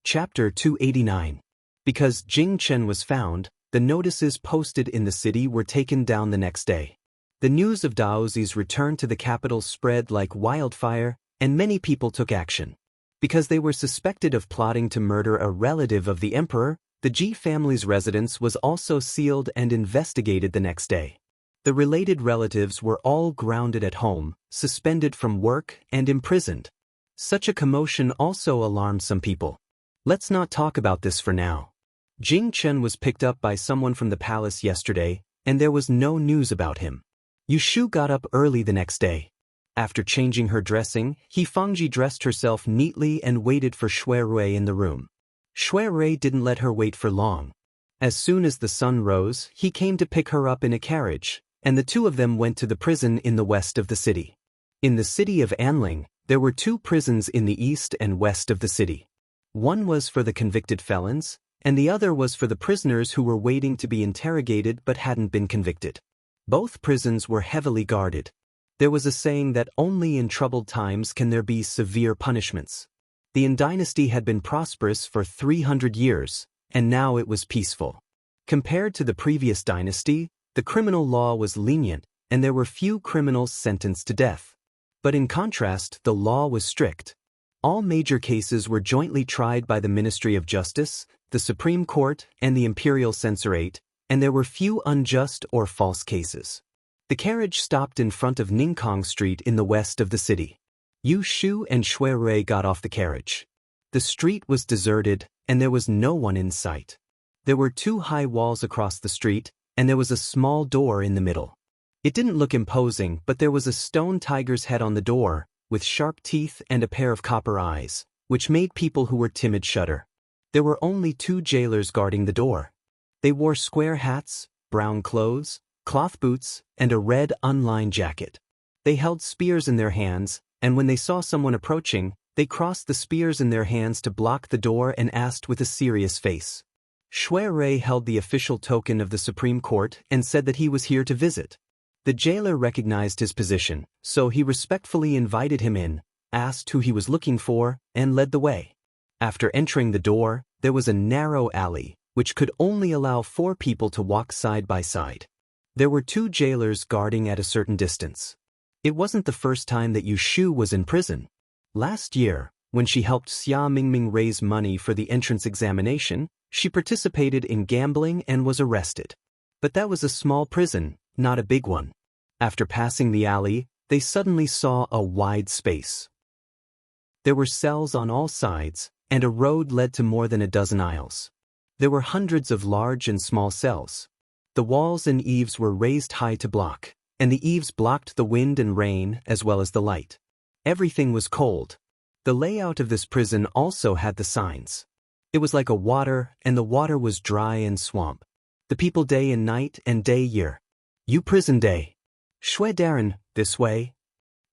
Chapter 289. Because Jing Chen was found, the notices posted in the city were taken down the next day. The news of Daozi's return to the capital spread like wildfire, and many people took action. Because they were suspected of plotting to murder a relative of the emperor, the Ji family's residence was also sealed and investigated the next day. The related relatives were all grounded at home, suspended from work, and imprisoned. Such a commotion also alarmed some people. Let's not talk about this for now. Jing Chen was picked up by someone from the palace yesterday, and there was no news about him. Yu Shu got up early the next day. After changing her dressing, He Fangji dressed herself neatly and waited for Shui Rui in the room. Shui Rui didn't let her wait for long. As soon as the sun rose, he came to pick her up in a carriage, and the two of them went to the prison in the west of the city. In the city of Anling, there were two prisons in the east and west of the city. One was for the convicted felons, and the other was for the prisoners who were waiting to be interrogated but hadn't been convicted. Both prisons were heavily guarded. There was a saying that only in troubled times can there be severe punishments. The Yin dynasty had been prosperous for 300 years, and now it was peaceful. Compared to the previous dynasty, the criminal law was lenient, and there were few criminals sentenced to death. But in contrast, the law was strict. All major cases were jointly tried by the Ministry of Justice, the Supreme Court, and the Imperial Censorate, and there were few unjust or false cases. The carriage stopped in front of Ningkong Street in the west of the city. Yu Shu and Shui Rui got off the carriage. The street was deserted, and there was no one in sight. There were two high walls across the street, and there was a small door in the middle. It didn't look imposing, but there was a stone tiger's head on the door, with sharp teeth and a pair of copper eyes, which made people who were timid shudder. There were only two jailers guarding the door. They wore square hats, brown clothes, cloth boots, and a red unlined jacket. They held spears in their hands, and when they saw someone approaching, they crossed the spears in their hands to block the door and asked with a serious face. Shui Rui held the official token of the Supreme Court and said that he was here to visit. The jailer recognized his position, so he respectfully invited him in, asked who he was looking for, and led the way. After entering the door, there was a narrow alley, which could only allow 4 people to walk side by side. There were 2 jailers guarding at a certain distance. It wasn't the first time that Yu Shu was in prison. Last year, when she helped Xia Mingming raise money for the entrance examination, she participated in gambling and was arrested. But that was a small prison, not a big one. After passing the alley, they suddenly saw a wide space. There were cells on all sides, and a road led to more than a dozen aisles. There were hundreds of large and small cells. The walls and eaves were raised high to block, and the eaves blocked the wind and rain as well as the light. Everything was cold. The layout of this prison also had the signs. It was like a water, and the water was dry and swamp. The people day and night and day year. You prison day. Shui Darren, this way.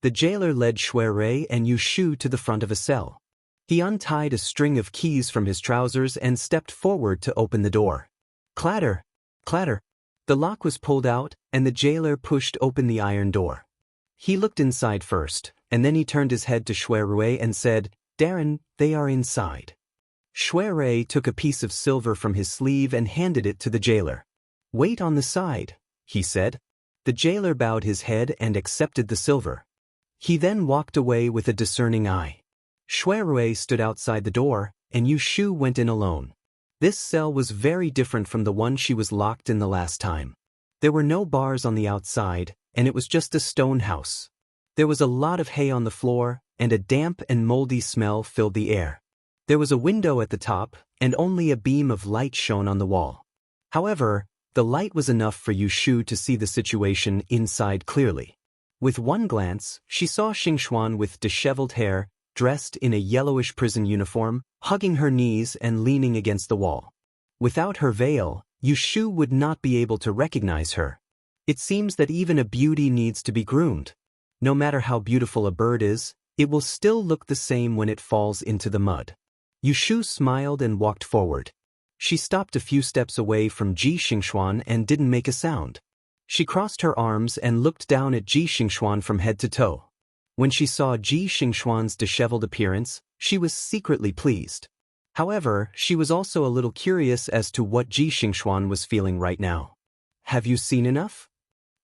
The jailer led Shui Rui and Yu Shu to the front of a cell. He untied a string of keys from his trousers and stepped forward to open the door. Clatter, clatter. The lock was pulled out, and the jailer pushed open the iron door. He looked inside first, and then he turned his head to Shui Rui and said, Darren, they are inside. Shui Rui took a piece of silver from his sleeve and handed it to the jailer. Wait on the side, he said. The jailer bowed his head and accepted the silver. He then walked away with a discerning eye. Shui Rui stood outside the door, and Yu Shu went in alone. This cell was very different from the one she was locked in the last time. There were no bars on the outside, and it was just a stone house. There was a lot of hay on the floor, and a damp and moldy smell filled the air. There was a window at the top, and only a beam of light shone on the wall. However, the light was enough for Yu Shu to see the situation inside clearly. With one glance, she saw Xingxuan with disheveled hair, dressed in a yellowish prison uniform, hugging her knees and leaning against the wall. Without her veil, Yu Shu would not be able to recognize her. It seems that even a beauty needs to be groomed. No matter how beautiful a bird is, it will still look the same when it falls into the mud. Yu Shu smiled and walked forward. She stopped a few steps away from Ji Xingxuan and didn't make a sound. She crossed her arms and looked down at Ji Xingxuan from head to toe. When she saw Ji Xingxuan's disheveled appearance, she was secretly pleased. However, she was also a little curious as to what Ji Xingxuan was feeling right now. Have you seen enough?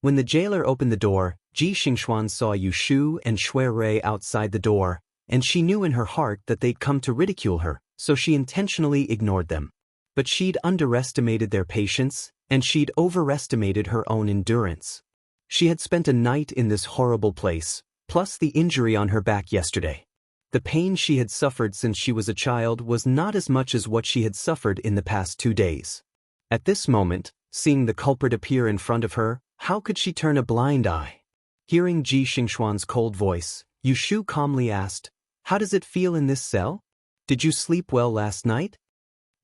When the jailer opened the door, Ji Xingxuan saw Yu Shu and Shui Rui outside the door, and she knew in her heart that they'd come to ridicule her, so she intentionally ignored them. But she'd underestimated their patience, and she'd overestimated her own endurance. She had spent a night in this horrible place, plus the injury on her back yesterday. The pain she had suffered since she was a child was not as much as what she had suffered in the past 2 days. At this moment, seeing the culprit appear in front of her, how could she turn a blind eye? Hearing Ji Xingxuan's cold voice, Yu Shu calmly asked, "How does it feel in this cell? Did you sleep well last night?"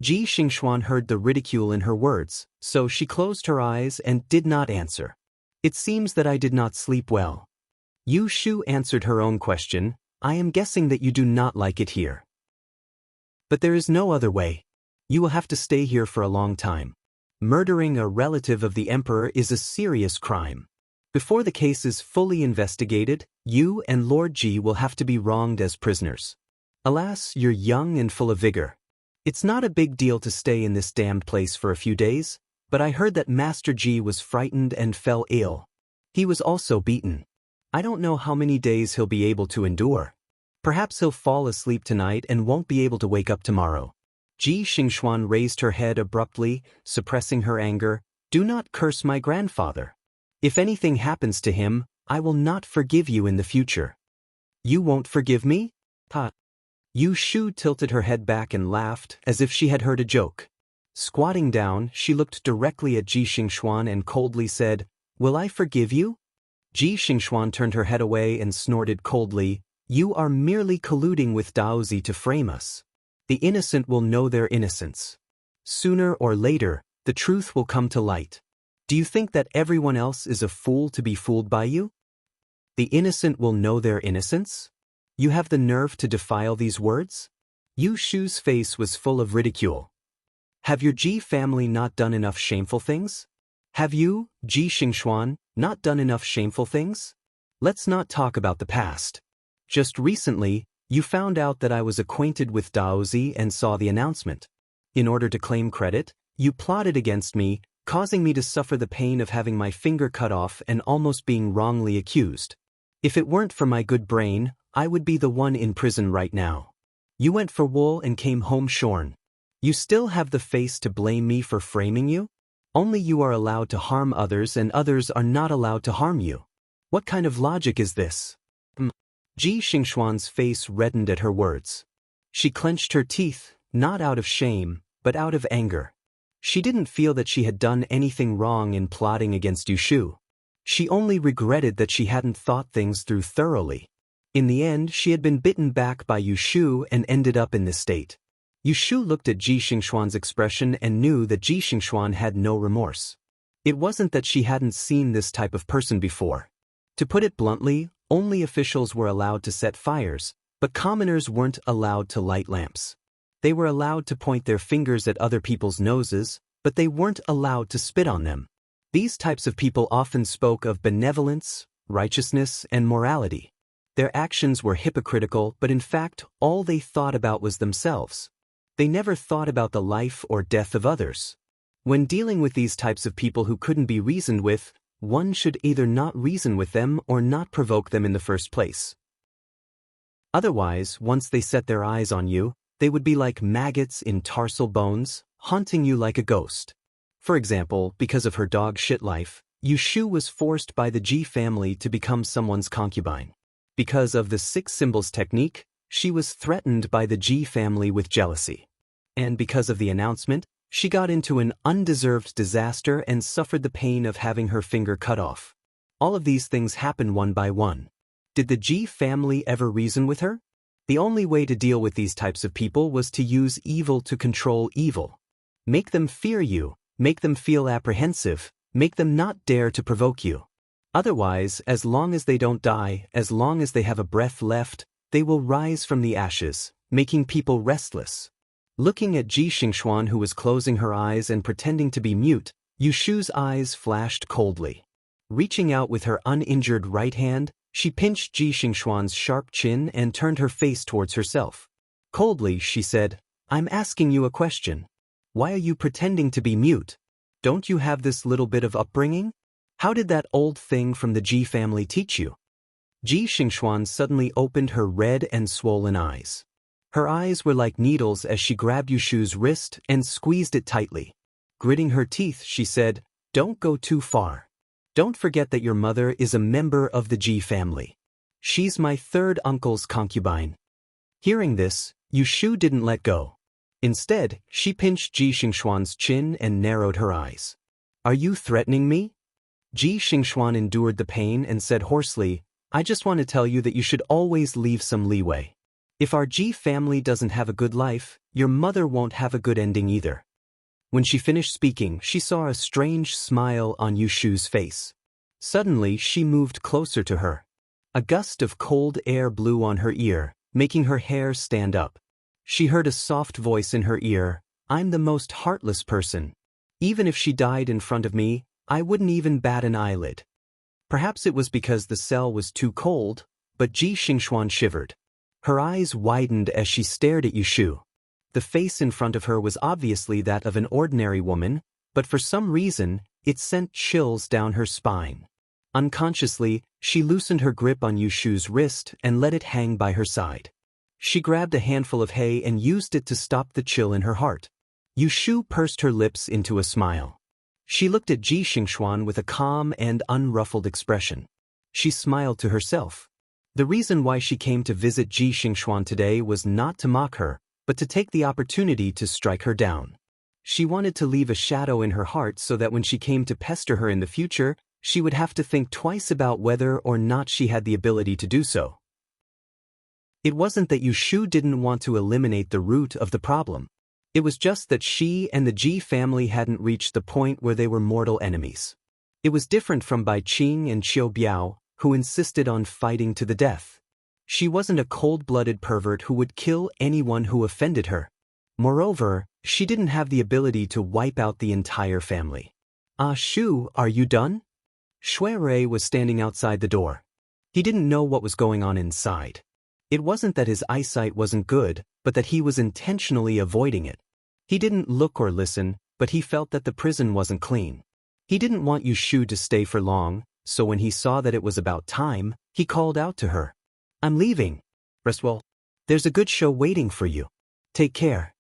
Ji Xingxuan heard the ridicule in her words, so she closed her eyes and did not answer. "It seems that I did not sleep well." Yu Shu answered her own question, "I am guessing that you do not like it here. But there is no other way. You will have to stay here for a long time. Murdering a relative of the emperor is a serious crime. Before the case is fully investigated, you and Lord Ji will have to be wronged as prisoners. Alas, you're young and full of vigor. It's not a big deal to stay in this damned place for a few days, but I heard that Master Ji was frightened and fell ill. He was also beaten. I don't know how many days he'll be able to endure. Perhaps he'll fall asleep tonight and won't be able to wake up tomorrow." Ji Xingxuan raised her head abruptly, suppressing her anger. "Do not curse my grandfather. If anything happens to him, I will not forgive you in the future." "You won't forgive me?" "Ha." Yu Shu tilted her head back and laughed, as if she had heard a joke. Squatting down, she looked directly at Ji Xingxuan and coldly said, "Will I forgive you?" Ji Xingxuan turned her head away and snorted coldly, "You are merely colluding with Daozi to frame us. The innocent will know their innocence. Sooner or later, the truth will come to light. Do you think that everyone else is a fool to be fooled by you? The innocent will know their innocence? You have the nerve to defile these words?" Yu Shu's face was full of ridicule. "Have your Ji family not done enough shameful things? Have you, Ji Xingxuan, not done enough shameful things? Let's not talk about the past. Just recently, you found out that I was acquainted with Daozi and saw the announcement. In order to claim credit, you plotted against me, causing me to suffer the pain of having my finger cut off and almost being wrongly accused. If it weren't for my good brain, I would be the one in prison right now. You went for wool and came home shorn. You still have the face to blame me for framing you? Only you are allowed to harm others and others are not allowed to harm you. What kind of logic is this?" Ji Xingxuan's face reddened at her words. She clenched her teeth, not out of shame, but out of anger. She didn't feel that she had done anything wrong in plotting against Yu Shu. She only regretted that she hadn't thought things through thoroughly. In the end, she had been bitten back by Yu Shu and ended up in this state. Yu Shu looked at Ji Xingxuan's expression and knew that Ji Xingxuan had no remorse. It wasn't that she hadn't seen this type of person before. To put it bluntly, only officials were allowed to set fires, but commoners weren't allowed to light lamps. They were allowed to point their fingers at other people's noses, but they weren't allowed to spit on them. These types of people often spoke of benevolence, righteousness, and morality. Their actions were hypocritical, but in fact, all they thought about was themselves. They never thought about the life or death of others. When dealing with these types of people who couldn't be reasoned with, one should either not reason with them or not provoke them in the first place. Otherwise, once they set their eyes on you, they would be like maggots in tarsal bones, haunting you like a ghost. For example, because of her dog shit life, Yu Shu was forced by the Ji family to become someone's concubine. Because of the 6 symbols technique, she was threatened by the Ji family with jealousy. And because of the announcement, she got into an undeserved disaster and suffered the pain of having her finger cut off. All of these things happen one by one. Did the Ji family ever reason with her? The only way to deal with these types of people was to use evil to control evil. Make them fear you, make them feel apprehensive, make them not dare to provoke you. Otherwise, as long as they don't die, as long as they have a breath left, they will rise from the ashes, making people restless. Looking at Ji Xingxuan, who was closing her eyes and pretending to be mute, Yu Shu's eyes flashed coldly. Reaching out with her uninjured right hand, she pinched Ji Xingxuan's sharp chin and turned her face towards herself. Coldly, she said, I'm asking you a question. Why are you pretending to be mute? Don't you have this little bit of upbringing? How did that old thing from the Ji family teach you? Ji Xingxuan suddenly opened her red and swollen eyes. Her eyes were like needles as she grabbed Yushu's wrist and squeezed it tightly. Gritting her teeth, she said, "Don't go too far. Don't forget that your mother is a member of the Ji family. She's my third uncle's concubine." Hearing this, Yushu didn't let go. Instead, she pinched Ji Xingxuan's chin and narrowed her eyes. "Are you threatening me?" Ji Xingxuan endured the pain and said hoarsely, "I just want to tell you that you should always leave some leeway. If our Ji family doesn't have a good life, your mother won't have a good ending either." When she finished speaking, she saw a strange smile on Yushu's face. Suddenly, she moved closer to her. A gust of cold air blew on her ear, making her hair stand up. She heard a soft voice in her ear, "I'm the most heartless person. Even if she died in front of me, I wouldn't even bat an eyelid." Perhaps it was because the cell was too cold, but Ji Xingxuan shivered. Her eyes widened as she stared at Yushu. The face in front of her was obviously that of an ordinary woman, but for some reason, it sent chills down her spine. Unconsciously, she loosened her grip on Yushu's wrist and let it hang by her side. She grabbed a handful of hay and used it to stop the chill in her heart. Yushu pursed her lips into a smile. She looked at Ji Xingxuan with a calm and unruffled expression. She smiled to herself. The reason why she came to visit Ji Xingxuan today was not to mock her, but to take the opportunity to strike her down. She wanted to leave a shadow in her heart so that when she came to pester her in the future, she would have to think twice about whether or not she had the ability to do so. It wasn't that Yushu didn't want to eliminate the root of the problem. It was just that she and the Ji family hadn't reached the point where they were mortal enemies. It was different from Bai Qing and Qiu Biao, who insisted on fighting to the death. She wasn't a cold-blooded pervert who would kill anyone who offended her. Moreover, she didn't have the ability to wipe out the entire family. "Ah, Shu, are you done?" Shui Rui was standing outside the door. He didn't know what was going on inside. It wasn't that his eyesight wasn't good, but that he was intentionally avoiding it. He didn't look or listen, but he felt that the prison wasn't clean. He didn't want Yushu to stay for long, so when he saw that it was about time, he called out to her. "I'm leaving. Rest well. There's a good show waiting for you. Take care."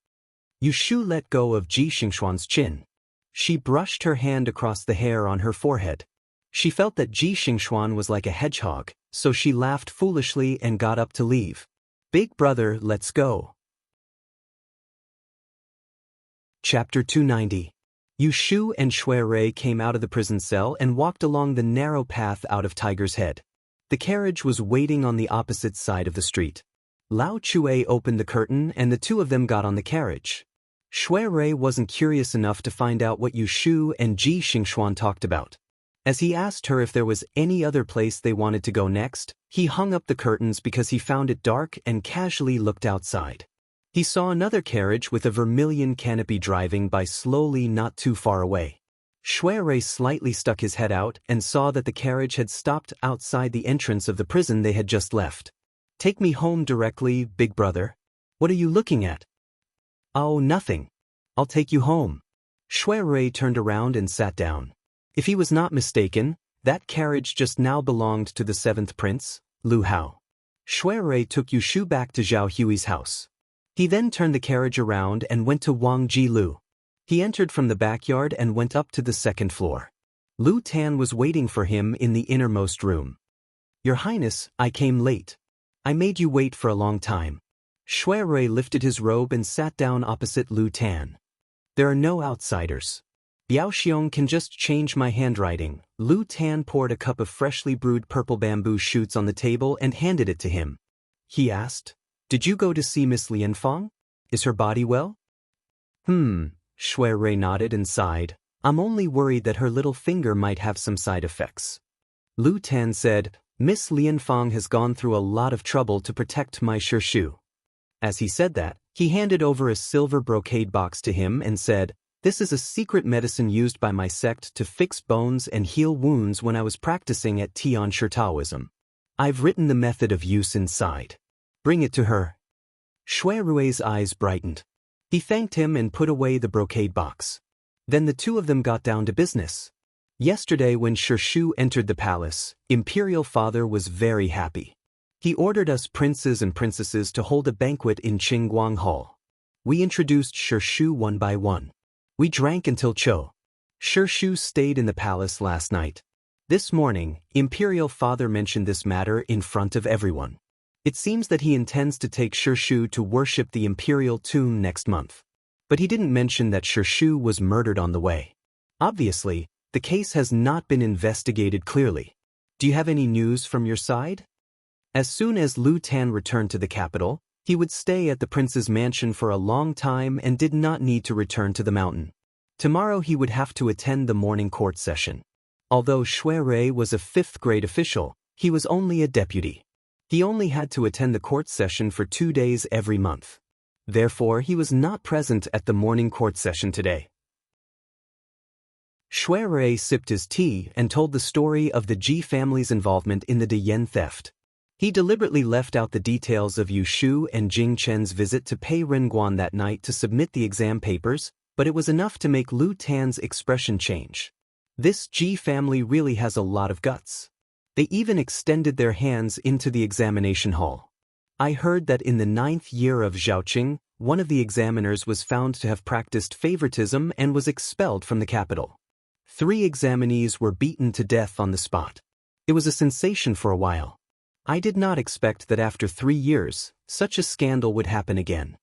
Yushu let go of Ji Xingxuan's chin. She brushed her hand across the hair on her forehead. She felt that Ji Xingxuan was like a hedgehog, so she laughed foolishly and got up to leave. "Big brother, let's go." Chapter 290. Yushu and Shui Rui came out of the prison cell and walked along the narrow path out of Tiger's Head. The carriage was waiting on the opposite side of the street. Lao Chue opened the curtain and the two of them got on the carriage. Shui Rui wasn't curious enough to find out what Yushu and Ji Xingxuan talked about. As he asked her if there was any other place they wanted to go next, he hung up the curtains because he found it dark and casually looked outside. He saw another carriage with a vermilion canopy driving by slowly not too far away. Shui Rui slightly stuck his head out and saw that the carriage had stopped outside the entrance of the prison they had just left. "Take me home directly, big brother." "What are you looking at?" "Oh, nothing. I'll take you home." Shui Rui turned around and sat down. If he was not mistaken, that carriage just now belonged to the seventh prince, Lu Hao. Shui Rui took Yushu back to Zhao Hui's house. He then turned the carriage around and went to Wang Jilu. He entered from the backyard and went up to the second floor. Lu Tan was waiting for him in the innermost room. "Your Highness, I came late. I made you wait for a long time." Shui Rui lifted his robe and sat down opposite Lu Tan. "There are no outsiders. Biao Xiong can just change my handwriting." Lu Tan poured a cup of freshly brewed purple bamboo shoots on the table and handed it to him. He asked, "Did you go to see Miss Lianfang? Is her body well?" Shui Rui nodded and sighed. "I'm only worried that her little finger might have some side effects." Lu Tan said, "Miss Lianfang has gone through a lot of trouble to protect my Shu." As he said that, he handed over a silver brocade box to him and said, "This is a secret medicine used by my sect to fix bones and heal wounds when I was practicing at Tianshi Taoism. I've written the method of use inside. Bring it to her." Shui Rui's eyes brightened. He thanked him and put away the brocade box. Then the two of them got down to business. Yesterday when Shu entered the palace, Imperial Father was very happy. He ordered us princes and princesses to hold a banquet in Qingguang Hall. We introduced Shu one by one. We drank until Shu stayed in the palace last night. This morning, Imperial Father mentioned this matter in front of everyone. It seems that he intends to take Shu to worship the imperial tomb next month. But he didn't mention that Shu was murdered on the way. Obviously, the case has not been investigated clearly. Do you have any news from your side? As soon as Lu Tan returned to the capital, he would stay at the prince's mansion for a long time and did not need to return to the mountain. Tomorrow he would have to attend the morning court session. Although Shui Rui was a 5th-grade official, he was only a deputy. He only had to attend the court session for 2 days every month. Therefore, he was not present at the morning court session today. Shui Rui sipped his tea and told the story of the Ji family's involvement in the De Yen theft. He deliberately left out the details of Yu Shu and Jing Chen's visit to pay Renguan that night to submit the exam papers, but it was enough to make Lu Tan's expression change. This Ji family really has a lot of guts. They even extended their hands into the examination hall. I heard that in the 9th year of Zhaoqing, one of the examiners was found to have practiced favoritism and was expelled from the capital. 3 examinees were beaten to death on the spot. It was a sensation for a while. I did not expect that after 3 years, such a scandal would happen again.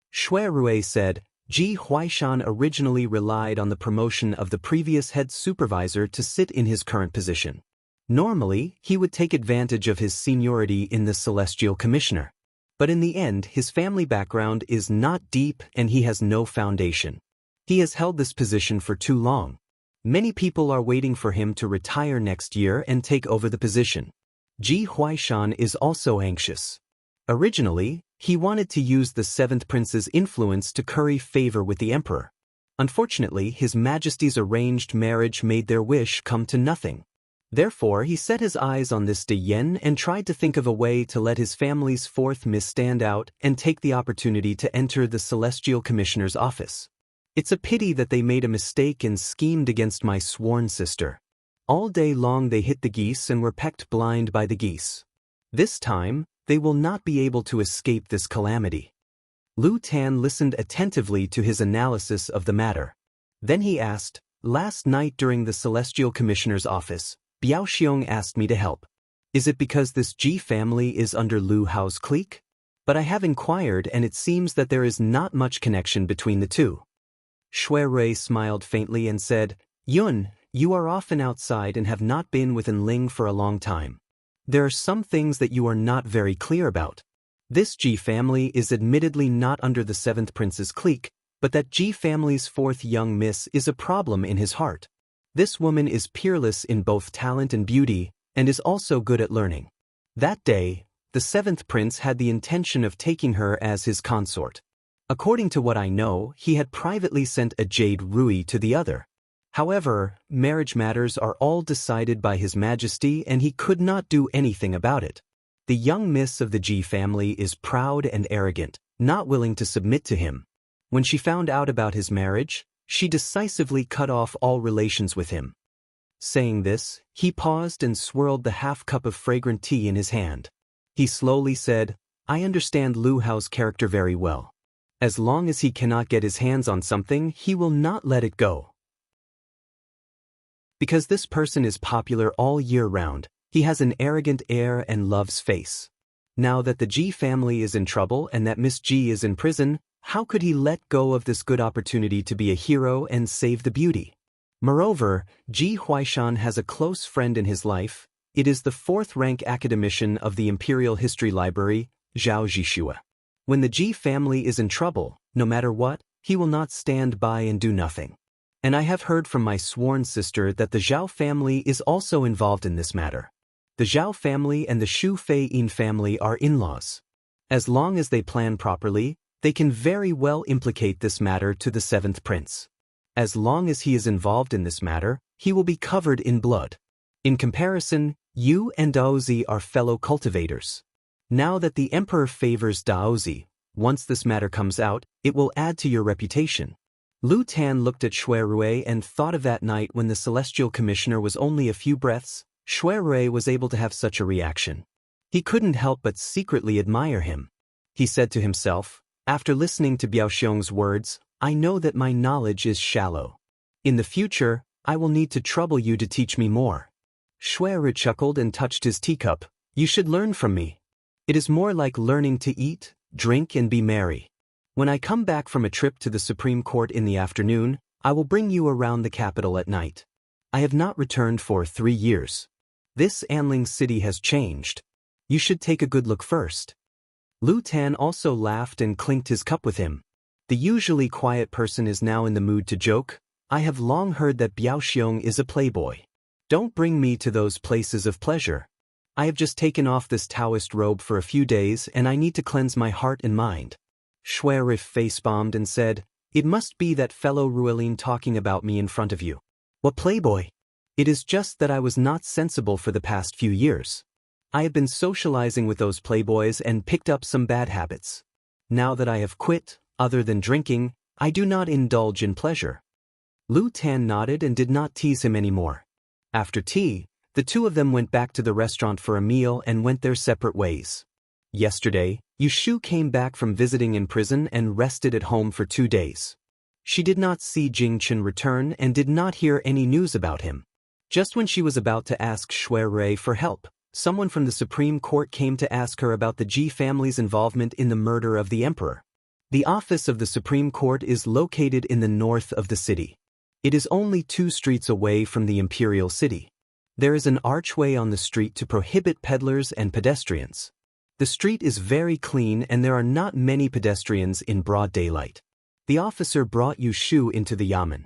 Shui Rui said, Ji Huaishan originally relied on the promotion of the previous head supervisor to sit in his current position. Normally, he would take advantage of his seniority in the Celestial Commissioner. But in the end, his family background is not deep and he has no foundation. He has held this position for too long. Many people are waiting for him to retire next year and take over the position. Ji Huaishan is also anxious. Originally, he wanted to use the 7th prince's influence to curry favor with the emperor. Unfortunately, His Majesty's arranged marriage made their wish come to nothing. Therefore, he set his eyes on this De Yen and tried to think of a way to let his family's 4th miss stand out and take the opportunity to enter the Celestial Commissioner's office. It's a pity that they made a mistake and schemed against my sworn sister. All day long they hit the geese and were pecked blind by the geese. This time, they will not be able to escape this calamity. Lu Tan listened attentively to his analysis of the matter. Then he asked, last night during the Celestial Commissioner's office, Biao Xiong asked me to help. Is it because this Ji family is under Lu Hao's clique? But I have inquired and it seems that there is not much connection between the two. Shui Rui smiled faintly and said, Yun, you are often outside and have not been with Enling for a long time. There are some things that you are not very clear about. This Ji family is admittedly not under the 7th prince's clique, but that Ji family's 4th young miss is a problem in his heart. This woman is peerless in both talent and beauty, and is also good at learning. That day, the 7th prince had the intention of taking her as his consort. According to what I know, he had privately sent a jade Rui to the other. However, marriage matters are all decided by His Majesty and he could not do anything about it. The young miss of the Ji family is proud and arrogant, not willing to submit to him. When she found out about his marriage, she decisively cut off all relations with him. Saying this, he paused and swirled the half-cup of fragrant tea in his hand. He slowly said, I understand Lu Hao's character very well. As long as he cannot get his hands on something, he will not let it go. Because this person is popular all year round, he has an arrogant air and loves face. Now that the Ji family is in trouble and that Miss Ji is in prison, how could he let go of this good opportunity to be a hero and save the beauty? Moreover, Ji Huaishan has a close friend in his life. It is the 4th-rank academician of the Imperial History Library, Zhao Zhixue. When the Ji family is in trouble, no matter what, he will not stand by and do nothing. And I have heard from my sworn sister that the Zhao family is also involved in this matter. The Zhao family and the Shu Fei-yin family are in-laws. As long as they plan properly, they can very well implicate this matter to the 7th prince. As long as he is involved in this matter, he will be covered in blood. In comparison, you and Daozi are fellow cultivators. Now that the emperor favors Daozi, Once this matter comes out, it will add to your reputation. Lu Tan looked at Shui Rui and thought of that night when the Celestial Commissioner was only a few breaths. Shui Rui was able to have such a reaction. He couldn't help but secretly admire him. He said to himself, after listening to Biao Xiong's words, I know that my knowledge is shallow. In the future, I will need to trouble you to teach me more. Shui Rui chuckled and touched his teacup. You should learn from me. It is more like learning to eat, drink and be merry. When I come back from a trip to the Supreme Court in the afternoon, I will bring you around the capital at night. I have not returned for 3 years. This Anling city has changed. You should take a good look first. Lu Tan also laughed and clinked his cup with him. The usually quiet person is now in the mood to joke. I have long heard that Biao Xiong is a playboy. Don't bring me to those places of pleasure. I have just taken off this Taoist robe for a few days and I need to cleanse my heart and mind. Shui Rui face-bombed and said, It must be that fellow Ruelin talking about me in front of you. What playboy? It is just that I was not sensible for the past few years. I have been socializing with those playboys and picked up some bad habits. Now that I have quit, other than drinking, I do not indulge in pleasure. Lu Tan nodded and did not tease him anymore. After tea, the two of them went back to the restaurant for a meal and went their separate ways. Yesterday, Yushu came back from visiting in prison and rested at home for 2 days. She did not see Jing Chen return and did not hear any news about him. Just when she was about to ask Shui Rui for help, someone from the Supreme Court came to ask her about the Ji family's involvement in the murder of the emperor. The office of the Supreme Court is located in the north of the city. It is only 2 streets away from the imperial city. There is an archway on the street to prohibit peddlers and pedestrians. The street is very clean and there are not many pedestrians in broad daylight. The officer brought Yushu into the yamen.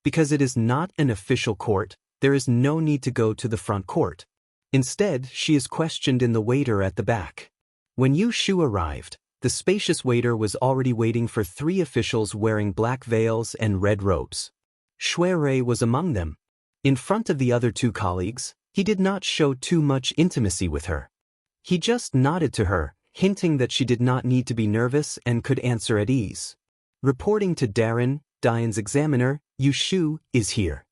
Because it is not an official court, there is no need to go to the front court. Instead, she is questioned in the waiter at the back. When Yushu arrived, the spacious waiter was already waiting for 3 officials wearing black veils and red robes. Shui Rui was among them. In front of the other 2 colleagues, he did not show too much intimacy with her. He just nodded to her, hinting that she did not need to be nervous and could answer at ease. Reporting to Darren, Diane's examiner, Yushu is here.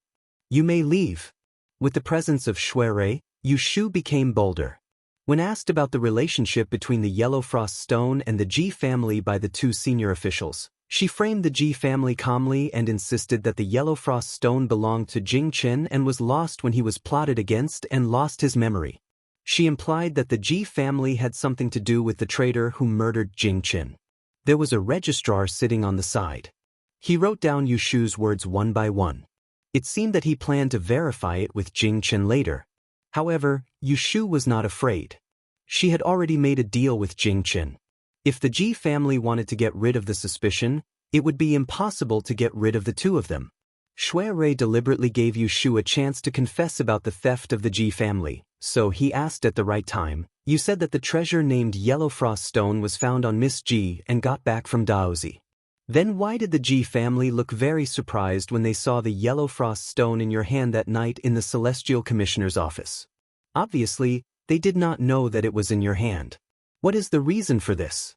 You may leave. With the presence of Shui Rui, Yushu became bolder. When asked about the relationship between the Yellow Frost Stone and the Ji family by the 2 senior officials, she framed the Ji family calmly and insisted that the Yellow Frost Stone belonged to Jing Chen and was lost when he was plotted against and lost his memory. She implied that the Ji family had something to do with the traitor who murdered Jing Chen. There was a registrar sitting on the side. He wrote down Yushu's words one by one. It seemed that he planned to verify it with Jing Chen later. However, Yushu was not afraid. She had already made a deal with Jing Chen. If the Ji family wanted to get rid of the suspicion, it would be impossible to get rid of the 2 of them. Shui Rui deliberately gave Yushu a chance to confess about the theft of the Ji family, so he asked at the right time, You said that the treasure named Yellow Frost Stone was found on Miss Ji and got back from Daozi. Then why did the Ji family look very surprised when they saw the Yellow Frost Stone in your hand that night in the Celestial Commissioner's office? Obviously, they did not know that it was in your hand. What is the reason for this?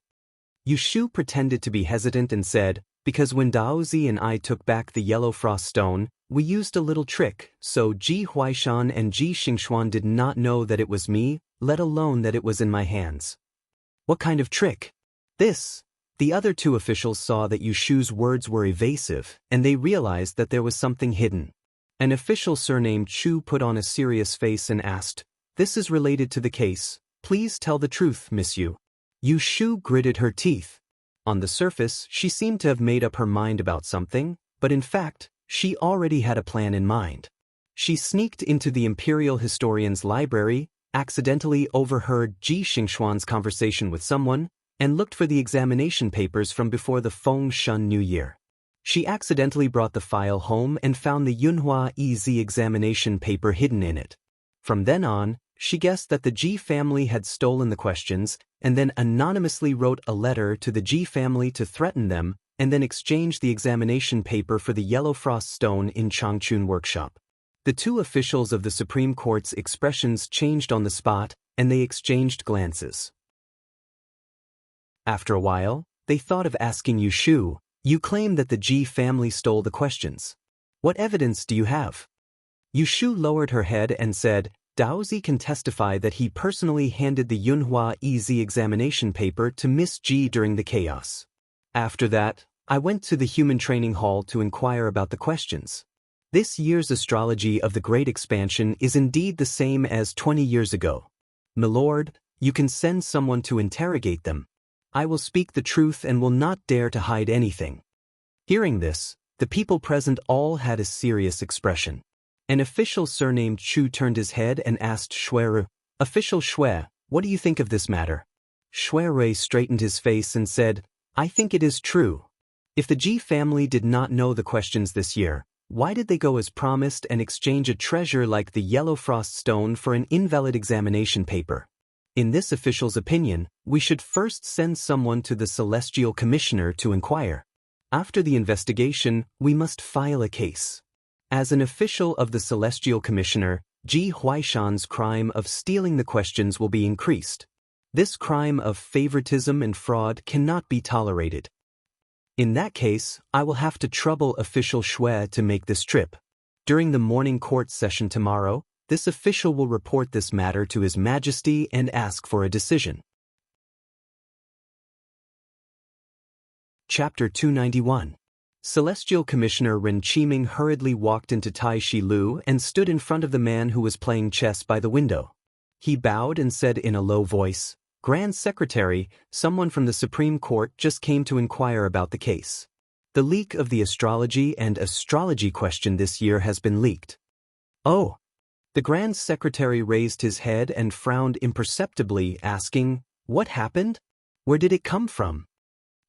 Yushu pretended to be hesitant and said, Because when Daozi and I took back the Yellow Frost Stone, we used a little trick, so Ji Huaishan and Ji Xingxuan did not know that it was me, let alone that it was in my hands. What kind of trick? This. The other 2 officials saw that Yushu's words were evasive, and they realized that there was something hidden. An official surnamed Chu put on a serious face and asked, This is related to the case. Please tell the truth, Miss Yu. Yushu gritted her teeth. On the surface, she seemed to have made up her mind about something, but in fact, she already had a plan in mind. She sneaked into the Imperial Historian's library, accidentally overheard Ji Xingxuan's conversation with someone, and looked for the examination papers from before the Feng Shun New Year. She accidentally brought the file home and found the Yunhua EZ examination paper hidden in it. From then on, she guessed that the Ji family had stolen the questions, and then anonymously wrote a letter to the Ji family to threaten them, and then exchanged the examination paper for the Yellow Frost Stone in Changchun workshop. The 2 officials of the Supreme Court's expressions changed on the spot, and they exchanged glances. After a while, they thought of asking Yu Shu. You claim that the Ji family stole the questions. What evidence do you have? Yu Shu lowered her head and said, Daozi can testify that he personally handed the Yunhua EZ examination paper to Miss Ji during the chaos. After that, I went to the human training hall to inquire about the questions. This year's astrology of the Great Expansion is indeed the same as 20 years ago. Milord, you can send someone to interrogate them. I will speak the truth and will not dare to hide anything. Hearing this, the people present all had a serious expression. An official surnamed Chu turned his head and asked Shueru, Official Shue, what do you think of this matter? Shuerui straightened his face and said, I think it is true. If the Ji family did not know the questions this year, why did they go as promised and exchange a treasure like the yellow frost stone for an invalid examination paper? In this official's opinion, we should first send someone to the Celestial Commissioner to inquire. After the investigation, we must file a case. As an official of the Celestial Commissioner, Ji Huaishan's crime of stealing the questions will be increased. This crime of favoritism and fraud cannot be tolerated. In that case, I will have to trouble official Shui to make this trip. During the morning court session tomorrow, this official will report this matter to His Majesty and ask for a decision. Chapter 291. Celestial Commissioner Ren Qiming hurriedly walked into Tai Shi Lu and stood in front of the man who was playing chess by the window. He bowed and said in a low voice, Grand Secretary, someone from the Supreme Court just came to inquire about the case. The leak of the astrology and astrology question this year has been leaked. Oh! The Grand Secretary raised his head and frowned imperceptibly, asking, What happened? Where did it come from?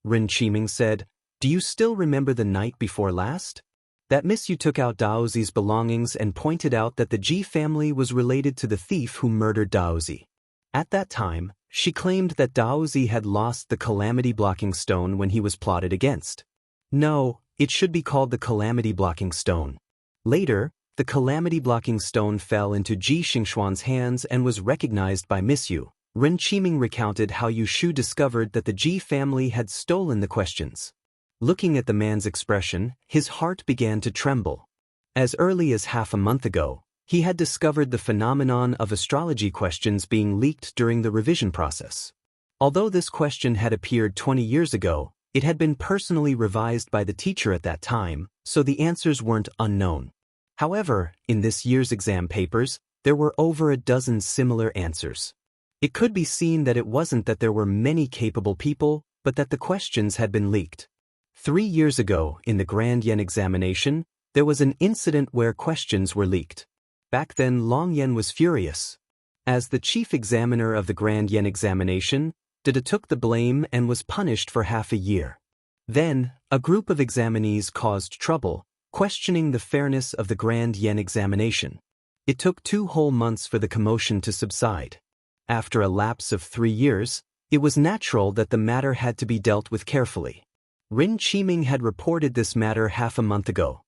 Ren Qiming said, Do you still remember the night before last? That Miss Yu took out Daozi's belongings and pointed out that the Ji family was related to the thief who murdered Daozi. At that time, she claimed that Daozi had lost the calamity blocking stone when he was plotted against. No, it should be called the calamity blocking stone. Later, the calamity blocking stone fell into Ji Xingxuan's hands and was recognized by Miss Yu. Ren Qiming recounted how Yu Shu discovered that the Ji family had stolen the questions. Looking at the man's expression, his heart began to tremble. As early as half a month ago, he had discovered the phenomenon of astrology questions being leaked during the revision process. Although this question had appeared 20 years ago, it had been personally revised by the teacher at that time, so the answers weren't unknown. However, in this year's exam papers, there were over a dozen similar answers. It could be seen that it wasn't that there were many capable people, but that the questions had been leaked. 3 years ago, in the Grand Yen examination, there was an incident where questions were leaked. Back then, Long Yen was furious. As the chief examiner of the Grand Yen examination, Dida took the blame and was punished for half a year. Then, a group of examinees caused trouble, questioning the fairness of the Grand Yen examination. It took 2 whole months for the commotion to subside. After a lapse of 3 years, it was natural that the matter had to be dealt with carefully. Ren Qiming had reported this matter half a month ago.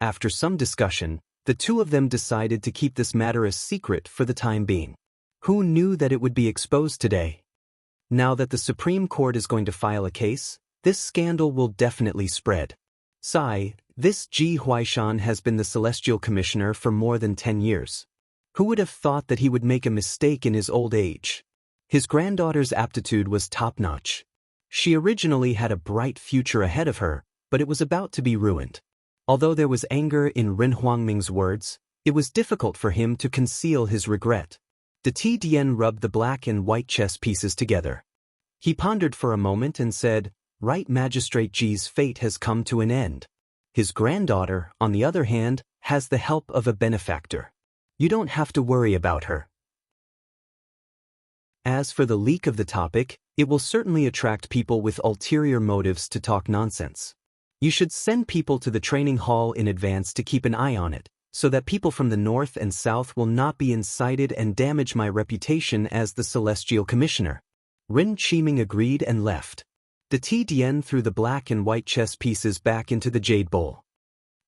After some discussion, the two of them decided to keep this matter a secret for the time being. Who knew that it would be exposed today? Now that the Supreme Court is going to file a case, this scandal will definitely spread. Sai, this Ji Huaishan has been the Celestial Commissioner for more than 10 years. Who would have thought that he would make a mistake in his old age? His granddaughter's aptitude was top-notch. She originally had a bright future ahead of her, but it was about to be ruined. Although there was anger in Ren Huangming's words, it was difficult for him to conceal his regret. De Ti Dian rubbed the black and white chess pieces together. He pondered for a moment and said, Right Magistrate Ji's fate has come to an end. His granddaughter, on the other hand, has the help of a benefactor. You don't have to worry about her. As for the leak of the topic, it will certainly attract people with ulterior motives to talk nonsense. You should send people to the training hall in advance to keep an eye on it, so that people from the north and south will not be incited and damage my reputation as the Celestial Commissioner. Ren Qiming agreed and left. De Ti Dian threw the black and white chess pieces back into the jade bowl.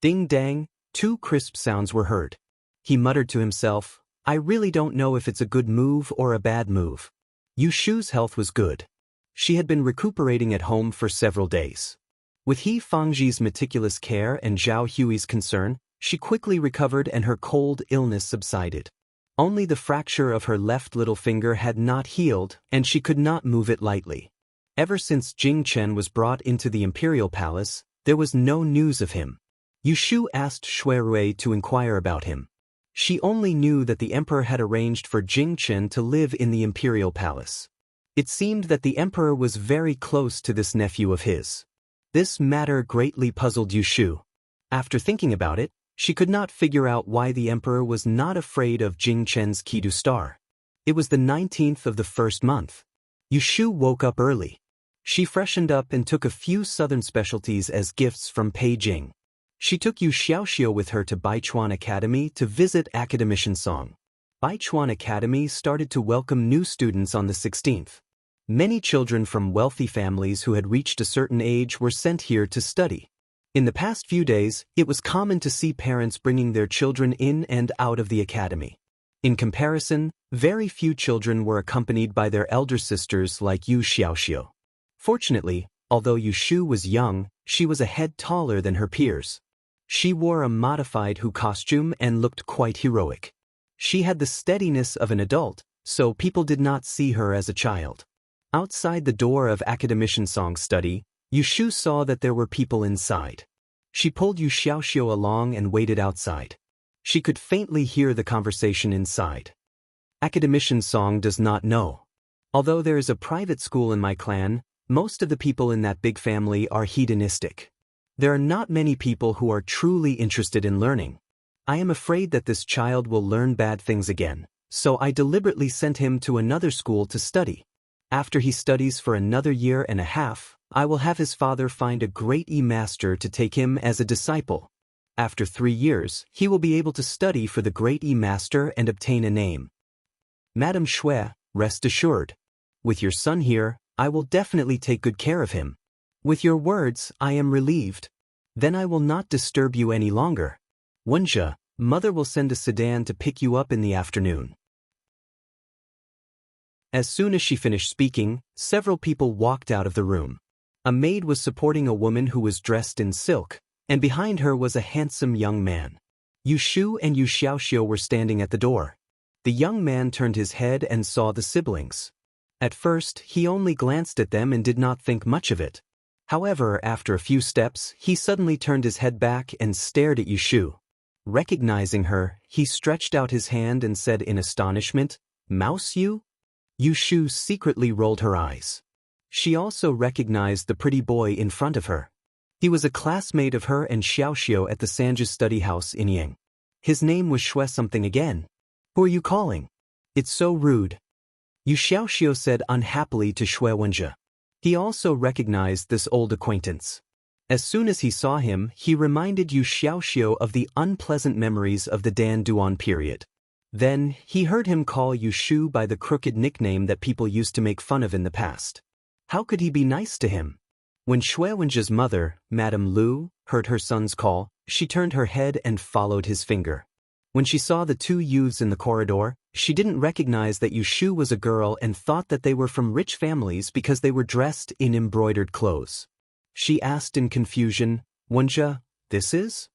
Ding dang, 2 crisp sounds were heard. He muttered to himself, I really don't know if it's a good move or a bad move. Yu Shu's health was good. She had been recuperating at home for several days. With He Fangji's meticulous care and Zhao Hui's concern, she quickly recovered and her cold illness subsided. Only the fracture of her left little finger had not healed, and she could not move it lightly. Ever since Jing Chen was brought into the imperial palace, there was no news of him. Yu Shu asked Shui Rui to inquire about him. She only knew that the emperor had arranged for Jing Chen to live in the imperial palace. It seemed that the emperor was very close to this nephew of his. This matter greatly puzzled Yu Shu. After thinking about it, she could not figure out why the emperor was not afraid of Jing Chen's Kidu star. It was the 19th of the first month. Yu Shu woke up early. She freshened up and took a few southern specialties as gifts from Beijing. She took Yu Xiaoxiu with her to Baichuan Academy to visit Academician Song. Baichuan Academy started to welcome new students on the 16th. Many children from wealthy families who had reached a certain age were sent here to study. In the past few days, it was common to see parents bringing their children in and out of the academy. In comparison, very few children were accompanied by their elder sisters like Yu Xiaoxiu. Fortunately, although Yu Shu was young, she was a head taller than her peers. She wore a modified Hu costume and looked quite heroic. She had the steadiness of an adult, so people did not see her as a child. Outside the door of Academician Song's study, Yu Shu saw that there were people inside. She pulled Yu Xiaoxiu along and waited outside. She could faintly hear the conversation inside. Academician Song does not know. Although there is a private school in my clan, most of the people in that big family are hedonistic. There are not many people who are truly interested in learning. I am afraid that this child will learn bad things again, so I deliberately sent him to another school to study. After he studies for another year and a half, I will have his father find a great master to take him as a disciple. After 3 years, he will be able to study for the great master and obtain a name. Madam Shui, rest assured. With your son here, I will definitely take good care of him. With your words, I am relieved. Then I will not disturb you any longer. Wenjia, mother will send a sedan to pick you up in the afternoon. As soon as she finished speaking, several people walked out of the room. A maid was supporting a woman who was dressed in silk, and behind her was a handsome young man. Yu Shu and Yu Xiaoxiu were standing at the door. The young man turned his head and saw the siblings. At first, he only glanced at them and did not think much of it. However, after a few steps, he suddenly turned his head back and stared at Yu Shu. Recognizing her, he stretched out his hand and said in astonishment, "Mouse Yu?" Yu Shu secretly rolled her eyes. She also recognized the pretty boy in front of her. He was a classmate of her and Xiaoxiu at the Sanja's study house in Yang. His name was Shui something again. "Who are you calling? It's so rude." Yu Xiaoxiu said unhappily to Shui Wenjia. He also recognized this old acquaintance. As soon as he saw him, he reminded Yu Xiaoxiu of the unpleasant memories of the Dan Duan period. Then, he heard him call Yu Shu by the crooked nickname that people used to make fun of in the past. How could he be nice to him? When Shui Wenjia's mother, Madame Lu, heard her son's call, she turned her head and followed his finger. When she saw the two youths in the corridor, she didn't recognize that Yu Shu was a girl and thought that they were from rich families because they were dressed in embroidered clothes. She asked in confusion, "Wenjia, this is?"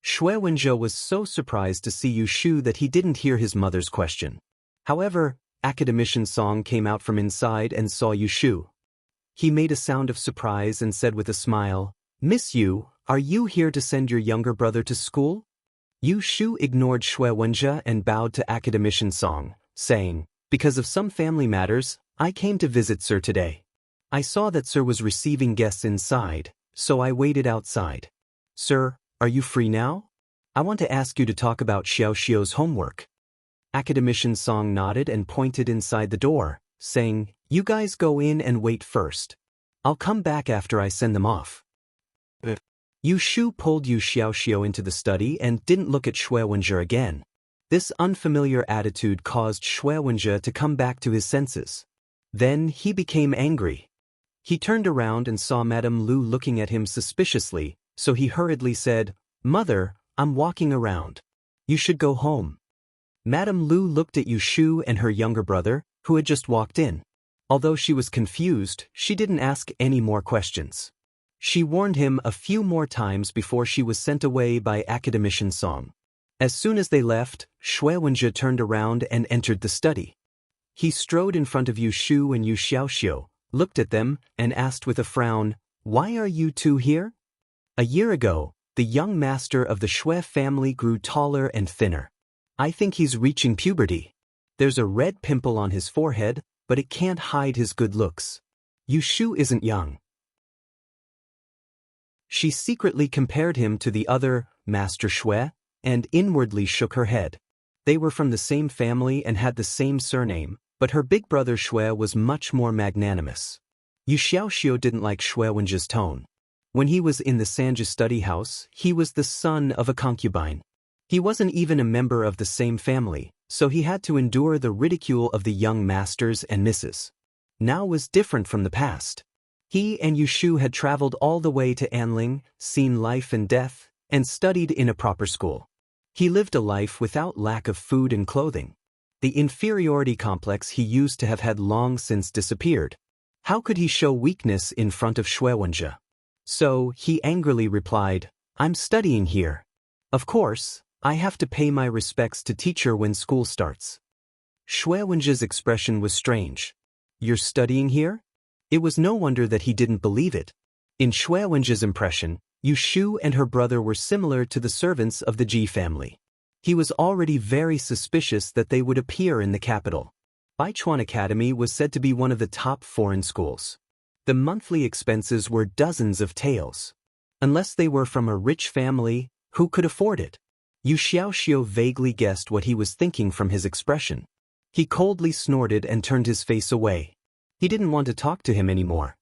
Shui Wenjia was so surprised to see Yu Shu that he didn't hear his mother's question. However, Academician Song came out from inside and saw Yu Shu. He made a sound of surprise and said with a smile, "Miss Yu, are you here to send your younger brother to school?" Yu Shu ignored Shui Wenjia and bowed to Academician Song, saying, "Because of some family matters, I came to visit Sir today. I saw that Sir was receiving guests inside, so I waited outside. Sir, are you free now? I want to ask you to talk about Xiaoxiu's homework." Academician Song nodded and pointed inside the door, saying, "You guys go in and wait first. I'll come back after I send them off." Yu Shu pulled Yu Xiaoxiu into the study and didn't look at Shui Wenjia again. This unfamiliar attitude caused Shui Wenjia to come back to his senses. Then he became angry. He turned around and saw Madame Lu looking at him suspiciously, so he hurriedly said, "Mother, I'm walking around. You should go home." Madame Lu looked at Yu Shu and her younger brother, who had just walked in. Although she was confused, she didn't ask any more questions. She warned him a few more times before she was sent away by academician Song. As soon as they left, Shui Wenjie turned around and entered the study. He strode in front of Yu Shu and Yu Xiaoxiu, looked at them, and asked with a frown, "Why are you two here?" A year ago, the young master of the Shui family grew taller and thinner. I think he's reaching puberty. There's a red pimple on his forehead, but it can't hide his good looks. Yu Shu isn't young. She secretly compared him to the other, Master Shui, and inwardly shook her head. They were from the same family and had the same surname, but her big brother Shui was much more magnanimous. Yu Xiaoxiu didn't like Shui Wenjie's tone. When he was in the Sanja study house, he was the son of a concubine. He wasn't even a member of the same family, so he had to endure the ridicule of the young masters and misses. Now was different from the past. He and Yu Shu had traveled all the way to Anling, seen life and death, and studied in a proper school. He lived a life without lack of food and clothing. The inferiority complex he used to have had long since disappeared. How could he show weakness in front of Shui Wenjie? So, he angrily replied, "I'm studying here. Of course, I have to pay my respects to teacher when school starts." Shui Wenjie's expression was strange. "You're studying here?" It was no wonder that he didn't believe it. In Shui Wenjie's impression, Yu Shu and her brother were similar to the servants of the Ji family. He was already very suspicious that they would appear in the capital. Baichuan Academy was said to be one of the top foreign schools. The monthly expenses were dozens of taels. Unless they were from a rich family, who could afford it? Yu Xiaoxiu vaguely guessed what he was thinking from his expression. He coldly snorted and turned his face away. He didn't want to talk to him anymore.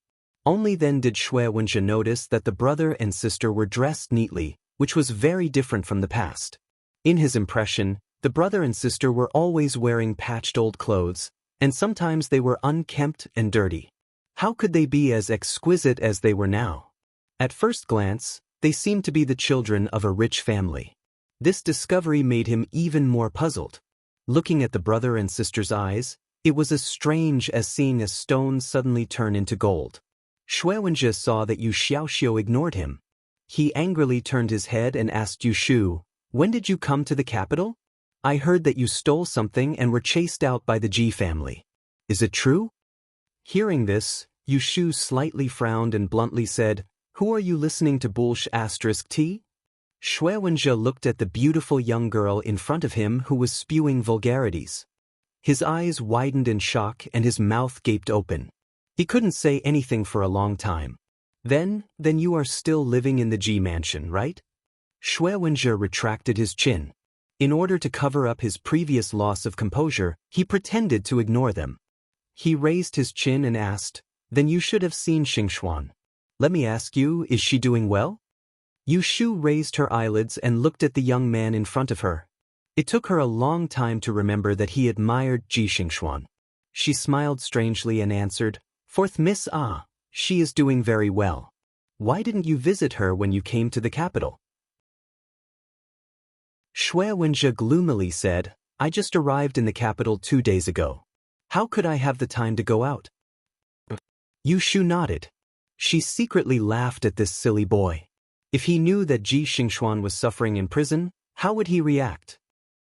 Only then did Shui Wenjie notice that the brother and sister were dressed neatly, which was very different from the past. In his impression, the brother and sister were always wearing patched old clothes, and sometimes they were unkempt and dirty. How could they be as exquisite as they were now? At first glance, they seemed to be the children of a rich family. This discovery made him even more puzzled. Looking at the brother and sister's eyes, it was as strange as seeing a stone suddenly turn into gold. Shui Wenjie saw that Yu Xiaoxiu ignored him. He angrily turned his head and asked Yu Shu, "When did you come to the capital? I heard that you stole something and were chased out by the Ji family. Is it true?" Hearing this, Yu Shu slightly frowned and bluntly said, "Who are you listening to *T?" Shui Wenjie looked at the beautiful young girl in front of him who was spewing vulgarities. His eyes widened in shock and his mouth gaped open. He couldn't say anything for a long time. Then you are still living in the Ji mansion, right?" Shui Wenjie retracted his chin. In order to cover up his previous loss of composure, he pretended to ignore them. He raised his chin and asked, "Then you should have seen Xingxuan. Let me ask you, is she doing well?" Yu Shu raised her eyelids and looked at the young man in front of her. It took her a long time to remember that he admired Ji Xingxuan. She smiled strangely and answered, "Fourth Miss Ah, she is doing very well. Why didn't you visit her when you came to the capital?" Shui Wenjie gloomily said, "I just arrived in the capital 2 days ago. How could I have the time to go out?" Yu Shu nodded. She secretly laughed at this silly boy. If he knew that Ji Xingxuan was suffering in prison, how would he react?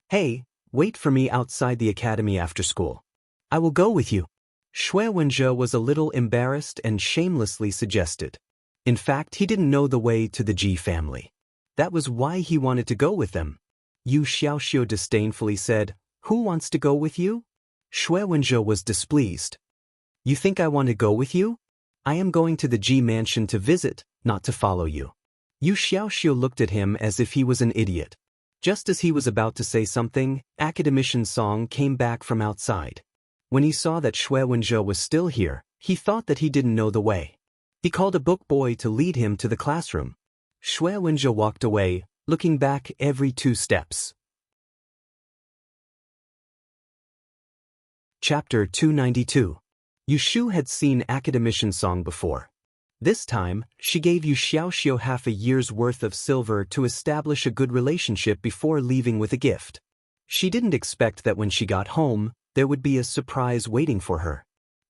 "Hey, wait for me outside the academy after school. I will go with you," Shui Wenjie was a little embarrassed and shamelessly suggested. In fact, he didn't know the way to the Ji family. That was why he wanted to go with them. Yu Xiaoxiu disdainfully said, "Who wants to go with you?" Shui Wenjie was displeased. "You think I want to go with you? I am going to the Ji mansion to visit, not to follow you." Yu Xiaoxiu looked at him as if he was an idiot. Just as he was about to say something, academician Song came back from outside. When he saw that Shui Wenjie was still here, he thought that he didn't know the way. He called a book boy to lead him to the classroom. Shui Wenjie walked away, looking back every 2 steps. Chapter 292. Yu Shu had seen academician Song before. This time, she gave Yu Xiaoxiu half a year's worth of silver to establish a good relationship before leaving with a gift. She didn't expect that when she got home, there would be a surprise waiting for her.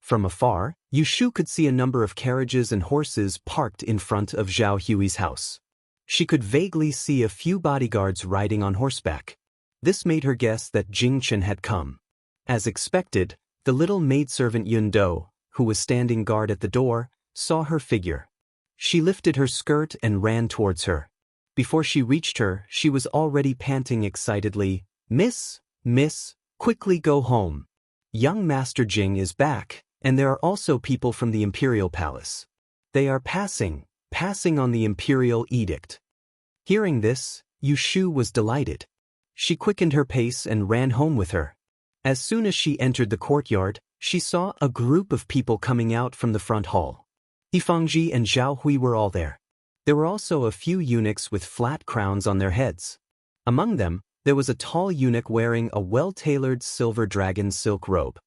From afar, Yushu could see a number of carriages and horses parked in front of Zhao Hui's house. She could vaguely see a few bodyguards riding on horseback. This made her guess that Jing Chen had come. As expected, the little maidservant Yun Do, who was standing guard at the door, saw her figure. She lifted her skirt and ran towards her. Before she reached her, she was already panting excitedly, "Miss, quickly go home. Young Master Jing is back, and there are also people from the Imperial Palace. They are passing on the Imperial Edict." Hearing this, Yushu was delighted. She quickened her pace and ran home with her. As soon as she entered the courtyard, she saw a group of people coming out from the front hall. Yifangji and Zhao Hui were all there. There were also a few eunuchs with flat crowns on their heads. Among them, there was a tall eunuch wearing a well-tailored silver dragon silk robe.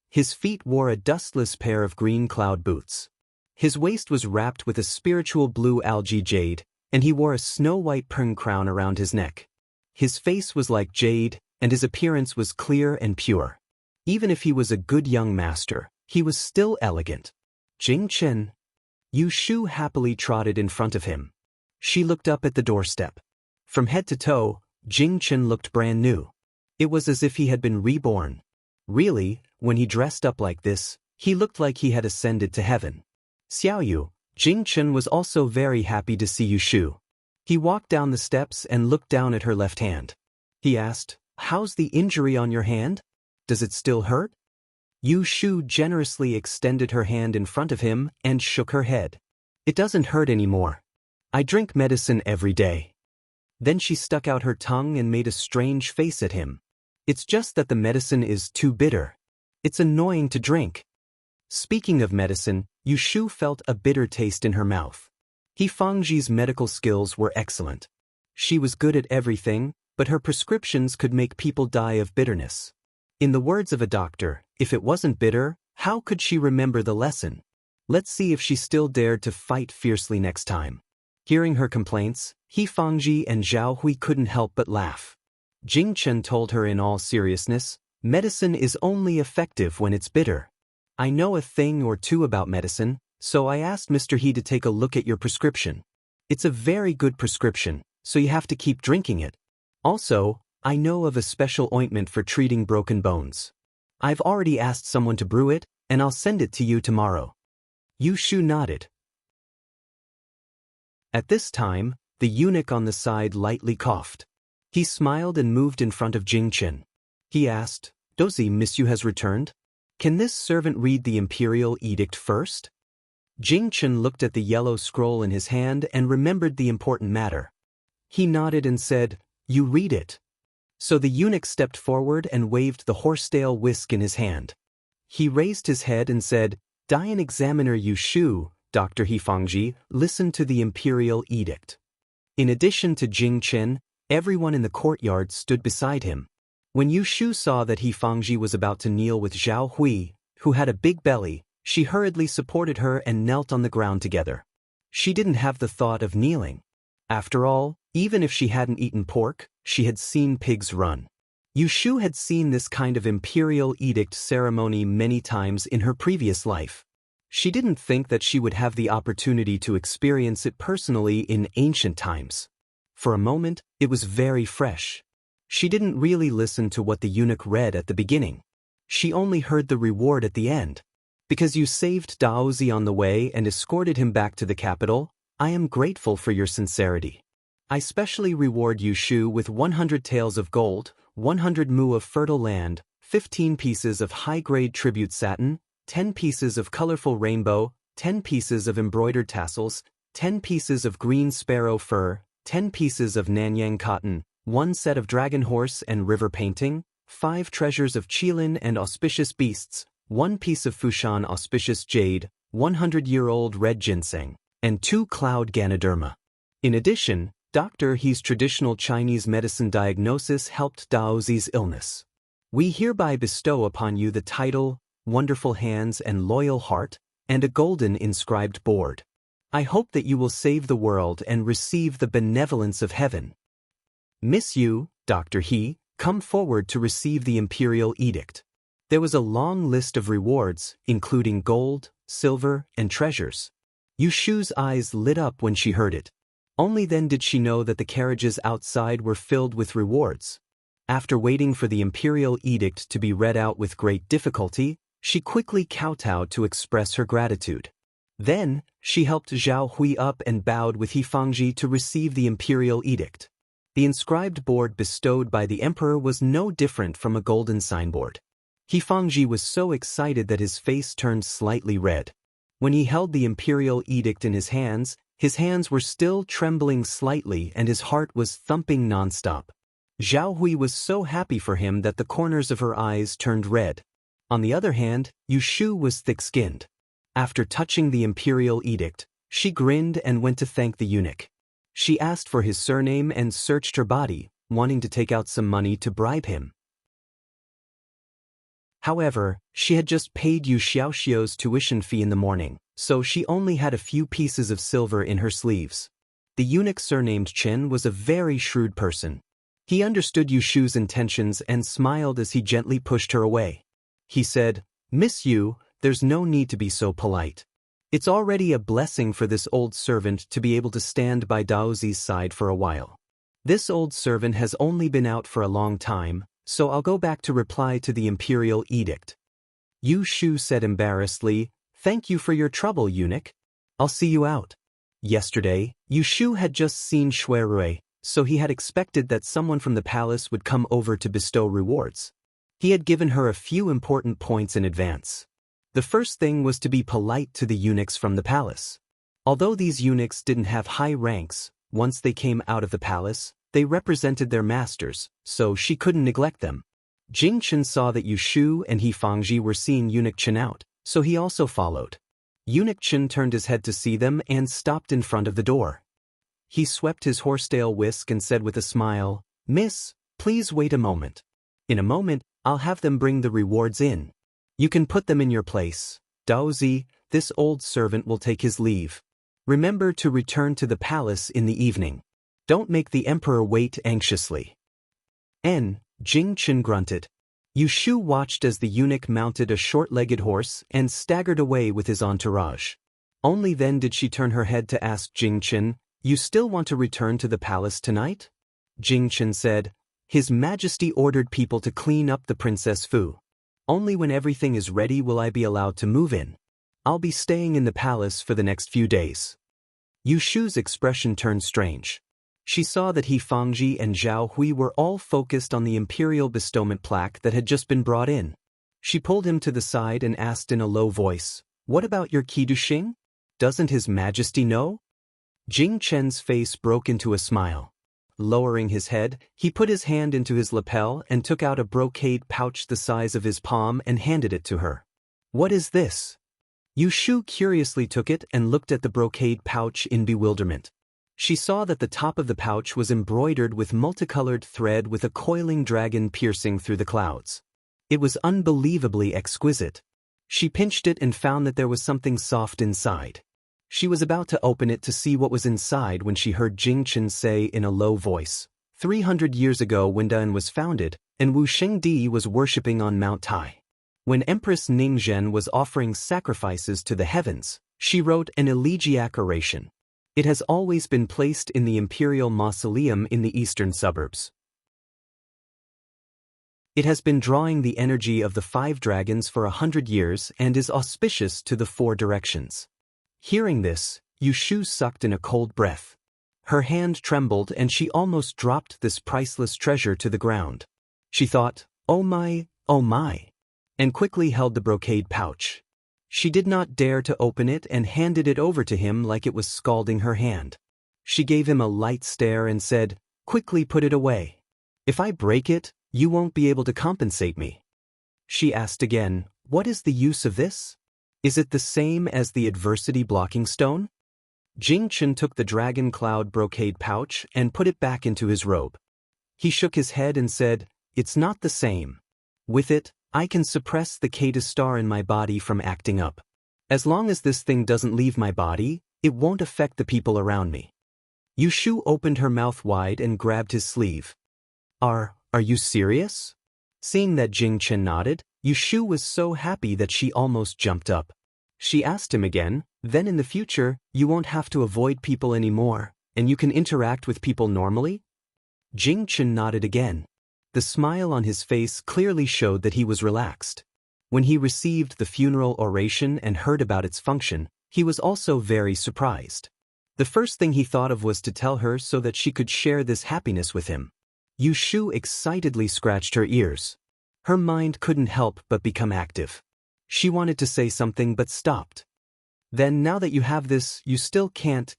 His feet wore a dustless pair of green cloud boots. His waist was wrapped with a spiritual blue algae jade, and he wore a snow-white pearl crown around his neck. His face was like jade, and his appearance was clear and pure. Even if he was a good young master, he was still elegant. "Jing Chen." Yushu happily trotted in front of him. She looked up at the doorstep. From head to toe, Jing Chen looked brand new. It was as if he had been reborn. Really, when he dressed up like this, he looked like he had ascended to heaven. Xiaoyu, Jing Chen was also very happy to see Yushu. He walked down the steps and looked down at her left hand. He asked, "How's the injury on your hand? Does it still hurt?" Yushu generously extended her hand in front of him and shook her head. "It doesn't hurt anymore. I drink medicine every day." Then she stuck out her tongue and made a strange face at him. "It's just that the medicine is too bitter. It's annoying to drink." Speaking of medicine, Yushu felt a bitter taste in her mouth. Yifangji's medical skills were excellent. She was good at everything, but her prescriptions could make people die of bitterness. In the words of a doctor, if it wasn't bitter, how could she remember the lesson? Let's see if she still dared to fight fiercely next time. Hearing her complaints, Yifangji and Zhao Hui couldn't help but laugh. Jing Chen told her in all seriousness, "Medicine is only effective when it's bitter. I know a thing or two about medicine, so I asked Mr. He to take a look at your prescription. It's a very good prescription, so you have to keep drinking it. Also, I know of a special ointment for treating broken bones. I've already asked someone to brew it, and I'll send it to you tomorrow." Yushu nodded. At this time, the eunuch on the side lightly coughed. He smiled and moved in front of Jing Chen. He asked, "Does Miss Yu has returned? Can this servant read the imperial edict first?" Jing Chen looked at the yellow scroll in his hand and remembered the important matter. He nodded and said, "You read it." So the eunuch stepped forward and waved the horsetail whisk in his hand. He raised his head and said, "Dian Examiner Yushu, Dr. Yifangji, listen to the imperial edict." In addition to Jing Chen, everyone in the courtyard stood beside him. When Yushu saw that Yifangji was about to kneel with Zhao Hui, who had a big belly, she hurriedly supported her and knelt on the ground together. She didn't have the thought of kneeling. After all, even if she hadn't eaten pork, she had seen pigs run. Yushu had seen this kind of imperial edict ceremony many times in her previous life. She didn't think that she would have the opportunity to experience it personally in ancient times. For a moment, it was very fresh. She didn't really listen to what the eunuch read at the beginning. She only heard the reward at the end. "Because you saved Daozi on the way and escorted him back to the capital, I am grateful for your sincerity. I specially reward Yushu with 100 taels of gold, 100 mu of fertile land, 15 pieces of high-grade tribute satin, 10 pieces of colorful rainbow, 10 pieces of embroidered tassels, 10 pieces of green sparrow fur, 10 pieces of Nanyang cotton, 1 set of dragon horse and river painting, 5 treasures of Qilin and auspicious beasts, 1 piece of Fushan auspicious jade, 100-year-old red ginseng, and 2 cloud Ganoderma. In addition, Dr. He's traditional Chinese medicine diagnosis helped Daozi's illness. We hereby bestow upon you the title, Wonderful Hands and Loyal Heart, and a golden inscribed board. I hope that you will save the world and receive the benevolence of heaven. Miss Yu, Dr. He, come forward to receive the imperial edict." There was a long list of rewards, including gold, silver, and treasures. Yushu's eyes lit up when she heard it. Only then did she know that the carriages outside were filled with rewards. After waiting for the imperial edict to be read out with great difficulty, she quickly kowtowed to express her gratitude. Then, she helped Zhao Hui up and bowed with Hifangji to receive the imperial edict. The inscribed board bestowed by the emperor was no different from a golden signboard. Hifangji was so excited that his face turned slightly red. When he held the imperial edict in his hands were still trembling slightly and his heart was thumping nonstop. Zhao Hui was so happy for him that the corners of her eyes turned red. On the other hand, Yushu was thick-skinned. After touching the imperial edict, she grinned and went to thank the eunuch. She asked for his surname and searched her body, wanting to take out some money to bribe him. However, she had just paid Yu Xiaoxiu's tuition fee in the morning, so she only had a few pieces of silver in her sleeves. The eunuch surnamed Chen was a very shrewd person. He understood Yushu's intentions and smiled as he gently pushed her away. He said, "Miss Yu, there's no need to be so polite. It's already a blessing for this old servant to be able to stand by Daozi's side for a while. This old servant has only been out for a long time, so I'll go back to reply to the imperial edict." Yu Shu said embarrassedly, "Thank you for your trouble, eunuch. I'll see you out." Yesterday, Yu Shu had just seen Shuirui, so he had expected that someone from the palace would come over to bestow rewards. He had given her a few important points in advance. The first thing was to be polite to the eunuchs from the palace. Although these eunuchs didn't have high ranks, once they came out of the palace, they represented their masters, so she couldn't neglect them. Jing Chen saw that Yushu and Hifangji were seeing Eunuch Chen out, so he also followed. Eunuch Chen turned his head to see them and stopped in front of the door. He swept his horsetail whisk and said with a smile, "Miss, please wait a moment. In a moment, I'll have them bring the rewards in. You can put them in your place. Daozi, this old servant will take his leave. Remember to return to the palace in the evening. Don't make the emperor wait anxiously." Jing Chen grunted. Yushu watched as the eunuch mounted a short-legged horse and staggered away with his entourage. Only then did she turn her head to ask Jing Chen, "You still want to return to the palace tonight?" Jing Chen said, "His Majesty ordered people to clean up the Princess Fu. Only when everything is ready will I be allowed to move in. I'll be staying in the palace for the next few days." Yushu's expression turned strange. She saw that Hifangji and Zhao Hui were all focused on the imperial bestowment plaque that had just been brought in. She pulled him to the side and asked in a low voice, "What about your Qiduxing? Doesn't His Majesty know?" Jing Chen's face broke into a smile. Lowering his head, he put his hand into his lapel and took out a brocade pouch the size of his palm and handed it to her. "What is this?" Yushu curiously took it and looked at the brocade pouch in bewilderment. She saw that the top of the pouch was embroidered with multicolored thread with a coiling dragon piercing through the clouds. It was unbelievably exquisite. She pinched it and found that there was something soft inside. She was about to open it to see what was inside when she heard Jing Chen say in a low voice, 300 years ago when Dan was founded, and Wu Shengdi was worshipping on Mount Tai. When Empress Ningzhen was offering sacrifices to the heavens, she wrote an elegiac oration. It has always been placed in the imperial mausoleum in the eastern suburbs. It has been drawing the energy of the 5 dragons for 100 years and is auspicious to the 4 directions. Hearing this, Yushu sucked in a cold breath. Her hand trembled and she almost dropped this priceless treasure to the ground. She thought, oh my, and quickly held the brocade pouch. She did not dare to open it and handed it over to him like it was scalding her hand. She gave him a light stare and said, "Quickly put it away. If I break it, you won't be able to compensate me." She asked again, "What is the use of this? Is it the same as the adversity blocking stone?" Jing Chen took the dragon cloud brocade pouch and put it back into his robe. He shook his head and said, "It's not the same. With it, I can suppress the Kata star in my body from acting up. As long as this thing doesn't leave my body, it won't affect the people around me." Yushu opened her mouth wide and grabbed his sleeve. Are you serious?" Seeing that Jing Chen nodded, Yushu was so happy that she almost jumped up. She asked him again, "Then in the future, you won't have to avoid people anymore, and you can interact with people normally?" Jing-Chen nodded again. The smile on his face clearly showed that he was relaxed. When he received the funeral oration and heard about its function, he was also very surprised. The first thing he thought of was to tell her so that she could share this happiness with him. Yushu excitedly scratched her ears. Her mind couldn't help but become active. She wanted to say something but stopped. "Then now that you have this, you still can't.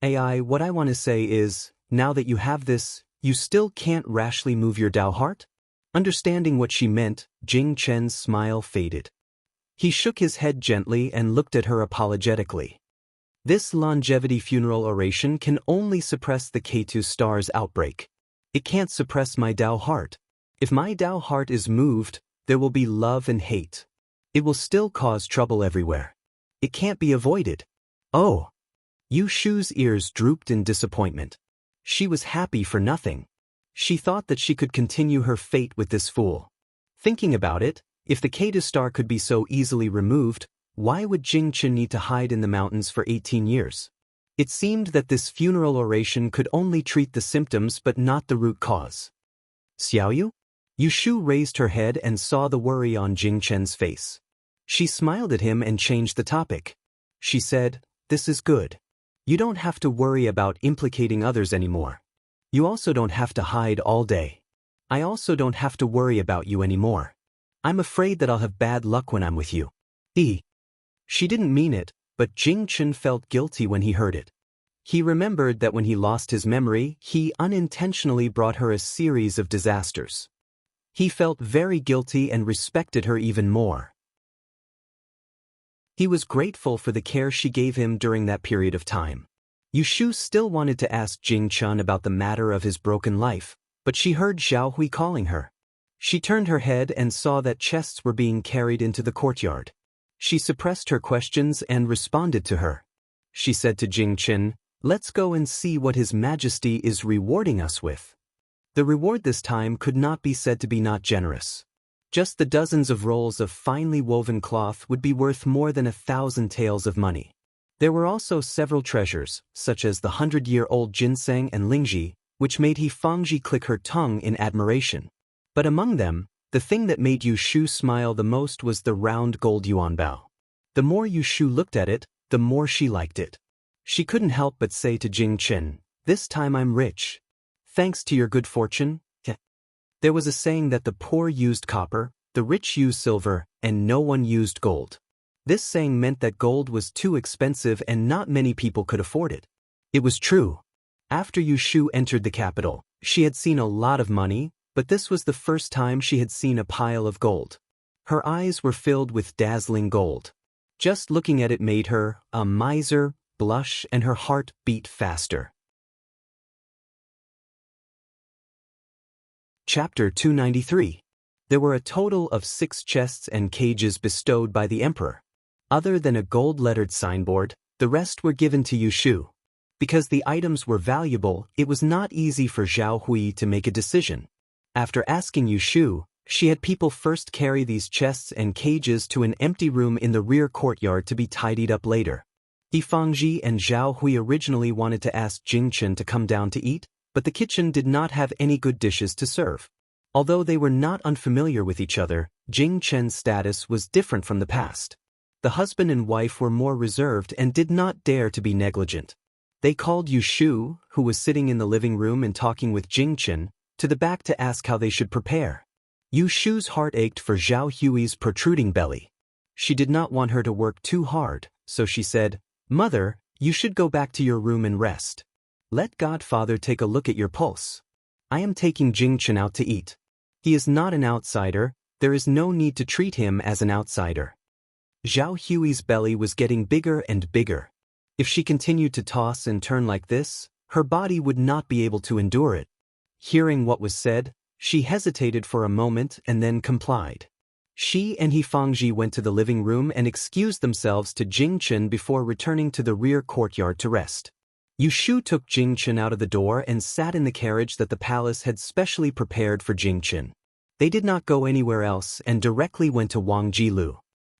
What I want to say is, now that you have this, you still can't rashly move your Dao heart?" Understanding what she meant, Jing Chen's smile faded. He shook his head gently and looked at her apologetically. "This longevity funeral oration can only suppress the K2 star's outbreak. It can't suppress my Dao heart. If my Dao heart is moved, there will be love and hate. It will still cause trouble everywhere. It can't be avoided." "Oh." Yushu's ears drooped in disappointment. She was happy for nothing. She thought that she could continue her fate with this fool. Thinking about it, if the K2 star could be so easily removed, why would Jing-Chen need to hide in the mountains for 18 years? It seemed that this funeral oration could only treat the symptoms but not the root cause. "Xiaoyu?" Yushu raised her head and saw the worry on Jing-Chen's face. She smiled at him and changed the topic. She said, "This is good. You don't have to worry about implicating others anymore. You also don't have to hide all day. I also don't have to worry about you anymore. I'm afraid that I'll have bad luck when I'm with you." She didn't mean it, but Jing-Chen felt guilty when he heard it. He remembered that when he lost his memory, he unintentionally brought her a series of disasters. He felt very guilty and respected her even more. He was grateful for the care she gave him during that period of time. Yushu still wanted to ask Jing-Chen about the matter of his broken life, but she heard Zhao Hui calling her. She turned her head and saw that chests were being carried into the courtyard. She suppressed her questions and responded to her. She said to Jing-Chen, "Let's go and see what His Majesty is rewarding us with." The reward this time could not be said to be not generous. Just the dozens of rolls of finely woven cloth would be worth more than 1,000 taels of money. There were also several treasures, such as the 100-year-old ginseng and lingji, which made He Fangji click her tongue in admiration. But among them, the thing that made Yushu smile the most was the round gold yuan bao. The more Yushu looked at it, the more she liked it. She couldn't help but say to Jing-Chen, "This time I'm rich. Thanks to your good fortune." There was a saying that the poor used copper, the rich used silver, and no one used gold. This saying meant that gold was too expensive and not many people could afford it. It was true. After Yushu entered the capital, she had seen a lot of money, but this was the first time she had seen a pile of gold. Her eyes were filled with dazzling gold. Just looking at it made her, a miser, blush, and her heart beat faster. Chapter 293. There were a total of 6 chests and cages bestowed by the emperor. Other than a gold-lettered signboard, the rest were given to Yushu. Because the items were valuable, it was not easy for Zhao Hui to make a decision. After asking Yushu, she had people first carry these chests and cages to an empty room in the rear courtyard to be tidied up later. He Fangji and Zhao Hui originally wanted to ask Jing-Chen to come down to eat, but the kitchen did not have any good dishes to serve. Although they were not unfamiliar with each other, Jing-Chen's status was different from the past. The husband and wife were more reserved and did not dare to be negligent. They called Yushu, who was sitting in the living room and talking with Jing-Chen, to the back to ask how they should prepare. Yushu's heart ached for Zhao Hui's protruding belly. She did not want her to work too hard, so she said, "Mother, you should go back to your room and rest. Let Godfather take a look at your pulse. I am taking Jing-Chen out to eat. He is not an outsider, there is no need to treat him as an outsider." Zhao Hui's belly was getting bigger and bigger. If she continued to toss and turn like this, her body would not be able to endure it. Hearing what was said, she hesitated for a moment and then complied. She and He Fangji went to the living room and excused themselves to Jing-Chen before returning to the rear courtyard to rest. Yushu took Jing-Chen out of the door and sat in the carriage that the palace had specially prepared for Jing-Chen. They did not go anywhere else and directly went to Wang Jilu.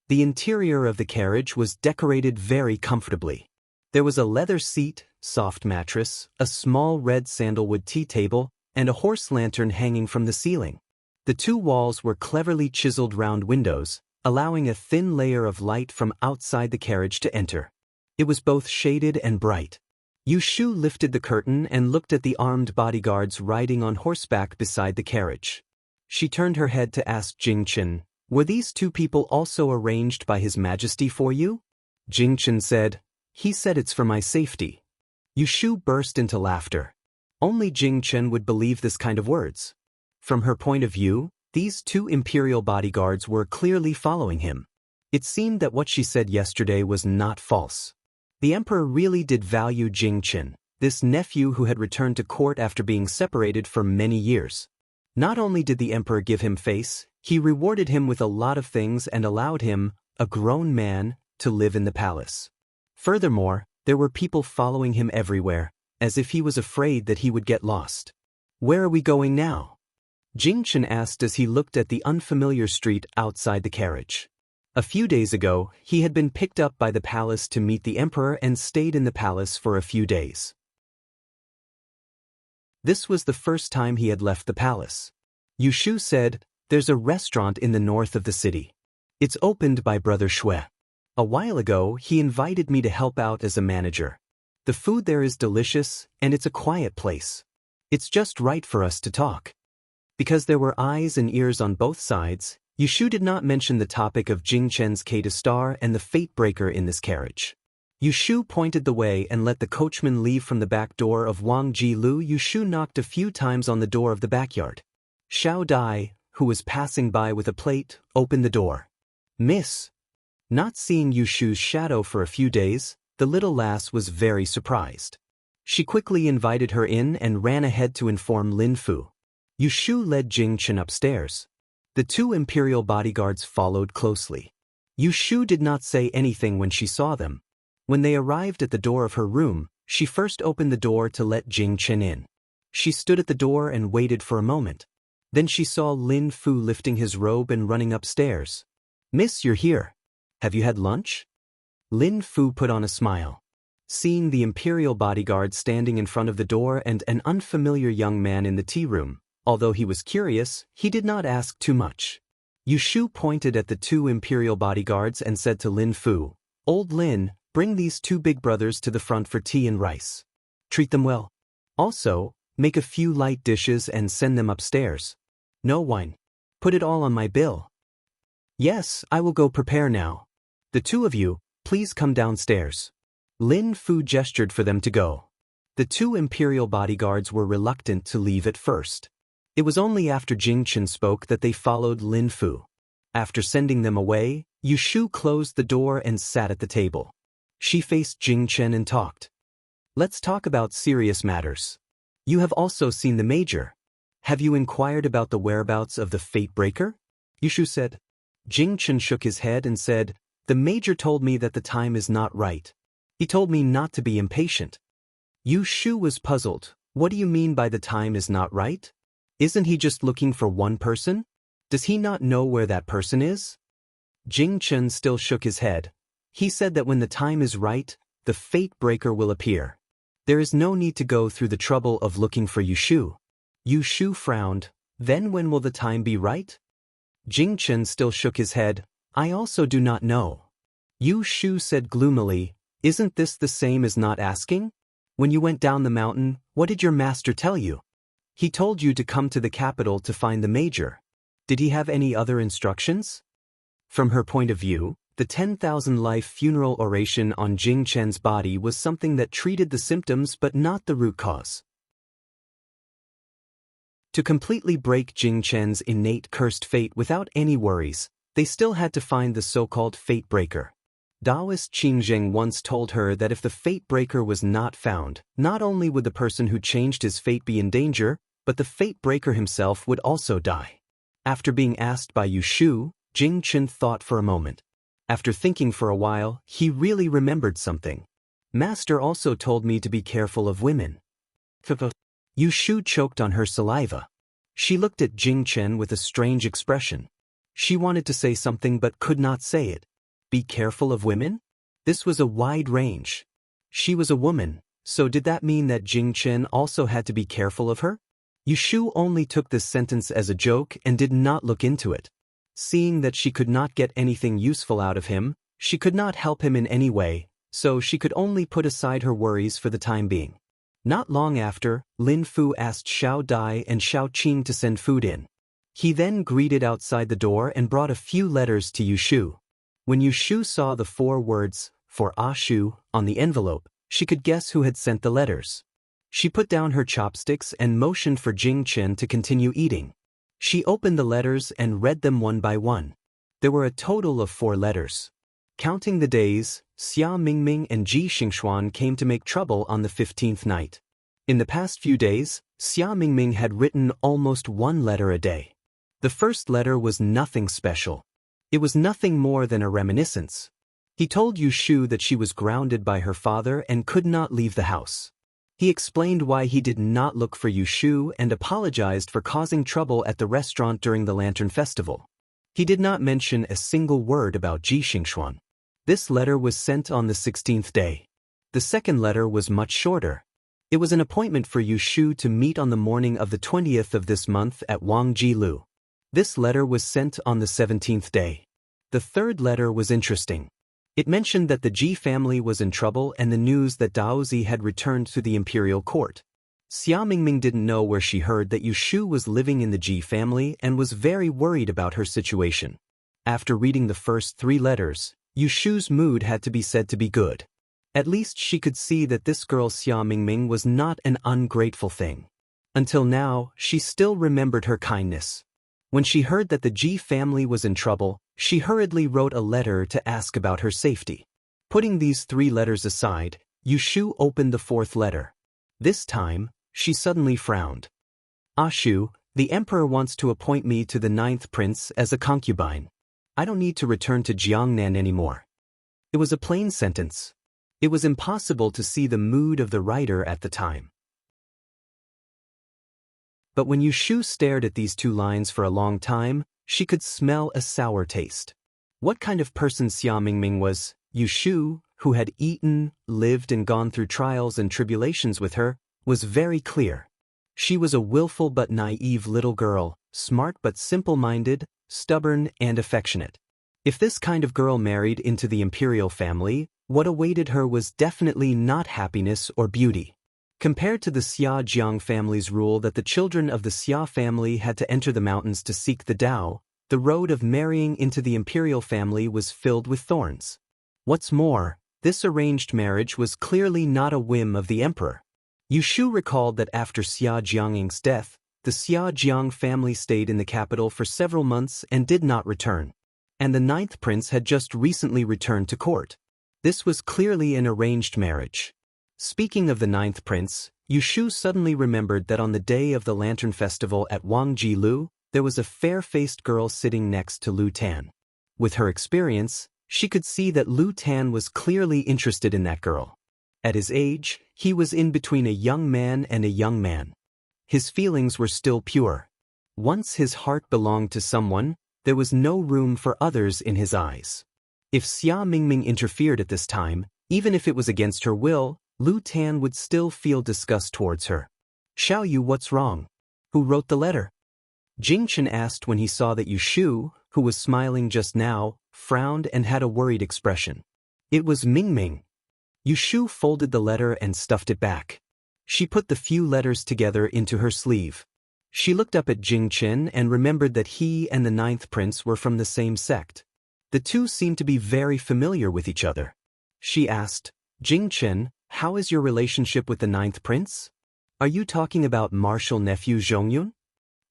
The interior of the carriage was decorated very comfortably. There was a leather seat, soft mattress, a small red sandalwood tea table, and a horse lantern hanging from the ceiling. The two walls were cleverly chiseled round windows, allowing a thin layer of light from outside the carriage to enter. It was both shaded and bright. Yushu lifted the curtain and looked at the armed bodyguards riding on horseback beside the carriage. She turned her head to ask Jingchen, "Were these two people also arranged by His Majesty for you?" Jingchen said, "He said it's for my safety." Yushu burst into laughter. Only Jingchen would believe this kind of words. From her point of view, these two imperial bodyguards were clearly following him. It seemed that what she said yesterday was not false. The emperor really did value Jingchen, this nephew who had returned to court after being separated for many years. Not only did the emperor give him face, he rewarded him with a lot of things and allowed him, a grown man, to live in the palace. Furthermore, there were people following him everywhere, as if he was afraid that he would get lost. "Where are we going now?" Jingchen asked as he looked at the unfamiliar street outside the carriage. A few days ago, he had been picked up by the palace to meet the emperor and stayed in the palace for a few days. This was the first time he had left the palace. Yushu said, "There's a restaurant in the north of the city. It's opened by Brother Shui. A while ago, he invited me to help out as a manager. The food there is delicious, and it's a quiet place. It's just right for us to talk." Because there were eyes and ears on both sides, Yushu did not mention the topic of Jingchen's K star and the fate breaker in this carriage. Yushu pointed the way and let the coachman leave from the back door of Wang Jilu. Yushu knocked a few times on the door of the backyard. Xiao Dai, who was passing by with a plate, opened the door. "Miss." Not seeing Yushu's shadow for a few days, the little lass was very surprised. She quickly invited her in and ran ahead to inform Lin Fu. Yushu led Jingchen upstairs. The two imperial bodyguards followed closely. Yushu did not say anything when she saw them. When they arrived at the door of her room, she first opened the door to let Jingchen in. She stood at the door and waited for a moment. Then she saw Lin Fu lifting his robe and running upstairs. "Miss, you're here. Have you had lunch?" Lin Fu put on a smile. Seeing the imperial bodyguard standing in front of the door and an unfamiliar young man in the tea room, although he was curious, he did not ask too much. Yushu pointed at the two imperial bodyguards and said to Lin Fu, "Old Lin, bring these two big brothers to the front for tea and rice. Treat them well. Also, make a few light dishes and send them upstairs. No wine. Put it all on my bill." "Yes, I will go prepare now. The two of you, please come downstairs." Lin Fu gestured for them to go. The two imperial bodyguards were reluctant to leave at first. It was only after Jingchen spoke that they followed Lin Fu. After sending them away, Yushu closed the door and sat at the table. She faced Jingchen and talked. "Let's talk about serious matters. You have also seen the Major. Have you inquired about the whereabouts of the Fate Breaker?" Yushu said. Jingchen shook his head and said, "The Major told me that the time is not right. He told me not to be impatient." Yushu was puzzled. "What do you mean by the time is not right? Isn't he just looking for one person? Does he not know where that person is?" Jingchen still shook his head. He said that when the time is right, the Fate Breaker will appear. There is no need to go through the trouble of looking for Yushu. Yushu frowned. "Then when will the time be right?" Jingchen still shook his head. "I also do not know." Yushu said gloomily, "Isn't this the same as not asking? When you went down the mountain, what did your master tell you?" "He told you to come to the capital to find the Major. Did he have any other instructions?" From her point of view, the 10,000 life funeral oration on Jingchen's body was something that treated the symptoms but not the root cause. To completely break Jingchen's innate cursed fate without any worries, they still had to find the so-called Fate Breaker. Taoist Qingzheng once told her that if the Fate Breaker was not found, not only would the person who changed his fate be in danger, but the Fate Breaker himself would also die. After being asked by Yushu, Jingchen thought for a moment. After thinking for a while, he really remembered something. "Master also told me to be careful of women." Yushu choked on her saliva. She looked at Jing Chen with a strange expression. She wanted to say something but could not say it. Be careful of women? This was a wide range. She was a woman, so did that mean that Jing Chen also had to be careful of her? Yushu only took this sentence as a joke and did not look into it. Seeing that she could not get anything useful out of him, she could not help him in any way, so she could only put aside her worries for the time being. Not long after, Lin Fu asked Xiao Dai and Xiao Qing to send food in. He then greeted outside the door and brought a few letters to Yushu. When Yushu saw the 4 words, for Ashu, on the envelope, she could guess who had sent the letters. She put down her chopsticks and motioned for Jing Chen to continue eating. She opened the letters and read them one by one. There were a total of 4 letters. Counting the days, Xia Mingming and Ji Xingxuan came to make trouble on the 15th night. In the past few days, Xia Mingming had written almost 1 letter a day. The first letter was nothing special. It was nothing more than a reminiscence. He told Yushu that she was grounded by her father and could not leave the house. He explained why he did not look for Yushu and apologized for causing trouble at the restaurant during the Lantern Festival. He did not mention a single word about Ji Xingxuan. This letter was sent on the 16th day. The second letter was much shorter. It was an appointment for Yushu to meet on the morning of the 20th of this month at Wangjilu. This letter was sent on the 17th day. The third letter was interesting. It mentioned that the Ji family was in trouble and the news that Daozi had returned to the imperial court. Xia Mingming didn't know where she heard that Yushu was living in the Ji family and was very worried about her situation. After reading the first 3 letters, Yushu's mood had to be said to be good. At least she could see that this girl Xia Mingming was not an ungrateful thing. Until now, she still remembered her kindness. When she heard that the Ji family was in trouble, she hurriedly wrote a letter to ask about her safety. Putting these 3 letters aside, Yushu opened the 4th letter. This time, she suddenly frowned. Ashu, the emperor wants to appoint me to the 9th prince as a concubine. I don't need to return to Jiangnan anymore. It was a plain sentence. It was impossible to see the mood of the writer at the time. But when Yushu stared at these 2 lines for a long time, she could smell a sour taste. What kind of person Xia Mingming was, Yushu, who had eaten, lived and gone through trials and tribulations with her, was very clear. She was a willful but naive little girl, smart but simple-minded, stubborn and affectionate. If this kind of girl married into the imperial family, what awaited her was definitely not happiness or beauty. Compared to the Xia Jiang family's rule that the children of the Xia family had to enter the mountains to seek the Tao, the road of marrying into the imperial family was filled with thorns. What's more, this arranged marriage was clearly not a whim of the emperor. Yushu recalled that after Xia Jiang's death, the Xia Jiang family stayed in the capital for several months and did not return. And the 9th prince had just recently returned to court. This was clearly an arranged marriage. Speaking of the 9th prince, Yushu suddenly remembered that on the day of the Lantern Festival at Wangjilu, there was a fair-faced girl sitting next to Lu Tan. With her experience, she could see that Lu Tan was clearly interested in that girl. At his age, he was in between a young man and a young man. His feelings were still pure. Once his heart belonged to someone, there was no room for others in his eyes. If Xia Mingming interfered at this time, even if it was against her will, Lu Tan would still feel disgust towards her. Xiao Yu, what's wrong? Who wrote the letter? Jing Chen asked when he saw that Yushu, who was smiling just now, frowned and had a worried expression. It was Mingming. Yushu folded the letter and stuffed it back. She put the few letters together into her sleeve. She looked up at Jing Chen and remembered that he and the 9th prince were from the same sect. The two seemed to be very familiar with each other. She asked, Jing Chen, how is your relationship with the 9th prince? Are you talking about martial nephew Zhongyun?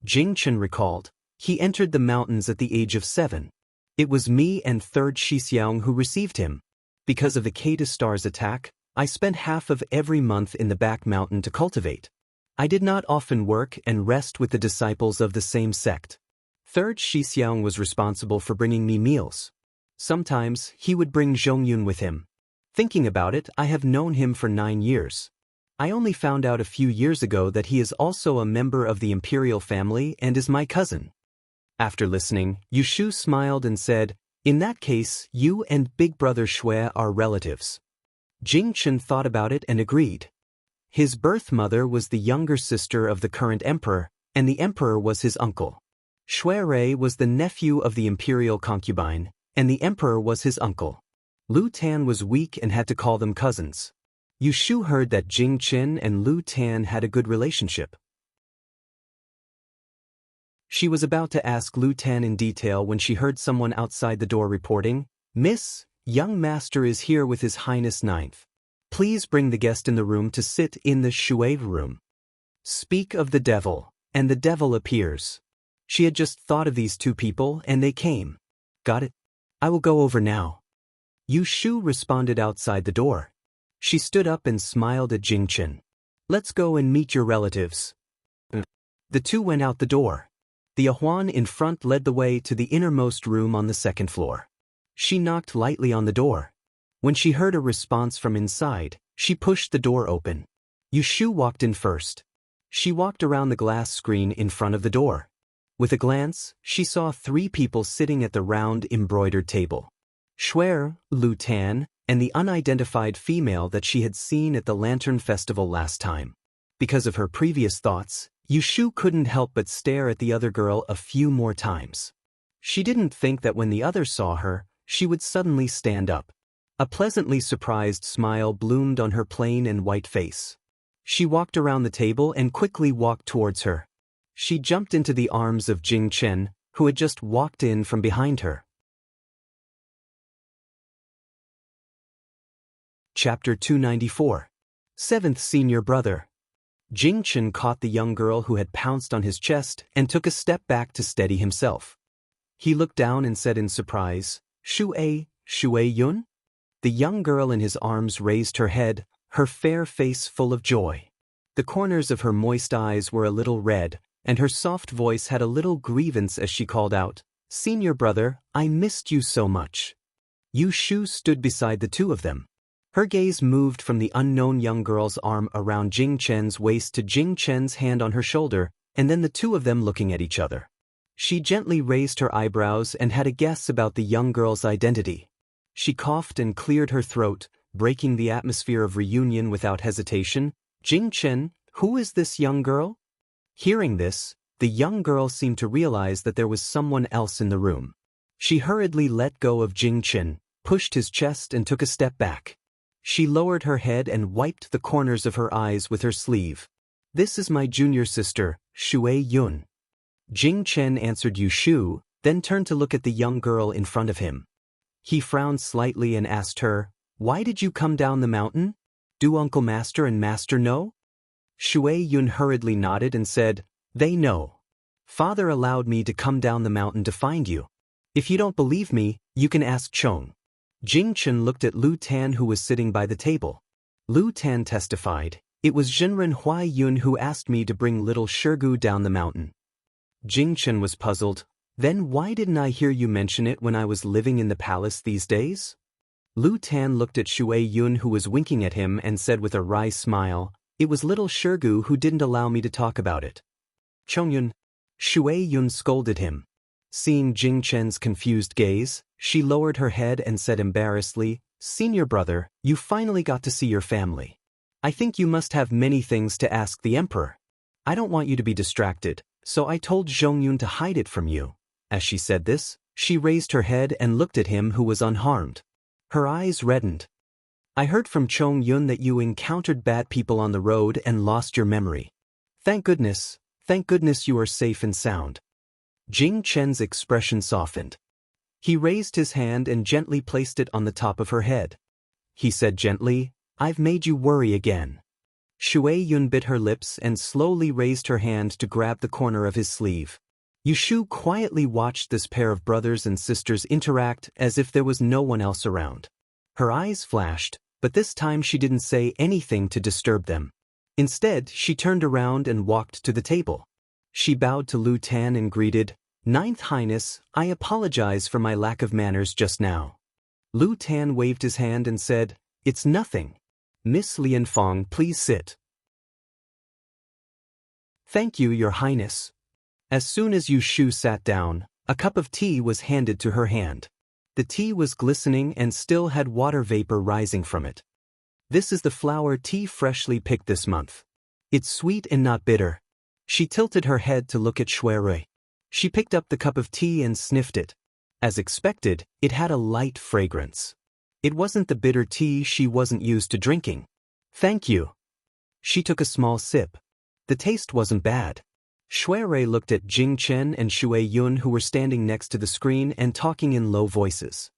Jing Chen recalled, he entered the mountains at the age of 7. It was me and 3rd Shixiang who received him. Because of the Kata Star's attack, I spent half of every month in the back mountain to cultivate. I did not often work and rest with the disciples of the same sect. 3rd Shixiang was responsible for bringing me meals. Sometimes he would bring Zhongyun with him. Thinking about it, I have known him for 9 years. I only found out a few years ago that he is also a member of the imperial family and is my cousin. After listening, Yushu smiled and said, in that case, you and big brother Shui are relatives. Jing Chen thought about it and agreed. His birth mother was the younger sister of the current emperor, and the emperor was his uncle. Shui Rei was the nephew of the imperial concubine, and the emperor was his uncle. Lu Tan was weak and had to call them cousins. Yushu heard that Jing Chen and Lu Tan had a good relationship. She was about to ask Lu Tan in detail when she heard someone outside the door reporting, Miss, young master is here with His Highness Ninth. Please bring the guest in the room to sit in the Shui room. Speak of the devil, and the devil appears. She had just thought of these two people and they came. Got it? I will go over now. Yushu responded outside the door. She stood up and smiled at Jing Chen. Let's go and meet your relatives. The two went out the door. The Ahuan in front led the way to the innermost room on the second floor. She knocked lightly on the door. When she heard a response from inside, she pushed the door open. Yushu walked in first. She walked around the glass screen in front of the door. With a glance, she saw 3 people sitting at the round embroidered table. Shui, Lu Tan, and the unidentified female that she had seen at the Lantern Festival last time. Because of her previous thoughts, Yushu couldn't help but stare at the other girl a few more times. She didn't think that when the others saw her, she would suddenly stand up. A pleasantly surprised smile bloomed on her plain and white face. She walked around the table and quickly walked towards her. She jumped into the arms of Jing Chen, who had just walked in from behind her. Chapter 294. 7th Senior Brother. Jing Chen caught the young girl who had pounced on his chest and took a step back to steady himself. He looked down and said in surprise, Shui Yun? The young girl in his arms raised her head, her fair face full of joy. The corners of her moist eyes were a little red, and her soft voice had a little grievance as she called out, Senior brother, I missed you so much. Yushu stood beside the two of them. Her gaze moved from the unknown young girl's arm around Jing Chen's waist to Jing Chen's hand on her shoulder, and then the two of them looking at each other. She gently raised her eyebrows and had a guess about the young girl's identity. She coughed and cleared her throat, breaking the atmosphere of reunion without hesitation. Jing Chen, who is this young girl? Hearing this, the young girl seemed to realize that there was someone else in the room. She hurriedly let go of Jing Chen, pushed his chest and took a step back. She lowered her head and wiped the corners of her eyes with her sleeve. This is my junior sister, Shui Yun. Jing Chen answered Yushu, then turned to look at the young girl in front of him. He frowned slightly and asked her, Why did you come down the mountain? Do Uncle Master and Master know? Shui Yun hurriedly nodded and said, They know. Father allowed me to come down the mountain to find you. If you don't believe me, you can ask Chong. Jing Chen looked at Lu Tan who was sitting by the table. Lu Tan testified, It was Jinren Huai Yun who asked me to bring little Shirgu down the mountain. Jing Chen was puzzled. Then why didn't I hear you mention it when I was living in the palace these days? Lu Tan looked at Shui Yun who was winking at him and said with a wry smile, It was little Shirgu who didn't allow me to talk about it. Chongyun. Shui Yun scolded him. Seeing Jing Chen's confused gaze, she lowered her head and said embarrassedly, Senior brother, you finally got to see your family. I think you must have many things to ask the emperor. I don't want you to be distracted, so I told Zhongyun to hide it from you. As she said this, she raised her head and looked at him who was unharmed. Her eyes reddened. I heard from Chongyun that you encountered bad people on the road and lost your memory. Thank goodness you are safe and sound. Jing Chen's expression softened. He raised his hand and gently placed it on the top of her head. He said gently, I've made you worry again. Shui Yun bit her lips and slowly raised her hand to grab the corner of his sleeve. Yushu quietly watched this pair of brothers and sisters interact as if there was no one else around. Her eyes flashed, but this time she didn't say anything to disturb them. Instead, she turned around and walked to the table. She bowed to Lu Tan and greeted, Ninth Highness, I apologize for my lack of manners just now. Lu Tan waved his hand and said, It's nothing. Miss Lianfeng, please sit. Thank you, Your Highness. As soon as Yu Shu sat down, a cup of tea was handed to her hand. The tea was glistening and still had water vapor rising from it. This is the flower tea freshly picked this month. It's sweet and not bitter. She tilted her head to look at Shui. She picked up the cup of tea and sniffed it. As expected, it had a light fragrance. It wasn't the bitter tea she wasn't used to drinking. Thank you. She took a small sip. The taste wasn't bad. Shui looked at Jing Chen and Shui Yun, who were standing next to the screen and talking in low voices.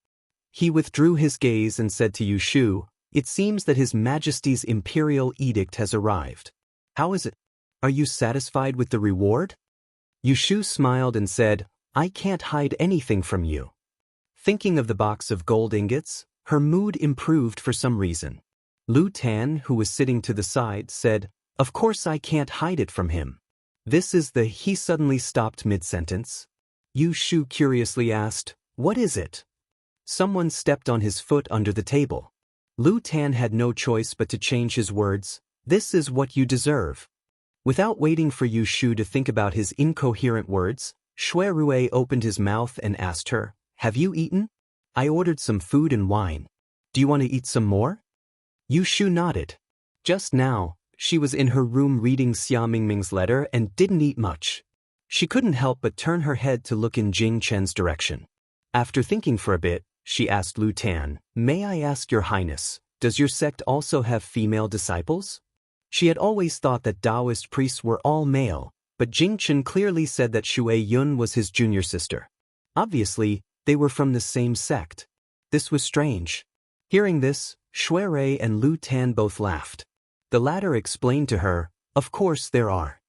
He withdrew his gaze and said to Yu Shu, "It seems that His Majesty's imperial edict has arrived. How is it? Are you satisfied with the reward?" Yu Shu smiled and said, "I can't hide anything from you." Thinking of the box of gold ingots, her mood improved for some reason. Lu Tan, who was sitting to the side, said, "Of course I can't hide it from him." This is the He suddenly stopped mid-sentence. Yu Shu curiously asked, "What is it?" Someone stepped on his foot under the table. Lu Tan had no choice but to change his words, "This is what you deserve." Without waiting for Yu Shu to think about his incoherent words, Shui Rui opened his mouth and asked her, "Have you eaten? I ordered some food and wine. Do you want to eat some more?" Yu Shu nodded. Just now, she was in her room reading Xia Mingming's letter and didn't eat much. She couldn't help but turn her head to look in Jing Chen's direction. After thinking for a bit, she asked Lu Tan, "May I ask Your Highness, does your sect also have female disciples?" She had always thought that Taoist priests were all male, but Jing Chen clearly said that Shui Yun was his junior sister. Obviously, they were from the same sect. This was strange. Hearing this, Shui Rui and Lu Tan both laughed. The latter explained to her, "Of course there are.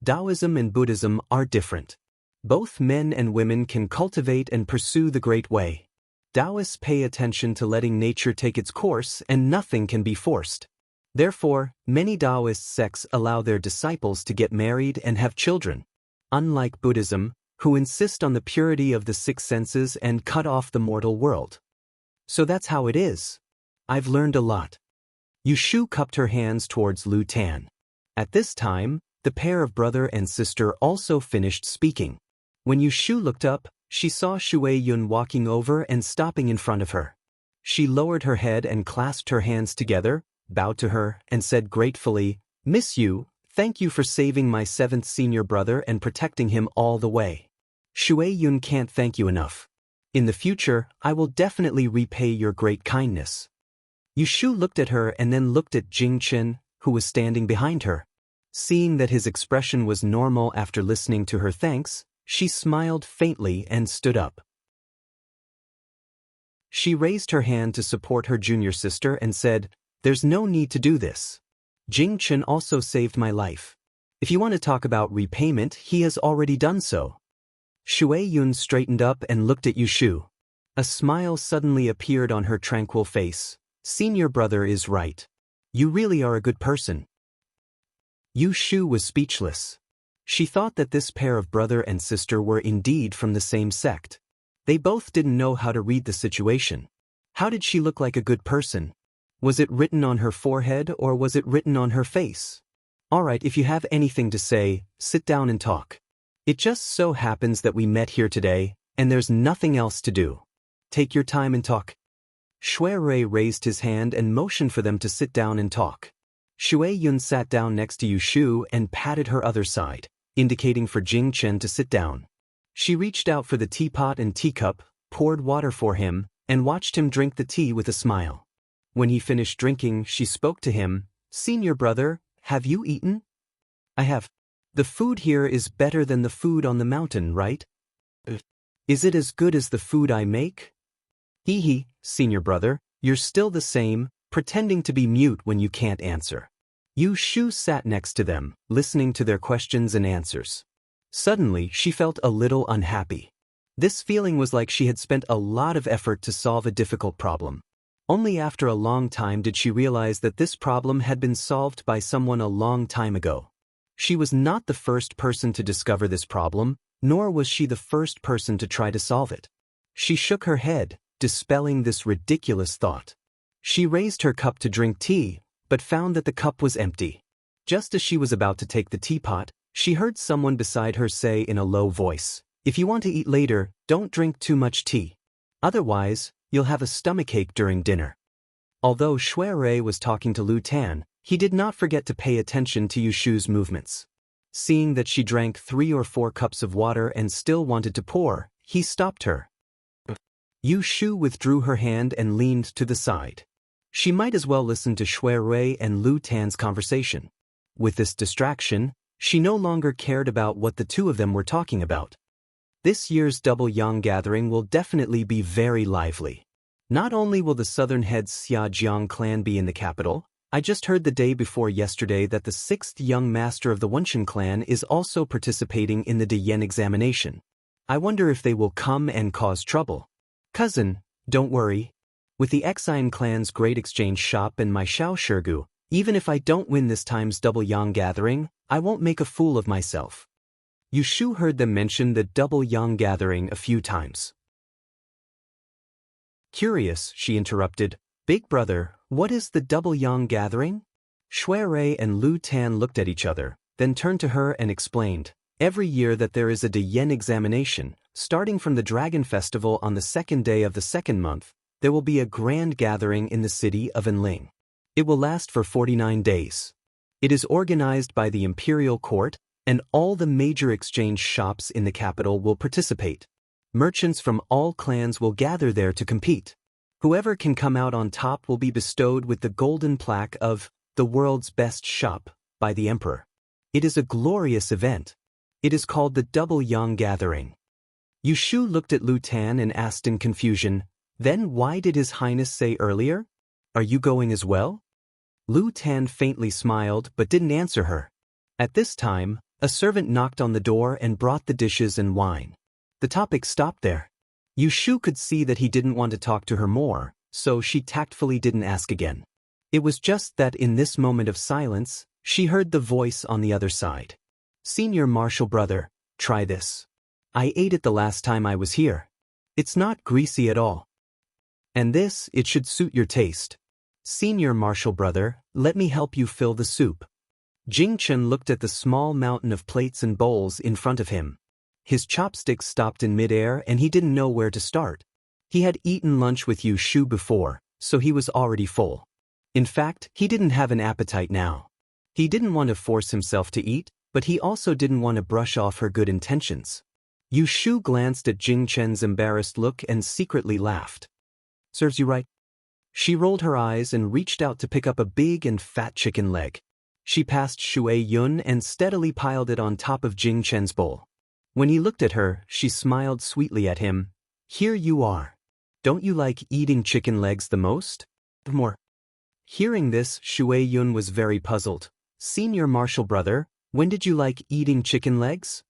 Taoism and Buddhism are different. Both men and women can cultivate and pursue the Great Way. Taoists pay attention to letting nature take its course and nothing can be forced. Therefore, many Taoist sects allow their disciples to get married and have children. Unlike Buddhism, who insist on the purity of the six senses and cut off the mortal world. So that's how it is. I've learned a lot." Yu Shu cupped her hands towards Lu Tan. At this time, the pair of brother and sister also finished speaking. When Yu Shu looked up, she saw Shui Yun walking over and stopping in front of her. She lowered her head and clasped her hands together, bowed to her, and said gratefully, "Miss Yu, thank you for saving my 7th senior brother and protecting him all the way. Shui Yun can't thank you enough. In the future, I will definitely repay your great kindness." Yu Shu looked at her and then looked at Jing Chen, who was standing behind her. Seeing that his expression was normal after listening to her thanks, she smiled faintly and stood up. She raised her hand to support her junior sister and said, "There's no need to do this. Jing Chen also saved my life. If you want to talk about repayment, he has already done so." Shui Yun straightened up and looked at Yu Shu. A smile suddenly appeared on her tranquil face. "Senior brother is right. You really are a good person." Yu Shu was speechless. She thought that this pair of brother and sister were indeed from the same sect. They both didn't know how to read the situation. How did she look like a good person? Was it written on her forehead or was it written on her face? Alright, if you have anything to say, sit down and talk. It just so happens that we met here today, and there's nothing else to do. Take your time and talk. Shui Rui raised his hand and motioned for them to sit down and talk. Shui Yun sat down next to Yu Shu and patted her other side, indicating for Jing Chen to sit down. She reached out for the teapot and teacup, poured water for him, and watched him drink the tea with a smile. When he finished drinking, she spoke to him, "Senior brother, have you eaten?" "I have. The food here is better than the food on the mountain, right?" "Is it as good as the food I make?" "Hee, senior brother, you're still the same, pretending to be mute when you can't answer." Yu Shu sat next to them, listening to their questions and answers. Suddenly, she felt a little unhappy. This feeling was like she had spent a lot of effort to solve a difficult problem. Only after a long time did she realize that this problem had been solved by someone a long time ago. She was not the first person to discover this problem, nor was she the first person to try to solve it. She shook her head, dispelling this ridiculous thought. She raised her cup to drink tea, but found that the cup was empty. Just as she was about to take the teapot, She heard someone beside her say in a low voice, "If you want to eat later, don't drink too much tea. Otherwise, you'll have a stomachache during dinner." Although Shui Rui was talking to Lu Tan, he did not forget to pay attention to Yushu's movements. Seeing that she drank 3 or 4 cups of water and still wanted to pour, he stopped her. Yushu withdrew her hand and leaned to the side. She might as well listen to Shui Rui and Lu Tan's conversation. With this distraction, she no longer cared about what the two of them were talking about. This year's Double Yang gathering will definitely be very lively. Not only will the southern head's Xiajiang clan be in the capital, I just heard the day before yesterday that the 6th young master of the Wenshan clan is also participating in the Diyan examination. I wonder if they will come and cause trouble. Cousin, don't worry. With the Exine clan's great exchange shop and my Xiao Shirgu, even if I don't win this time's Double Yang gathering, I won't make a fool of myself. Yushu heard them mention the Double Yang gathering a few times. Curious, she interrupted, "Big brother, what is the Double Yang gathering?" Shui Rui and Lu Tan looked at each other, then turned to her and explained, "Every year that there is a Diyan examination, starting from the Dragon Festival on the 2nd day of the 2nd month, there will be a grand gathering in the city of Enling. It will last for 49 days. It is organized by the Imperial Court, and all the major exchange shops in the capital will participate. Merchants from all clans will gather there to compete. Whoever can come out on top will be bestowed with the golden plaque of the world's best shop by the Emperor. It is a glorious event. It is called the Double Yang Gathering." Yushu looked at Lu Tan and asked in confusion, "Then why did His Highness say earlier? Are you going as well?" Lu Tan faintly smiled but didn't answer her. At this time, a servant knocked on the door and brought the dishes and wine. The topic stopped there. Yushu could see that he didn't want to talk to her more, so she tactfully didn't ask again. It was just that in this moment of silence, she heard the voice on the other side. "Senior Marshal brother, try this. I ate it the last time I was here. It's not greasy at all. And this, it should suit your taste. Senior Marshal brother, let me help you fill the soup." Jing Chen looked at the small mountain of plates and bowls in front of him. His chopsticks stopped in midair and he didn't know where to start. He had eaten lunch with Yushu before, so he was already full. In fact, he didn't have an appetite now. He didn't want to force himself to eat, but he also didn't want to brush off her good intentions. Yushu glanced at Jing Chen's embarrassed look and secretly laughed. "Serves you right." She rolled her eyes and reached out to pick up a big and fat chicken leg. She passed Shui Yun and steadily piled it on top of Jing Chen's bowl. When he looked at her, she smiled sweetly at him. "Here you are. Don't you like eating chicken legs the most?" "More." Hearing this, Shui Yun was very puzzled. "Senior Marshal brother, when did you like eating chicken legs?"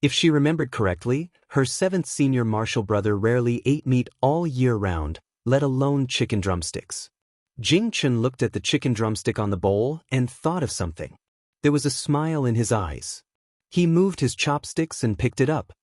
If she remembered correctly, her 7th senior Marshal brother rarely ate meat all year round, let alone chicken drumsticks. Jing Chen looked at the chicken drumstick on the bowl and thought of something. There was a smile in his eyes. He moved his chopsticks and picked it up.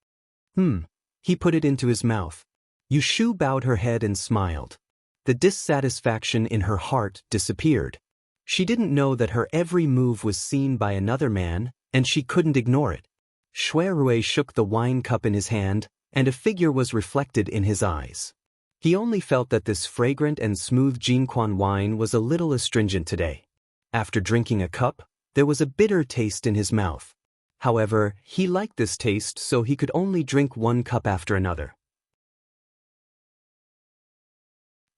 He put it into his mouth. Yushu bowed her head and smiled. The dissatisfaction in her heart disappeared. She didn't know that her every move was seen by another man, and she couldn't ignore it. Shui Rui shook the wine cup in his hand, and a figure was reflected in his eyes. He only felt that this fragrant and smooth Jinquan wine was a little astringent today. After drinking a cup, there was a bitter taste in his mouth. However, he liked this taste, so he could only drink 1 cup after another.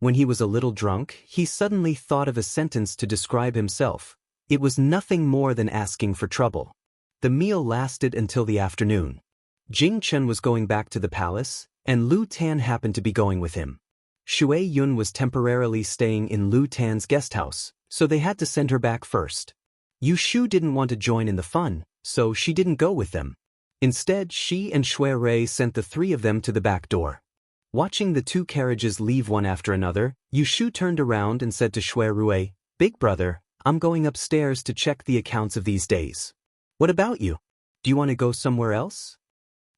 When he was a little drunk, he suddenly thought of a sentence to describe himself. It was nothing more than asking for trouble. The meal lasted until the afternoon. Jing Chen was going back to the palace, and Lu Tan happened to be going with him. Shui Yun was temporarily staying in Lu Tan's guest house, so they had to send her back first. Yushu didn't want to join in the fun, so she didn't go with them. Instead, she and Shui Rui sent the 3 of them to the back door. Watching the 2 carriages leave one after another, Yushu turned around and said to Shui Rui, "Big brother, I'm going upstairs to check the accounts of these days. What about you? Do you want to go somewhere else?"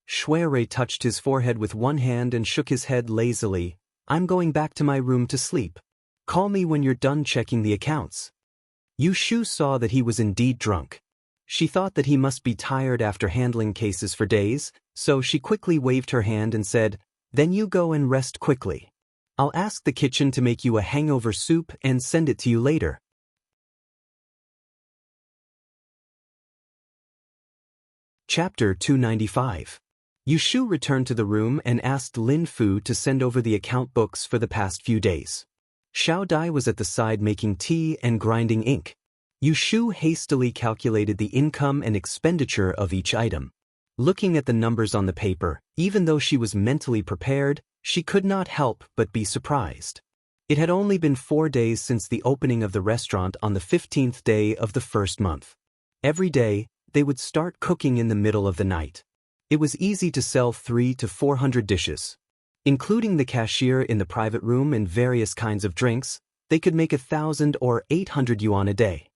Shui Rui touched his forehead with one hand and shook his head lazily. "I'm going back to my room to sleep. Call me when you're done checking the accounts." Yushu saw that he was indeed drunk. She thought that he must be tired after handling cases for days, so she quickly waved her hand and said, "Then you go and rest quickly. I'll ask the kitchen to make you a hangover soup and send it to you later." Chapter 295. Yushu returned to the room and asked Lin Fu to send over the account books for the past few days. Xiao Dai was at the side making tea and grinding ink. Yushu hastily calculated the income and expenditure of each item. Looking at the numbers on the paper, even though she was mentally prepared, she could not help but be surprised. It had only been 4 days since the opening of the restaurant on the 15th day of the first month. Every day, they would start cooking in the middle of the night. It was easy to sell 300 to 400 dishes. Including the cashier in the private room and various kinds of drinks, they could make 1,000 or 800 yuan a day.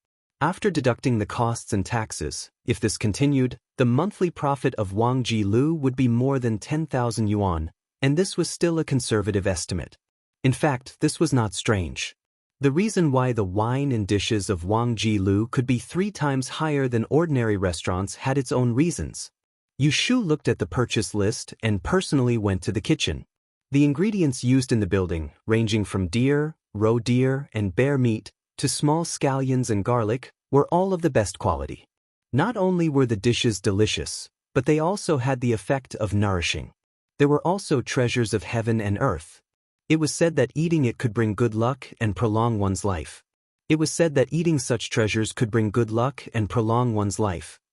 After deducting the costs and taxes, if this continued, the monthly profit of Wang Ji-lu would be more than 10,000 yuan, and this was still a conservative estimate. In fact, this was not strange. The reason why the wine and dishes of Wang Ji-lu could be 3 times higher than ordinary restaurants had its own reasons. Yushu looked at the purchase list and personally went to the kitchen. The ingredients used in the building, ranging from deer, roe deer, and bear meat, to small scallions and garlic, were all of the best quality. Not only were the dishes delicious, but they also had the effect of nourishing. There were also treasures of heaven and earth. It was said that eating it could bring good luck and prolong one's life.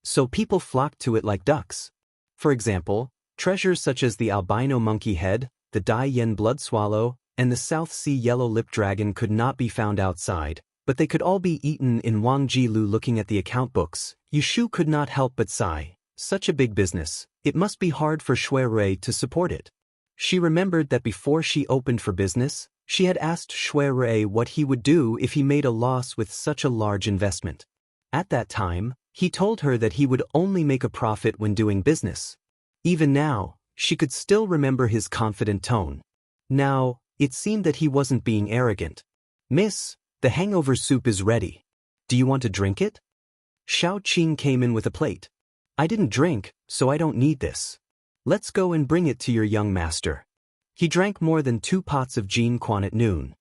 So people flocked to it like ducks. For example, treasures such as the albino monkey head, the Dai Yen blood swallow, and the South Sea yellow lip dragon could not be found outside, but they could all be eaten in Wang Ji-lu. Looking at the account books, Yushu could not help but sigh. Such a big business, it must be hard for Shui Rui to support it. She remembered that before she opened for business, she had asked Shui Rui what he would do if he made a loss with such a large investment. At that time, he told her that he would only make a profit when doing business. Even now, she could still remember his confident tone. Now, it seemed that he wasn't being arrogant. "Miss, the hangover soup is ready. Do you want to drink it?" Xiao Qing came in with a plate. "I didn't drink, so I don't need this. Let's go and bring it to your young master." He drank more than 2 pots of Jin Quan at noon.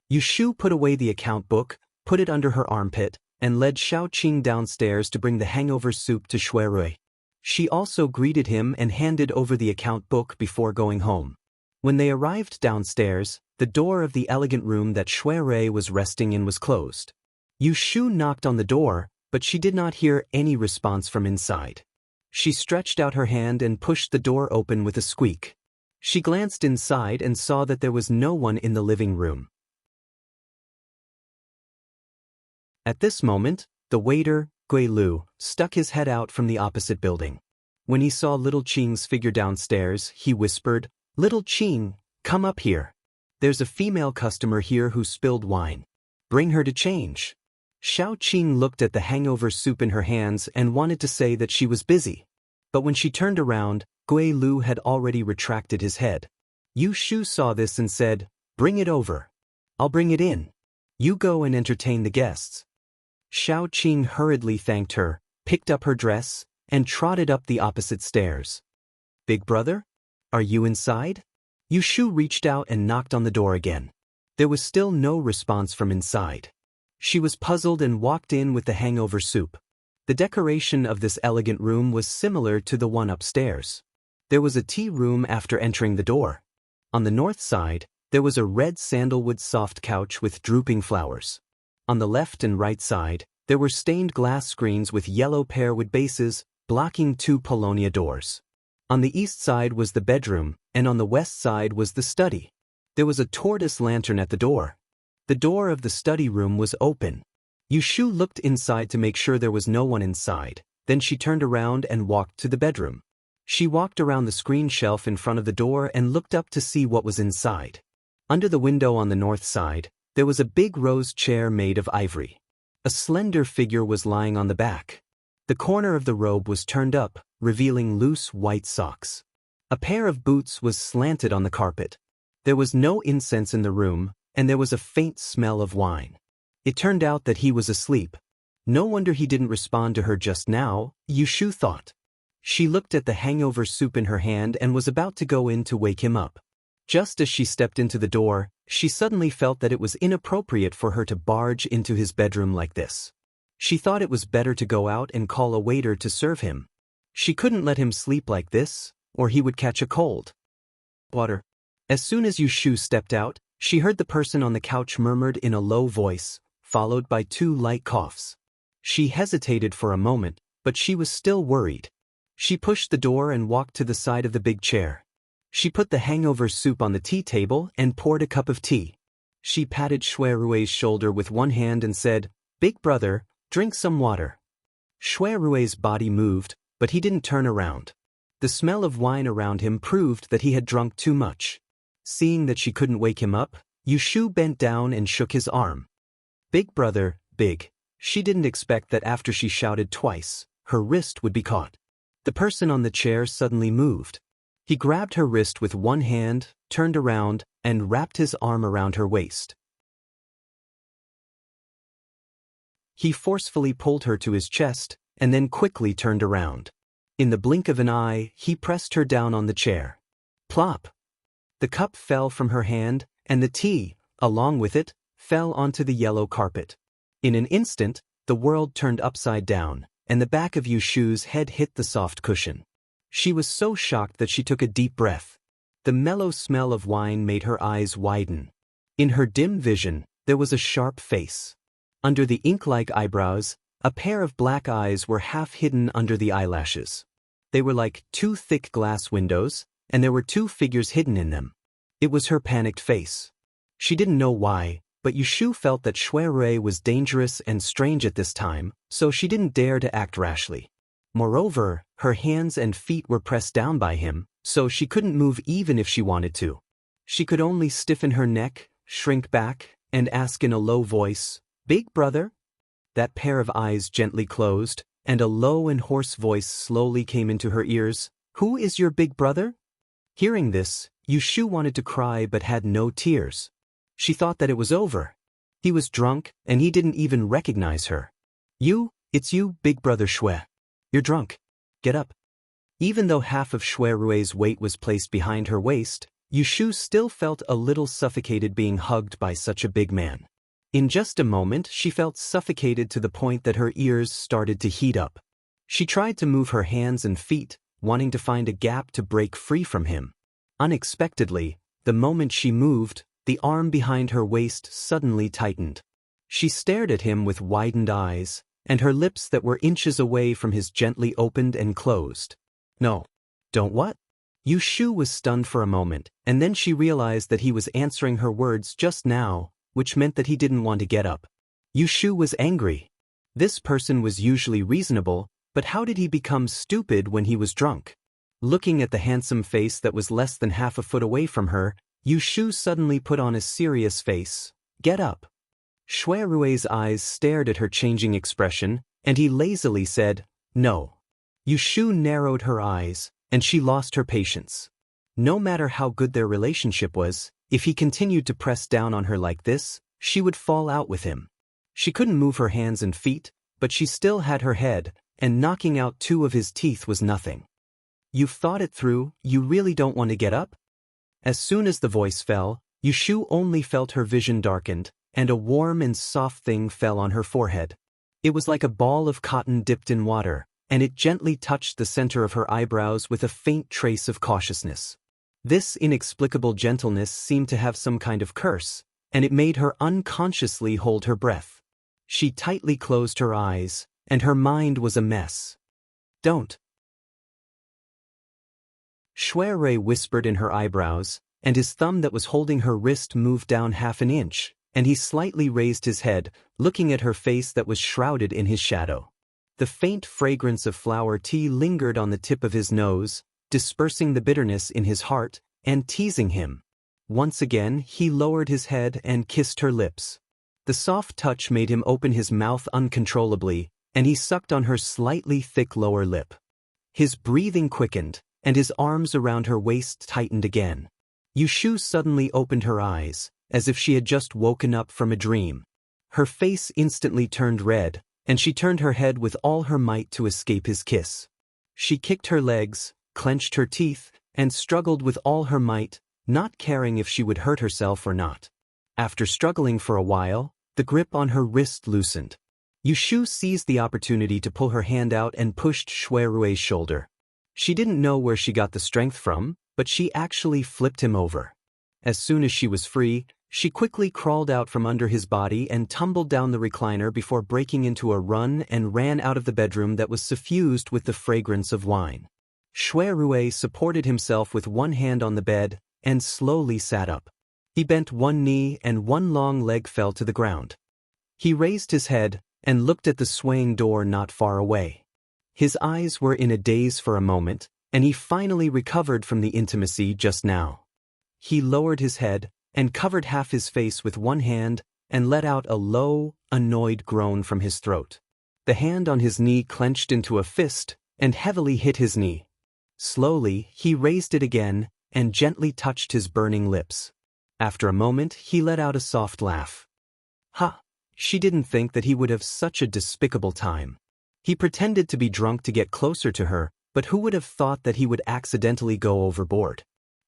Yushu put away the account book, put it under her armpit, and led Xiao Qing downstairs to bring the hangover soup to Shui Rui. She also greeted him and handed over the account book before going home. When they arrived downstairs, the door of the elegant room that Shui Rui was resting in was closed. Yushu knocked on the door, but she did not hear any response from inside. She stretched out her hand and pushed the door open with a squeak. She glanced inside and saw that there was no one in the living room. At this moment, the waiter, Gui Lu, stuck his head out from the opposite building. When he saw Little Qing's figure downstairs, he whispered, "Little Qing, come up here. There's a female customer here who spilled wine. Bring her to change." Xiao Qing looked at the hangover soup in her hands and wanted to say that she was busy. But when she turned around, Gui Lu had already retracted his head. Yushu saw this and said, "Bring it over. I'll bring it in. You go and entertain the guests." Xiao Qing hurriedly thanked her, picked up her dress, and trotted up the opposite stairs. "Big brother? Are you inside?" Yushu reached out and knocked on the door again. There was still no response from inside. She was puzzled and walked in with the hangover soup. The decoration of this elegant room was similar to the one upstairs. There was a tea room after entering the door. On the north side, there was a red sandalwood soft couch with drooping flowers. On the left and right side, there were stained glass screens with yellow pearwood bases, blocking 2 paulownia doors. On the east side was the bedroom, and on the west side was the study. There was a tortoise lantern at the door. The door of the study room was open. Yushu looked inside to make sure there was no one inside, then she turned around and walked to the bedroom. She walked around the screen shelf in front of the door and looked up to see what was inside. Under the window on the north side, there was a big rose chair made of ivory. A slender figure was lying on the back. The corner of the robe was turned up, revealing loose white socks. A pair of boots was slanted on the carpet. There was no incense in the room, and there was a faint smell of wine. It turned out that he was asleep. No wonder he didn't respond to her just now, Yushu thought. She looked at the hangover soup in her hand and was about to go in to wake him up. Just as she stepped into the door, she suddenly felt that it was inappropriate for her to barge into his bedroom like this. She thought it was better to go out and call a waiter to serve him. She couldn't let him sleep like this, or he would catch a cold. Water. As soon as Yushu stepped out, she heard the person on the couch murmured in a low voice, followed by 2 light coughs. She hesitated for a moment, but she was still worried. She pushed the door and walked to the side of the big chair. She put the hangover soup on the tea table and poured a cup of tea. She patted Shuerue's shoulder with one hand and said, "Big brother, drink some water." Shuerue's body moved, but he didn't turn around. The smell of wine around him proved that he had drunk too much. Seeing that she couldn't wake him up, Yushu bent down and shook his arm. "Big brother, big." She didn't expect that after she shouted twice, her wrist would be caught. The person on the chair suddenly moved. He grabbed her wrist with one hand, turned around, and wrapped his arm around her waist. He forcefully pulled her to his chest, and then quickly turned around. In the blink of an eye, he pressed her down on the chair. Plop! The cup fell from her hand, and the tea, along with it, fell onto the yellow carpet. In an instant, the world turned upside down, and the back of Yushu's head hit the soft cushion. She was so shocked that she took a deep breath. The mellow smell of wine made her eyes widen. In her dim vision, there was a sharp face. Under the ink-like eyebrows, a pair of black eyes were half hidden under the eyelashes. They were like 2 thick glass windows, and there were 2 figures hidden in them. It was her panicked face. She didn't know why, but Yushu felt that Shuerue was dangerous and strange at this time, so she didn't dare to act rashly. Moreover, her hands and feet were pressed down by him, so she couldn't move even if she wanted to. She could only stiffen her neck, shrink back, and ask in a low voice, "Big brother?" That pair of eyes gently closed, and a low and hoarse voice slowly came into her ears, "Who is your big brother?" Hearing this, Yushu wanted to cry but had no tears. She thought that it was over. He was drunk, and he didn't even recognize her. It's you, big brother Shue. You're drunk. Get up." Even though half of Shuerue's weight was placed behind her waist, Yushu still felt a little suffocated being hugged by such a big man. In just a moment, she felt suffocated to the point that her ears started to heat up. She tried to move her hands and feet, wanting to find a gap to break free from him. Unexpectedly, the moment she moved, the arm behind her waist suddenly tightened. She stared at him with widened eyes, and her lips that were inches away from his gently opened and closed. "No. Don't what?" Yushu was stunned for a moment, and then she realized that he was answering her words just now, which meant that he didn't want to get up. Yushu was angry. This person was usually reasonable, but how did he become stupid when he was drunk? Looking at the handsome face that was less than half a foot away from her, Yushu suddenly put on a serious face. "Get up." Shuerue's eyes stared at her changing expression, and he lazily said, "No." Yushu narrowed her eyes, and she lost her patience. No matter how good their relationship was, if he continued to press down on her like this, she would fall out with him. She couldn't move her hands and feet, but she still had her head, and knocking out 2 of his teeth was nothing. "You've thought it through, you really don't want to get up?" As soon as the voice fell, Yushu only felt her vision darkened, and a warm and soft thing fell on her forehead. It was like a ball of cotton dipped in water, and it gently touched the center of her eyebrows with a faint trace of cautiousness. This inexplicable gentleness seemed to have some kind of curse, and it made her unconsciously hold her breath. She tightly closed her eyes, and her mind was a mess. "Don't." Shuerue whispered in her eyebrows, and his thumb that was holding her wrist moved down half an inch, and he slightly raised his head, looking at her face that was shrouded in his shadow. The faint fragrance of flower tea lingered on the tip of his nose, dispersing the bitterness in his heart, and teasing him. Once again, he lowered his head and kissed her lips. The soft touch made him open his mouth uncontrollably, and he sucked on her slightly thick lower lip. His breathing quickened, and his arms around her waist tightened again. Yushu suddenly opened her eyes, as if she had just woken up from a dream. Her face instantly turned red, and she turned her head with all her might to escape his kiss. She kicked her legs, clenched her teeth, and struggled with all her might, not caring if she would hurt herself or not. After struggling for a while, the grip on her wrist loosened. Yushu seized the opportunity to pull her hand out and pushed Shuirui's shoulder. She didn't know where she got the strength from, but she actually flipped him over. As soon as she was free, she quickly crawled out from under his body and tumbled down the recliner before breaking into a run and ran out of the bedroom that was suffused with the fragrance of wine. Shuirui supported himself with one hand on the bed and slowly sat up. He bent one knee and one long leg fell to the ground. He raised his head and looked at the swaying door not far away. His eyes were in a daze for a moment, and he finally recovered from the intimacy just now. He lowered his head and covered half his face with one hand and let out a low, annoyed groan from his throat. The hand on his knee clenched into a fist and heavily hit his knee. Slowly, he raised it again and gently touched his burning lips. After a moment, he let out a soft laugh. Ha! She didn't think that he would have such a despicable time. He pretended to be drunk to get closer to her, but who would have thought that he would accidentally go overboard?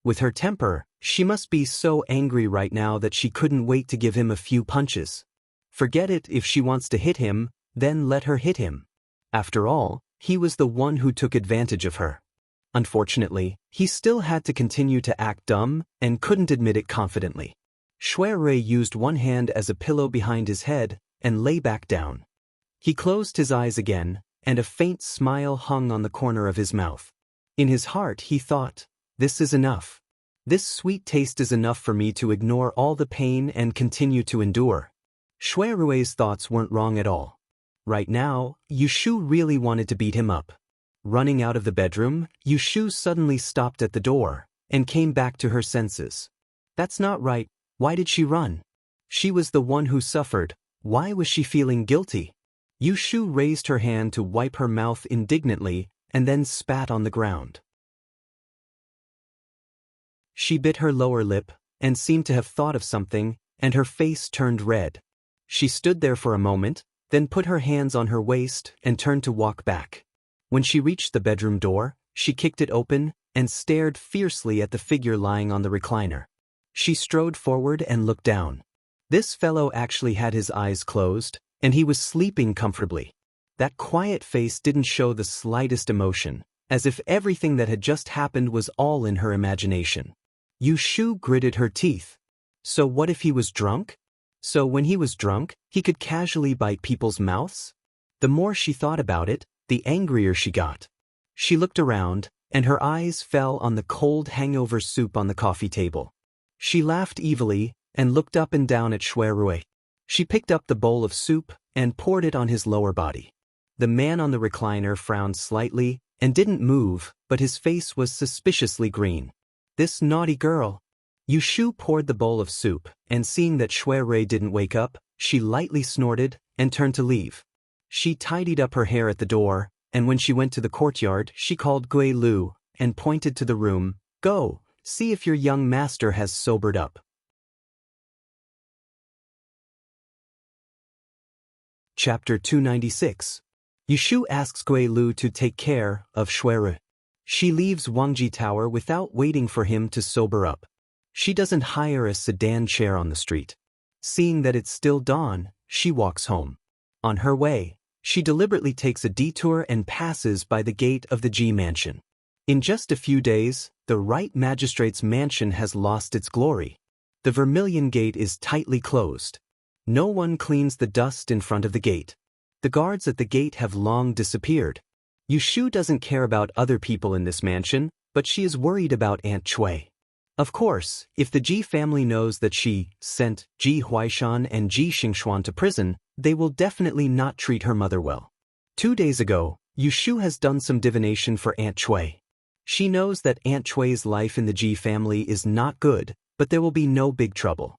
With her temper, she must be so angry right now that she couldn't wait to give him a few punches. Forget it, if she wants to hit him, then let her hit him. After all, he was the one who took advantage of her. Unfortunately, he still had to continue to act dumb and couldn't admit it confidently. Shuirui used one hand as a pillow behind his head and lay back down. He closed his eyes again, and a faint smile hung on the corner of his mouth. In his heart he thought, "This is enough. This sweet taste is enough for me to ignore all the pain and continue to endure." Shuirui's thoughts weren't wrong at all. Right now, Yushu really wanted to beat him up. Running out of the bedroom, Yushu suddenly stopped at the door and came back to her senses. That's not right. Why did she run? She was the one who suffered. Why was she feeling guilty? Yushu raised her hand to wipe her mouth indignantly and then spat on the ground. She bit her lower lip and seemed to have thought of something, and her face turned red. She stood there for a moment, then put her hands on her waist and turned to walk back. When she reached the bedroom door, she kicked it open and stared fiercely at the figure lying on the recliner. She strode forward and looked down. This fellow actually had his eyes closed, and he was sleeping comfortably. That quiet face didn't show the slightest emotion, as if everything that had just happened was all in her imagination. Yushu gritted her teeth. So what if he was drunk? So when he was drunk, he could casually bite people's mouths? The more she thought about it, the angrier she got. She looked around, and her eyes fell on the cold hangover soup on the coffee table. She laughed evilly and looked up and down at Shuirui. She picked up the bowl of soup and poured it on his lower body. The man on the recliner frowned slightly and didn't move, but his face was suspiciously green. This naughty girl. Yushu poured the bowl of soup, and seeing that Shuirui didn't wake up, she lightly snorted and turned to leave. She tidied up her hair at the door, and when she went to the courtyard, she called Gui Lu and pointed to the room. "Go, see if your young master has sobered up." Chapter 296. Yushu asks Gui Lu to take care of Shuirui. She leaves Wangji Tower without waiting for him to sober up. She doesn't hire a sedan chair on the street. Seeing that it's still dawn, she walks home. On her way, she deliberately takes a detour and passes by the gate of the Ji mansion. In just a few days, the right magistrate's mansion has lost its glory. The Vermilion Gate is tightly closed. No one cleans the dust in front of the gate. The guards at the gate have long disappeared. Yushu doesn't care about other people in this mansion, but she is worried about Aunt Cui. Of course, if the Ji family knows that she sent Ji Huaishan and Ji Xingxuan to prison, they will definitely not treat her mother well. 2 days ago, Yushu has done some divination for Aunt Cui. She knows that Aunt Cui's life in the Ji family is not good, but there will be no big trouble.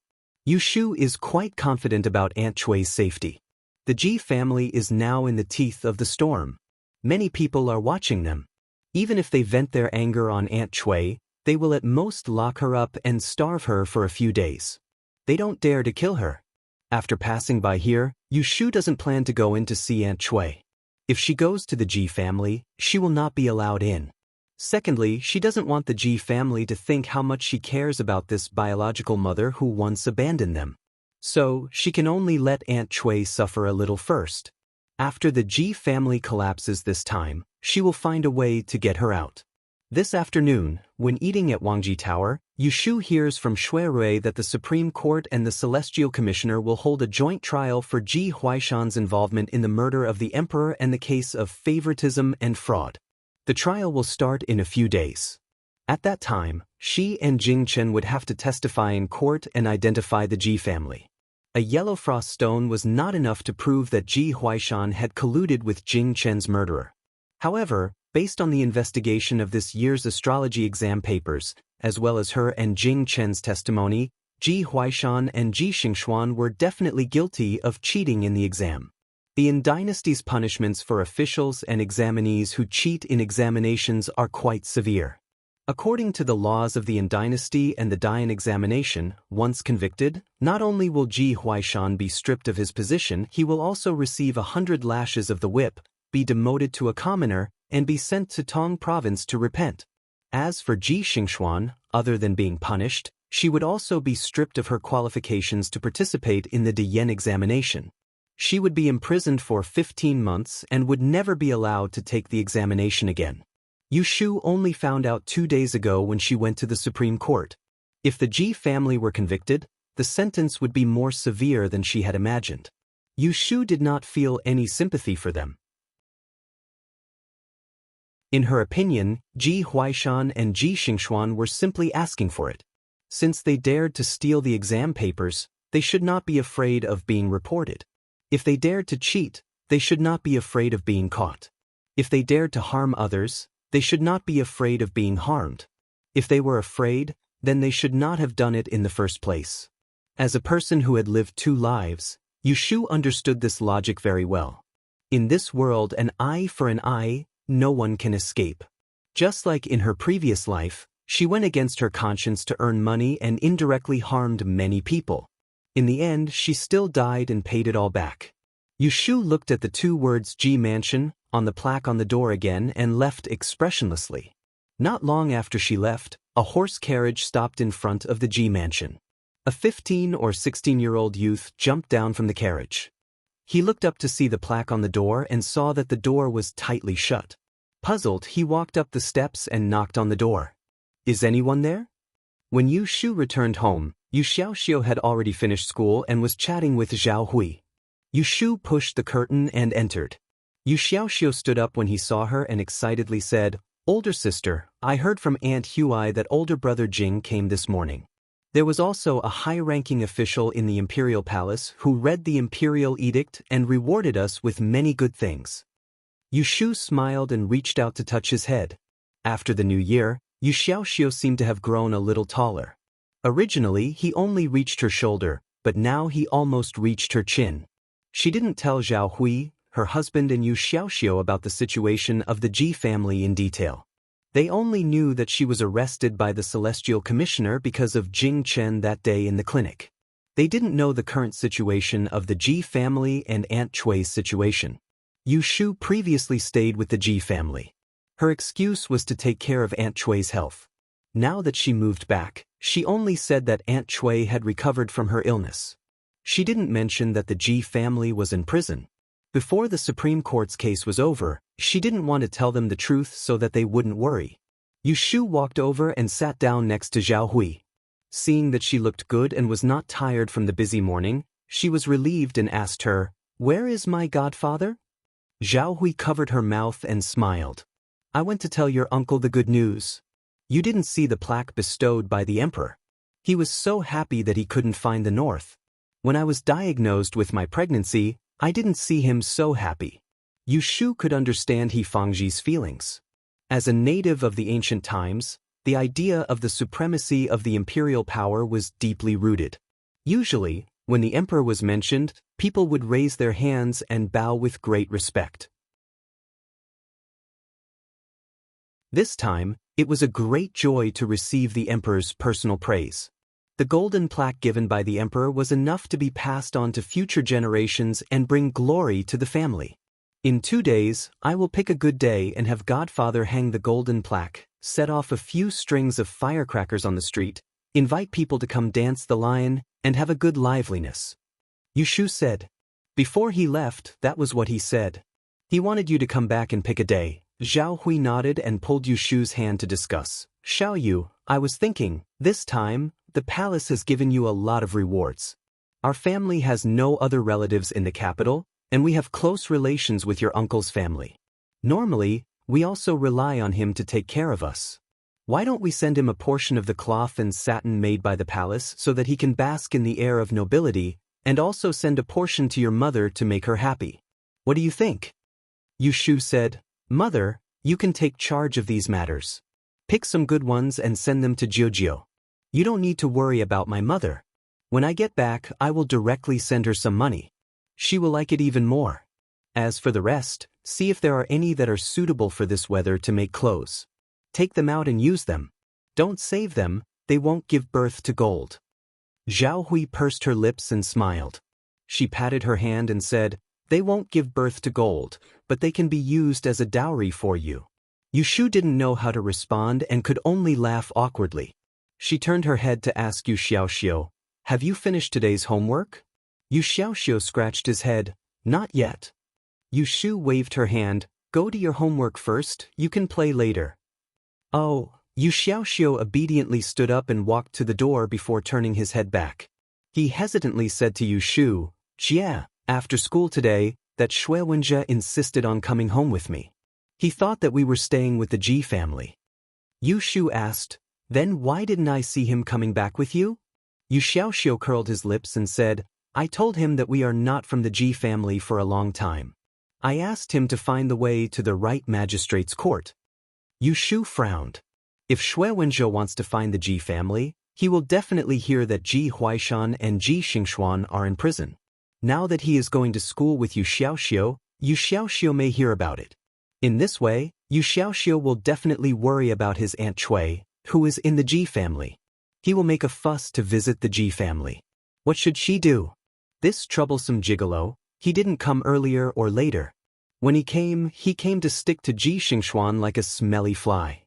Yushu is quite confident about Aunt Cui's safety. The Ji family is now in the teeth of the storm. Many people are watching them. Even if they vent their anger on Aunt Cui, they will at most lock her up and starve her for a few days. They don't dare to kill her. After passing by here, Yu Shu doesn't plan to go in to see Aunt Cui. If she goes to the Ji family, she will not be allowed in. Secondly, she doesn't want the Ji family to think how much she cares about this biological mother who once abandoned them. So, she can only let Aunt Cui suffer a little first. After the Ji family collapses this time, she will find a way to get her out. This afternoon, when eating at Wangji Tower, Yu Shu hears from Shui Rui that the Supreme Court and the Celestial Commissioner will hold a joint trial for Ji Huaishan's involvement in the murder of the Emperor and the case of favoritism and fraud. The trial will start in a few days. At that time, she and Jing Chen would have to testify in court and identify the Ji family. A yellow frost stone was not enough to prove that Ji Huaishan had colluded with Jing Chen's murderer. However, based on the investigation of this year's astrology exam papers, as well as her and Jing Chen's testimony, Ji Huaishan and Ji Xingxuan were definitely guilty of cheating in the exam. The Yin dynasty's punishments for officials and examinees who cheat in examinations are quite severe. According to the laws of the Yin dynasty and the Dayan examination, once convicted, not only will Ji Huaishan be stripped of his position, he will also receive 100 lashes of the whip, be demoted to a commoner, and be sent to Tong province to repent. As for Ji Xingxuan, other than being punished, she would also be stripped of her qualifications to participate in the Dayan examination. She would be imprisoned for 15 months and would never be allowed to take the examination again. Yu Shu only found out 2 days ago when she went to the Supreme Court. If the Ji family were convicted, the sentence would be more severe than she had imagined. Yu Shu did not feel any sympathy for them. In her opinion, Ji Huaishan and Ji Xingxuan were simply asking for it. Since they dared to steal the exam papers, they should not be afraid of being reported. If they dared to cheat, they should not be afraid of being caught. If they dared to harm others, they should not be afraid of being harmed. If they were afraid, then they should not have done it in the first place. As a person who had lived 2 lives, Yu Shu understood this logic very well. In this world, an eye for an eye, no one can escape. Just like in her previous life, she went against her conscience to earn money and indirectly harmed many people. In the end, she still died and paid it all back. Yu Shu looked at the 2 words Ji Mansion on the plaque on the door again and left expressionlessly. Not long after she left, a horse carriage stopped in front of the Ji Mansion. A 15 or 16-year-old youth jumped down from the carriage. He looked up to see the plaque on the door and saw that the door was tightly shut. Puzzled, he walked up the steps and knocked on the door. "Is anyone there?" When Yu Shu returned home, Yu Xiaoxiu had already finished school and was chatting with Zhao Hui. Yu Shu pushed the curtain and entered. Yu Xiaoxiu stood up when he saw her and excitedly said, "Older sister, I heard from Aunt Hui that older brother Jing came this morning." There was also a high-ranking official in the imperial palace who read the imperial edict and rewarded us with many good things. Yu Shu smiled and reached out to touch his head. After the new year, Yu Xiaoxiu seemed to have grown a little taller. Originally, he only reached her shoulder, but now he almost reached her chin. She didn't tell Zhao Hui, her husband, and Yu Xiaoxiu about the situation of the Ji family in detail. They only knew that she was arrested by the Celestial Commissioner because of Jing Chen that day in the clinic. They didn't know the current situation of the Ji family and Aunt Cui's situation. Yu Shu previously stayed with the Ji family. Her excuse was to take care of Aunt Cui's health. Now that she moved back, she only said that Aunt Cui had recovered from her illness. She didn't mention that the Ji family was in prison. Before the Supreme Court's case was over, she didn't want to tell them the truth so that they wouldn't worry. Yu Shu walked over and sat down next to Zhao Hui. Seeing that she looked good and was not tired from the busy morning, she was relieved and asked her, "Where is my godfather?" Zhao Hui covered her mouth and smiled. "I went to tell your uncle the good news. You didn't see the plaque bestowed by the emperor. He was so happy that he couldn't find the north. When I was diagnosed with my pregnancy, I didn't see him so happy." Yu Shu could understand He Fangji's feelings. As a native of the ancient times, the idea of the supremacy of the imperial power was deeply rooted. Usually, when the emperor was mentioned, people would raise their hands and bow with great respect. This time, it was a great joy to receive the emperor's personal praise. The golden plaque given by the emperor was enough to be passed on to future generations and bring glory to the family. In 2 days, I will pick a good day and have Godfather hang the golden plaque, set off a few strings of firecrackers on the street, invite people to come dance the lion, and have a good liveliness. Yushu said. Before he left, that was what he said. He wanted you to come back and pick a day. Zhao Hui nodded and pulled Yushu's hand to discuss. Xiao Yu, I was thinking, this time, the palace has given you a lot of rewards. Our family has no other relatives in the capital, and we have close relations with your uncle's family. Normally, we also rely on him to take care of us. Why don't we send him a portion of the cloth and satin made by the palace so that he can bask in the air of nobility, and also send a portion to your mother to make her happy? What do you think? Yushu said, Mother, you can take charge of these matters. Pick some good ones and send them to Jiujiu. You don't need to worry about my mother. When I get back, I will directly send her some money. She will like it even more. As for the rest, see if there are any that are suitable for this weather to make clothes. Take them out and use them. Don't save them, they won't give birth to gold. Zhao Hui pursed her lips and smiled. She patted her hand and said, They won't give birth to gold, but they can be used as a dowry for you. Yushu didn't know how to respond and could only laugh awkwardly. She turned her head to ask Yu Xiaoxiu, Have you finished today's homework? Yu Xiaoxiu scratched his head, Not yet. Yushu waved her hand, Go to your homework first, you can play later. Oh, Yu Xiaoxiu obediently stood up and walked to the door before turning his head back. He hesitantly said to Yushu, Jia, after school today, that Shui Wenjie insisted on coming home with me. He thought that we were staying with the Ji family. Yushu asked, Then why didn't I see him coming back with you? Yu Xiaoxiu curled his lips and said, I told him that we are not from the Ji family for a long time. I asked him to find the way to the right magistrate's court. Yushu frowned. If Shui Wenjie wants to find the Ji family, he will definitely hear that Ji Huaishan and Ji Xingxuan are in prison. Now that he is going to school with Yu Xiaoxiu may hear about it. In this way, Yu Xiaoxiu will definitely worry about his Aunt Cui, who is in the Ji family. He will make a fuss to visit the Ji family. What should she do? This troublesome gigolo, he didn't come earlier or later. When he came to stick to Ji Xingxuan like a smelly fly.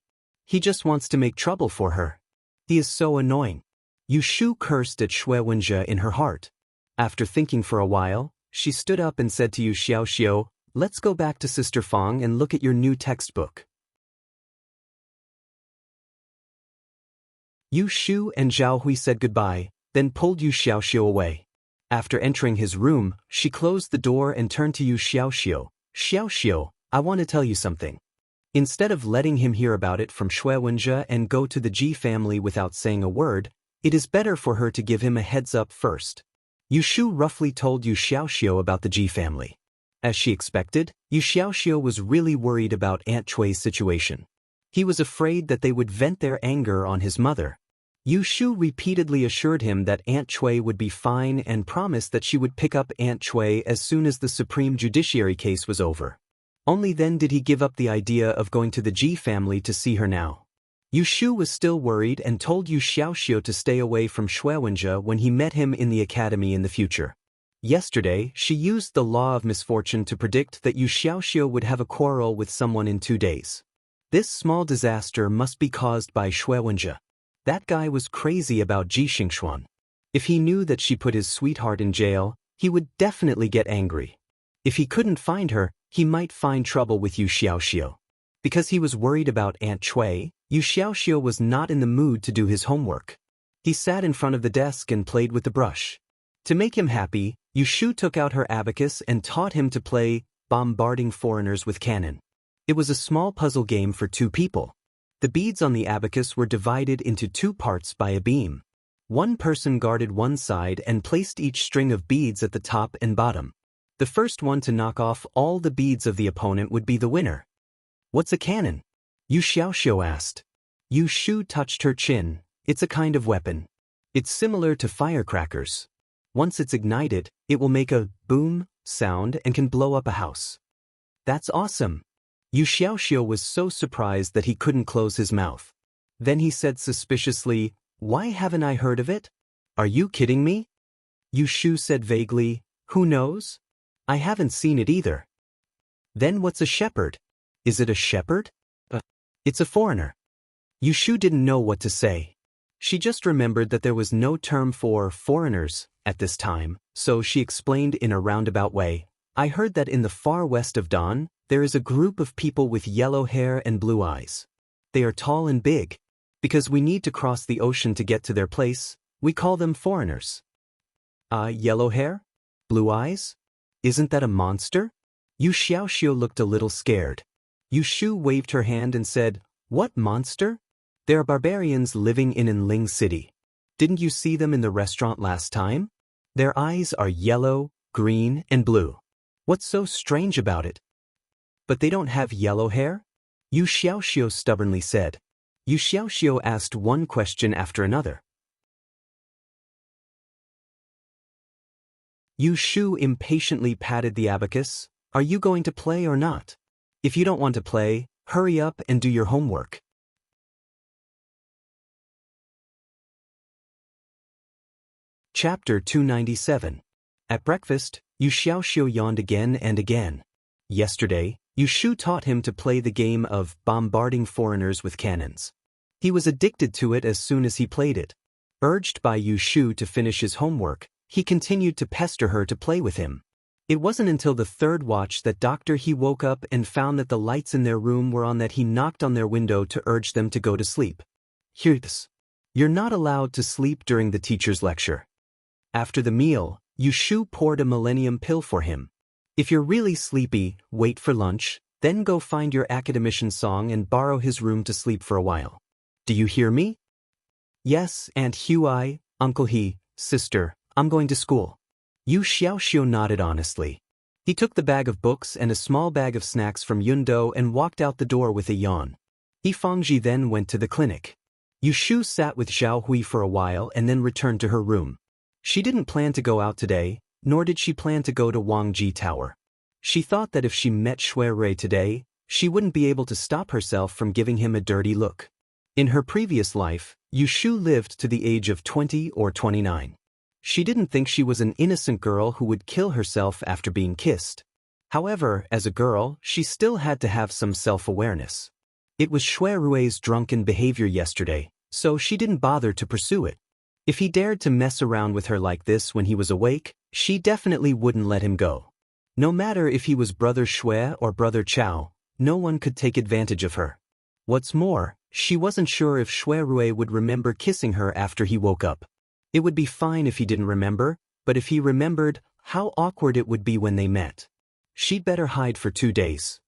He just wants to make trouble for her. He is so annoying. Yushu cursed at Shui Wenjie in her heart. After thinking for a while, she stood up and said to Yu Xiaoxiu, Let's go back to Sister Fang and look at your new textbook. Yushu and Zhao Hui said goodbye, then pulled Yu Xiaoxiu away. After entering his room, she closed the door and turned to Yu Xiaoxiu. Xiaoxiu, I want to tell you something. Instead of letting him hear about it from Shui Wenjie and go to the Ji family without saying a word, it is better for her to give him a heads up first. Yushu roughly told Yu Xiaoxiu about the Ji family. As she expected, Yu Xiaoxiu was really worried about Aunt Cui's situation. He was afraid that they would vent their anger on his mother. Yushu repeatedly assured him that Aunt Cui would be fine and promised that she would pick up Aunt Cui as soon as the Supreme Judiciary case was over. Only then did he give up the idea of going to the Ji family to see her now. Yushu was still worried and told Yu Xiaoxiu to stay away from Shui Wenjie when he met him in the academy in the future. Yesterday, she used the law of misfortune to predict that Yu Xiaoxiu would have a quarrel with someone in 2 days. This small disaster must be caused by Shui Wenjie. That guy was crazy about Ji Xingxuan. If he knew that she put his sweetheart in jail, he would definitely get angry. If he couldn't find her, he might find trouble with Yu Xiaoxiu. Because he was worried about Aunt Cui, Yu Xiaoxiu was not in the mood to do his homework. He sat in front of the desk and played with the brush. To make him happy, Yushu took out her abacus and taught him to play bombarding foreigners with cannon. It was a small puzzle game for 2 people. The beads on the abacus were divided into 2 parts by a beam. One person guarded one side and placed each string of beads at the top and bottom. The first one to knock off all the beads of the opponent would be the winner. What's a cannon? Yu Xiaoxiu asked. Yushu touched her chin. It's a kind of weapon. It's similar to firecrackers. Once it's ignited, it will make a boom sound and can blow up a house. That's awesome. Yu Xiaoxiu was so surprised that he couldn't close his mouth. Then he said suspiciously, Why haven't I heard of it? Are you kidding me? Yushu said vaguely, who knows? I haven't seen it either. Then what's a shepherd? Is it a shepherd? It's a foreigner. Yushu didn't know what to say. She just remembered that there was no term for foreigners at this time, so she explained in a roundabout way, I heard that in the far west of Don, there is a group of people with yellow hair and blue eyes. They are tall and big. Because we need to cross the ocean to get to their place, we call them foreigners. Yellow hair? Blue eyes? Isn't that a monster? Yu Xiaoxiu looked a little scared. Yushu waved her hand and said, what monster? They are barbarians living in Enling City. Didn't you see them in the restaurant last time? Their eyes are yellow, green, and blue. What's so strange about it? But they don't have yellow hair? Yu Xiaoxiu stubbornly said. Yu Xiaoxiu asked one question after another. Yushu impatiently patted the abacus. Are you going to play or not? If you don't want to play, hurry up and do your homework. Chapter 297. At breakfast, Yu Xiaoxiu yawned again and again. Yesterday, Yushu taught him to play the game of bombarding foreigners with cannons. He was addicted to it as soon as he played it. Urged by Yushu to finish his homework, he continued to pester her to play with him. It wasn't until the third watch that Dr. He woke up and found that the lights in their room were on that he knocked on their window to urge them to go to sleep. Hear this. You're not allowed to sleep during the teacher's lecture. After the meal, Yushu poured a millennium pill for him. If you're really sleepy, wait for lunch, then go find your academician song and borrow his room to sleep for a while. Do you hear me? Yes, Aunt Hui, Uncle He, sister, I'm going to school. Yu Xiaoxiu nodded honestly. He took the bag of books and a small bag of snacks from Yundo and walked out the door with a yawn. He Fangji then went to the clinic. Yushu sat with Zhao Hui for a while and then returned to her room. She didn't plan to go out today, nor did she plan to go to Wangji Tower. She thought that if she met Shui Rui today, she wouldn't be able to stop herself from giving him a dirty look. In her previous life, Yushu lived to the age of 20 or 29. She didn't think she was an innocent girl who would kill herself after being kissed. However, as a girl, she still had to have some self-awareness. It was Shui Rui's drunken behavior yesterday, so she didn't bother to pursue it. If he dared to mess around with her like this when he was awake, she definitely wouldn't let him go. No matter if he was Brother Shui or Brother Chao, no one could take advantage of her. What's more, she wasn't sure if Shui Rui would remember kissing her after he woke up. It would be fine if he didn't remember, but if he remembered, how awkward it would be when they met. She'd better hide for 2 days.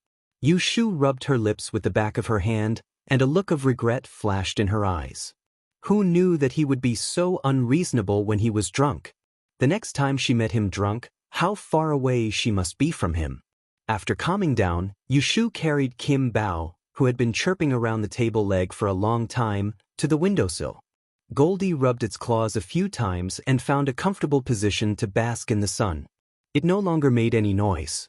Yushu rubbed her lips with the back of her hand, and a look of regret flashed in her eyes. Who knew that he would be so unreasonable when he was drunk? The next time she met him drunk, how far away she must be from him. After calming down, Yushu carried Kim Bao, who had been chirping around the table leg for a long time, to the windowsill. Goldie rubbed its claws a few times and found a comfortable position to bask in the sun. It no longer made any noise.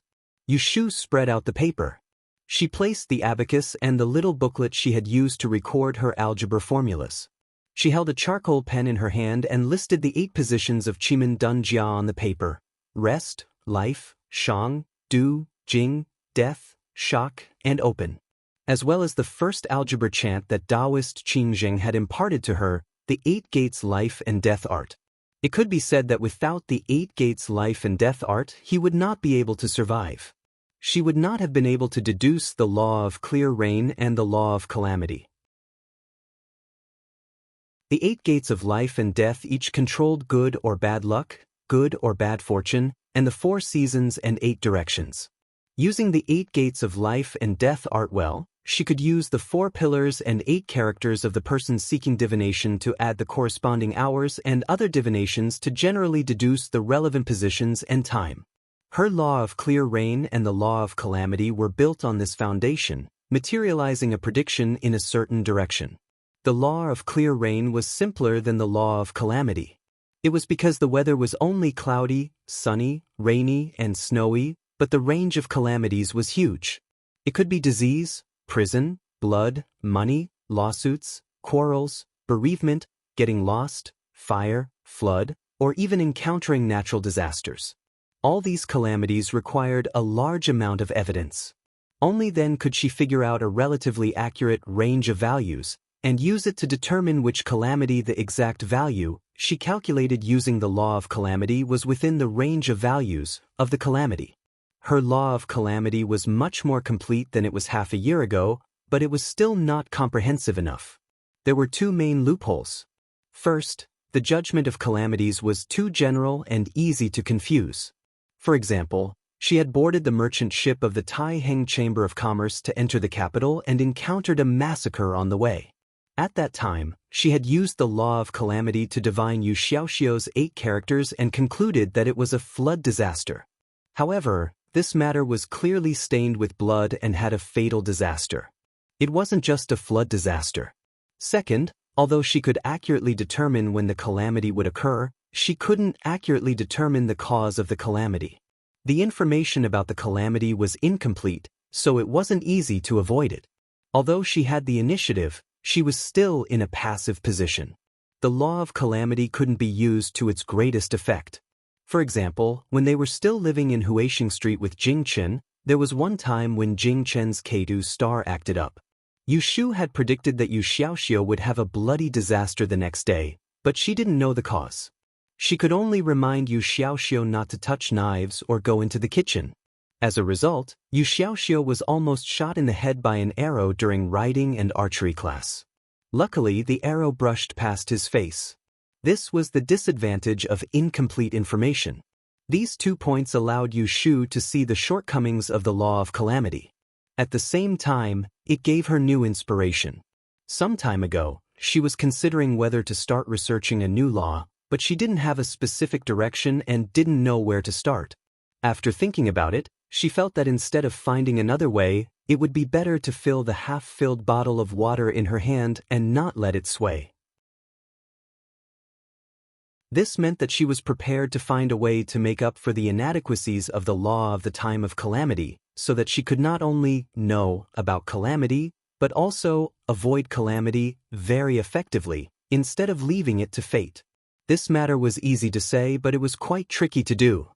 Yushu spread out the paper. She placed the abacus and the little booklet she had used to record her algebra formulas. She held a charcoal pen in her hand and listed the 8 positions of Chimen Dun Jia on the paper: rest, life, shang, du, jing, death, shock, and open. As well as the first algebra chant that Taoist Qingzheng had imparted to her, the 8 gates life and death art. It could be said that without the 8 gates life and death art, he would not be able to survive. She would not have been able to deduce the law of clear rain and the law of calamity. The 8 gates of life and death each controlled good or bad luck, good or bad fortune, and the 4 seasons and 8 directions. Using the 8 gates of life and death art well, she could use the 4 pillars and 8 characters of the person seeking divination to add the corresponding hours and other divinations to generally deduce the relevant positions and time. Her law of clear rain and the law of calamity were built on this foundation, materializing a prediction in a certain direction. The law of clear rain was simpler than the law of calamity. It was because the weather was only cloudy, sunny, rainy, and snowy, but the range of calamities was huge. It could be disease, prison, blood, money, lawsuits, quarrels, bereavement, getting lost, fire, flood, or even encountering natural disasters. All these calamities required a large amount of evidence. Only then could she figure out a relatively accurate range of values and use it to determine which calamity the exact value she calculated using the law of calamity was within the range of values of the calamity. Her law of calamity was much more complete than it was half a year ago, but it was still not comprehensive enough. There were two main loopholes. First, the judgment of calamities was too general and easy to confuse. For example, she had boarded the merchant ship of the Taiheng Chamber of Commerce to enter the capital and encountered a massacre on the way. At that time, she had used the law of calamity to divine Yu Xiaoxiu's 8 characters and concluded that it was a flood disaster. However, this matter was clearly stained with blood and had a fatal disaster. It wasn't just a flood disaster. Second, although she could accurately determine when the calamity would occur, she couldn't accurately determine the cause of the calamity. The information about the calamity was incomplete, so it wasn't easy to avoid it. Although she had the initiative, she was still in a passive position. The law of calamity couldn't be used to its greatest effect. For example, when they were still living in Huixing Street with Jing Chen, there was one time when Jing Chen's K2 star acted up. Yu Shu had predicted that Yu Xiaoxiu would have a bloody disaster the next day, but she didn't know the cause. She could only remind Yu Xiaoxiu not to touch knives or go into the kitchen. As a result, Yu Xiaoxiu was almost shot in the head by an arrow during riding and archery class. Luckily, the arrow brushed past his face. This was the disadvantage of incomplete information. These 2 points allowed Yu Shu to see the shortcomings of the law of calamity. At the same time, it gave her new inspiration. Some time ago, she was considering whether to start researching a new law, but she didn't have a specific direction and didn't know where to start. After thinking about it, she felt that instead of finding another way, it would be better to fill the half-filled bottle of water in her hand and not let it sway. This meant that she was prepared to find a way to make up for the inadequacies of the law of the time of calamity, so that she could not only know about calamity, but also avoid calamity very effectively, instead of leaving it to fate. This matter was easy to say, but it was quite tricky to do.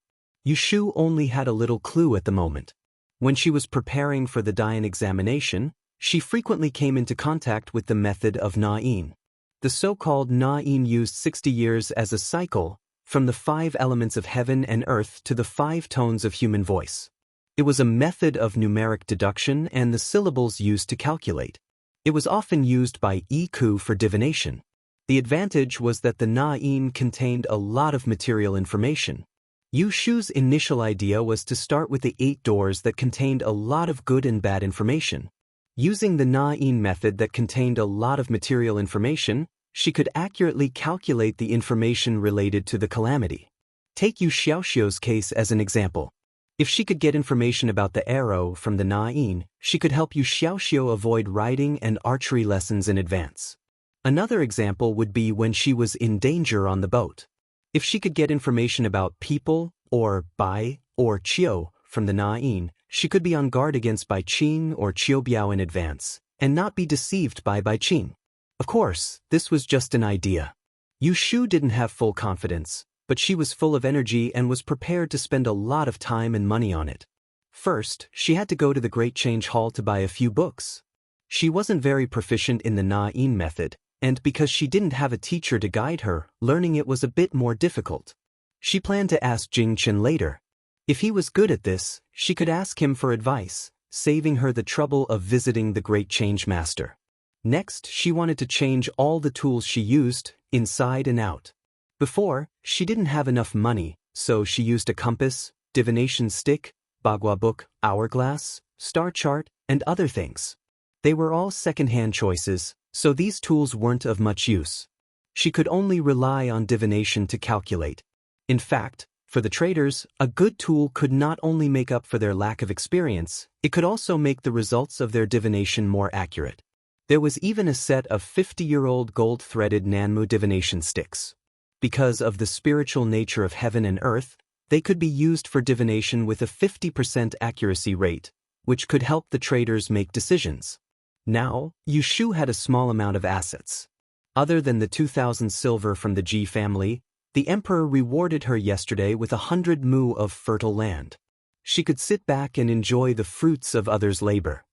Yu Shu only had a little clue at the moment. When she was preparing for the Dian examination, she frequently came into contact with the method of Na-in. The so-called Na-in used 60 years as a cycle, from the 5 elements of heaven and earth to the 5 tones of human voice. It was a method of numeric deduction and the syllables used to calculate. It was often used by Iku for divination. The advantage was that the Na-in contained a lot of material information. Yu Shu's initial idea was to start with the 8 doors that contained a lot of good and bad information. Using the Na-in method that contained a lot of material information, she could accurately calculate the information related to the calamity. Take Yu Xiaoxiu's case as an example. If she could get information about the arrow from the Na-in, she could help Yu Xiaoxiu avoid riding and archery lessons in advance. Another example would be when she was in danger on the boat. If she could get information about people, or Bai, or Qiu from the Na-in, she could be on guard against Bai Qing or Qiu Biao in advance, and not be deceived by Bai Qing. Of course, this was just an idea. Yu Shu didn't have full confidence, but she was full of energy and was prepared to spend a lot of time and money on it. First, she had to go to the Great Change Hall to buy a few books. She wasn't very proficient in the Na-in method, and because she didn't have a teacher to guide her, learning it was a bit more difficult. She planned to ask Jing Chen later. If he was good at this, she could ask him for advice, saving her the trouble of visiting the Great Change Master. Next, she wanted to change all the tools she used, inside and out. Before, she didn't have enough money, so she used a compass, divination stick, bagua book, hourglass, star chart, and other things. They were all second-hand choices, so these tools weren't of much use. She could only rely on divination to calculate. In fact, for the traders, a good tool could not only make up for their lack of experience, it could also make the results of their divination more accurate. There was even a set of 50-year-old gold-threaded Nanmu divination sticks. Because of the spiritual nature of heaven and earth, they could be used for divination with a 50% accuracy rate, which could help the traders make decisions. Now, Yu Shu had a small amount of assets. Other than the 2,000 silver from the Ji family, The emperor rewarded her yesterday with 100 mu of fertile land. She could sit back and enjoy the fruits of others' labor.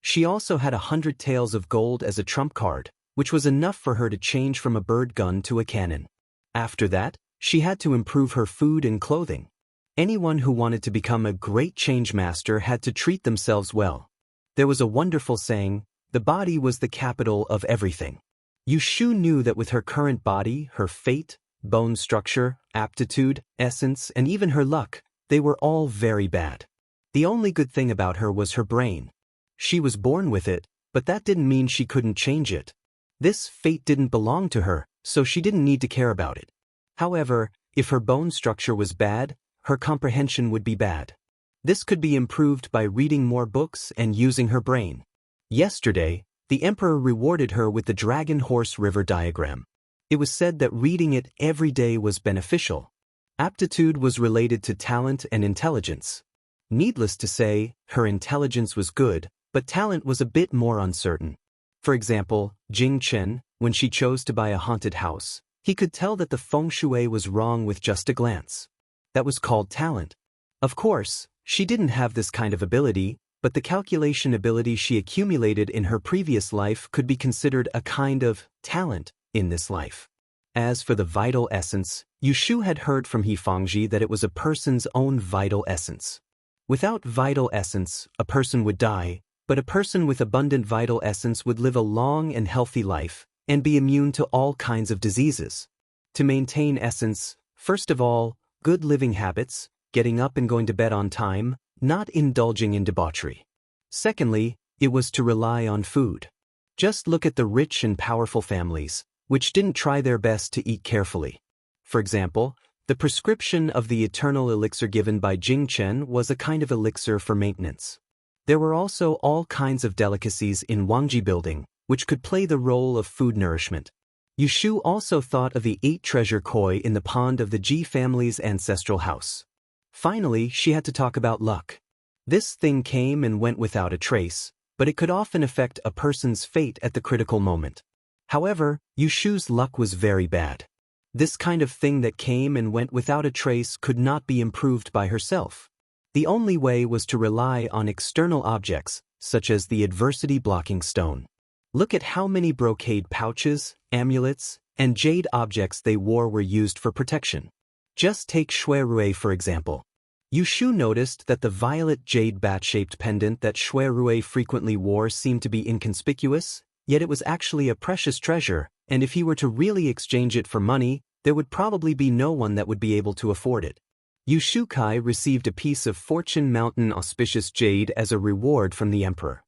She also had 100 taels of gold as a trump card, which was enough for her to change from a bird gun to a cannon. After that, she had to improve her food and clothing. Anyone who wanted to become a great change master had to treat themselves well. There was a wonderful saying, the body was the capital of everything. Yushu knew that with her current body, her fate, bone structure, aptitude, essence, and even her luck, they were all very bad. The only good thing about her was her brain. She was born with it, but that didn't mean she couldn't change it. This fate didn't belong to her, so she didn't need to care about it. However, if her bone structure was bad, her comprehension would be bad. This could be improved by reading more books and using her brain. Yesterday, the emperor rewarded her with the Dragon Horse River diagram. It was said that reading it every day was beneficial. Aptitude was related to talent and intelligence. Needless to say, her intelligence was good, but talent was a bit more uncertain. For example, Jing Chen, when she chose to buy a haunted house, he could tell that the feng shui was wrong with just a glance. That was called talent. Of course, she didn't have this kind of ability, but the calculation ability she accumulated in her previous life could be considered a kind of talent in this life. As for the vital essence, Yushu had heard from He Fangji that it was a person's own vital essence. Without vital essence, a person would die, but a person with abundant vital essence would live a long and healthy life, and be immune to all kinds of diseases. To maintain essence, first of all, good living habits, getting up and going to bed on time, not indulging in debauchery. Secondly, it was to rely on food. Just look at the rich and powerful families, which didn't try their best to eat carefully. For example, the prescription of the eternal elixir given by Jing Chen was a kind of elixir for maintenance. There were also all kinds of delicacies in Wangji building, which could play the role of food nourishment. Yushu also thought of the 8 treasure koi in the pond of the Ji family's ancestral house. Finally, she had to talk about luck. This thing came and went without a trace, but it could often affect a person's fate at the critical moment. However, Yushu's luck was very bad. This kind of thing that came and went without a trace could not be improved by herself. The only way was to rely on external objects, such as the adversity-blocking stone. Look at how many brocade pouches, amulets, and jade objects they wore were used for protection. Just take Shui Rui for example. Yushu noticed that the violet jade bat-shaped pendant that Shui Rui frequently wore seemed to be inconspicuous, yet it was actually a precious treasure, and if he were to really exchange it for money, there would probably be no one that would be able to afford it. Yushu Kai received a piece of Fortune Mountain auspicious jade as a reward from the emperor.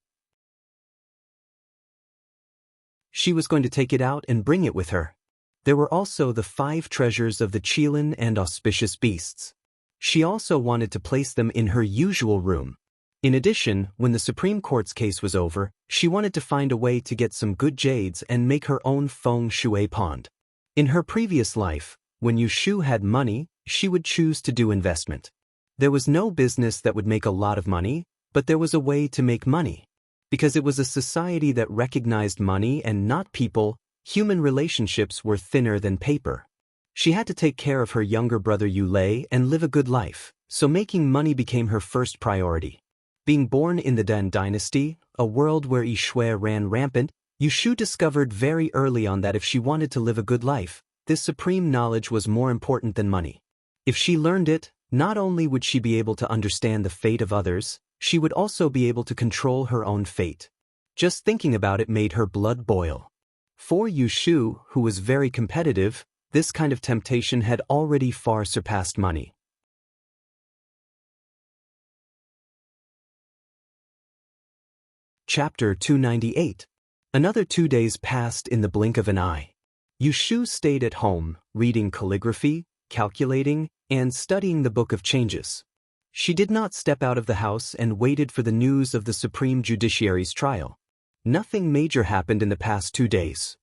She was going to take it out and bring it with her. There were also the 5 treasures of the Qilin and auspicious beasts. She also wanted to place them in her usual room. In addition, when the Supreme Court's case was over, she wanted to find a way to get some good jades and make her own feng shui pond. In her previous life, when Yushu had money, she would choose to do investment. There was no business that would make a lot of money, but there was a way to make money. Because it was a society that recognized money and not people, human relationships were thinner than paper. She had to take care of her younger brother Yulei and live a good life, so making money became her first priority. Being born in the Dan dynasty, a world where Yishui ran rampant, Yushu discovered very early on that if she wanted to live a good life, this supreme knowledge was more important than money. If she learned it, not only would she be able to understand the fate of others, she would also be able to control her own fate. Just thinking about it made her blood boil. For Yushu, who was very competitive, this kind of temptation had already far surpassed money. Chapter 298. Another 2 days passed in the blink of an eye. Yushu stayed at home, reading calligraphy, calculating, and studying the Book of Changes. She did not step out of the house and waited for the news of the Supreme Judiciary's trial. Nothing major happened in the past 2 days.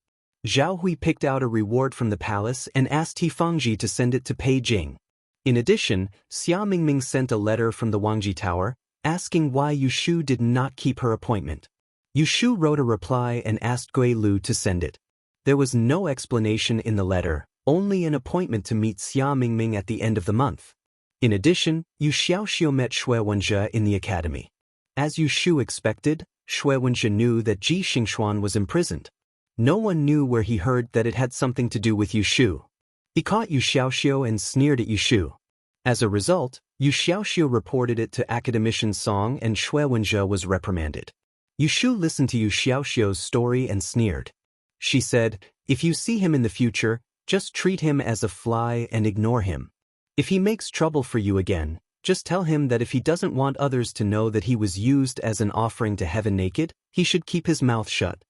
Zhao Hui picked out a reward from the palace and asked He Fangji to send it to Beijing. In addition, Xia Mingming sent a letter from the Wangji Tower, asking why Yushu did not keep her appointment. Yushu wrote a reply and asked Gui Lu to send it. There was no explanation in the letter, only an appointment to meet Xia Mingming at the end of the month. In addition, Yu Xiaoxiu met Shui Wenjie in the academy. As Yu Shu expected, Shui Wenjie knew that Ji Xingxuan was imprisoned. No one knew where he heard that it had something to do with Yu Shu. He caught Yu Xiaoxiu and sneered at Yu Shu. As a result, Yu Xiaoxiu reported it to Academician Song and Shui Wenjie was reprimanded. Yu Shu listened to Yu Xiaoxiu's story and sneered. She said, "If you see him in the future, just treat him as a fly and ignore him. If he makes trouble for you again, just tell him that if he doesn't want others to know that he was used as an offering to heaven naked, he should keep his mouth shut."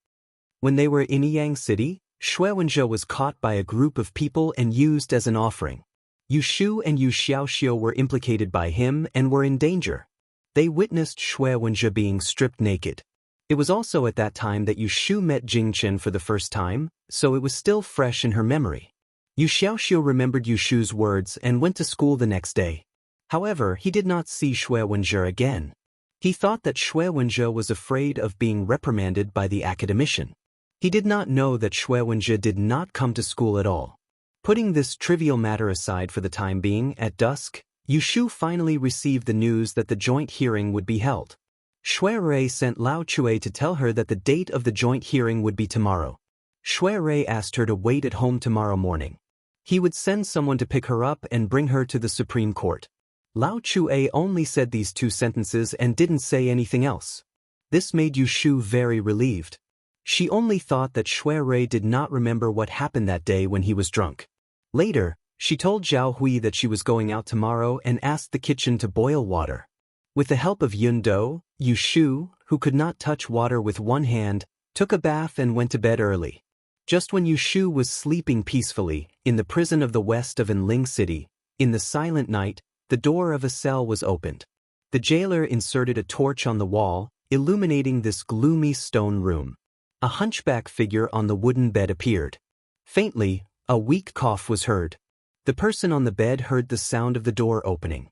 When they were in Yang City, Shui Wenjie was caught by a group of people and used as an offering. Yu Shu and Yu Xiaoxiu were implicated by him and were in danger. They witnessed Shui Wenjie being stripped naked. It was also at that time that Yu Shu met Jing Chen for the first time, so it was still fresh in her memory. Yu Xiaoxiu remembered Yu Shu's words and went to school the next day. However, he did not see Shui Wenjie again. He thought that Shui Wenjie was afraid of being reprimanded by the academician. He did not know that Shui Wenjie did not come to school at all. Putting this trivial matter aside for the time being, at dusk, Yu Shu finally received the news that the joint hearing would be held. Shui Rui sent Lao Chue to tell her that the date of the joint hearing would be tomorrow. Shui Rui asked her to wait at home tomorrow morning. He would send someone to pick her up and bring her to the Supreme Court. Lao Chue only said these two sentences and didn't say anything else. This made Yu Shu very relieved. She only thought that Shui Rui did not remember what happened that day when he was drunk. Later, she told Zhao Hui that she was going out tomorrow and asked the kitchen to boil water. With the help of Yun Do, Yu Shu, who could not touch water with one hand, took a bath and went to bed early. Just when Yu Shu was sleeping peacefully, in the prison of the west of Enling City, in the silent night, the door of a cell was opened. The jailer inserted a torch on the wall, illuminating this gloomy stone room. A hunchback figure on the wooden bed appeared. Faintly, a weak cough was heard. The person on the bed heard the sound of the door opening.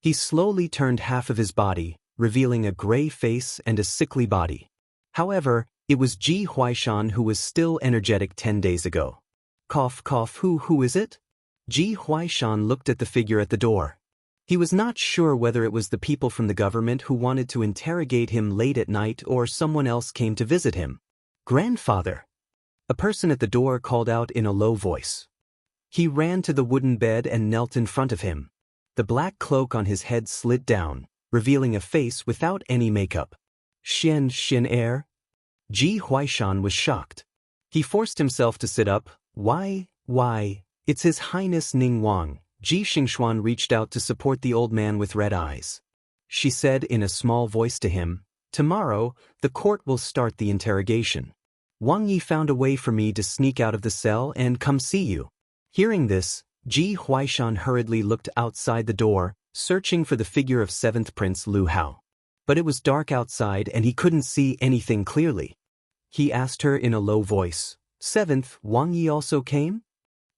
He slowly turned half of his body, revealing a gray face and a sickly body. However, it was Ji Huaishan who was still energetic 10 days ago. Cough cough, who is it? Ji Huaishan looked at the figure at the door. He was not sure whether it was the people from the government who wanted to interrogate him late at night or someone else came to visit him. "Grandfather!" A person at the door called out in a low voice. He ran to the wooden bed and knelt in front of him. The black cloak on his head slid down, revealing a face without any makeup. Xin Air? Ji Huaishan was shocked. He forced himself to sit up. Why, it's His Highness Ning Wang. Ji Xingxuan reached out to support the old man with red eyes. She said in a small voice to him, "Tomorrow, the court will start the interrogation. Wang Yi found a way for me to sneak out of the cell and come see you." Hearing this, Ji Huaishan hurriedly looked outside the door, searching for the figure of 7th Prince Lu Hao. But it was dark outside and he couldn't see anything clearly. He asked her in a low voice, "7th, Wang Yi also came?"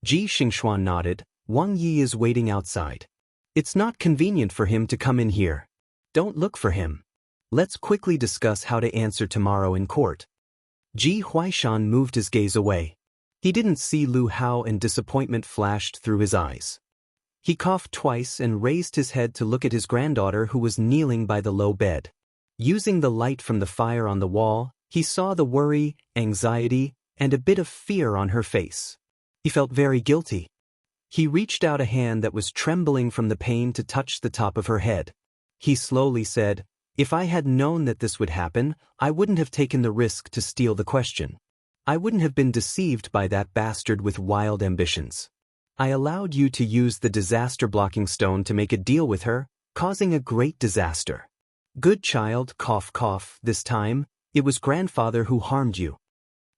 Ji Xingxuan nodded. "Wang Yi is waiting outside. It's not convenient for him to come in here. Don't look for him. Let's quickly discuss how to answer tomorrow in court." Ji Huaishan moved his gaze away. He didn't see Lu Hao and disappointment flashed through his eyes. He coughed twice and raised his head to look at his granddaughter who was kneeling by the low bed. Using the light from the fire on the wall, he saw the worry, anxiety, and a bit of fear on her face. He felt very guilty. He reached out a hand that was trembling from the pain to touch the top of her head. He slowly said, "If I had known that this would happen, I wouldn't have taken the risk to steal the question. I wouldn't have been deceived by that bastard with wild ambitions. I allowed you to use the disaster-blocking stone to make a deal with her, causing a great disaster. Good child, cough cough, this time, it was grandfather who harmed you."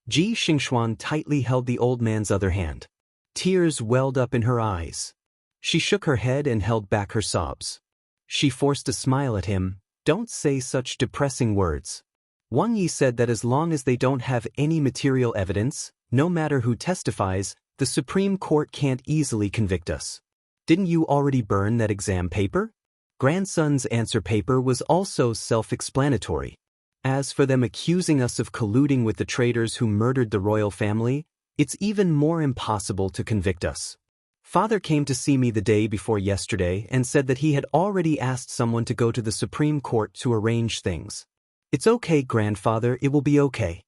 Ji Xingxuan tightly held the old man's other hand. Tears welled up in her eyes. She shook her head and held back her sobs. She forced a smile at him. "Don't say such depressing words. Wang Yi said that as long as they don't have any material evidence, no matter who testifies, the Supreme Court can't easily convict us. Didn't you already burn that exam paper?" Grandson's answer paper was also self-explanatory. As for them accusing us of colluding with the traitors who murdered the royal family, it's even more impossible to convict us. Father came to see me the day before yesterday and said that he had already asked someone to go to the Supreme Court to arrange things. It's okay, grandfather, it will be okay.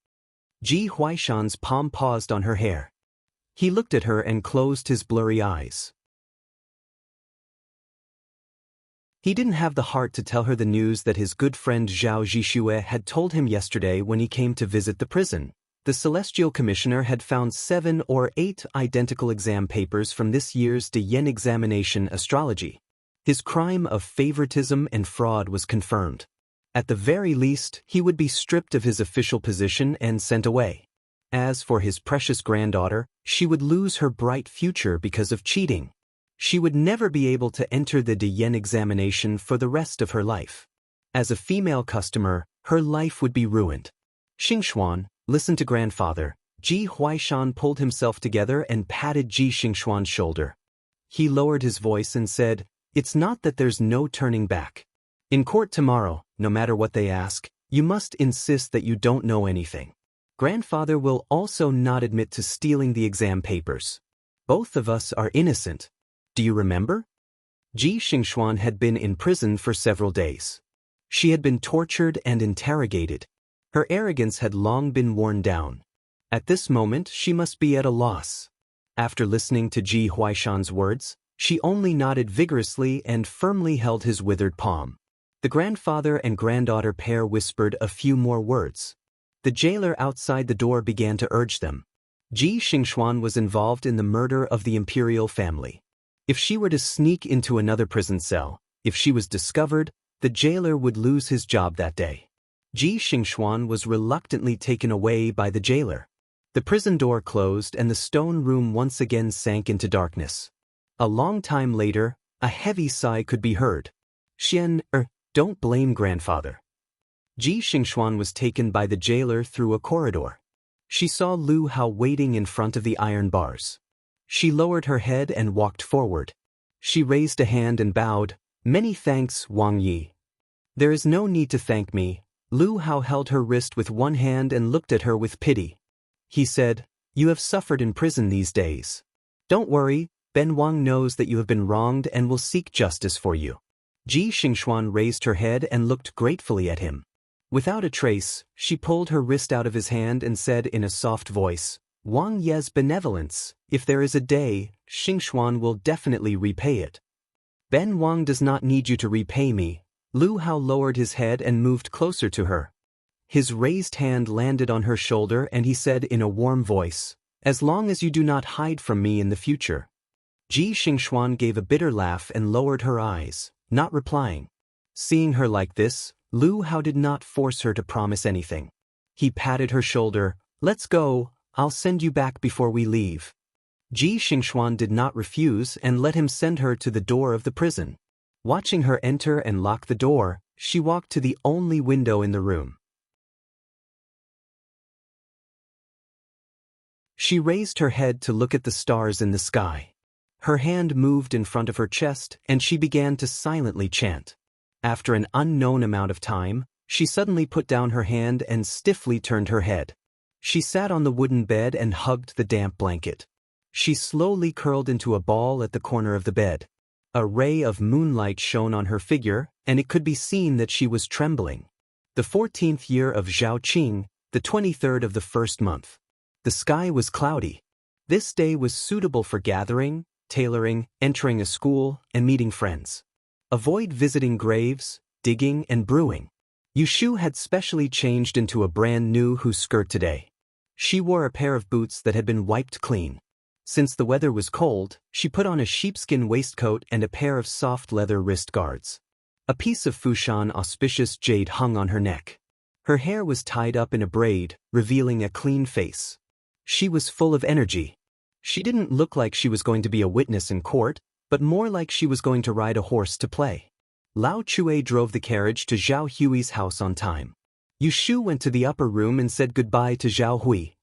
Ji Huaishan's palm paused on her hair. He looked at her and closed his blurry eyes. He didn't have the heart to tell her the news that his good friend Zhao Zhixue had told him yesterday when he came to visit the prison. The Celestial Commissioner had found 7 or 8 identical exam papers from this year's De Yen examination astrology. His crime of favoritism and fraud was confirmed. At the very least, he would be stripped of his official position and sent away. As for his precious granddaughter, she would lose her bright future because of cheating. She would never be able to enter the De Yen examination for the rest of her life. As a female customer, her life would be ruined. Xingxuan, listen to grandfather. Ji Huaishan pulled himself together and patted Ji Xingxuan's shoulder. He lowered his voice and said, "It's not that there's no turning back. In court tomorrow, no matter what they ask, you must insist that you don't know anything. Grandfather will also not admit to stealing the exam papers. Both of us are innocent. Do you remember?" Ji Xingxuan had been in prison for several days. She had been tortured and interrogated. Her arrogance had long been worn down. At this moment, she must be at a loss. After listening to Ji Huaishan's words, she only nodded vigorously and firmly held his withered palm. The grandfather and granddaughter pair whispered a few more words. The jailer outside the door began to urge them. Ji Xingxuan was involved in the murder of the imperial family. If she were to sneak into another prison cell, if she was discovered, the jailer would lose his job that day. Ji Xingxuan was reluctantly taken away by the jailer. The prison door closed and the stone room once again sank into darkness. A long time later, a heavy sigh could be heard. Don't blame grandfather. Ji Xingxuan was taken by the jailer through a corridor. She saw Lu Hao waiting in front of the iron bars. She lowered her head and walked forward. She raised a hand and bowed. "Many thanks, Wang Yi." "There is no need to thank me." Lu Hao held her wrist with one hand and looked at her with pity. He said, "You have suffered in prison these days. Don't worry, Ben Wang knows that you have been wronged and will seek justice for you." Ji Xingxuan raised her head and looked gratefully at him. Without a trace, she pulled her wrist out of his hand and said in a soft voice, "Wang Ye's benevolence, if there is a day, Xingxuan will definitely repay it." "Ben Wang does not need you to repay me." Lu Hao lowered his head and moved closer to her. His raised hand landed on her shoulder and he said in a warm voice, "As long as you do not hide from me in the future." Ji Xingxuan gave a bitter laugh and lowered her eyes, not replying. Seeing her like this, Lu Hao did not force her to promise anything. He patted her shoulder. "Let's go, I'll send you back before we leave." Ji Xingxuan did not refuse and let him send her to the door of the prison. Watching her enter and lock the door, she walked to the only window in the room. She raised her head to look at the stars in the sky. Her hand moved in front of her chest and she began to silently chant. After an unknown amount of time, she suddenly put down her hand and stiffly turned her head. She sat on the wooden bed and hugged the damp blanket. She slowly curled into a ball at the corner of the bed. A ray of moonlight shone on her figure, and it could be seen that she was trembling. The 14th year of Zhao Qing, the 23rd of the first month. The sky was cloudy. This day was suitable for gathering, tailoring, entering a school, and meeting friends. Avoid visiting graves, digging, and brewing. Yushu had specially changed into a brand new skirt today. She wore a pair of boots that had been wiped clean. Since the weather was cold, she put on a sheepskin waistcoat and a pair of soft leather wrist guards. A piece of Fushan auspicious jade hung on her neck. Her hair was tied up in a braid, revealing a clean face. She was full of energy. She didn't look like she was going to be a witness in court, but more like she was going to ride a horse to play. Lao Chue drove the carriage to Zhao Hui's house on time. Yushu went to the upper room and said goodbye to Zhao Hui.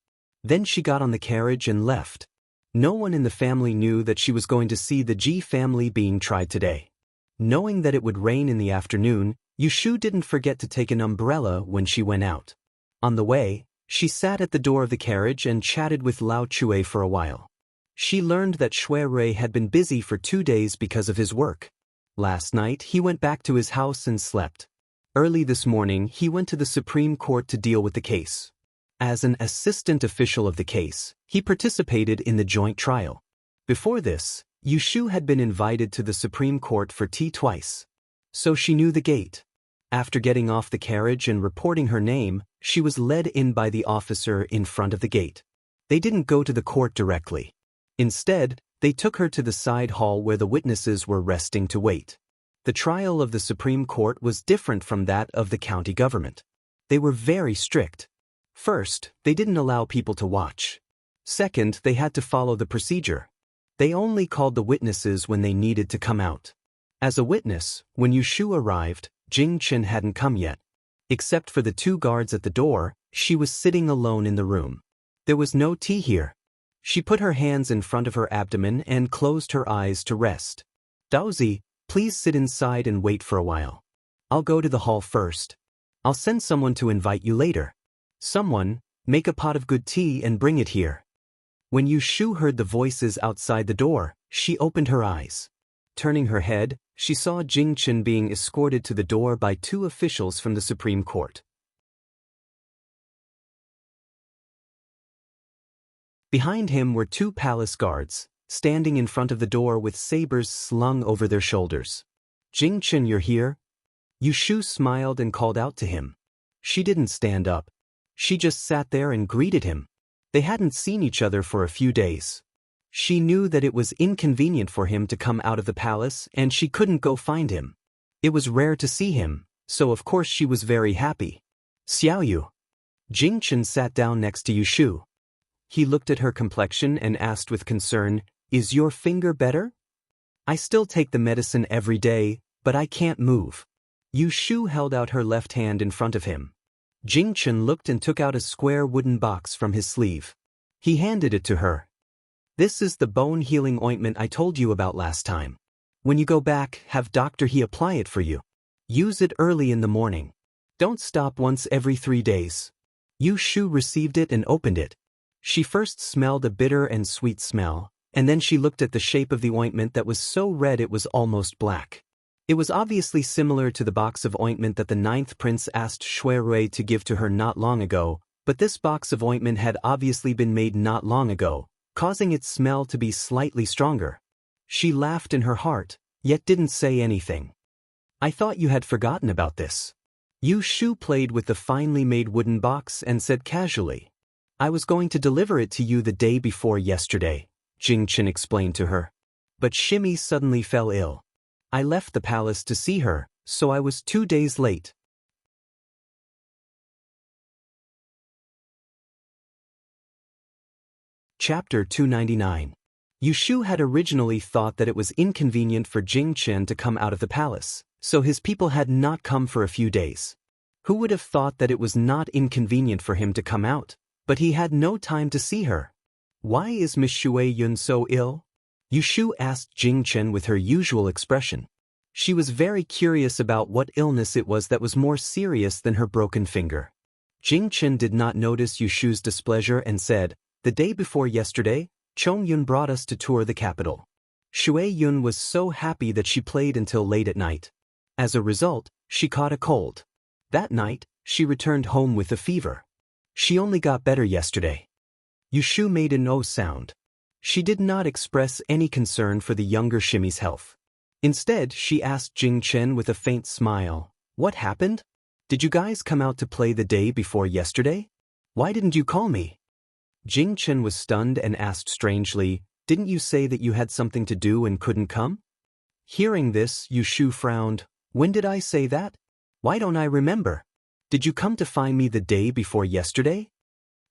Then she got on the carriage and left. No one in the family knew that she was going to see the Ji family being tried today. Knowing that it would rain in the afternoon, Yushu didn't forget to take an umbrella when she went out. On the way, she sat at the door of the carriage and chatted with Lao Chue for a while. She learned that Shui Rui had been busy for 2 days because of his work. Last night, he went back to his house and slept. Early this morning, he went to the Supreme Court to deal with the case. As an assistant official of the case, he participated in the joint trial. Before this, Yushu had been invited to the Supreme Court for tea twice. So she knew the gate. After getting off the carriage and reporting her name, she was led in by the officer in front of the gate. They didn't go to the court directly. Instead, they took her to the side hall where the witnesses were resting to wait. The trial of the Supreme Court was different from that of the county government. They were very strict. First, they didn't allow people to watch. Second, they had to follow the procedure. They only called the witnesses when they needed to come out. As a witness, when Yushu arrived, Jing Chen hadn't come yet. Except for the 2 guards at the door, she was sitting alone in the room. There was no tea here. She put her hands in front of her abdomen and closed her eyes to rest. Daozi, please sit inside and wait for a while. I'll go to the hall first. I'll send someone to invite you later. Someone, make a pot of good tea and bring it here. When Yushu heard the voices outside the door, she opened her eyes. Turning her head, she saw Jing Chen being escorted to the door by 2 officials from the Supreme Court. Behind him were 2 palace guards, standing in front of the door with sabers slung over their shoulders. Jing Chen, you're here? Yushu smiled and called out to him. She didn't stand up. She just sat there and greeted him. They hadn't seen each other for a few days. She knew that it was inconvenient for him to come out of the palace and she couldn't go find him. It was rare to see him, so of course she was very happy. Xiaoyu. Jing Chen sat down next to Yushu. He looked at her complexion and asked with concern, is your finger better? I still take the medicine every day, but I can't move. Yushu held out her left hand in front of him. Jing Chen looked and took out a square wooden box from his sleeve. He handed it to her. This is the bone healing ointment I told you about last time. When you go back, have Dr. He apply it for you. Use it early in the morning. Don't stop once every 3 days. Yushu received it and opened it. She first smelled a bitter and sweet smell, and then she looked at the shape of the ointment that was so red it was almost black. It was obviously similar to the box of ointment that the 9th prince asked Shui Rui to give to her not long ago, but this box of ointment had obviously been made not long ago, causing its smell to be slightly stronger. She laughed in her heart, yet didn't say anything. I thought you had forgotten about this. Yushu played with the finely made wooden box and said casually, I was going to deliver it to you the day before yesterday, Jing Chen explained to her. But Shimi suddenly fell ill. I left the palace to see her, so I was 2 days late. Chapter 299. Yushu had originally thought that it was inconvenient for Jing Chen to come out of the palace, so his people had not come for a few days. Who would have thought that it was not inconvenient for him to come out, but he had no time to see her? Why is Miss Shui Yun so ill? Yushu asked Jing Chen with her usual expression. She was very curious about what illness it was that was more serious than her broken finger. Jing Chen did not notice Yushu's displeasure and said, the day before yesterday, Chong Yun brought us to tour the capital. Shui Yun was so happy that she played until late at night. As a result, she caught a cold. That night, she returned home with a fever. She only got better yesterday. Yushu made a no sound. She did not express any concern for the younger Shimi's health. Instead, she asked Jing Chen with a faint smile, what happened? Did you guys come out to play the day before yesterday? Why didn't you call me? Jing Chen was stunned and asked strangely, didn't you say that you had something to do and couldn't come? Hearing this, Yushu frowned. When did I say that? Why don't I remember? Did you come to find me the day before yesterday?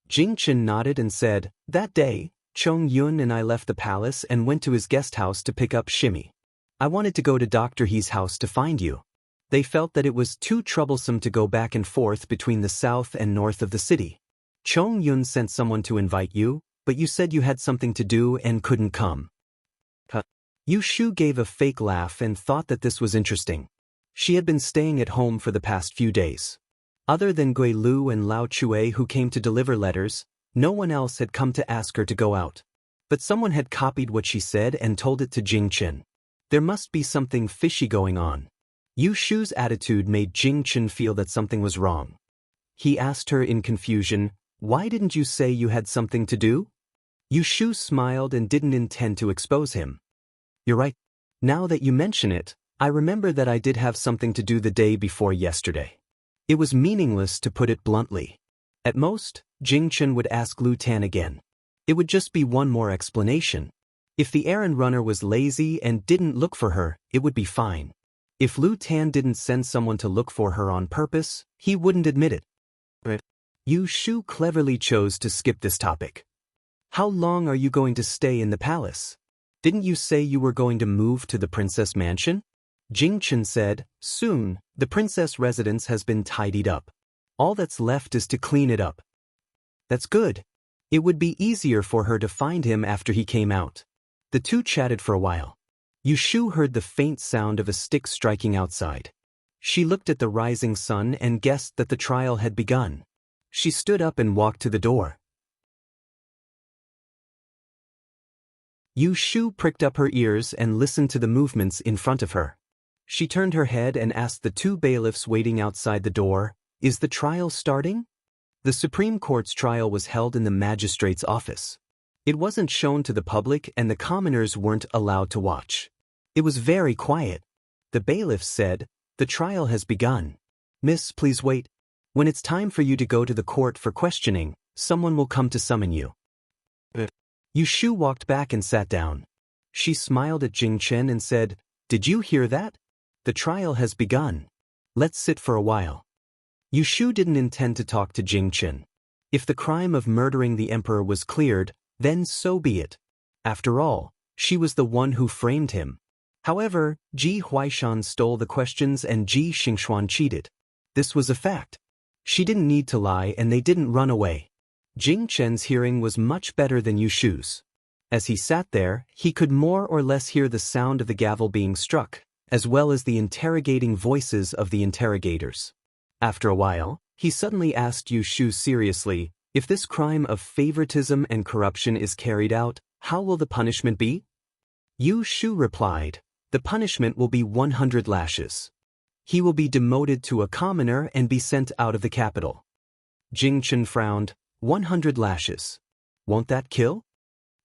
Jing Chen nodded and said, that day, Chong Yun and I left the palace and went to his guest house to pick up Shimi. I wanted to go to Dr. He's house to find you. They felt that it was too troublesome to go back and forth between the south and north of the city. Chong Yun sent someone to invite you, but you said you had something to do and couldn't come. Yushu gave a fake laugh and thought that this was interesting. She had been staying at home for the past few days. Other than Gui Lu and Lao Chue who came to deliver letters, no one else had come to ask her to go out. But someone had copied what she said and told it to Jing Chen. There must be something fishy going on. Yu Shu's attitude made Jing Chen feel that something was wrong. He asked her in confusion, "Why didn't you say you had something to do?" Yu Shu smiled and didn't intend to expose him. "You're right. Now that you mention it, I remember that I did have something to do the day before yesterday." It was meaningless to put it bluntly. At most, Jing Chen would ask Lu Tan again. It would just be one more explanation. If the errand runner was lazy and didn't look for her, it would be fine. If Lu Tan didn't send someone to look for her on purpose, he wouldn't admit it. But Yu Shu cleverly chose to skip this topic. "How long are you going to stay in the palace? Didn't you say you were going to move to the princess mansion?" Jing Chen said, "Soon, the princess residence has been tidied up. All that's left is to clean it up." "That's good. It would be easier for her to find him after he came out." The two chatted for a while. Yu Shu heard the faint sound of a stick striking outside. She looked at the rising sun and guessed that the trial had begun. She stood up and walked to the door. Yu Shu pricked up her ears and listened to the movements in front of her. She turned her head and asked the two bailiffs waiting outside the door, "Is the trial starting?" The Supreme Court's trial was held in the magistrate's office. It wasn't shown to the public and the commoners weren't allowed to watch. It was very quiet. The bailiffs said, "The trial has begun. Miss, please wait. When it's time for you to go to the court for questioning, someone will come to summon you." Yu Shu walked back and sat down. She smiled at Jing Chen and said, "Did you hear that? The trial has begun. Let's sit for a while." Yu Shu didn't intend to talk to Jing Chen. If the crime of murdering the emperor was cleared, then so be it. After all, she was the one who framed him. However, Ji Huaishan stole the questions and Ji Xingxuan cheated. This was a fact. She didn't need to lie and they didn't run away. Jing Chen's hearing was much better than Yu Shu's. As he sat there, he could more or less hear the sound of the gavel being struck, as well as the interrogating voices of the interrogators. After a while, he suddenly asked Yu Shu seriously, "If this crime of favoritism and corruption is carried out, how will the punishment be?" Yu Shu replied, "The punishment will be 100 lashes. He will be demoted to a commoner and be sent out of the capital." Jing Chen frowned. 100 lashes. Won't that kill?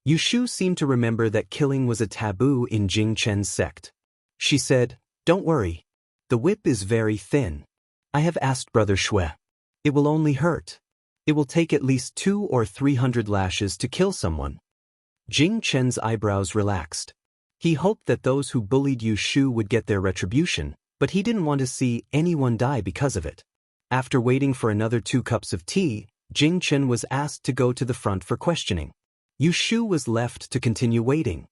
Yu Shu seemed to remember that killing was a taboo in Jing Chen's sect. She said, "Don't worry. The whip is very thin. I have asked Brother Shui. It will only hurt. It will take at least 200 or 300 lashes to kill someone." Jing Chen's eyebrows relaxed. He hoped that those who bullied Yu Shu would get their retribution, but he didn't want to see anyone die because of it. After waiting for another 2 cups of tea, Jing Chen was asked to go to the front for questioning. Yu Shu was left to continue waiting.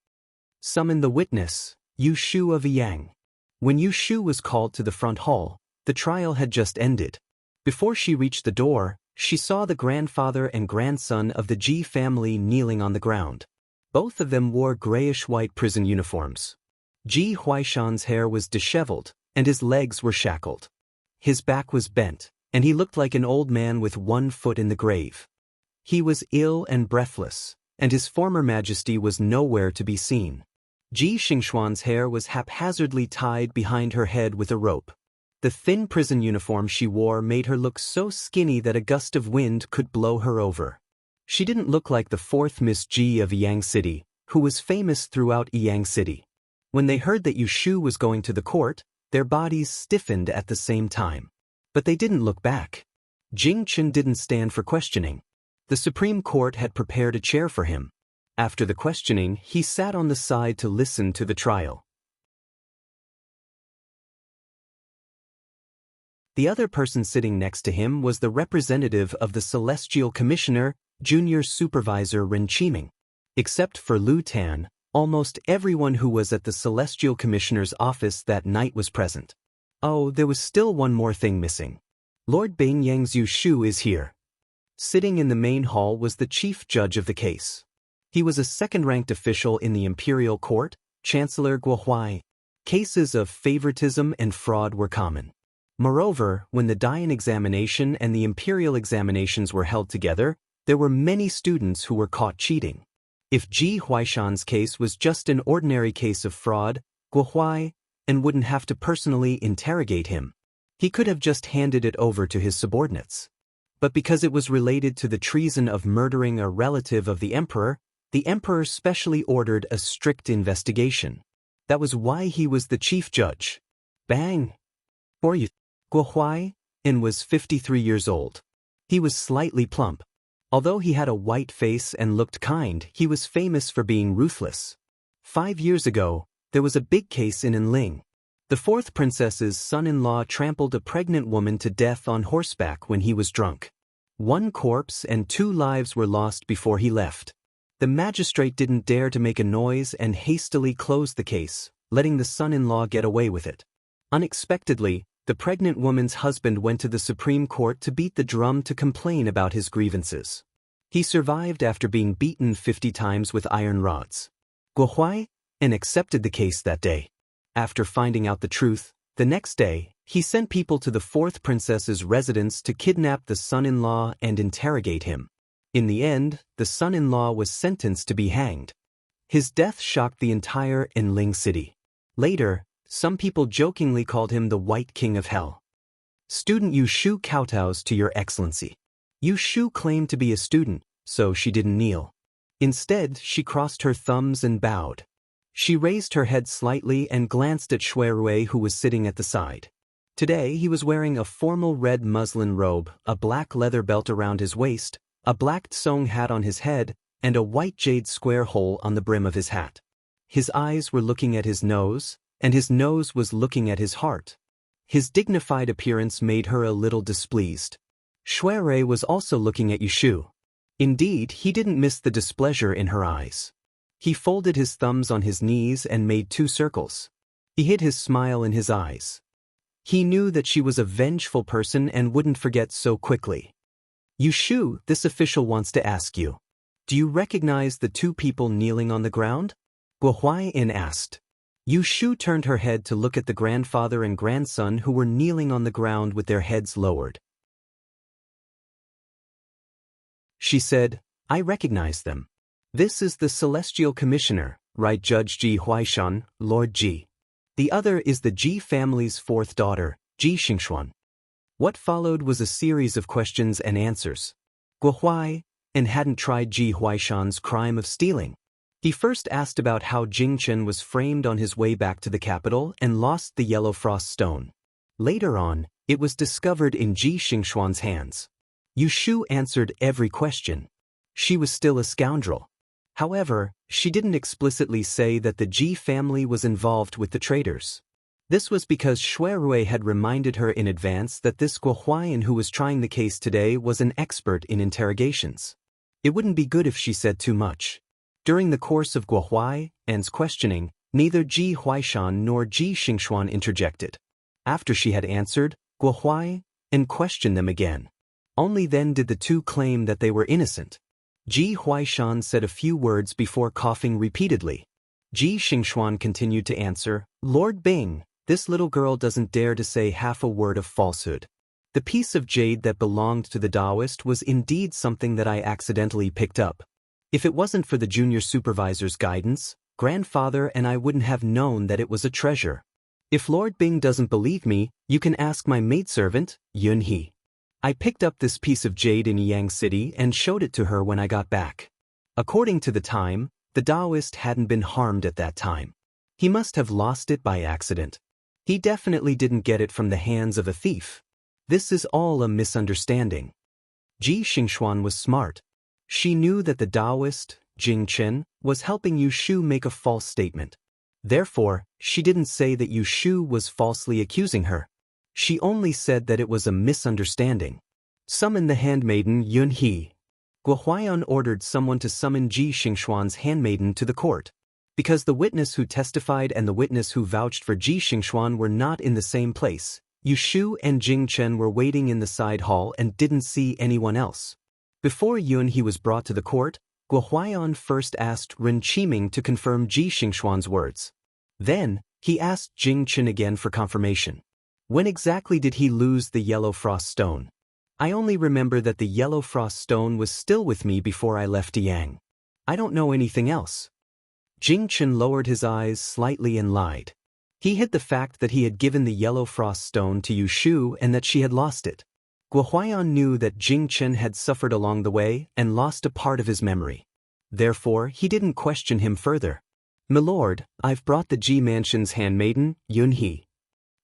"Summon the witness, Yu Shu of Yang." When Yu Shu was called to the front hall, the trial had just ended. Before she reached the door, she saw the grandfather and grandson of the Ji family kneeling on the ground. Both of them wore grayish-white prison uniforms. Ji Huaishan's hair was disheveled, and his legs were shackled. His back was bent, and he looked like an old man with 1 foot in the grave. He was ill and breathless, and his former majesty was nowhere to be seen. Ji Xingxuan's hair was haphazardly tied behind her head with a rope. The thin prison uniform she wore made her look so skinny that a gust of wind could blow her over. She didn't look like the 4th Miss Ji of Yang City, who was famous throughout Yang City. When they heard that Yu Shu was going to the court, their bodies stiffened at the same time. But they didn't look back. Jing Chen didn't stand for questioning. The Supreme Court had prepared a chair for him. After the questioning, he sat on the side to listen to the trial. The other person sitting next to him was the representative of the Celestial Commissioner, Junior Supervisor Ren Qiming. Except for Lu Tan, almost everyone who was at the Celestial Commissioner's office that night was present. Oh, there was still one more thing missing. Lord Bing Yang's Yu Shu is here. Sitting in the main hall was the chief judge of the case. He was a second-ranked official in the imperial court, Chancellor Guohuai. Cases of favoritism and fraud were common. Moreover, when the Dian examination and the imperial examinations were held together, there were many students who were caught cheating. If Ji Huaishan's case was just an ordinary case of fraud, Guo Huai wouldn't have to personally interrogate him. He could have just handed it over to his subordinates. But because it was related to the treason of murdering a relative of the emperor specially ordered a strict investigation. That was why he was the chief judge. Bang! For you. Guo Huai was 53 years old. He was slightly plump. Although he had a white face and looked kind, he was famous for being ruthless. 5 years ago, there was a big case in Enling. The fourth princess's son-in-law trampled a pregnant woman to death on horseback when he was drunk. 1 corpse and 2 lives were lost before he left. The magistrate didn't dare to make a noise and hastily closed the case, letting the son-in-law get away with it. Unexpectedly, the pregnant woman's husband went to the Supreme Court to beat the drum to complain about his grievances. He survived after being beaten 50 times with iron rods. Guo Huai accepted the case that day. After finding out the truth, the next day, he sent people to the fourth princess's residence to kidnap the son-in-law and interrogate him. In the end, the son-in-law was sentenced to be hanged. His death shocked the entire Enling city. Later, some people jokingly called him the White King of Hell. Student Yu Shu kowtows to your excellency. Yu Shu claimed to be a student, so she didn't kneel. Instead, she crossed her thumbs and bowed. She raised her head slightly and glanced at Shui Rui, who was sitting at the side. Today he was wearing a formal red muslin robe, a black leather belt around his waist, a black tsong hat on his head, and a white jade square hole on the brim of his hat. His eyes were looking at his nose, and his nose was looking at his heart. His dignified appearance made her a little displeased. Shui Rui was also looking at Yu Shu. Indeed, he didn't miss the displeasure in her eyes. He folded his thumbs on his knees and made 2 circles. He hid his smile in his eyes. He knew that she was a vengeful person and wouldn't forget so quickly. Yu Shu, this official wants to ask you. Do you recognize the 2 people kneeling on the ground? Guo Huai asked. Yu Shu turned her head to look at the grandfather and grandson who were kneeling on the ground with their heads lowered. She said, I recognize them. This is the Celestial Commissioner, right, Judge Ji Huaishan, Lord Ji. The other is the Ji family's 4th daughter, Ji Xingxuan. What followed was a series of questions and answers. Guo Huai hadn't tried Ji Huaishan's crime of stealing. He first asked about how Jing Chen was framed on his way back to the capital and lost the yellow frost stone. Later on, it was discovered in Ji Xingxuan's hands. Yu Shu answered every question. She was still a scoundrel. However, she didn't explicitly say that the Ji family was involved with the traitors. This was because Shui Rui had reminded her in advance that this Guo Huai who was trying the case today was an expert in interrogations. It wouldn't be good if she said too much. During the course of Guo Huai's questioning, neither Ji Huaishan nor Ji Xingxuan interjected. After she had answered, Guo Huai questioned them again. Only then did the 2 claim that they were innocent. Ji Huaishan said a few words before coughing repeatedly. Ji Xingxuan continued to answer, Lord Bing, this little girl doesn't dare to say half a word of falsehood. The piece of jade that belonged to the Taoist was indeed something that I accidentally picked up. If it wasn't for the junior supervisor's guidance, grandfather and I wouldn't have known that it was a treasure. If Lord Bing doesn't believe me, you can ask my maidservant, Yun He. I picked up this piece of jade in Yang City and showed it to her when I got back. According to the time, the Taoist hadn't been harmed at that time. He must have lost it by accident. He definitely didn't get it from the hands of a thief. This is all a misunderstanding. Ji Xingxuan was smart. She knew that the Taoist, Jing Chen, was helping Yu Shu make a false statement. Therefore, she didn't say that Yu Shu was falsely accusing her. She only said that it was a misunderstanding. Summon the handmaiden Yun He. Guo Huaiyan ordered someone to summon Ji Xingxuan's handmaiden to the court. Because the witness who testified and the witness who vouched for Ji Xingxuan were not in the same place, Yu Shu and Jing Chen were waiting in the side hall and didn't see anyone else. Before Yun He was brought to the court, Guo Huaiyan first asked Ren Qiming to confirm Ji Xingxuan's words. Then, He asked Jing Chen again for confirmation. When exactly did he lose the yellow frost stone? I only remember that the yellow frost stone was still with me before I left Yang. I don't know anything else. Jing Chen lowered his eyes slightly and lied. He hid the fact that he had given the yellow frost stone to Yu Shu and that she had lost it. Guo Huaiyan knew that Jing Chen had suffered along the way and lost a part of his memory. Therefore, he didn't question him further. "Milord, I've brought the Ji Mansion's handmaiden, Yun He."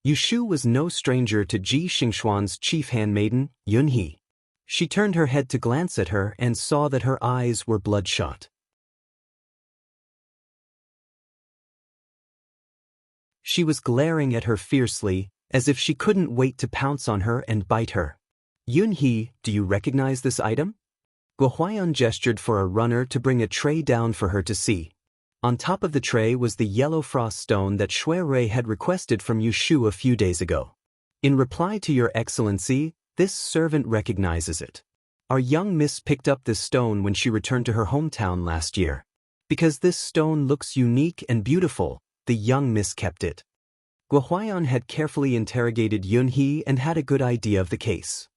Yu Shu was no stranger to Ji Xingxuan's chief handmaiden, Yun He. She turned her head to glance at her and saw that her eyes were bloodshot. She was glaring at her fiercely, as if she couldn't wait to pounce on her and bite her. "Yun He, do you recognize this item?" Guo Huaiyan gestured for a runner to bring a tray down for her to see. On top of the tray was the yellow frost stone that Shui Rui had requested from Yu Shu a few days ago. "In reply to your excellency, this servant recognizes it. Our young miss picked up this stone when she returned to her hometown last year. Because this stone looks unique and beautiful, the young miss kept it." Guo Huaiyan had carefully interrogated Yun He and had a good idea of the case.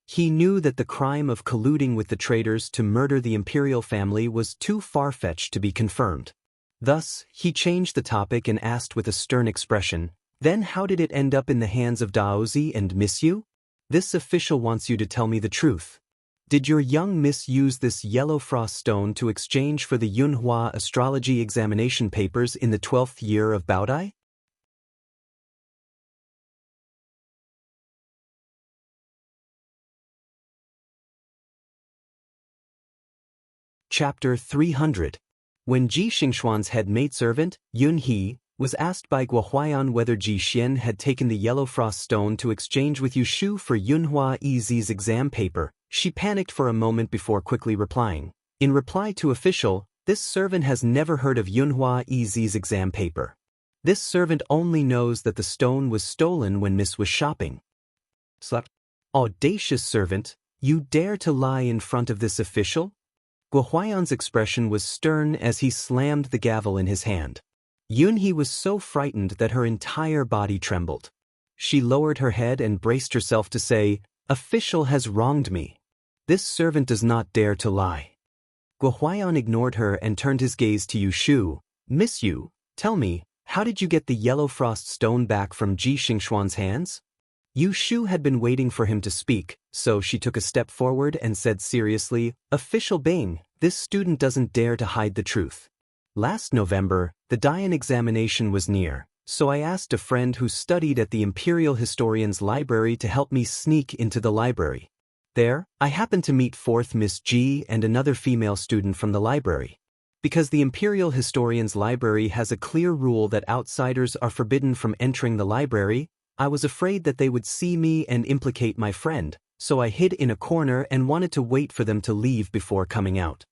He knew that the crime of colluding with the traitors to murder the imperial family was too far-fetched to be confirmed. Thus, he changed the topic and asked with a stern expression, "Then how did it end up in the hands of Daozi and Miss Yu? This official wants you to tell me the truth. Did your young miss use this yellow frost stone to exchange for the Yunhua astrology examination papers in the 12th year of Baodai?" Chapter 300. When Ji Xingxuan's head maidservant, Yun He, was asked by Guo Huaiyan whether Ji Xian had taken the yellow frost stone to exchange with Yu Shu for Yunhua Ez's exam paper, she panicked for a moment before quickly replying. "In reply to official, this servant has never heard of Yunhua Ez's exam paper. This servant only knows that the stone was stolen when Miss was shopping." Slept. "Audacious servant, you dare to lie in front of this official?" Guo Huaiyan's expression was stern as he slammed the gavel in his hand. Yun He was so frightened that her entire body trembled. She lowered her head and braced herself to say, "Official has wronged me. This servant does not dare to lie." Guo Huaiyan ignored her and turned his gaze to Yu Shu. "Miss Yu, tell me, how did you get the yellow frost stone back from Ji Xingxuan's hands?" Yu Shu had been waiting for him to speak, so she took a step forward and said seriously, "Official Bing, this student doesn't dare to hide the truth. Last November, the Dian examination was near, so I asked a friend who studied at the Imperial Historian's Library to help me sneak into the library. There, I happened to meet 4th Miss Ji and another female student from the library. Because the Imperial Historian's Library has a clear rule that outsiders are forbidden from entering the library, I was afraid that they would see me and implicate my friend, so I hid in a corner and wanted to wait for them to leave before coming out.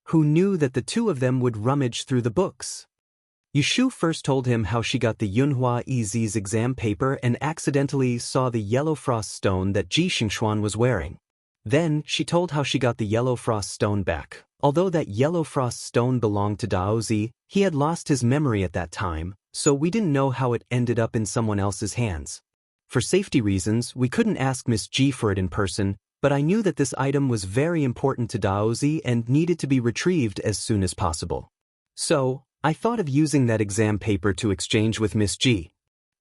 Who knew that the two of them would rummage through the books?" Yu Shu first told him how she got the Yunhua Ez's exam paper and accidentally saw the yellow frost stone that Ji Xingxuan was wearing. Then, she told how she got the yellow frost stone back. Although that yellow frost stone belonged to Daozi, he had lost his memory at that time, so we didn't know how it ended up in someone else's hands. For safety reasons, we couldn't ask Miss Ji for it in person, but I knew that this item was very important to Daozi and needed to be retrieved as soon as possible. So, I thought of using that exam paper to exchange with Miss Ji.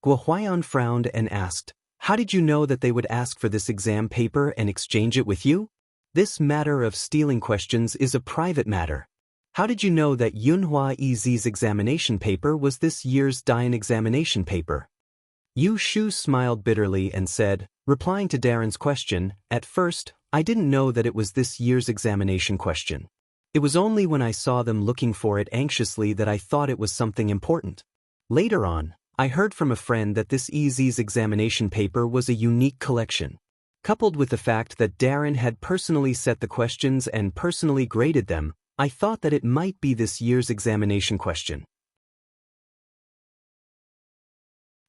Guo Huaiyan frowned and asked, "How did you know that they would ask for this exam paper and exchange it with you? This matter of stealing questions is a private matter. How did you know that Yunhua Ez's examination paper was this year's Dian examination paper?" Yu Shu smiled bitterly and said, replying to Darren's question, "At first, I didn't know that it was this year's examination question. It was only when I saw them looking for it anxiously that I thought it was something important. Later on, I heard from a friend that this Ez's examination paper was a unique collection. Coupled with the fact that Darren had personally set the questions and personally graded them, I thought that it might be this year's examination question.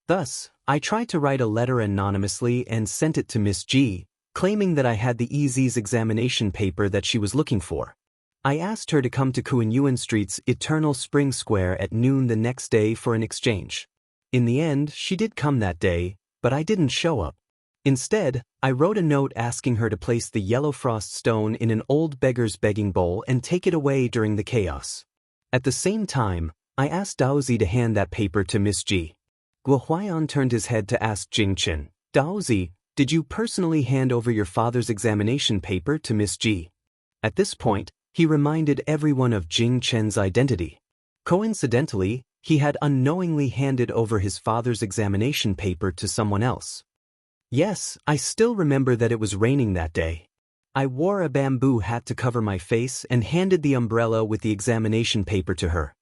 Thus, I tried to write a letter anonymously and sent it to Miss Ji, claiming that I had the Ez's examination paper that she was looking for. I asked her to come to Kuanyuan Street's Eternal Spring Square at noon the next day for an exchange. In the end, she did come that day, but I didn't show up. Instead, I wrote a note asking her to place the yellow frost stone in an old beggar's begging bowl and take it away during the chaos. At the same time, I asked Daozi to hand that paper to Miss Ji. Guo Huaiyan turned his head to ask Jing Chen, Daozi, did you personally hand over your father's examination paper to Miss Ji? At this point, he reminded everyone of Jing Chen's identity. Coincidentally, he had unknowingly handed over his father's examination paper to someone else. Yes, I still remember that it was raining that day. I wore a bamboo hat to cover my face and handed the umbrella with the examination paper to her.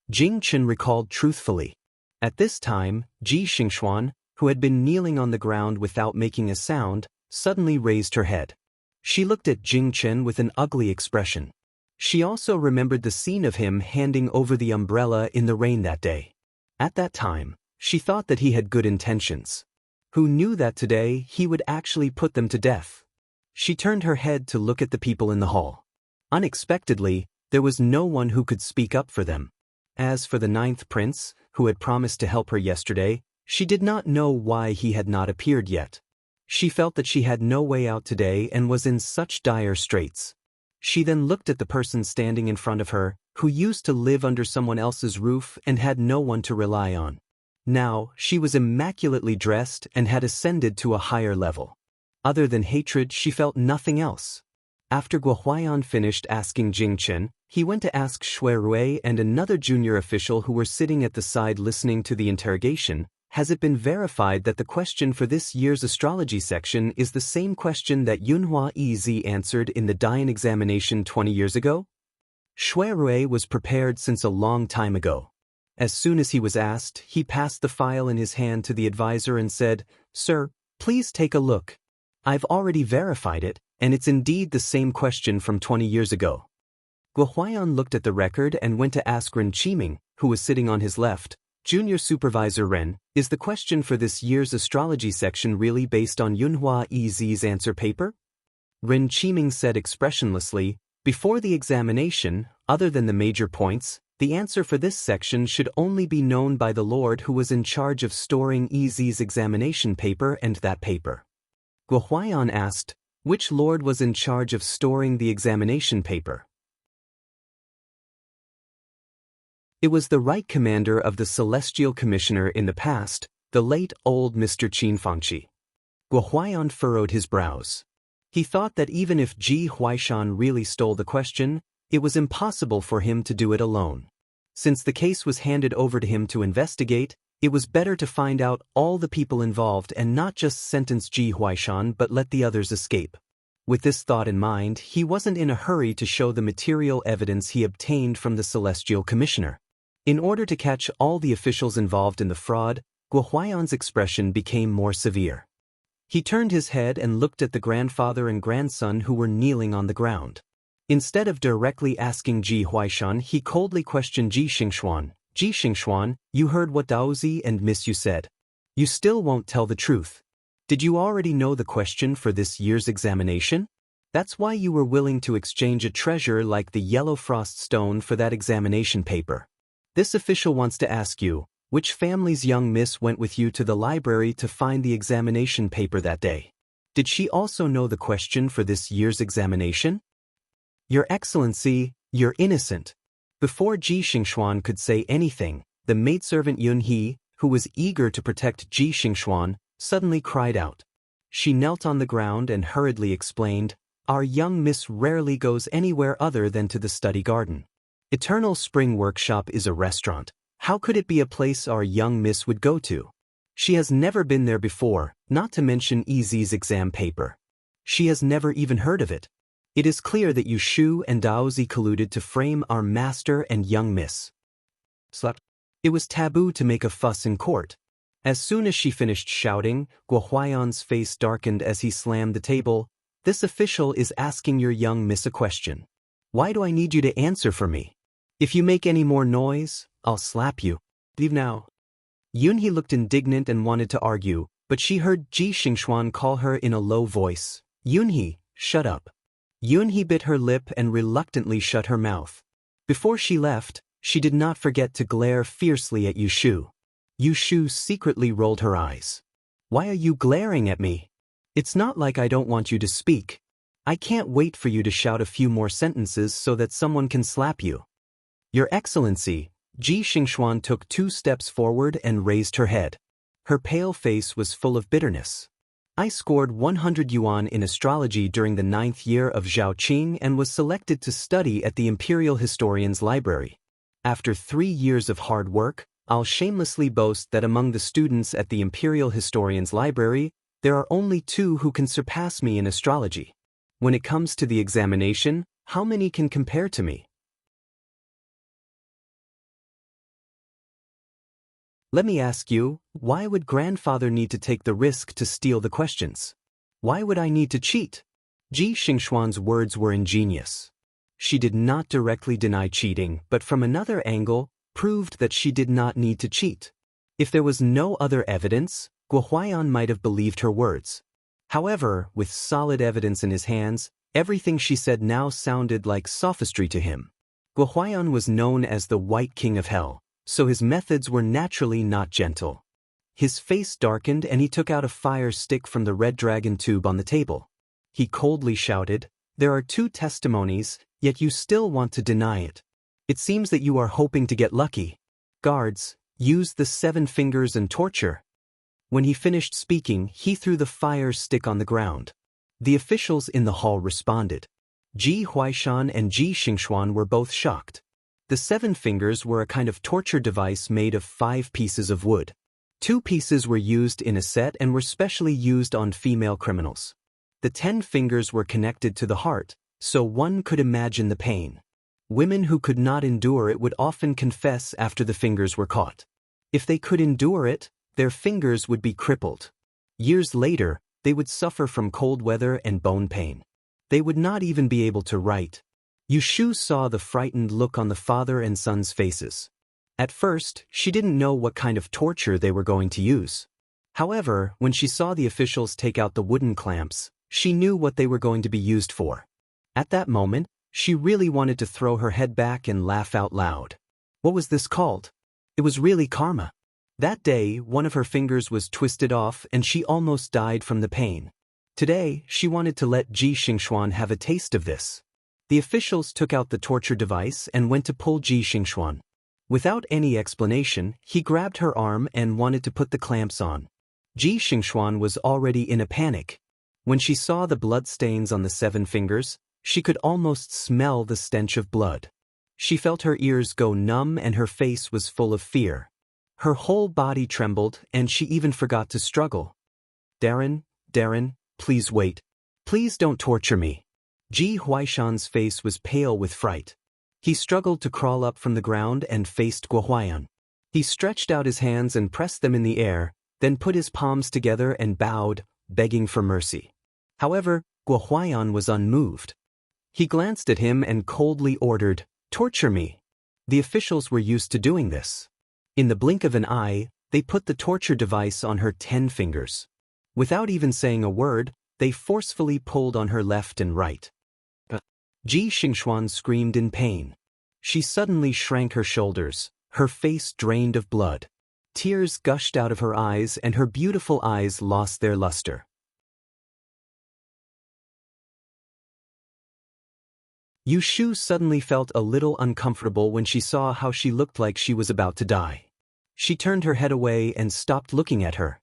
Jing Chen recalled truthfully. At this time, Ji Xingxuan, who had been kneeling on the ground without making a sound, suddenly raised her head. She looked at Jing Chen with an ugly expression. She also remembered the scene of him handing over the umbrella in the rain that day. At that time, she thought that he had good intentions. Who knew that today he would actually put them to death? She turned her head to look at the people in the hall. Unexpectedly, there was no one who could speak up for them. As for the 9th prince, who had promised to help her yesterday, she did not know why he had not appeared yet. She felt that she had no way out today and was in such dire straits. She then looked at the person standing in front of her, who used to live under someone else's roof and had no one to rely on. Now, she was immaculately dressed and had ascended to a higher level. Other than hatred, she felt nothing else. After Guo Huaiyan finished asking Jing Chen, he went to ask Shui Rui and another junior official who were sitting at the side listening to the interrogation, has it been verified that the question for this year's astrology section is the same question that Yunhua Ez answered in the Dian examination 20 years ago? Shui Rui was prepared since a long time ago. As soon as he was asked, he passed the file in his hand to the advisor and said, Sir, please take a look. I've already verified it, and it's indeed the same question from 20 years ago. Guo Huaiyan looked at the record and went to ask Ren Qiming, who was sitting on his left, Junior Supervisor Ren, is the question for this year's astrology section really based on Yunhua Ez's answer paper? Ren Qiming said expressionlessly, before the examination, other than the major points, the answer for this section should only be known by the Lord who was in charge of storing Ez's examination paper and that paper. Guo Huaiyan asked, which Lord was in charge of storing the examination paper? It was the right commander of the Celestial Commissioner in the past, the late old Mr. Qin Fangqi. Guo Huaiyan furrowed his brows. He thought that even if Ji Huaishan really stole the question, it was impossible for him to do it alone. Since the case was handed over to him to investigate, it was better to find out all the people involved and not just sentence Ji Huaishan but let the others escape. With this thought in mind, he wasn't in a hurry to show the material evidence he obtained from the Celestial Commissioner. In order to catch all the officials involved in the fraud, Guo Huaiyan's expression became more severe. He turned his head and looked at the grandfather and grandson who were kneeling on the ground. Instead of directly asking Ji Huaishan, he coldly questioned Ji Xingxuan. Ji Xingxuan, you heard what Daozi and Miss Yu said. You still won't tell the truth. Did you already know the question for this year's examination? That's why you were willing to exchange a treasure like the yellow frost stone for that examination paper. This official wants to ask you, which family's young miss went with you to the library to find the examination paper that day? Did she also know the question for this year's examination? Your Excellency, you're innocent. Before Ji Xingxuan could say anything, the maidservant Yun He, who was eager to protect Ji Xingxuan, suddenly cried out. She knelt on the ground and hurriedly explained, our young miss rarely goes anywhere other than to the study garden. Eternal Spring Workshop is a restaurant. How could it be a place our young miss would go to? She has never been there before, not to mention Ez's exam paper. She has never even heard of it. It is clear that you Shu and Daozi colluded to frame our master and young miss. It was taboo to make a fuss in court. As soon as she finished shouting, Guo Huaiyan's face darkened as he slammed the table. This official is asking your young miss a question. Why do I need you to answer for me? If you make any more noise, I'll slap you. Leave now. Yunhee looked indignant and wanted to argue, but she heard Ji Xingxuan call her in a low voice. Yunhee, shut up. Yunhee bit her lip and reluctantly shut her mouth. Before she left, she did not forget to glare fiercely at Yushu. Yu Shu secretly rolled her eyes. Why are you glaring at me? It's not like I don't want you to speak. I can't wait for you to shout a few more sentences so that someone can slap you. Your Excellency, Ji Xingxuan took 2 steps forward and raised her head. Her pale face was full of bitterness. I scored 100 yuan in astrology during the 9th year of Zhaoqing and was selected to study at the Imperial Historian's Library. After 3 years of hard work, I'll shamelessly boast that among the students at the Imperial Historian's Library, there are only 2 who can surpass me in astrology. When it comes to the examination, how many can compare to me? Let me ask you, why would grandfather need to take the risk to steal the questions? Why would I need to cheat? Ji Xingxuan's words were ingenious. She did not directly deny cheating, but from another angle, proved that she did not need to cheat. If there was no other evidence, Guo Huaiyan might have believed her words. However, with solid evidence in his hands, everything she said now sounded like sophistry to him. Guo Huaiyan was known as the White King of Hell, so his methods were naturally not gentle. His face darkened and he took out a fire stick from the red dragon tube on the table. He coldly shouted, "There are 2 testimonies, yet you still want to deny it. It seems that you are hoping to get lucky. Guards, use the 7 fingers and torture." When he finished speaking, he threw the fire stick on the ground. The officials in the hall responded. Ji Huaishan and Ji Xingxuan were both shocked. The 7 fingers were a kind of torture device made of 5 pieces of wood. 2 pieces were used in a set and were specially used on female criminals. The 10 fingers were connected to the heart, so one could imagine the pain. Women who could not endure it would often confess after the fingers were caught. If they could endure it, their fingers would be crippled. Years later, they would suffer from cold weather and bone pain. They would not even be able to write. Yu Shu saw the frightened look on the father and son's faces. At first, she didn't know what kind of torture they were going to use. However, when she saw the officials take out the wooden clamps, she knew what they were going to be used for. At that moment, she really wanted to throw her head back and laugh out loud. What was this called? It was really karma. That day, one of her fingers was twisted off and she almost died from the pain. Today, she wanted to let Ji Xingxuan have a taste of this. The officials took out the torture device and went to pull Ji Xingxuan. Without any explanation, he grabbed her arm and wanted to put the clamps on. Ji Xingxuan was already in a panic. When she saw the blood stains on the 7 fingers, she could almost smell the stench of blood. She felt her ears go numb and her face was full of fear. Her whole body trembled and she even forgot to struggle. Darren, please wait. Please don't torture me." Ji Huaishan's face was pale with fright. He struggled to crawl up from the ground and faced Guo Huaiyan. He stretched out his hands and pressed them in the air, then put his palms together and bowed, begging for mercy. However, Guo Huaiyan was unmoved. He glanced at him and coldly ordered, "Torture me." The officials were used to doing this. In the blink of an eye, they put the torture device on her 10 fingers. Without even saying a word, they forcefully pulled on her left and right. Ji Xingxuan screamed in pain. She suddenly shrank her shoulders, her face drained of blood. Tears gushed out of her eyes and her beautiful eyes lost their luster. Yu Shu suddenly felt a little uncomfortable when she saw how she looked like she was about to die. She turned her head away and stopped looking at her.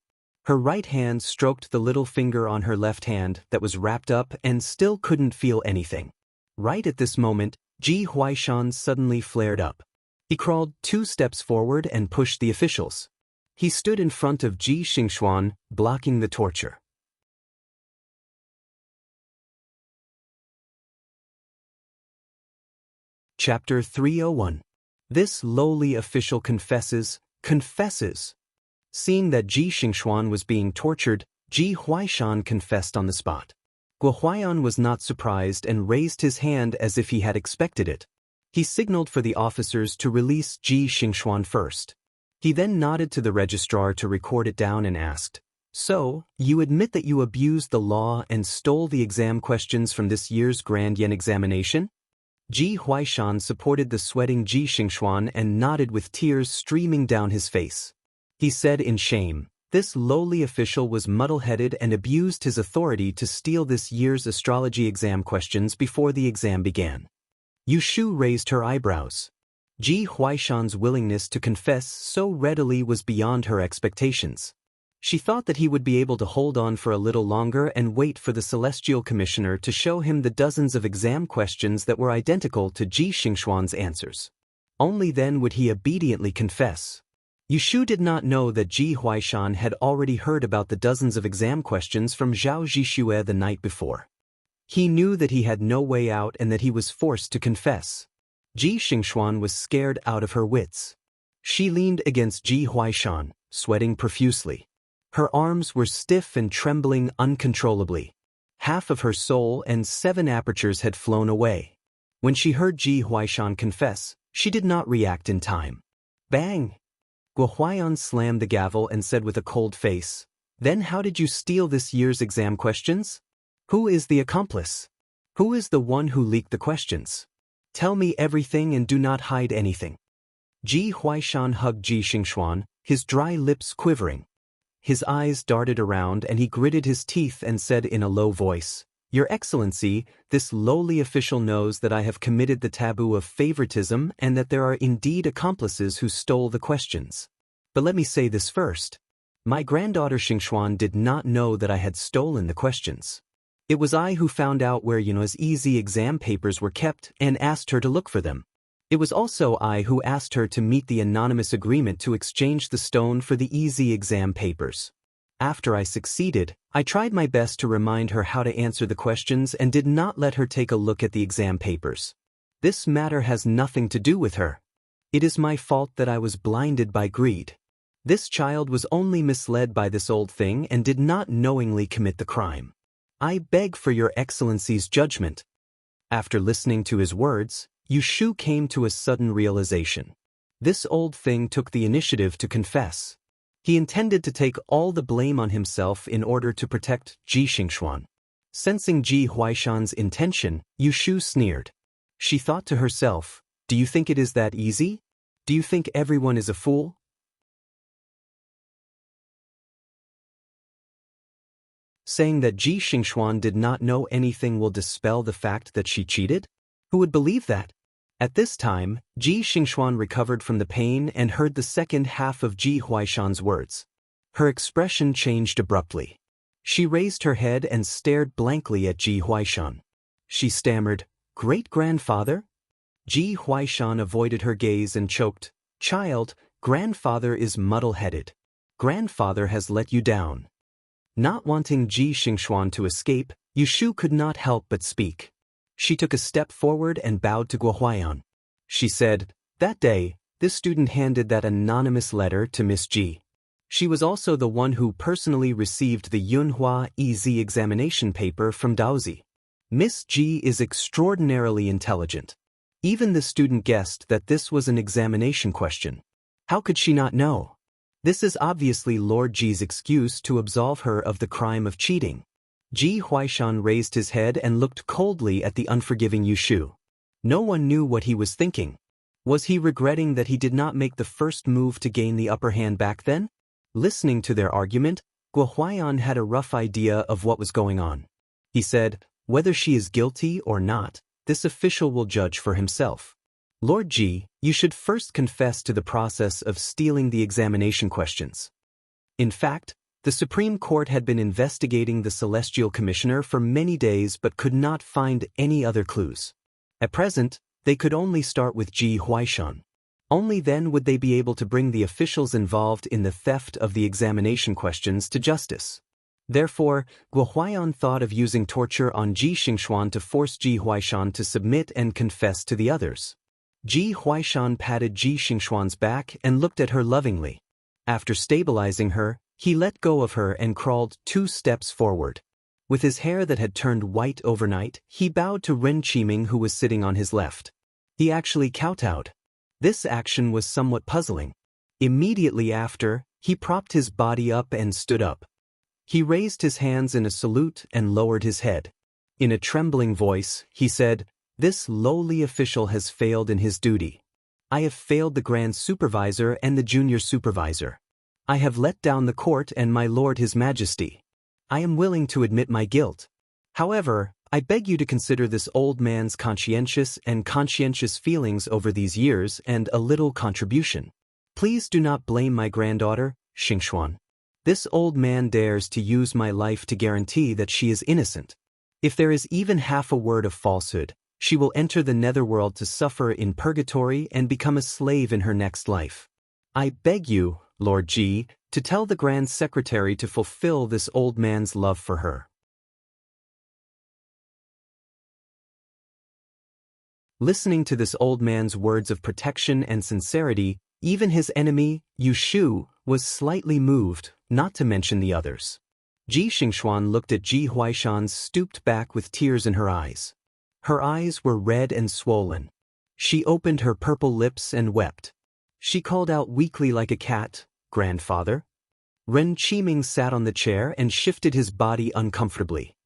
Her right hand stroked the little finger on her left hand that was wrapped up and still couldn't feel anything. Right at this moment, Ji Huaishan suddenly flared up. He crawled 2 steps forward and pushed the officials. He stood in front of Ji Xingxuan, blocking the torture. Chapter 301. This lowly official confesses. Seeing that Ji Xingxuan was being tortured, Ji Huaishan confessed on the spot. Guo Huaiyan was not surprised and raised his hand as if he had expected it. He signaled for the officers to release Ji Xingxuan first. He then nodded to the registrar to record it down and asked, "So, you admit that you abused the law and stole the exam questions from this year's Grand Yen examination?" Ji Huaishan supported the sweating Ji Xingxuan and nodded with tears streaming down his face. he said in shame. This lowly official was muddle-headed and abused his authority to steal this year's astrology exam questions before the exam began. Yushu raised her eyebrows. Ji Huaishan's willingness to confess so readily was beyond her expectations. She thought that he would be able to hold on for a little longer and wait for the Celestial Commissioner to show him the dozens of exam questions that were identical to Ji Xingxuan's answers. Only then would he obediently confess. Yushu did not know that Ji Huaishan had already heard about the dozens of exam questions from Zhao Zhixue the night before. He knew that he had no way out and that he was forced to confess. Ji Xingxuan was scared out of her wits. She leaned against Ji Huaishan, sweating profusely. Her arms were stiff and trembling uncontrollably. Half of her soul and 7 apertures had flown away. When she heard Ji Huaishan confess, she did not react in time. Bang! Guo Huaiyan slammed the gavel and said with a cold face, "Then how did you steal this year's exam questions? Who is the accomplice? Who is the one who leaked the questions? Tell me everything and do not hide anything." Ji Huaishan hugged Ji Xingxuan, his dry lips quivering. His eyes darted around and he gritted his teeth and said in a low voice, "Your Excellency, this lowly official knows that I have committed the taboo of favoritism and that there are indeed accomplices who stole the questions. But let me say this first. My granddaughter Xingxuan did not know that I had stolen the questions. It was I who found out where Yuno's easy exam papers were kept and asked her to look for them. It was also I who asked her to meet the anonymous agreement to exchange the stone for the easy exam papers. After I succeeded, I tried my best to remind her how to answer the questions and did not let her take a look at the exam papers. This matter has nothing to do with her. It is my fault that I was blinded by greed. This child was only misled by this old thing and did not knowingly commit the crime. I beg for your Excellency's judgment." After listening to his words, Yushu came to a sudden realization. This old thing took the initiative to confess. He intended to take all the blame on himself in order to protect Ji Xingxuan. Sensing Ji Huaishan's intention, Yushu sneered. She thought to herself, "Do you think it is that easy? Do you think everyone is a fool?" Saying that Ji Xingxuan did not know anything will dispel the fact that she cheated? Who would believe that? At this time, Ji Xingxuan recovered from the pain and heard the second half of Ji Huaishan's words. Her expression changed abruptly. She raised her head and stared blankly at Ji Huaishan. She stammered, "Great-grandfather?" Ji Huaishan avoided her gaze and choked, "Child, grandfather is muddle-headed. Grandfather has let you down." Not wanting Ji Xingxuan to escape, Yushu could not help but speak. She took a step forward and bowed to Guo Huaiyan. She said, "That day, this student handed that anonymous letter to Miss Ji. She was also the one who personally received the Yunhua EZ examination paper from Daozi. Miss Ji is extraordinarily intelligent. Even the student guessed that this was an examination question. How could she not know? This is obviously Lord Ji's excuse to absolve her of the crime of cheating." Ji Huaishan raised his head and looked coldly at the unforgiving Yushu. No one knew what he was thinking. Was he regretting that he did not make the first move to gain the upper hand back then? Listening to their argument, Guo Huaiyan had a rough idea of what was going on. He said, "Whether she is guilty or not, this official will judge for himself. Lord Ji, you should first confess to the process of stealing the examination questions." In fact, the Supreme Court had been investigating the Celestial Commissioner for many days but could not find any other clues. At present, they could only start with Ji Huaishan. Only then would they be able to bring the officials involved in the theft of the examination questions to justice. Therefore, Guo Huaiyan thought of using torture on Ji Xingxuan to force Ji Huaishan to submit and confess to the others. Ji Huaishan patted Ji Xingxuan's back and looked at her lovingly. After stabilizing her, he let go of her and crawled 2 steps forward. With his hair that had turned white overnight, he bowed to Ren Qiming who was sitting on his left. He actually kowtowed. This action was somewhat puzzling. Immediately after, he propped his body up and stood up. He raised his hands in a salute and lowered his head. In a trembling voice, he said, "This lowly official has failed in his duty. I have failed the Grand Supervisor and the Junior Supervisor. I have let down the court and my lord his majesty. I am willing to admit my guilt. However, I beg you to consider this old man's conscientious feelings over these years and a little contribution. Please do not blame my granddaughter, Xingxuan. This old man dares to use my life to guarantee that she is innocent. If there is even half a word of falsehood, she will enter the netherworld to suffer in purgatory and become a slave in her next life. I beg you, Lord Ji, to tell the Grand Secretary to fulfill this old man's love for her. Listening to this old man's words of protection and sincerity, even his enemy, Yu Shu, was slightly moved, not to mention the others. Ji Xingxuan looked at Ji Huaishan's stooped back with tears in her eyes. Her eyes were red and swollen. She opened her purple lips and wept. She called out weakly like a cat, "Grandfather?" Ren Qiming sat on the chair and shifted his body uncomfortably.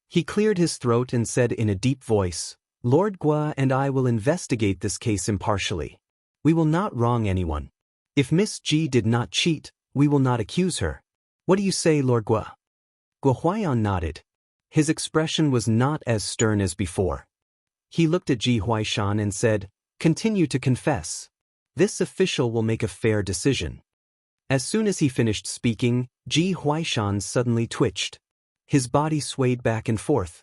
He cleared his throat and said in a deep voice, "Lord Gua and I will investigate this case impartially. We will not wrong anyone. If Miss Ji did not cheat, we will not accuse her. What do you say, Lord Gua?" Gua Huaiyan nodded. His expression was not as stern as before. He looked at Ji Huaishan and said, "Continue to confess. This official will make a fair decision." As soon as he finished speaking, Ji Huaishan suddenly twitched. His body swayed back and forth.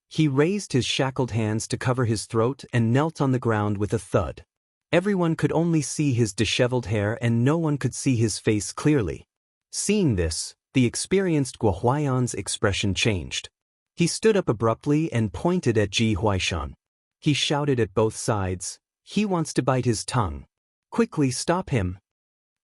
He raised his shackled hands to cover his throat and knelt on the ground with a thud. Everyone could only see his disheveled hair and no one could see his face clearly. Seeing this, the experienced Gua Huaiyan's expression changed. He stood up abruptly and pointed at Ji Huaishan. He shouted at both sides, "He wants to bite his tongue. Quickly stop him."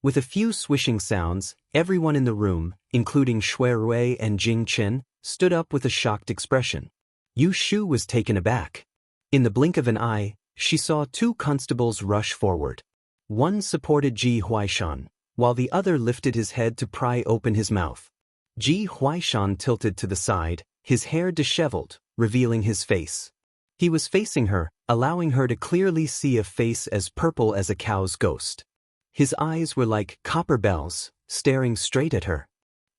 With a few swishing sounds, everyone in the room, including Shui Rui and Jing Chen, stood up with a shocked expression. Yu Shu was taken aback. In the blink of an eye, she saw two constables rush forward. One supported Ji Huaishan, while the other lifted his head to pry open his mouth. Ji Huaishan tilted to the side, his hair disheveled, revealing his face. He was facing her, allowing her to clearly see a face as purple as a cow's ghost. His eyes were like copper bells, staring straight at her.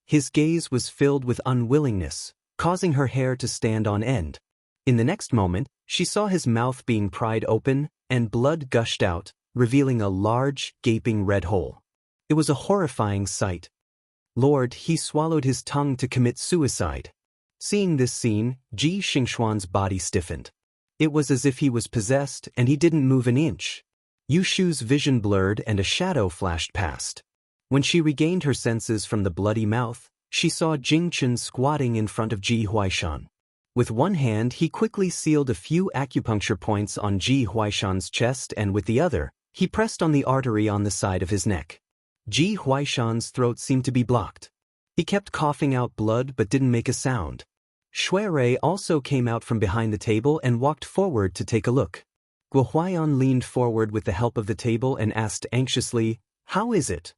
His gaze was filled with unwillingness, causing her hair to stand on end. In the next moment, she saw his mouth being pried open, and blood gushed out, revealing a large, gaping red hole. It was a horrifying sight. Lord, he swallowed his tongue to commit suicide. Seeing this scene, Ji Xingxuan's body stiffened. It was as if he was possessed and he didn't move an inch. Yu Shu's vision blurred and a shadow flashed past. When she regained her senses from the bloody mouth, she saw Jing Chen squatting in front of Ji Huaishan. With one hand he quickly sealed a few acupuncture points on Ji Huaishan's chest and with the other, he pressed on the artery on the side of his neck. Ji Huaishan's throat seemed to be blocked. He kept coughing out blood but didn't make a sound. Shui Rui also came out from behind the table and walked forward to take a look. Gua Huaiyan leaned forward with the help of the table and asked anxiously, "How is it?"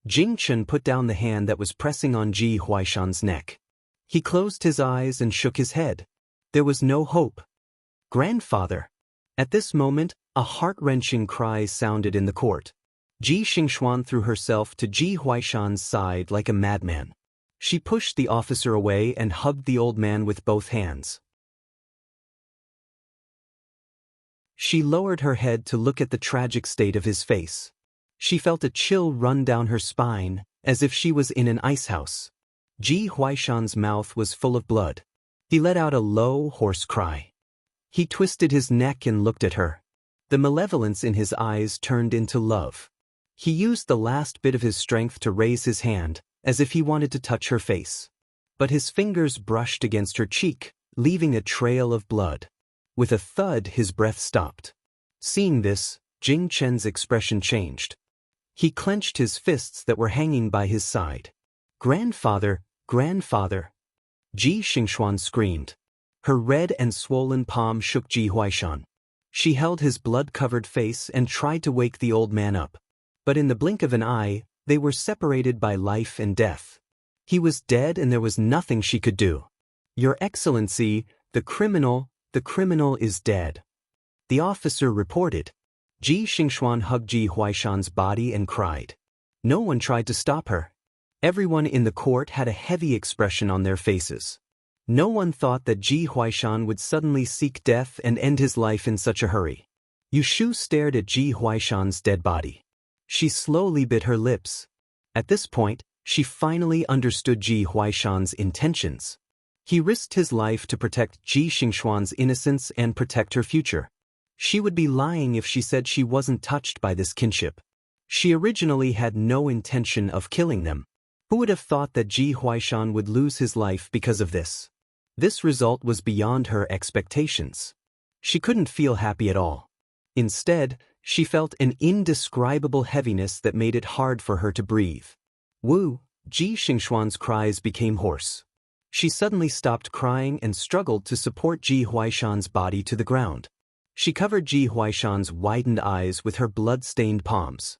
Jing Chen put down the hand that was pressing on Ji Huaishan's neck. He closed his eyes and shook his head. There was no hope. "Grandfather!" At this moment, a heart-wrenching cry sounded in the court. Ji Xingxuan threw herself to Ji Huaishan's side like a madman. She pushed the officer away and hugged the old man with both hands. She lowered her head to look at the tragic state of his face. She felt a chill run down her spine, as if she was in an icehouse. Ji Huaishan's mouth was full of blood. He let out a low, hoarse cry. He twisted his neck and looked at her. The malevolence in his eyes turned into love. He used the last bit of his strength to raise his hand, as if he wanted to touch her face. But his fingers brushed against her cheek, leaving a trail of blood. With a thud, his breath stopped. Seeing this, Jing Chen's expression changed. He clenched his fists that were hanging by his side. "Grandfather, grandfather!" Ji Xingxuan screamed. Her red and swollen palm shook Ji Huaishan. She held his blood-covered face and tried to wake the old man up. But in the blink of an eye, they were separated by life and death. He was dead and there was nothing she could do. "Your Excellency, the criminal is dead," the officer reported. Ji Xingxuan hugged Ji Huaishan's body and cried. No one tried to stop her. Everyone in the court had a heavy expression on their faces. No one thought that Ji Huaishan would suddenly seek death and end his life in such a hurry. Yu Shu stared at Ji Huaishan's dead body. She slowly bit her lips. At this point, she finally understood Ji Huaishan's intentions. He risked his life to protect Ji Xingxuan's innocence and protect her future. She would be lying if she said she wasn't touched by this kinship. She originally had no intention of killing them. Who would have thought that Ji Huaishan would lose his life because of this? This result was beyond her expectations. She couldn't feel happy at all. Instead, she felt an indescribable heaviness that made it hard for her to breathe. Wu, Ji Xingxuan's cries became hoarse. She suddenly stopped crying and struggled to support Ji Huaishan's body to the ground. She covered Ji Huaishan's widened eyes with her blood-stained palms.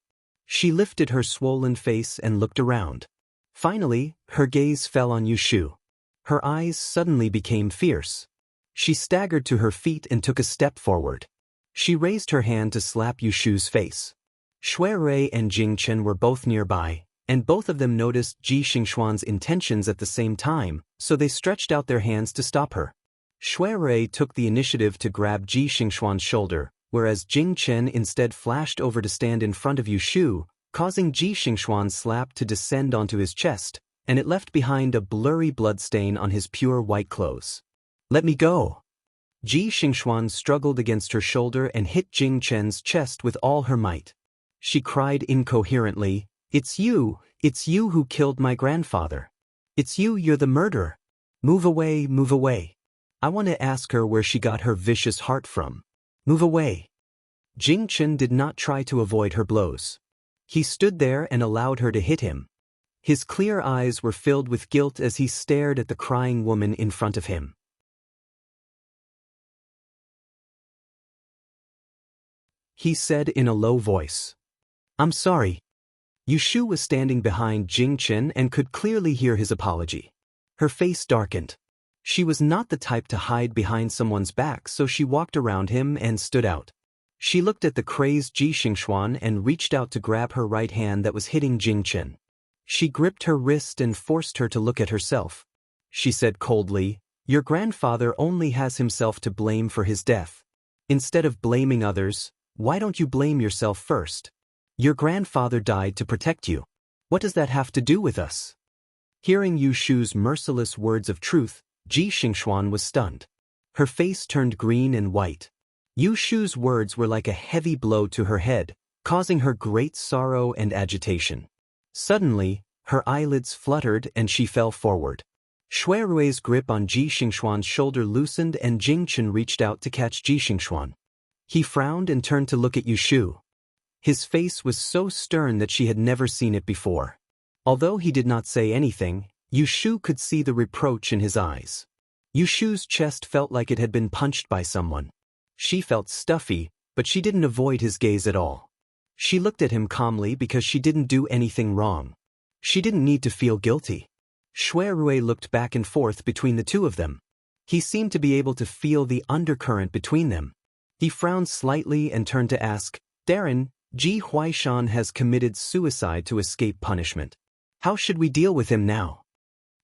She lifted her swollen face and looked around. Finally, her gaze fell on Yu Shu. Her eyes suddenly became fierce. She staggered to her feet and took a step forward. She raised her hand to slap Yu Shu's face. Shui Rui and Jing Chen were both nearby, and both of them noticed Ji Xingxuan's intentions at the same time, so they stretched out their hands to stop her. Shui Rui took the initiative to grab Ji Xingxuan's shoulder, whereas Jing Chen instead flashed over to stand in front of Yu Shu, causing Ji Xingxuan's slap to descend onto his chest, and it left behind a blurry bloodstain on his pure white clothes. "Let me go!" Ji Xingxuan struggled against her shoulder and hit Jing Chen's chest with all her might. She cried incoherently, it's you who killed my grandfather. It's you're the murderer. Move away, move away. I want to ask her where she got her vicious heart from. Move away." Jing Chen did not try to avoid her blows. He stood there and allowed her to hit him. His clear eyes were filled with guilt as he stared at the crying woman in front of him. He said in a low voice, "I'm sorry." Yu Shu was standing behind Jing Chen and could clearly hear his apology. Her face darkened. She was not the type to hide behind someone's back, so she walked around him and stood out. She looked at the crazed Ji Xingxuan and reached out to grab her right hand that was hitting Jing Chen. She gripped her wrist and forced her to look at herself. She said coldly, "Your grandfather only has himself to blame for his death. Instead of blaming others, why don't you blame yourself first? Your grandfather died to protect you. What does that have to do with us?" Hearing Yu Shu's merciless words of truth, Ji Xingxuan was stunned. Her face turned green and white. Yu Shu's words were like a heavy blow to her head, causing her great sorrow and agitation. Suddenly, her eyelids fluttered and she fell forward. Shui Rui's grip on Ji Xingxuan's shoulder loosened and Jing Chen reached out to catch Ji Xingxuan. He frowned and turned to look at Yu Shu. His face was so stern that she had never seen it before. Although he did not say anything, Yu Shu could see the reproach in his eyes. Yu Shu's chest felt like it had been punched by someone. She felt stuffy, but she didn't avoid his gaze at all. She looked at him calmly because she didn't do anything wrong. She didn't need to feel guilty. Shui Rui looked back and forth between the two of them. He seemed to be able to feel the undercurrent between them. He frowned slightly and turned to ask, "Darren, Ji Huaishan has committed suicide to escape punishment. How should we deal with him now?"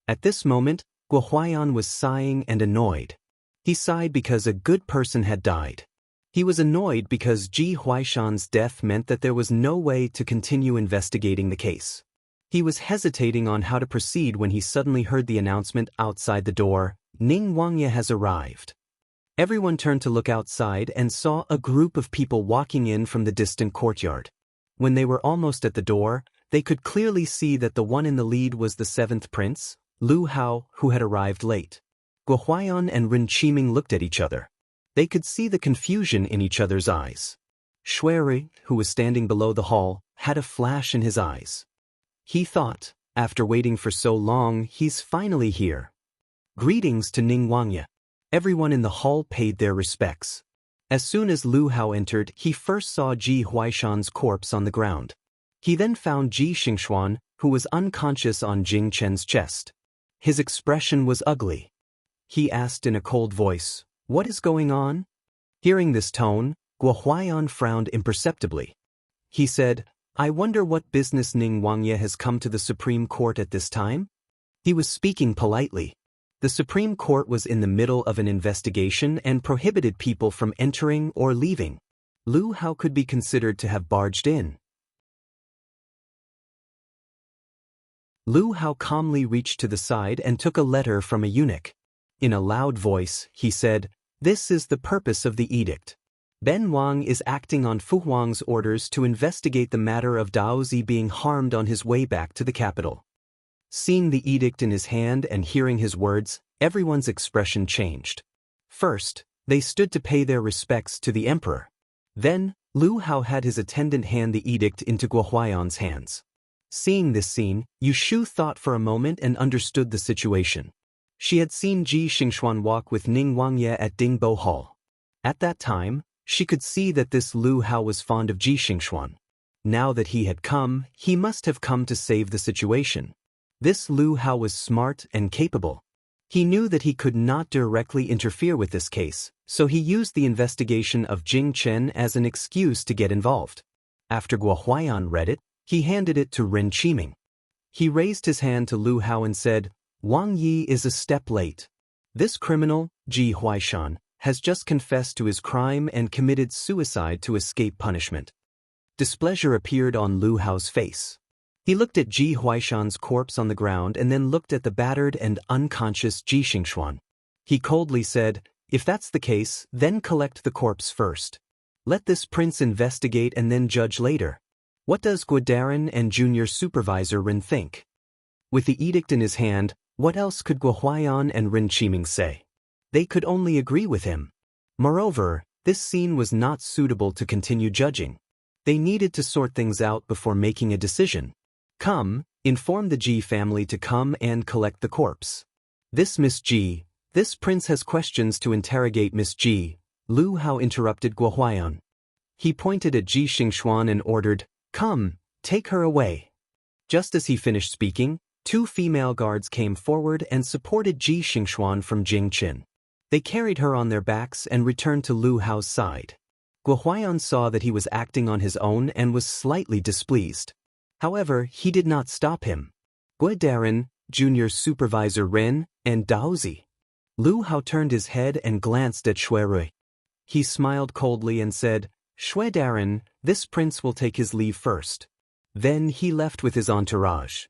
At this moment, Guo Huaiyan was sighing and annoyed. He sighed because a good person had died. He was annoyed because Ji Huaishan's death meant that there was no way to continue investigating the case. He was hesitating on how to proceed when he suddenly heard the announcement outside the door, "Ning Wangye has arrived." Everyone turned to look outside and saw a group of people walking in from the distant courtyard. When they were almost at the door, they could clearly see that the one in the lead was the seventh prince, Lu Hao, who had arrived late. Guo Huaiyan and Ren Qiming looked at each other. They could see the confusion in each other's eyes. Shui Rui, who was standing below the hall, had a flash in his eyes. He thought, after waiting for so long, he's finally here. Greetings to Ning Wangye. Everyone in the hall paid their respects. As soon as Lu Hao entered, he first saw Ji Huaishan's corpse on the ground. He then found Ji Xingxuan, who was unconscious on Jing Chen's chest. His expression was ugly. He asked in a cold voice, "What is going on?" Hearing this tone, Guo Huaiyan frowned imperceptibly. He said, I wonder what business Ning Wangye has come to the Supreme Court at this time? He was speaking politely. The Supreme Court was in the middle of an investigation and prohibited people from entering or leaving. Lu Hao could be considered to have barged in. Lu Hao calmly reached to the side and took a letter from a eunuch. In a loud voice, he said, "This is the purpose of the edict. Ben Wang is acting on Fu Huang's orders to investigate the matter of Daozi being harmed on his way back to the capital." Seeing the edict in his hand and hearing his words, everyone's expression changed. First, they stood to pay their respects to the emperor. Then, Lu Hao had his attendant hand the edict into Guo Huayan's hands. Seeing this scene, Yu Shu thought for a moment and understood the situation. She had seen Ji Xingxuan walk with Ning Wangye at Dingbo Hall. At that time, she could see that this Lu Hao was fond of Ji Xingxuan. Now that he had come, he must have come to save the situation. This Lu Hao was smart and capable. He knew that he could not directly interfere with this case, so he used the investigation of Jing Chen as an excuse to get involved. After Guo Huayan read it, he handed it to Ren Qiming. He raised his hand to Lu Hao and said, "Wang Yi is a step late. This criminal, Ji Huaishan, has just confessed to his crime and committed suicide to escape punishment." Displeasure appeared on Lu Hao's face. He looked at Ji Huaishan's corpse on the ground and then looked at the battered and unconscious Ji Xingxuan. He coldly said, "If that's the case, then collect the corpse first. Let this prince investigate and then judge later." What does Guodaran and Junior Supervisor Ren think? With the edict in his hand, what else could Guo Huayan and Ren Qiming say? They could only agree with him. Moreover, this scene was not suitable to continue judging. They needed to sort things out before making a decision. "Come, inform the Ji family to come and collect the corpse. This Miss Ji, this prince has questions to interrogate Miss Ji," Lu Hao interrupted Guo Huayan. He pointed at Ji Xingxuan and ordered, "Come, take her away." Just as he finished speaking, 2 female guards came forward and supported Ji Xingxuan from Jingqin. They carried her on their backs and returned to Lu Hao's side. Guo Huayan saw that he was acting on his own and was slightly displeased. However, he did not stop him. Guodaran, Junior Supervisor Ren, and Daozi. Lu Hao turned his head and glanced at Shuirui. He smiled coldly and said, "Shuidaran, this prince will take his leave first." Then he left with his entourage.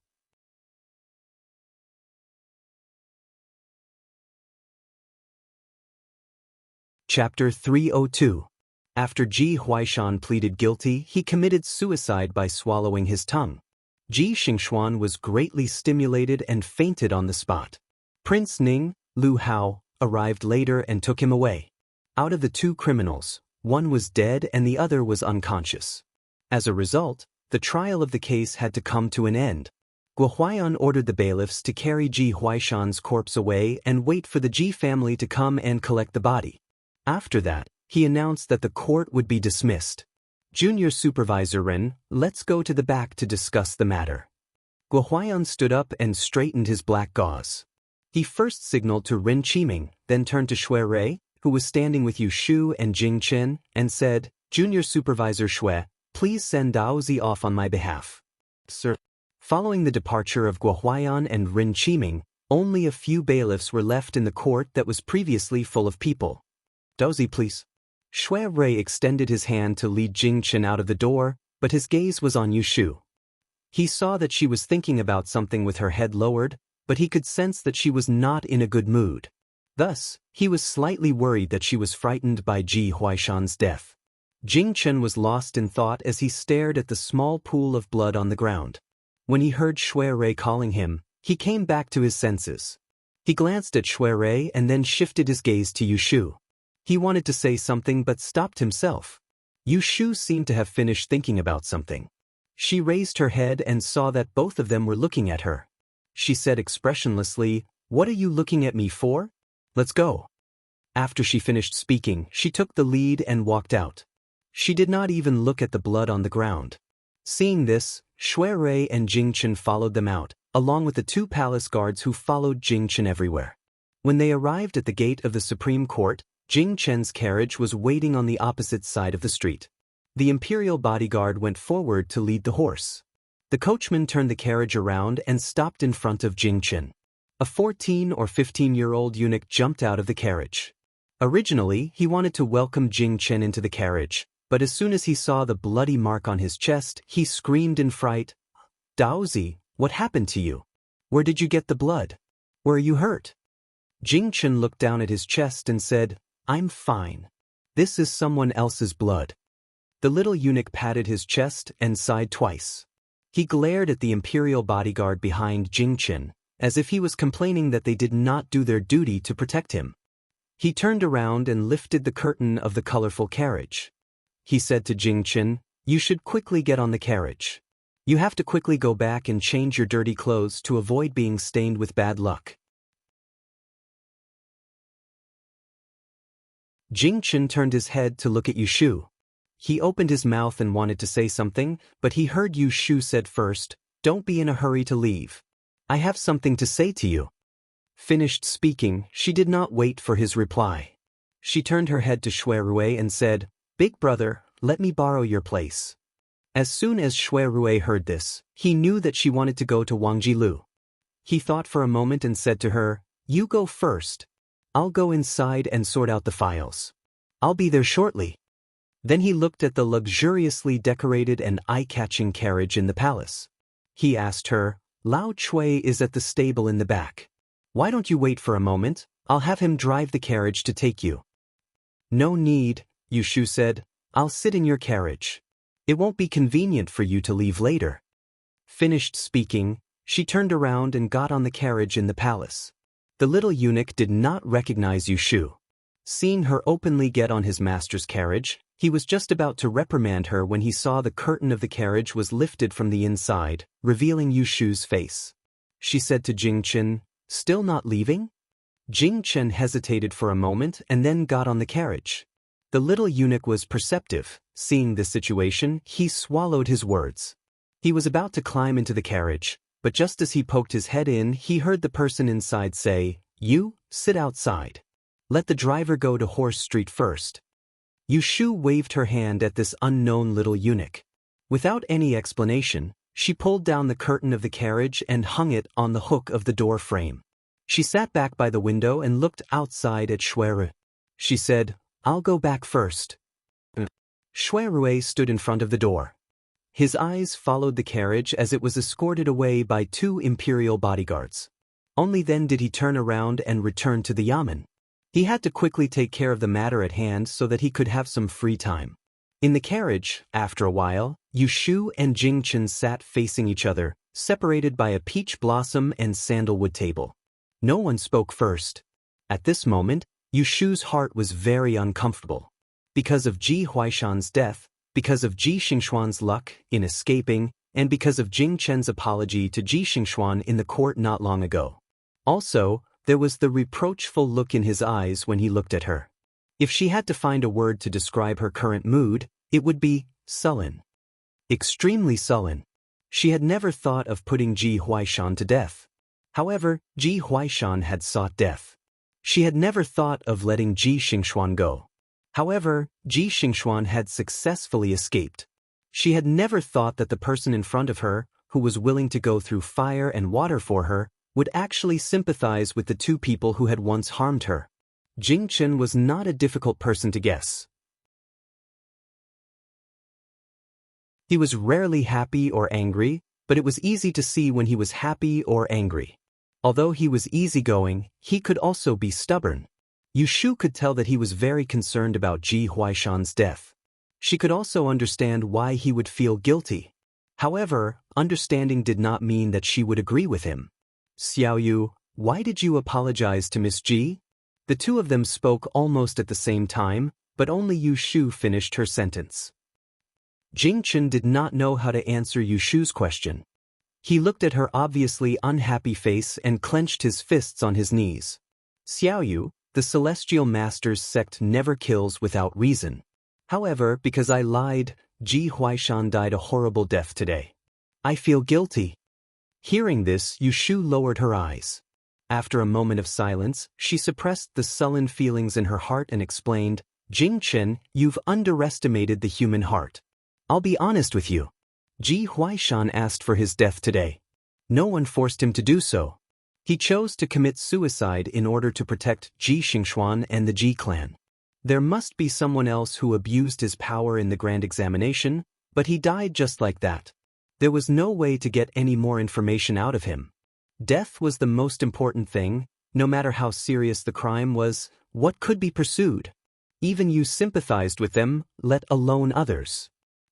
Chapter 302. After Ji Huaishan pleaded guilty, he committed suicide by swallowing his tongue. Ji Xingxuan was greatly stimulated and fainted on the spot. Prince Ning, Lu Hao, arrived later and took him away. Out of the 2 criminals, one was dead and the other was unconscious. As a result, the trial of the case had to come to an end. Guo Huayan ordered the bailiffs to carry Ji Huaishan's corpse away and wait for the Ji family to come and collect the body. After that, he announced that the court would be dismissed. "Junior Supervisor Ren, let's go to the back to discuss the matter." Guo Huayan stood up and straightened his black gauze. He first signaled to Ren Qiming, then turned to Shuirui, who was standing with Yu Shu and Jing Chen, and said, "Junior Supervisor Shui, please send Daozi off on my behalf." "Sir." Following the departure of Guo Huayan and Ren Qiming, only a few bailiffs were left in the court that was previously full of people. "Daozi, please." Shuirui extended his hand to lead Jing Chen out of the door, but his gaze was on Yu Shu. He saw that she was thinking about something with her head lowered, but he could sense that she was not in a good mood. Thus, he was slightly worried that she was frightened by Ji Huaishan's death. Jing Chen was lost in thought as he stared at the small pool of blood on the ground. When he heard Shuirui calling him, he came back to his senses. He glanced at Shuirui and then shifted his gaze to Yu Shu. He wanted to say something but stopped himself. Yu Shu seemed to have finished thinking about something. She raised her head and saw that both of them were looking at her. She said expressionlessly, "What are you looking at me for? Let's go." After she finished speaking, she took the lead and walked out. She did not even look at the blood on the ground. Seeing this, Shuirui and Jing Chen followed them out, along with the 2 palace guards who followed Jing Chen everywhere. When they arrived at the gate of the Supreme Court, Jing Chen's carriage was waiting on the opposite side of the street. The imperial bodyguard went forward to lead the horse. The coachman turned the carriage around and stopped in front of Jing Chen. A 14 or 15-year-old eunuch jumped out of the carriage. Originally, he wanted to welcome Jing Chen into the carriage, but as soon as he saw the bloody mark on his chest, he screamed in fright, "Daozi, what happened to you? Where did you get the blood? Where are you hurt?" Jing Chen looked down at his chest and said, "I'm fine. This is someone else's blood." The little eunuch patted his chest and sighed twice. He glared at the imperial bodyguard behind Jing Chen, as if he was complaining that they did not do their duty to protect him. He turned around and lifted the curtain of the colorful carriage. He said to Jing Chen, "You should quickly get on the carriage. You have to quickly go back and change your dirty clothes to avoid being stained with bad luck." Jing Chen turned his head to look at Yu Shu. He opened his mouth and wanted to say something, but he heard Yu Shu said first, "Don't be in a hurry to leave. I have something to say to you." Finished speaking, she did not wait for his reply. She turned her head to Shui Rui and said, "Big brother, let me borrow your place." As soon as Shui Rui heard this, he knew that she wanted to go to Wang Jilu. He thought for a moment and said to her, "You go first. I'll go inside and sort out the files. I'll be there shortly." Then he looked at the luxuriously decorated and eye-catching carriage in the palace. He asked her, "Lao Chui is at the stable in the back. Why don't you wait for a moment? I'll have him drive the carriage to take you." "No need," Yu Shu said. "I'll sit in your carriage. It won't be convenient for you to leave later." Finished speaking, she turned around and got on the carriage in the palace. The little eunuch did not recognize Yu Shu. Seeing her openly get on his master's carriage, he was just about to reprimand her when he saw the curtain of the carriage was lifted from the inside, revealing Yu Shu's face. She said to Jing Chen, "Still not leaving?" Jing Chen hesitated for a moment and then got on the carriage. The little eunuch was perceptive. Seeing this situation, he swallowed his words. He was about to climb into the carriage, but just as he poked his head in, he heard the person inside say, "You, sit outside. Let the driver go to Horse Street first." Yu Shu waved her hand at this unknown little eunuch. Without any explanation, she pulled down the curtain of the carriage and hung it on the hook of the door frame. She sat back by the window and looked outside at Shui Rui. She said, "I'll go back first." Shui Rui stood in front of the door. His eyes followed the carriage as it was escorted away by 2 imperial bodyguards. Only then did he turn around and return to the yamen. He had to quickly take care of the matter at hand so that he could have some free time. In the carriage, after a while, Yu Shu and Jing Chen sat facing each other, separated by a peach blossom and sandalwood table. No one spoke first. At this moment, Yu Shu's heart was very uncomfortable. Because of Ji Huaishan's death, because of Ji Xingxuan's luck in escaping, and because of Jing Chen's apology to Ji Xingxuan in the court not long ago. Also, there was the reproachful look in his eyes when he looked at her. If she had to find a word to describe her current mood, it would be sullen. Extremely sullen. She had never thought of putting Ji Huaishan to death. However, Ji Huaishan had sought death. She had never thought of letting Ji Xingxuan go. However, Ji Xingxuan had successfully escaped. She had never thought that the person in front of her, who was willing to go through fire and water for her, would actually sympathize with the 2 people who had once harmed her. Jing Chen was not a difficult person to guess. He was rarely happy or angry, but it was easy to see when he was happy or angry. Although he was easygoing, he could also be stubborn. Yu Shu could tell that he was very concerned about Ji Huaishan's death. She could also understand why he would feel guilty. However, understanding did not mean that she would agree with him. "Xiao Yu, why did you apologize to Miss Ji?" The 2 of them spoke almost at the same time, but only Yu Shu finished her sentence. Jing Chen did not know how to answer Yu Shu's question. He looked at her obviously unhappy face and clenched his fists on his knees. "Xiao Yu, the Celestial Master's sect never kills without reason. However, because I lied, Ji Huaishan died a horrible death today. I feel guilty." Hearing this, Yu Shu lowered her eyes. After a moment of silence, she suppressed the sullen feelings in her heart and explained, Jing Chen, you've underestimated the human heart. I'll be honest with you. Ji Huaishan asked for his death today. No one forced him to do so. He chose to commit suicide in order to protect Ji Xingxuan and the Ji clan. There must be someone else who abused his power in the grand examination, but he died just like that. There was no way to get any more information out of him. Death was the most important thing, no matter how serious the crime was. What could be pursued? Even you sympathized with them, let alone others.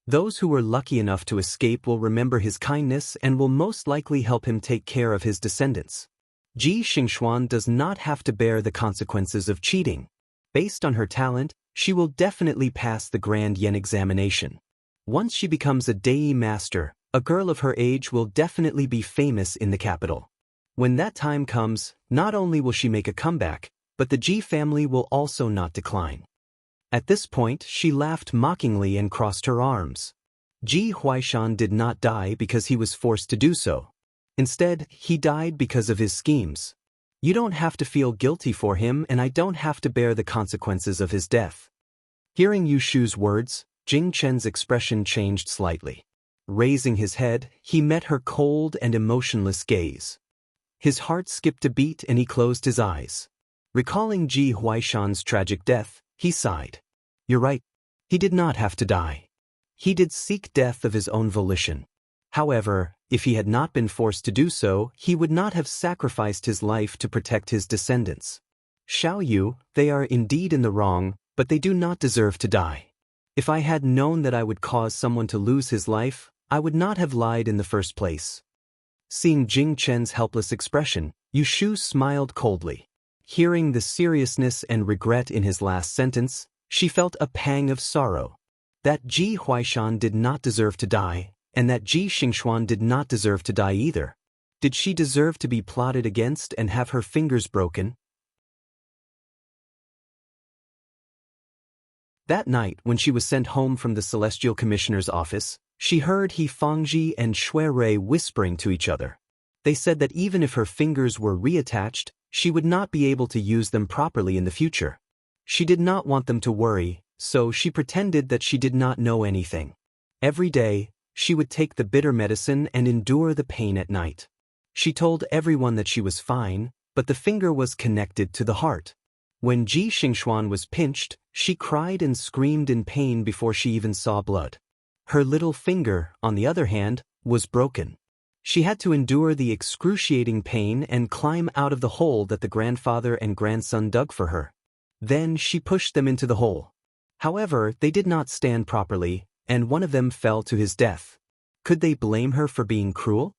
Those who were lucky enough to escape will remember his kindness and will most likely help him take care of his descendants. Ji Xingxuan does not have to bear the consequences of cheating. Based on her talent, she will definitely pass the Grand Yen examination. Once she becomes a Dei master, a girl of her age will definitely be famous in the capital. When that time comes, not only will she make a comeback, but the Ji family will also not decline. At this point, she laughed mockingly and crossed her arms. Ji Huaishan did not die because he was forced to do so. Instead, he died because of his schemes. You don't have to feel guilty for him, and I don't have to bear the consequences of his death. Hearing Yu Shu's words, Jing Chen's expression changed slightly. Raising his head, he met her cold and emotionless gaze. His heart skipped a beat and he closed his eyes. Recalling Ji Huaishan's tragic death, he sighed. You're right. He did not have to die. He did seek death of his own volition. However, if he had not been forced to do so, he would not have sacrificed his life to protect his descendants. Xiao Yu, they are indeed in the wrong, but they do not deserve to die. If I had known that I would cause someone to lose his life, I would not have lied in the first place. Seeing Jing Chen's helpless expression, Yu Shu smiled coldly. Hearing the seriousness and regret in his last sentence, she felt a pang of sorrow. That Ji Huaishan did not deserve to die, and that Ji Xingxuan did not deserve to die either. Did she deserve to be plotted against and have her fingers broken? That night, when she was sent home from the Celestial Commissioner's office, she heard He Fangji and Shui Rui whispering to each other. They said that even if her fingers were reattached, she would not be able to use them properly in the future. She did not want them to worry, so she pretended that she did not know anything. Every day, she would take the bitter medicine and endure the pain at night. She told everyone that she was fine, but the finger was connected to the heart. When Ji Xingxuan was pinched, she cried and screamed in pain before she even saw blood. Her little finger, on the other hand, was broken. She had to endure the excruciating pain and climb out of the hole that the grandfather and grandson dug for her. Then she pushed them into the hole. However, they did not stand properly, and one of them fell to his death. Could they blame her for being cruel?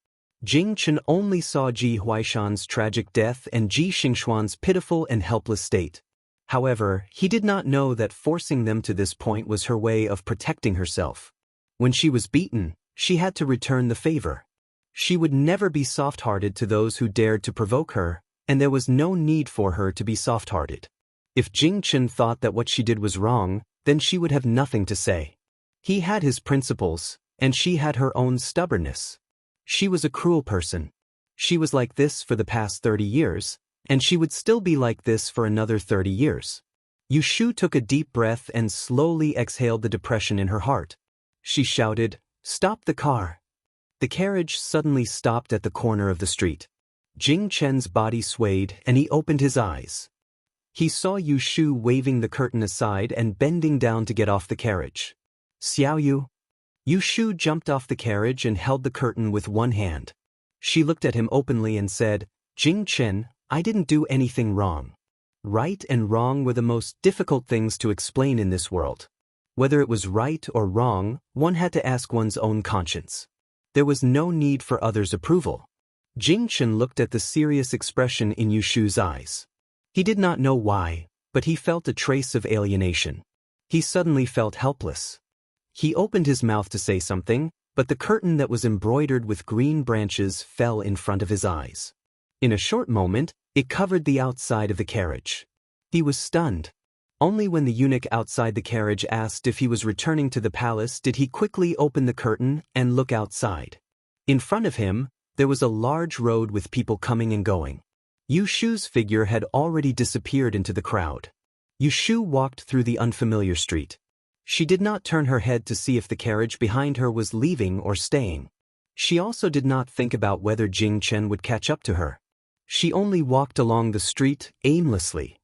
Jing Chen only saw Ji Huaishan's tragic death and Ji Xingxuan's pitiful and helpless state. However, he did not know that forcing them to this point was her way of protecting herself. When she was beaten, she had to return the favor. She would never be soft-hearted to those who dared to provoke her, and there was no need for her to be soft-hearted. If Jing Chen thought that what she did was wrong, then she would have nothing to say. He had his principles, and she had her own stubbornness. She was a cruel person. She was like this for the past 30 years, and she would still be like this for another 30 years. Yu Shu took a deep breath and slowly exhaled the depression in her heart. She shouted, "Stop the car!" The carriage suddenly stopped at the corner of the street. Jing Chen's body swayed and he opened his eyes. He saw Yu Shu waving the curtain aside and bending down to get off the carriage. "Xiao Yu." Yu Shu jumped off the carriage and held the curtain with one hand. She looked at him openly and said, "Jing Chen, I didn't do anything wrong." Right and wrong were the most difficult things to explain in this world. Whether it was right or wrong, one had to ask one's own conscience. There was no need for others' approval. Jing Chen looked at the serious expression in Yu Shu's eyes. He did not know why, but he felt a trace of alienation. He suddenly felt helpless. He opened his mouth to say something, but the curtain that was embroidered with green branches fell in front of his eyes. In a short moment, it covered the outside of the carriage. He was stunned. Only when the eunuch outside the carriage asked if he was returning to the palace did he quickly open the curtain and look outside. In front of him, there was a large road with people coming and going. Yu Shu's figure had already disappeared into the crowd. Yushu walked through the unfamiliar street. She did not turn her head to see if the carriage behind her was leaving or staying. She also did not think about whether Jing Chen would catch up to her. She only walked along the street, aimlessly.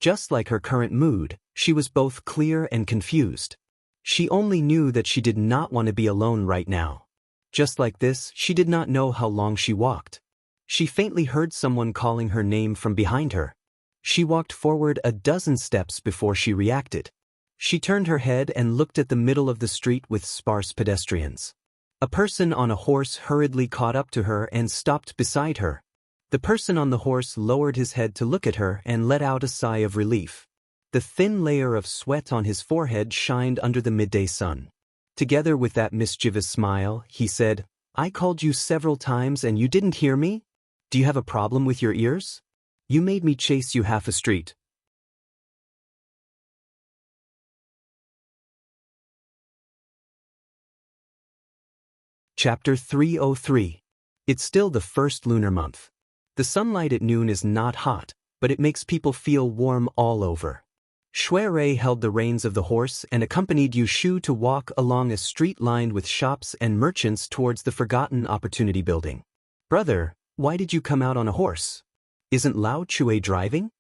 Just like her current mood, she was both clear and confused. She only knew that she did not want to be alone right now. Just like this, she did not know how long she walked. She faintly heard someone calling her name from behind her. She walked forward a dozen steps before she reacted. She turned her head and looked at the middle of the street with sparse pedestrians. A person on a horse hurriedly caught up to her and stopped beside her. The person on the horse lowered his head to look at her and let out a sigh of relief. The thin layer of sweat on his forehead shined under the midday sun. Together with that mischievous smile, he said, "I called you several times and you didn't hear me? Do you have a problem with your ears? You made me chase you half a street." Chapter 303. It's still the first lunar month. The sunlight at noon is not hot, but it makes people feel warm all over. Shui Rui held the reins of the horse and accompanied Yushu to walk along a street lined with shops and merchants towards the Forgotten Opportunity Building. "Brother, why did you come out on a horse? Isn't Lao Chue driving?"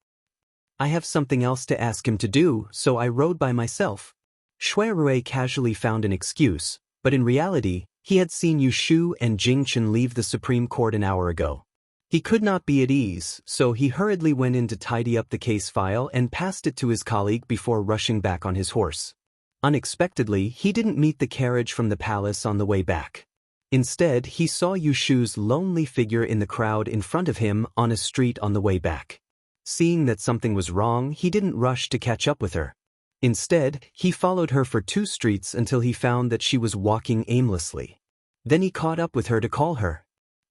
"I have something else to ask him to do, so I rode by myself." Shui Rui casually found an excuse, but in reality, he had seen Yushu and Jingchen leave the Supreme Court an hour ago. He could not be at ease, so he hurriedly went in to tidy up the case file and passed it to his colleague before rushing back on his horse. Unexpectedly, he didn't meet the carriage from the palace on the way back. Instead, he saw Yushu's lonely figure in the crowd in front of him on a street on the way back. Seeing that something was wrong, he didn't rush to catch up with her. Instead, he followed her for 2 streets until he found that she was walking aimlessly. Then he caught up with her to call her.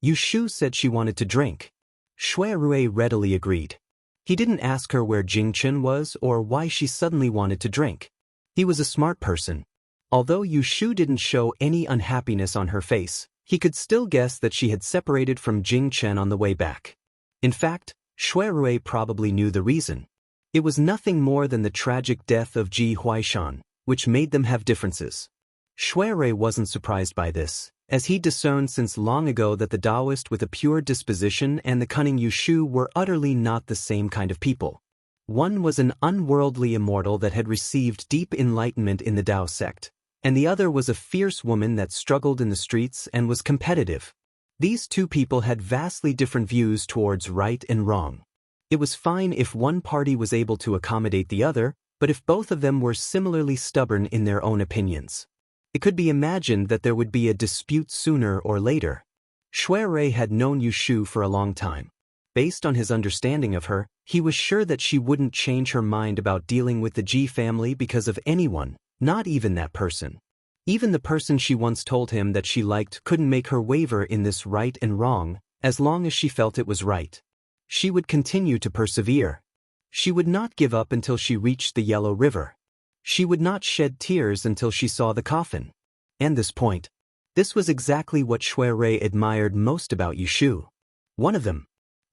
Yushu said she wanted to drink. Shui Rui readily agreed. He didn't ask her where Jingchen was or why she suddenly wanted to drink. He was a smart person. Although Yushu didn't show any unhappiness on her face, he could still guess that she had separated from Jingchen on the way back. In fact, Shui Rui probably knew the reason. It was nothing more than the tragic death of Ji Huaishan, which made them have differences. Shui Rui wasn't surprised by this, as he discerned since long ago that the Taoist with a pure disposition and the cunning Yushu were utterly not the same kind of people. One was an unworldly immortal that had received deep enlightenment in the Tao sect, and the other was a fierce woman that struggled in the streets and was competitive. These two people had vastly different views towards right and wrong. It was fine if one party was able to accommodate the other, but if both of them were similarly stubborn in their own opinions, it could be imagined that there would be a dispute sooner or later. Shui Rui had known Yushu for a long time. Based on his understanding of her, he was sure that she wouldn't change her mind about dealing with the Ji family because of anyone, not even that person. Even the person she once told him that she liked couldn't make her waver in this right and wrong, as long as she felt it was right. She would continue to persevere. She would not give up until she reached the Yellow River. She would not shed tears until she saw the coffin. And this point. This was exactly what Shui Rui admired most about Yushu. One of them.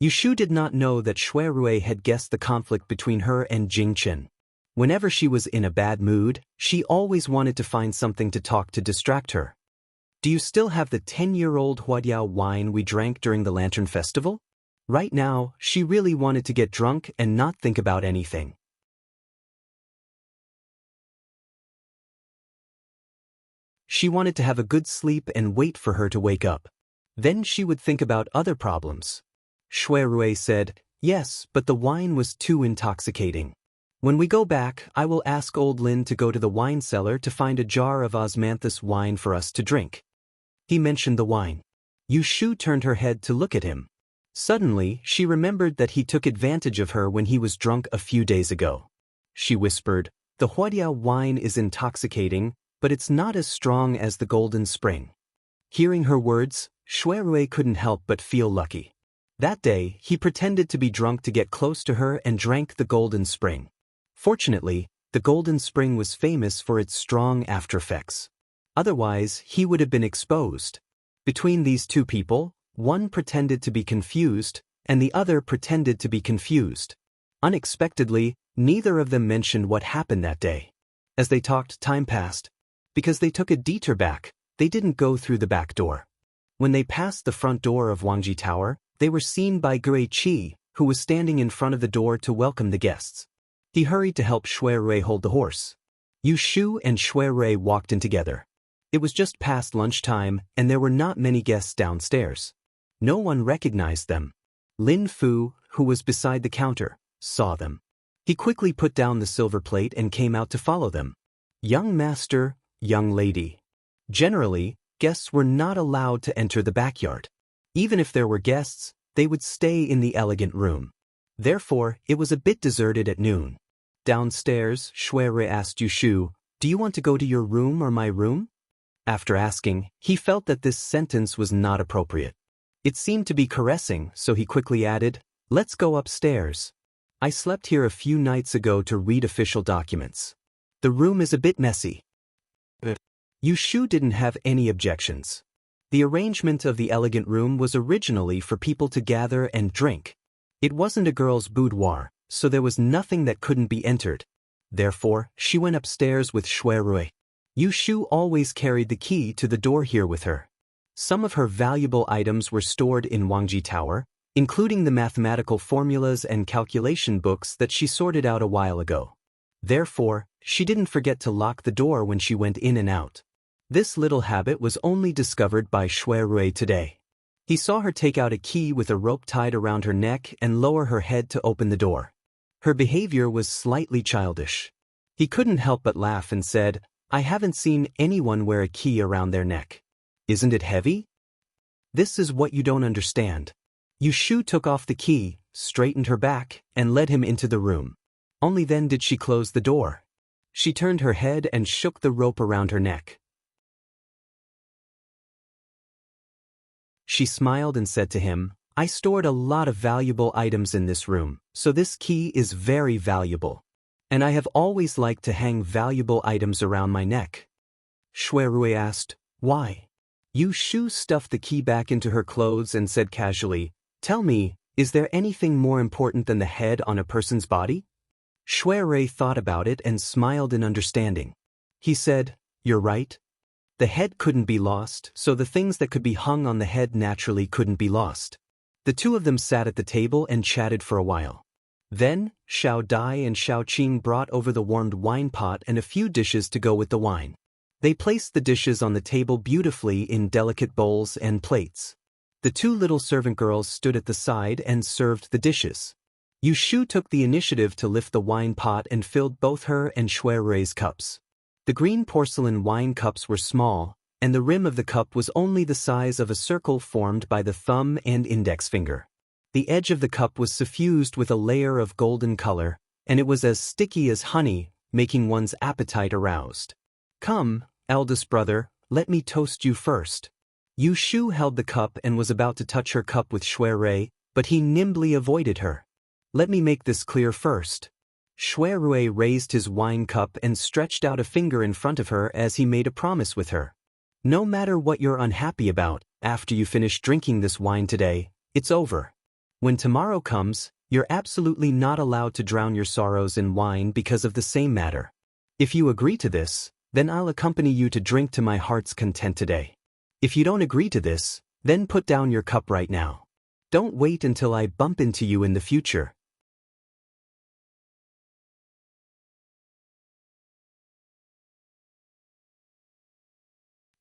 Yushu did not know that Shui Rui had guessed the conflict between her and Jingchen. Whenever she was in a bad mood, she always wanted to find something to talk to distract her. "Do you still have the 10-year-old Huadiao wine we drank during the Lantern Festival?" Right now, she really wanted to get drunk and not think about anything. She wanted to have a good sleep and wait for her to wake up. Then she would think about other problems. Shui Rui said, "Yes, but the wine was too intoxicating. When we go back, I will ask old Lin to go to the wine cellar to find a jar of osmanthus wine for us to drink." He mentioned the wine. Yushu turned her head to look at him. Suddenly, she remembered that he took advantage of her when he was drunk a few days ago. She whispered, "The Huadiao wine is intoxicating, but it's not as strong as the Golden Spring." Hearing her words, Shui Rui couldn't help but feel lucky. That day, he pretended to be drunk to get close to her and drank the Golden Spring. Fortunately, the Golden Spring was famous for its strong aftereffects. Otherwise, he would have been exposed. Between these two people, one pretended to be confused, and the other pretended to be confused. Unexpectedly, neither of them mentioned what happened that day. As they talked, time passed. Because they took a detour back, they didn't go through the back door. When they passed the front door of Wangji Tower, they were seen by Gui Qi, who was standing in front of the door to welcome the guests. He hurried to help Shui Rui hold the horse. Yu Shu and Shui Rui walked in together. It was just past lunchtime, and there were not many guests downstairs. No one recognized them. Lin Fu, who was beside the counter, saw them. He quickly put down the silver plate and came out to follow them. Young master, young lady. Generally, guests were not allowed to enter the backyard. Even if there were guests, they would stay in the elegant room. Therefore, it was a bit deserted at noon. Downstairs, Shui Rui asked Yu Shu, "Do you want to go to your room or my room?" After asking, he felt that this sentence was not appropriate. It seemed to be caressing, so he quickly added, "Let's go upstairs. I slept here a few nights ago to read official documents. The room is a bit messy." Yu Shu didn't have any objections. The arrangement of the elegant room was originally for people to gather and drink. It wasn't a girl's boudoir, so there was nothing that couldn't be entered. Therefore, she went upstairs with Shui Rui. Yu Shu always carried the key to the door here with her. Some of her valuable items were stored in Wangji Tower, including the mathematical formulas and calculation books that she sorted out a while ago. Therefore, she didn't forget to lock the door when she went in and out. This little habit was only discovered by Shui Rui today. He saw her take out a key with a rope tied around her neck and lower her head to open the door. Her behavior was slightly childish. He couldn't help but laugh and said, "I haven't seen anyone wear a key around their neck. Isn't it heavy?" "This is what you don't understand." Yu Shu took off the key, straightened her back, and led him into the room. Only then did she close the door. She turned her head and shook the rope around her neck. She smiled and said to him, "I stored a lot of valuable items in this room, so this key is very valuable. And I have always liked to hang valuable items around my neck." Shui Rui asked, "Why?" Yu Shu stuffed the key back into her clothes and said casually, "Tell me, is there anything more important than the head on a person's body?" Shui Rui thought about it and smiled in understanding. He said, "You're right. The head couldn't be lost, so the things that could be hung on the head naturally couldn't be lost." The two of them sat at the table and chatted for a while. Then, Xiao Dai and Xiao Qing brought over the warmed wine pot and a few dishes to go with the wine. They placed the dishes on the table beautifully in delicate bowls and plates. The two little servant girls stood at the side and served the dishes. Yu Shu took the initiative to lift the wine pot and filled both her and Shui Rui's cups. The green porcelain wine cups were small, and the rim of the cup was only the size of a circle formed by the thumb and index finger. The edge of the cup was suffused with a layer of golden color, and it was as sticky as honey, making one's appetite aroused. "Come, eldest brother, let me toast you first." Yu Shu held the cup and was about to touch her cup with Shui Rui, but he nimbly avoided her. "Let me make this clear first." Shui Rui raised his wine cup and stretched out a finger in front of her as he made a promise with her. "No matter what you're unhappy about, after you finish drinking this wine today, it's over. When tomorrow comes, you're absolutely not allowed to drown your sorrows in wine because of the same matter. If you agree to this, then I'll accompany you to drink to my heart's content today. If you don't agree to this, then put down your cup right now. Don't wait until I bump into you in the future."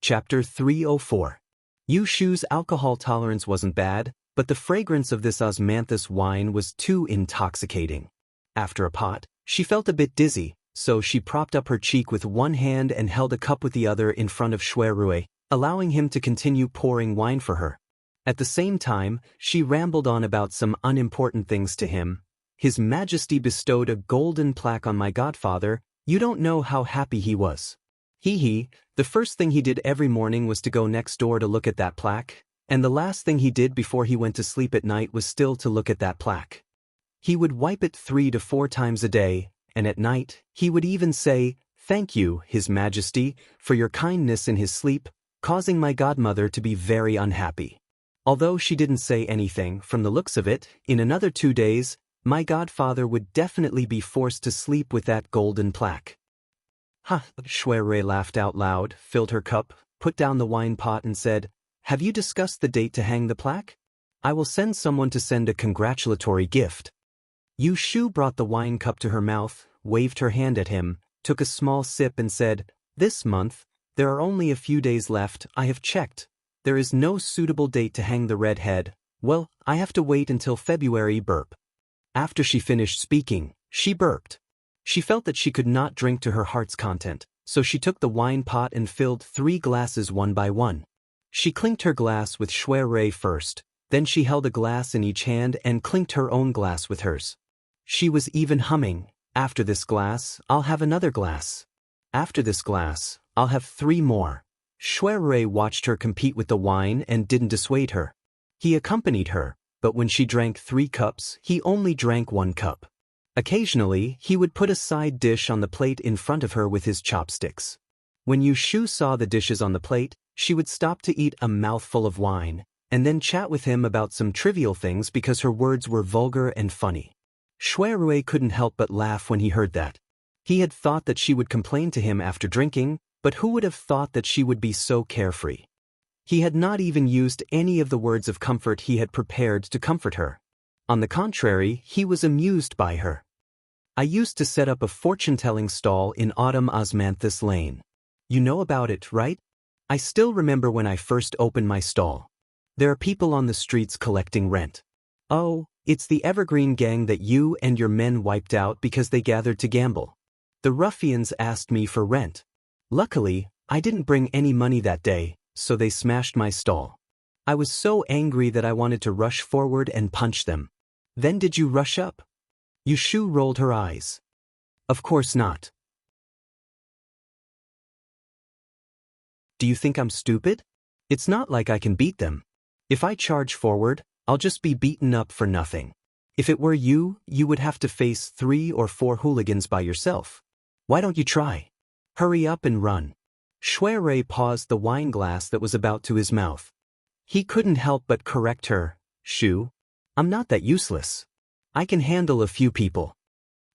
Chapter 304. Yu Shu's alcohol tolerance wasn't bad, but the fragrance of this osmanthus wine was too intoxicating. After a pot, she felt a bit dizzy, so she propped up her cheek with one hand and held a cup with the other in front of Shui Rui, allowing him to continue pouring wine for her. At the same time, she rambled on about some unimportant things to him. "His Majesty bestowed a golden plaque on my godfather. You don't know how happy he was. The first thing he did every morning was to go next door to look at that plaque, and the last thing he did before he went to sleep at night was still to look at that plaque. He would wipe it 3 to 4 times a day, and at night, he would even say, 'Thank you, His Majesty, for your kindness' in his sleep, causing my godmother to be very unhappy. Although she didn't say anything, from the looks of it, in another 2 days, my godfather would definitely be forced to sleep with that golden plaque. Ha! Shui Rui laughed out loud, filled her cup, put down the wine pot and said, "Have you discussed the date to hang the plaque? I will send someone to send a congratulatory gift." Yu Shu brought the wine cup to her mouth, waved her hand at him, took a small sip and said, "This month, there are only a few days left, I have checked. There is no suitable date to hang the red head. Well, I have to wait until February." Burp. After she finished speaking, she burped. She felt that she could not drink to her heart's content, so she took the wine pot and filled 3 glasses one by one. She clinked her glass with Shui Rui first, then she held a glass in each hand and clinked her own glass with hers. She was even humming, "After this glass, I'll have another glass. After this glass, I'll have 3 more." Shui Rui watched her compete with the wine and didn't dissuade her. He accompanied her, but when she drank 3 cups, he only drank 1 cup. Occasionally, he would put a side dish on the plate in front of her with his chopsticks. When Yu Shu saw the dishes on the plate, she would stop to eat a mouthful of wine, and then chat with him about some trivial things because her words were vulgar and funny. Shui Rui couldn't help but laugh when he heard that. He had thought that she would complain to him after drinking, but who would have thought that she would be so carefree? He had not even used any of the words of comfort he had prepared to comfort her. On the contrary, he was amused by her. "I used to set up a fortune-telling stall in Autumn Osmanthus Lane. You know about it, right? I still remember when I first opened my stall. There are people on the streets collecting rent. Oh, it's the Evergreen gang that you and your men wiped out because they gathered to gamble. The ruffians asked me for rent. Luckily, I didn't bring any money that day, so they smashed my stall. I was so angry that I wanted to rush forward and punch them. Then did you rush up?" Yu Shu rolled her eyes. "Of course not. Do you think I'm stupid? It's not like I can beat them. If I charge forward, I'll just be beaten up for nothing. If it were you, you would have to face 3 or 4 hooligans by yourself. Why don't you try? Hurry up and run." Shui Rui paused the wine glass that was about to his mouth. He couldn't help but correct her. "Shu, I'm not that useless. I can handle a few people."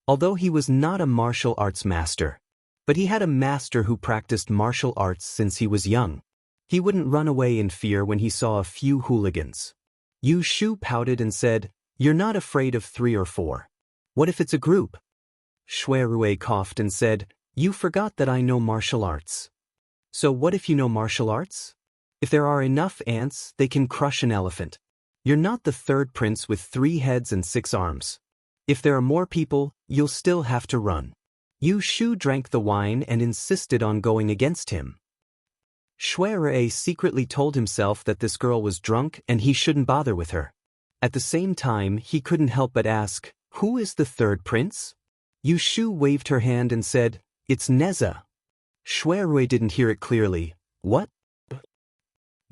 Although he was not a martial arts master, but he had a master who practiced martial arts since he was young. He wouldn't run away in fear when he saw a few hooligans. Yu Shu pouted and said, "You're not afraid of 3 or 4. What if it's a group?" Shui Rui coughed and said, "You forgot that I know martial arts." "So what if you know martial arts? If there are enough ants, they can crush an elephant. You're not the 3rd prince with 3 heads and 6 arms. If there are more people, you'll still have to run." Yu Shu drank the wine and insisted on going against him. Shui Rui secretly told himself that this girl was drunk and he shouldn't bother with her. At the same time, he couldn't help but ask, "Who is the 3rd prince?" Yu Shu waved her hand and said, "It's Neza." Shui Rui didn't hear it clearly. "What?"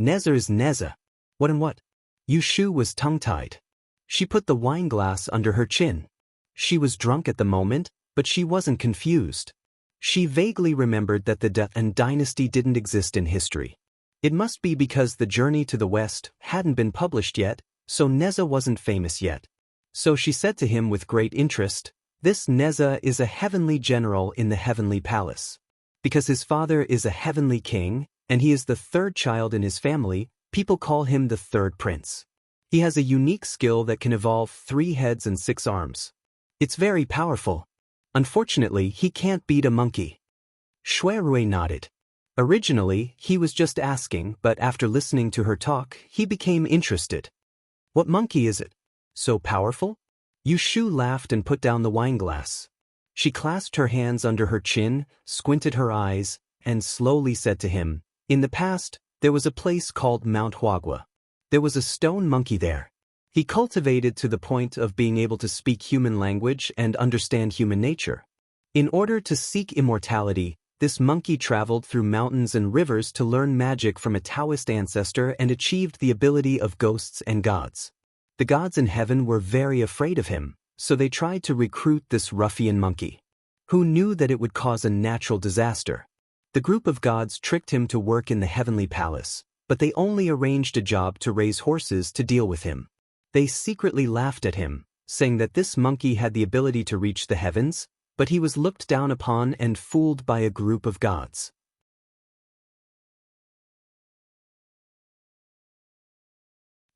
"Neza is Neza." "What and what?" Yu Shu was tongue-tied. She put the wine glass under her chin. She was drunk at the moment, but she wasn't confused. She vaguely remembered that the death and dynasty didn't exist in history. It must be because the Journey to the West hadn't been published yet, so Neza wasn't famous yet. So she said to him with great interest, "This Neza is a heavenly general in the heavenly palace. Because his father is a heavenly king, and he is the 3rd child in his family, people call him the 3rd prince. He has a unique skill that can evolve 3 heads and 6 arms. It's very powerful. Unfortunately, he can't beat a monkey." Shui Rui nodded. Originally, he was just asking, but after listening to her talk, he became interested. "What monkey is it? So powerful?" Yu Shu laughed and put down the wine glass. She clasped her hands under her chin, squinted her eyes, and slowly said to him, "In the past, there was a place called Mount Huagua. There was a stone monkey there. He cultivated to the point of being able to speak human language and understand human nature. In order to seek immortality, this monkey traveled through mountains and rivers to learn magic from a Taoist ancestor and achieved the ability of ghosts and gods. The gods in heaven were very afraid of him, so they tried to recruit this ruffian monkey. Who knew that it would cause a natural disaster? The group of gods tricked him to work in the heavenly palace, but they only arranged a job to raise horses to deal with him. They secretly laughed at him, saying that this monkey had the ability to reach the heavens, but he was looked down upon and fooled by a group of gods.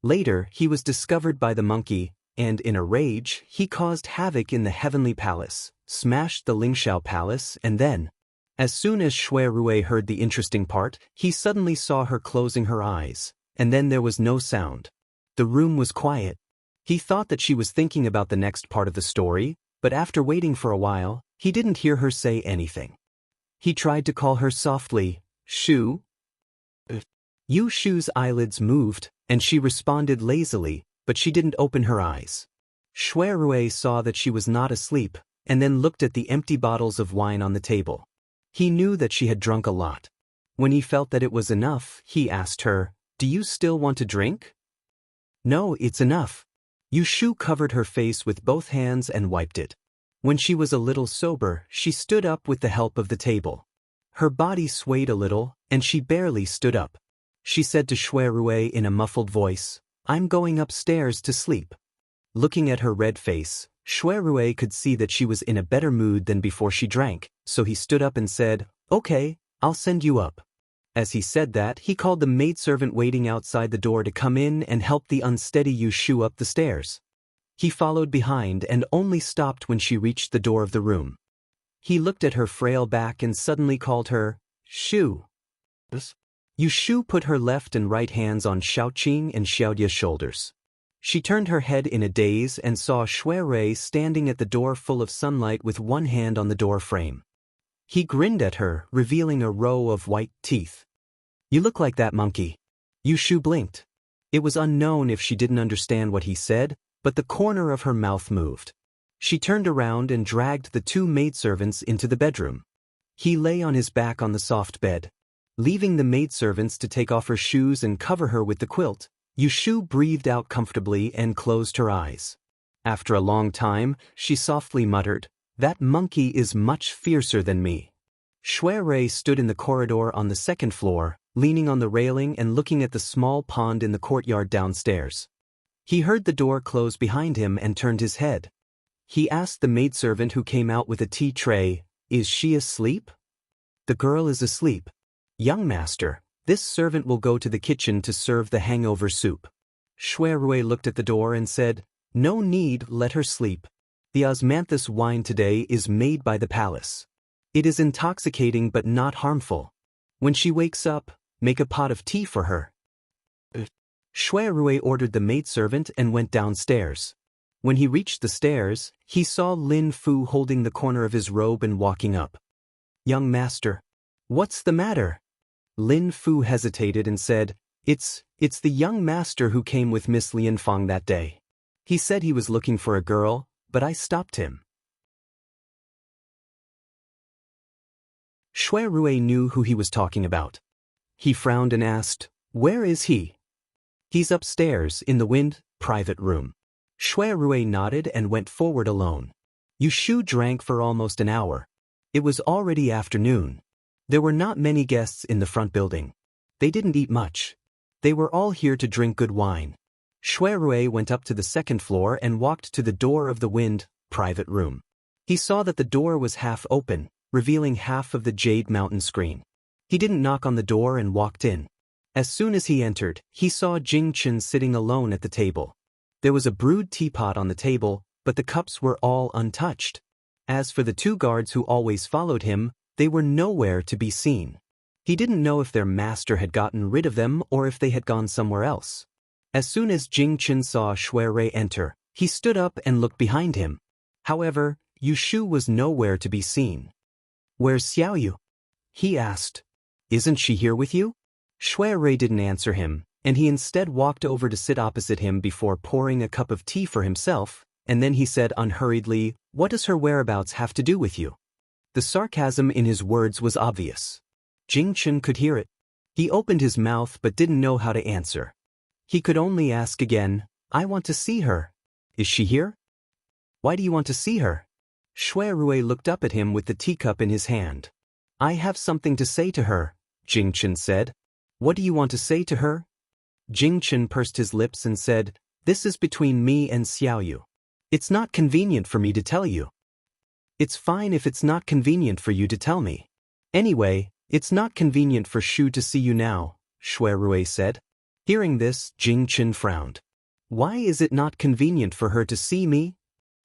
Later, he was discovered by the monkey, and in a rage, he caused havoc in the heavenly palace, smashed the Lingxiao palace, and then, as soon as Shui Rui heard the interesting part, he suddenly saw her closing her eyes, and then there was no sound. The room was quiet. He thought that she was thinking about the next part of the story, but after waiting for a while, he didn't hear her say anything. He tried to call her softly, Shu. Yu Shu's eyelids moved, and she responded lazily, but she didn't open her eyes. Shui Rui saw that she was not asleep, and then looked at the empty bottles of wine on the table. He knew that she had drunk a lot. When he felt that it was enough, he asked her, "Do you still want to drink?" "No, it's enough." Yu Shu covered her face with both hands and wiped it. When she was a little sober, she stood up with the help of the table. Her body swayed a little, and she barely stood up. She said to Shui Rui in a muffled voice, "I'm going upstairs to sleep." Looking at her red face, Shui Rui could see that she was in a better mood than before she drank, so he stood up and said, "Okay, I'll send you up." As he said that, he called the maidservant waiting outside the door to come in and help the unsteady Yu Shu up the stairs. He followed behind and only stopped when she reached the door of the room. He looked at her frail back and suddenly called her, "Shu." Yu Shu put her left and right hands on Xiaoqing and Xiaodia's shoulders. She turned her head in a daze and saw Shui Rui standing at the door full of sunlight with one hand on the door frame. He grinned at her, revealing a row of white teeth. "You look like that monkey." Yu Shu blinked. It was unknown if she didn't understand what he said, but the corner of her mouth moved. She turned around and dragged the two maidservants into the bedroom. He lay on his back on the soft bed. Leaving the maidservants to take off her shoes and cover her with the quilt, Yu Shu breathed out comfortably and closed her eyes. After a long time, she softly muttered, "That monkey is much fiercer than me." Shui Rui stood in the corridor on the second floor, leaning on the railing and looking at the small pond in the courtyard downstairs. He heard the door close behind him and turned his head. He asked the maidservant who came out with a tea tray, "Is she asleep?" "The girl is asleep. Young master, this servant will go to the kitchen to serve the hangover soup." Shui Rui looked at the door and said, "No need, let her sleep. The osmanthus wine today is made by the palace. It is intoxicating but not harmful. When she wakes up, make a pot of tea for her." Shui Rui ordered the maidservant and went downstairs. When he reached the stairs, he saw Lin Fu holding the corner of his robe and walking up. "Young master, what's the matter?" Lin Fu hesitated and said, It's the young master who came with Miss Lianfang that day. He said he was looking for a girl, but I stopped him." Shui Rui knew who he was talking about. He frowned and asked, "Where is he?" "He's upstairs, in the wind, private room." Shui Rui nodded and went forward alone. Yu Shu drank for almost an hour. It was already afternoon. There were not many guests in the front building. They didn't eat much. They were all here to drink good wine. Shui Rui went up to the second floor and walked to the door of the wind, private room. He saw that the door was half open, revealing half of the Jade Mountain screen. He didn't knock on the door and walked in. As soon as he entered, he saw Jing Chen sitting alone at the table. There was a brewed teapot on the table, but the cups were all untouched. As for the two guards who always followed him, they were nowhere to be seen. He didn't know if their master had gotten rid of them or if they had gone somewhere else. As soon as Jing Chen saw Shui Rui enter, he stood up and looked behind him. However, Yu Shu was nowhere to be seen. "Where's Xiaoyu?" he asked. "Isn't she here with you?" Shui Rui didn't answer him, and he instead walked over to sit opposite him before pouring a cup of tea for himself, and then he said unhurriedly, "What does her whereabouts have to do with you?" The sarcasm in his words was obvious. Jing Chen could hear it. He opened his mouth but didn't know how to answer. He could only ask again, "I want to see her. Is she here?" "Why do you want to see her?" Shui Rui looked up at him with the teacup in his hand. "I have something to say to her," Jing Chen said. What do you want to say to her? Jing Chen pursed his lips and said, "This is between me and Xiaoyu. It's not convenient for me to tell you." "It's fine if it's not convenient for you to tell me. Anyway, it's not convenient for Shu to see you now," Shui Rui said. Hearing this, Jing Chen frowned. "Why is it not convenient for her to see me?"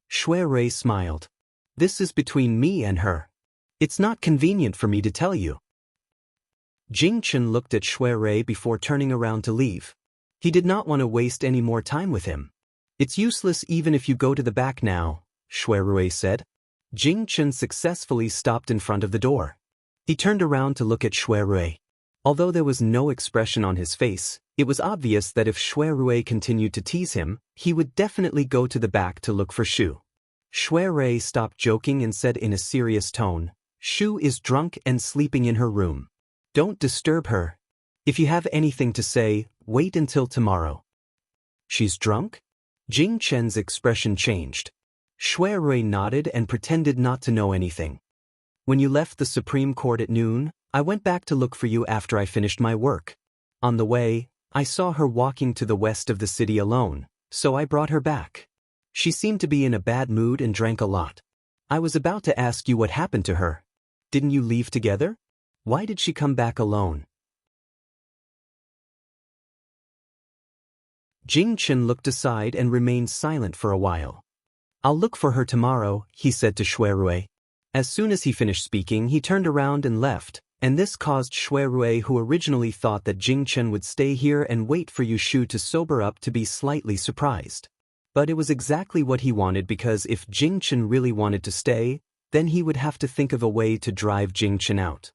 Shui Rui smiled. "This is between me and her. It's not convenient for me to tell you." Jing Chen looked at Shui Rui before turning around to leave. He did not want to waste any more time with him. "It's useless even if you go to the back now," Shui Rui said. Jing Chen successfully stopped in front of the door. He turned around to look at Shui Rui. Although there was no expression on his face, it was obvious that if Shui Rui continued to tease him, he would definitely go to the back to look for Shu. Shui Rui stopped joking and said in a serious tone, "Shu is drunk and sleeping in her room. Don't disturb her. If you have anything to say, wait until tomorrow." "She's drunk?" Jing Chen's expression changed. Shui Rui nodded and pretended not to know anything. "When you left the Supreme Court at noon, I went back to look for you after I finished my work. On the way, I saw her walking to the west of the city alone, so I brought her back. She seemed to be in a bad mood and drank a lot. I was about to ask you what happened to her. Didn't you leave together? Why did she come back alone?" Jing Chen looked aside and remained silent for a while. "I'll look for her tomorrow," he said to Shui Rui. As soon as he finished speaking, he turned around and left, and this caused Shui Rui, who originally thought that Jing Chen would stay here and wait for Yushu to sober up, to be slightly surprised. But it was exactly what he wanted, because if Jing Chen really wanted to stay, then he would have to think of a way to drive Jing Chen out.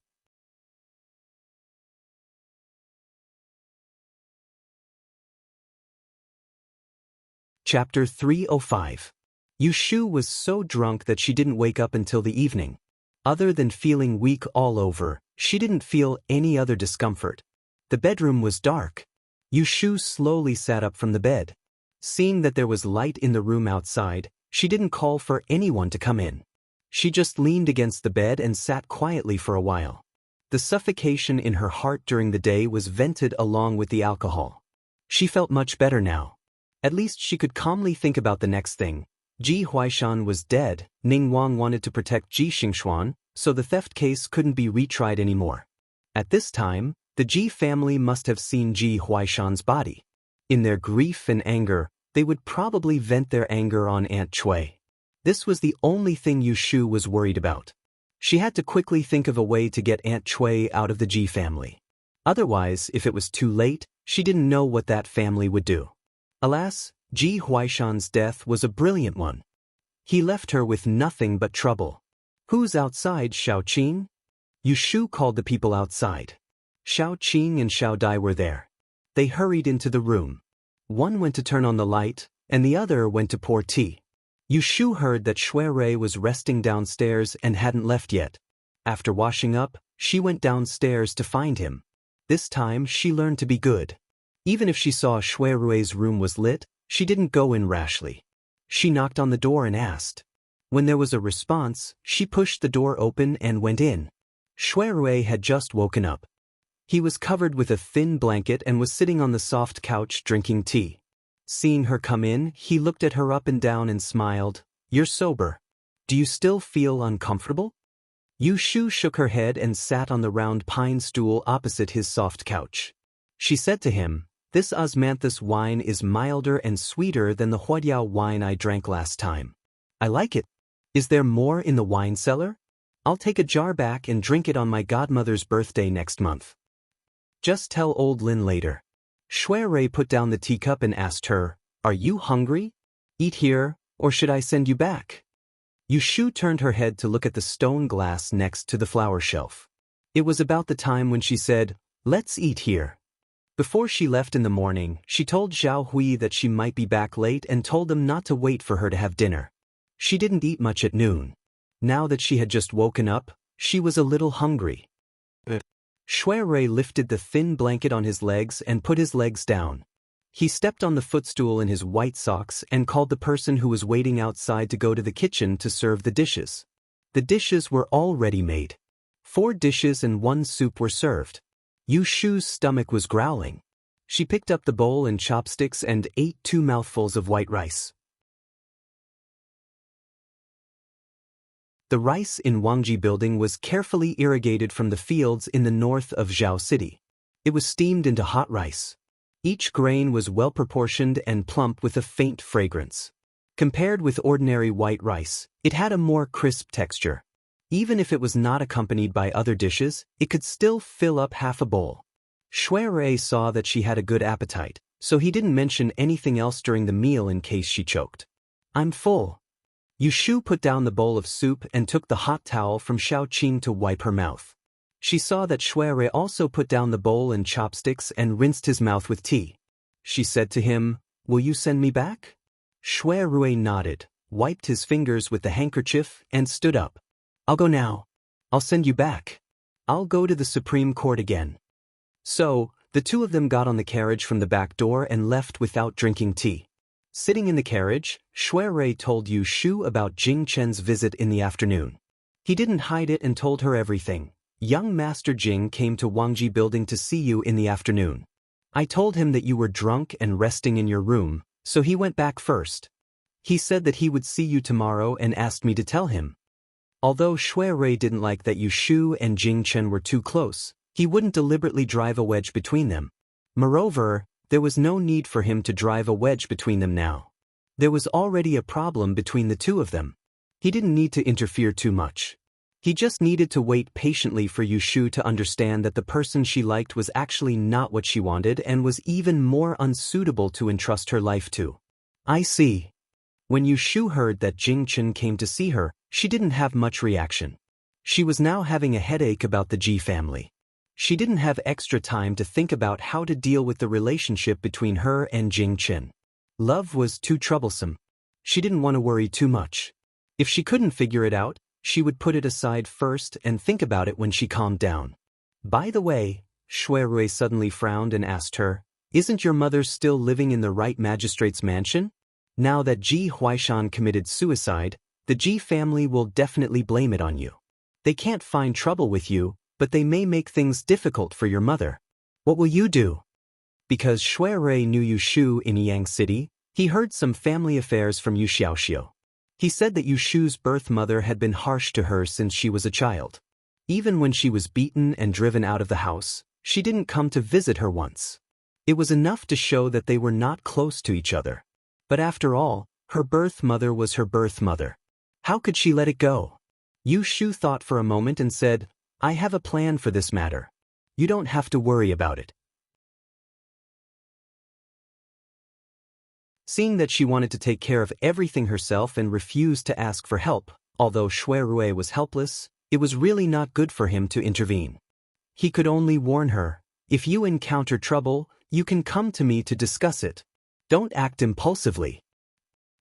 Chapter 305. Yushu was so drunk that she didn't wake up until the evening. Other than feeling weak all over, she didn't feel any other discomfort. The bedroom was dark. Yushu slowly sat up from the bed. Seeing that there was light in the room outside, she didn't call for anyone to come in. She just leaned against the bed and sat quietly for a while. The suffocation in her heart during the day was vented along with the alcohol. She felt much better now. At least she could calmly think about the next thing. Ji Huaishan was dead. Ning Wang wanted to protect Ji Xingxuan, so the theft case couldn't be retried anymore. At this time, the Ji family must have seen Ji Huaishan's body. In their grief and anger, they would probably vent their anger on Aunt Cui. This was the only thing Yushu was worried about. She had to quickly think of a way to get Aunt Cui out of the Ji family. Otherwise, if it was too late, she didn't know what that family would do. Alas, Ji Huaishan's death was a brilliant one. He left her with nothing but trouble. "Who's outside, Xiao Qing?" Yushu called the people outside. Xiao Qing and Xiao Dai were there. They hurried into the room. One went to turn on the light, and the other went to pour tea. Yushu heard that Shui Rui was resting downstairs and hadn't left yet. After washing up, she went downstairs to find him. This time she learned to be good. Even if she saw Shui Rui's room was lit, she didn't go in rashly. She knocked on the door and asked. When there was a response, she pushed the door open and went in. Shui Rui had just woken up. He was covered with a thin blanket and was sitting on the soft couch drinking tea. Seeing her come in, he looked at her up and down and smiled. "You're sober. Do you still feel uncomfortable?" Yushu shook her head and sat on the round pine stool opposite his soft couch. She said to him, "This osmanthus wine is milder and sweeter than the Huadiao wine I drank last time. I like it. Is there more in the wine cellar? I'll take a jar back and drink it on my godmother's birthday next month. Just tell old Lin later." Shui Rui put down the teacup and asked her, "Are you hungry? Eat here, or should I send you back?" Yushu turned her head to look at the stone glass next to the flower shelf. It was about the time when she said, "Let's eat here." Before she left in the morning, she told Zhao Hui that she might be back late and told them not to wait for her to have dinner. She didn't eat much at noon. Now that she had just woken up, she was a little hungry. Shui Rui lifted the thin blanket on his legs and put his legs down. He stepped on the footstool in his white socks and called the person who was waiting outside to go to the kitchen to serve the dishes. The dishes were already made. 4 dishes and 1 soup were served. Yu Shu's stomach was growling. She picked up the bowl and chopsticks and ate 2 mouthfuls of white rice. The rice in Wangji building was carefully irrigated from the fields in the north of Zhao City. It was steamed into hot rice. Each grain was well-proportioned and plump with a faint fragrance. Compared with ordinary white rice, it had a more crisp texture. Even if it was not accompanied by other dishes, it could still fill up half a bowl. Shui Rui saw that she had a good appetite, so he didn't mention anything else during the meal in case she choked. "I'm full." Yu Shu put down the bowl of soup and took the hot towel from Xiaoqing to wipe her mouth. She saw that Shui Rui also put down the bowl and chopsticks and rinsed his mouth with tea. She said to him, "Will you send me back?" Shui Rui nodded, wiped his fingers with the handkerchief, and stood up. "I'll go now. I'll send you back. I'll go to the Supreme Court again." So, the two of them got on the carriage from the back door and left without drinking tea. Sitting in the carriage, Shui Rui told Yu Shu about Jing Chen's visit in the afternoon. He didn't hide it and told her everything. "Young Master Jing came to Wangji building to see you in the afternoon. I told him that you were drunk and resting in your room, so he went back first. He said that he would see you tomorrow and asked me to tell him." Although Shui Rui didn't like that Yu Shu and Jing Chen were too close, he wouldn't deliberately drive a wedge between them. Moreover, there was no need for him to drive a wedge between them now. There was already a problem between the two of them. He didn't need to interfere too much. He just needed to wait patiently for Yu Shu to understand that the person she liked was actually not what she wanted and was even more unsuitable to entrust her life to. "I see." When Yu Shu heard that Jing Chen came to see her, she didn't have much reaction. She was now having a headache about the Ji family. She didn't have extra time to think about how to deal with the relationship between her and Jing Chen. Love was too troublesome. She didn't want to worry too much. If she couldn't figure it out, she would put it aside first and think about it when she calmed down. "By the way," Shui Rui suddenly frowned and asked her, "Isn't your mother still living in the right magistrate's mansion? Now that Ji Huaishan committed suicide, the Ji family will definitely blame it on you. They can't find trouble with you, but they may make things difficult for your mother. What will you do?" Because Shui Rui knew Yu Shu in Yang City, he heard some family affairs from Yu Xiaoxiu. He said that Yu Shu's birth mother had been harsh to her since she was a child. Even when she was beaten and driven out of the house, she didn't come to visit her once. It was enough to show that they were not close to each other. But after all, her birth mother was her birth mother. How could she let it go? Yu Shu thought for a moment and said, "I have a plan for this matter. You don't have to worry about it." Seeing that she wanted to take care of everything herself and refused to ask for help, although Shui Rui was helpless, it was really not good for him to intervene. He could only warn her, "If you encounter trouble, you can come to me to discuss it. Don't act impulsively."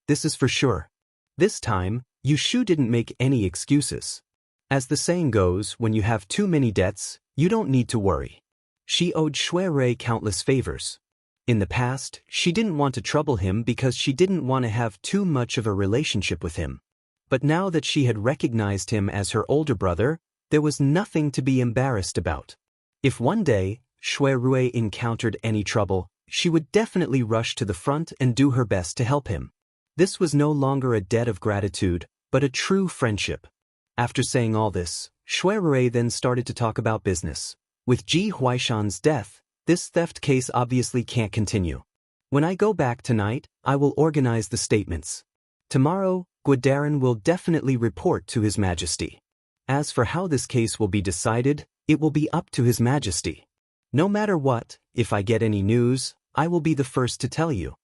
This is for sure. This time, Yu Shu didn't make any excuses. As the saying goes, when you have too many debts, you don't need to worry. She owed Shui Rui countless favors. In the past, she didn't want to trouble him because she didn't want to have too much of a relationship with him. But now that she had recognized him as her older brother, there was nothing to be embarrassed about. If one day, Shui Rui encountered any trouble, she would definitely rush to the front and do her best to help him. This was no longer a debt of gratitude, but a true friendship. After saying all this, Shui Rui then started to talk about business. With Ji Huaishan's death, this theft case obviously can't continue. When I go back tonight, I will organize the statements. Tomorrow, Guadarin will definitely report to His Majesty. As for how this case will be decided, it will be up to His Majesty. No matter what, if I get any news, I will be the first to tell you."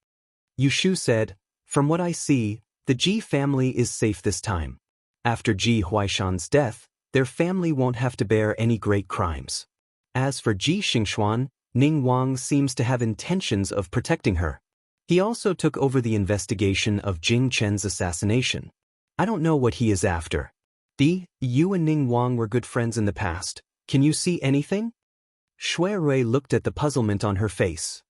Yu Shu said, "From what I see, the Ji family is safe this time. After Ji Huaishan's death, their family won't have to bear any great crimes. As for Ji Xingxuan, Ning Wang seems to have intentions of protecting her. He also took over the investigation of Jing Chen's assassination. I don't know what he is after. You and Ning Wang were good friends in the past. Can you see anything?" Shui Rui looked at the puzzlement on her face.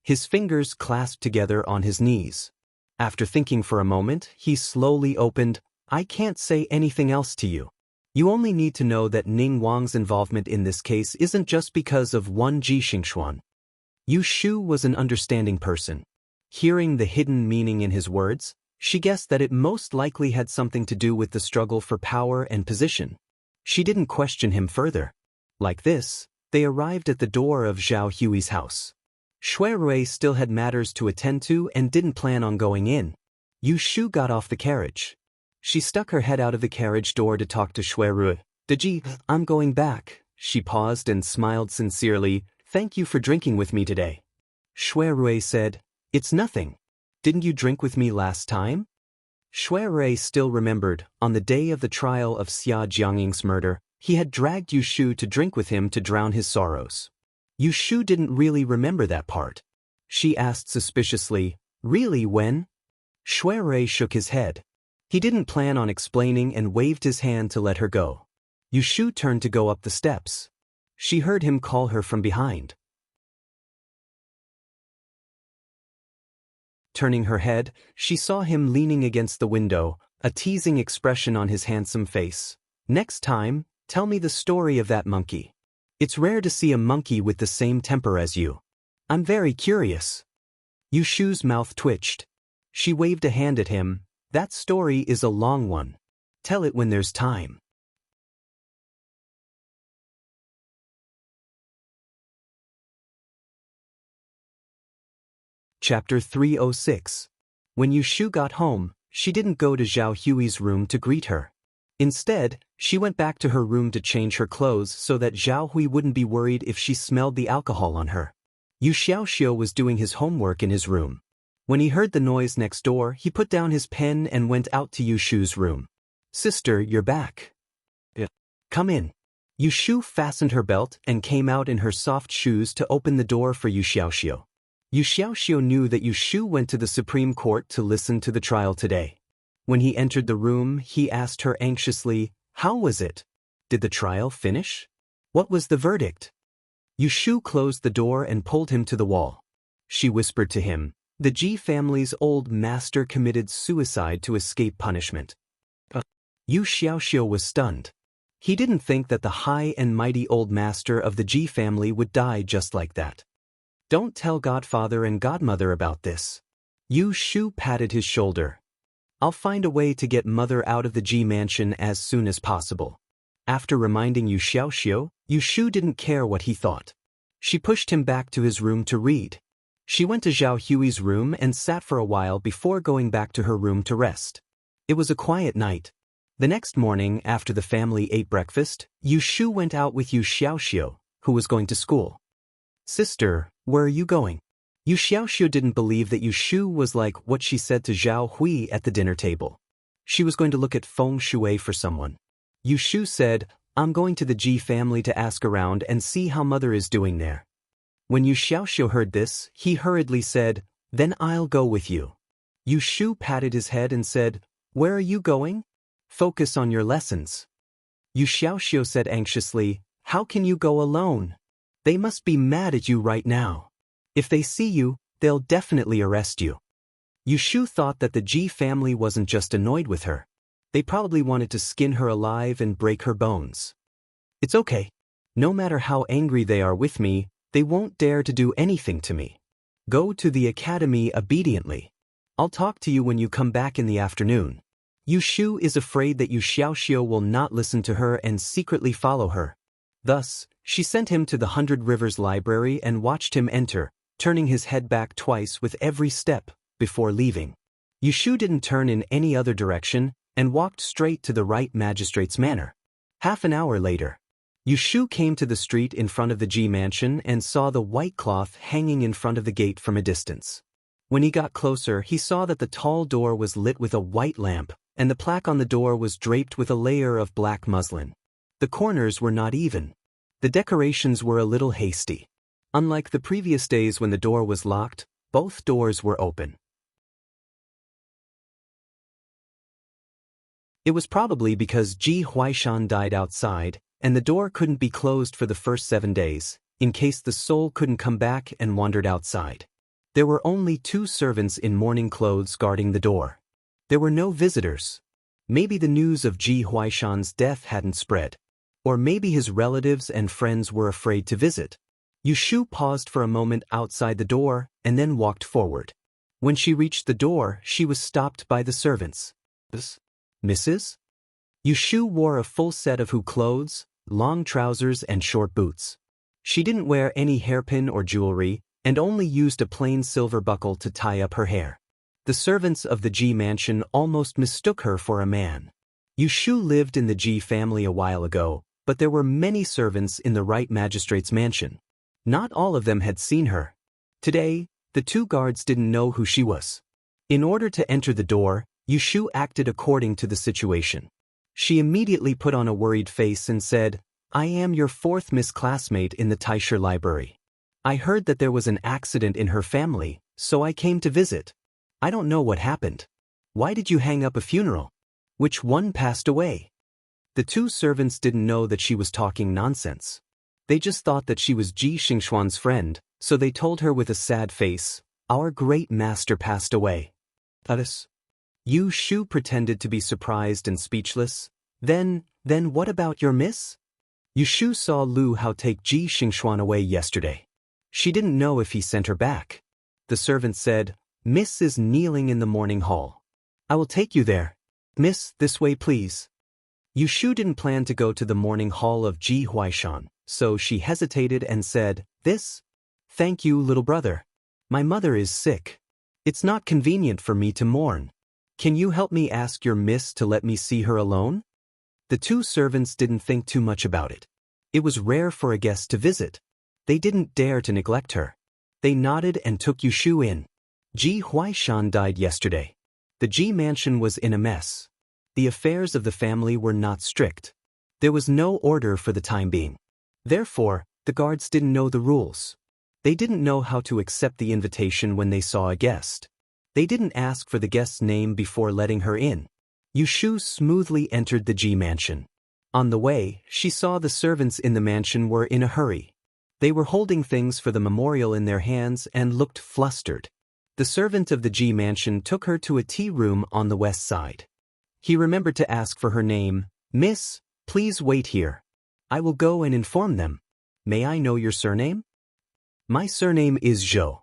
His fingers clasped together on his knees. After thinking for a moment, he slowly opened, "I can't say anything else to you. You only need to know that Ning Wang's involvement in this case isn't just because of one Ji Xingxuan. Yu Shu was an understanding person. Hearing the hidden meaning in his words, she guessed that it most likely had something to do with the struggle for power and position. She didn't question him further. Like this, they arrived at the door of Zhao Hui's house. Shui Rui still had matters to attend to and didn't plan on going in. Yu Shu got off the carriage. She stuck her head out of the carriage door to talk to Shui Rui. Deji, I'm going back. She paused and smiled sincerely. Thank you for drinking with me today. Shui Rui said, It's nothing. Didn't you drink with me last time? Shui Rui still remembered, on the day of the trial of Xia Jiangying's murder, he had dragged Yu Shu to drink with him to drown his sorrows. Yu Shu didn't really remember that part. She asked suspiciously, Really, when? Shui Rui shook his head. He didn't plan on explaining and waved his hand to let her go. Yu Shu turned to go up the steps. She heard him call her from behind. Turning her head, she saw him leaning against the window, a teasing expression on his handsome face. Next time, tell me the story of that monkey. It's rare to see a monkey with the same temper as you. I'm very curious. Yu Shu's mouth twitched. She waved a hand at him. That story is a long one. Tell it when there's time. Chapter 306. When Yu Shu got home, she didn't go to Zhao Hui's room to greet her. Instead, she went back to her room to change her clothes so that Zhao Hui wouldn't be worried if she smelled the alcohol on her. Yu Xiaoxiu was doing his homework in his room. When he heard the noise next door, he put down his pen and went out to Yu Shu's room. Sister, you're back. Yeah. Come in. Yu Shu fastened her belt and came out in her soft shoes to open the door for Yu Xiaoxiu. Yu Xiaoxiu knew that Yu Shu went to the Supreme Court to listen to the trial today. When he entered the room, he asked her anxiously, How was it? Did the trial finish? What was the verdict? Yu Shu closed the door and pulled him to the wall. She whispered to him, The Ji family's old master committed suicide to escape punishment. Yu Xiaoxiu was stunned. He didn't think that the high and mighty old master of the Ji family would die just like that. Don't tell godfather and godmother about this. Yu Shu patted his shoulder. I'll find a way to get mother out of the Ji mansion as soon as possible. After reminding Yu Xiaoxiu, Yu Shu didn't care what he thought. She pushed him back to his room to read. She went to Zhao Hui's room and sat for a while before going back to her room to rest. It was a quiet night. The next morning, after the family ate breakfast, Yu Shu went out with Yu Xiaoxiu, who was going to school. Sister, where are you going? Yu Xiaoxiu didn't believe that Yu Shu was like what she said to Zhao Hui at the dinner table. She was going to look at feng shui for someone. Yu Shu said, I'm going to the Ji family to ask around and see how mother is doing there. When Yu Xiaoxiu heard this, he hurriedly said, Then I'll go with you. Yu Shu patted his head and said, Where are you going? Focus on your lessons. Yu Xiaoxiu said anxiously, How can you go alone? They must be mad at you right now. If they see you, they'll definitely arrest you. Yu Shu thought that the Ji family wasn't just annoyed with her. They probably wanted to skin her alive and break her bones. It's okay. No matter how angry they are with me, they won't dare to do anything to me. Go to the academy obediently. I'll talk to you when you come back in the afternoon. Yu Shu is afraid that Yu Xiaoxiu will not listen to her and secretly follow her. Thus, she sent him to the 100 Rivers Library and watched him enter, turning his head back twice with every step, before leaving. Yu Shu didn't turn in any other direction, and walked straight to the right magistrate's manor. Half an hour later, Yu Shu came to the street in front of the Ji mansion and saw the white cloth hanging in front of the gate from a distance. When he got closer, he saw that the tall door was lit with a white lamp, and the plaque on the door was draped with a layer of black muslin. The corners were not even. The decorations were a little hasty. Unlike the previous days when the door was locked, both doors were open. It was probably because Ji Huaishan died outside, and the door couldn't be closed for the first 7 days, in case the soul couldn't come back and wandered outside. There were only 2 servants in mourning clothes guarding the door. There were no visitors. Maybe the news of Ji Huaishan's death hadn't spread. Or maybe his relatives and friends were afraid to visit. Yushu paused for a moment outside the door and then walked forward. When she reached the door, she was stopped by the servants. Mrs.? Yushu wore a full set of clothes, long trousers and short boots. She didn't wear any hairpin or jewelry, and only used a plain silver buckle to tie up her hair. The servants of the Ji mansion almost mistook her for a man. Yushu lived in the Ji family a while ago, but there were many servants in the right magistrate's mansion. Not all of them had seen her. Today, the two guards didn't know who she was. In order to enter the door, Yushu acted according to the situation. She immediately put on a worried face and said, "I am your fourth Miss classmate in the Taisher library. I heard that there was an accident in her family, so I came to visit. I don't know what happened. Why did you hang up a funeral? Which one passed away?" The two servants didn't know that she was talking nonsense. They just thought that she was Ji Xingxuan's friend, so they told her with a sad face, "Our great master passed away." Yu Shu pretended to be surprised and speechless. Then what about your miss? Yu Shu saw Lu Hao take Ji Xingxuan away yesterday. She didn't know if he sent her back. The servant said, "Miss is kneeling in the morning hall. I will take you there. Miss, this way please." Yu Shu didn't plan to go to the morning hall of Ji Huaishan, so she hesitated and said, "This? Thank you, little brother. My mother is sick. It's not convenient for me to mourn. Can you help me ask your miss to let me see her alone?" The two servants didn't think too much about it. It was rare for a guest to visit. They didn't dare to neglect her. They nodded and took Yushu in. Ji Huaishan died yesterday. The Ji mansion was in a mess. The affairs of the family were not strict. There was no order for the time being. Therefore, the guards didn't know the rules. They didn't know how to accept the invitation when they saw a guest. They didn't ask for the guest's name before letting her in. Yushu smoothly entered the Ji mansion. On the way, she saw the servants in the mansion were in a hurry. They were holding things for the memorial in their hands and looked flustered. The servant of the Ji mansion took her to a tea room on the west side. He remembered to ask for her name. "Miss, please wait here. I will go and inform them. May I know your surname?" "My surname is Zhou."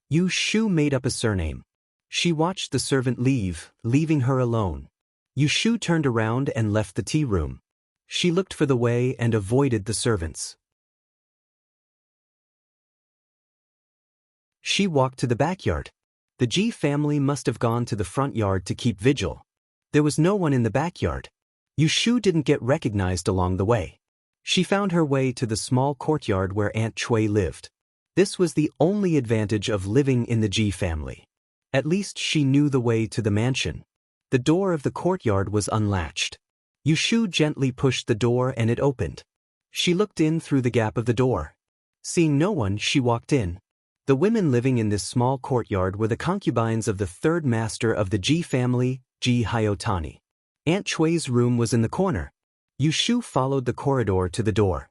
Yu Shu made up a surname. She watched the servant leave, leaving her alone. Yu Shu turned around and left the tea room. She looked for the way and avoided the servants. She walked to the backyard. The Ji family must have gone to the front yard to keep vigil. There was no one in the backyard. Yu Shu didn't get recognized along the way. She found her way to the small courtyard where Aunt Cui lived. This was the only advantage of living in the Ji family. At least she knew the way to the mansion. The door of the courtyard was unlatched. Yu Shu gently pushed the door and it opened. She looked in through the gap of the door. Seeing no one, she walked in. The women living in this small courtyard were the concubines of the third master of the Ji family, Ji Hyotani. Aunt Cui's room was in the corner. Yu Shu followed the corridor to the door.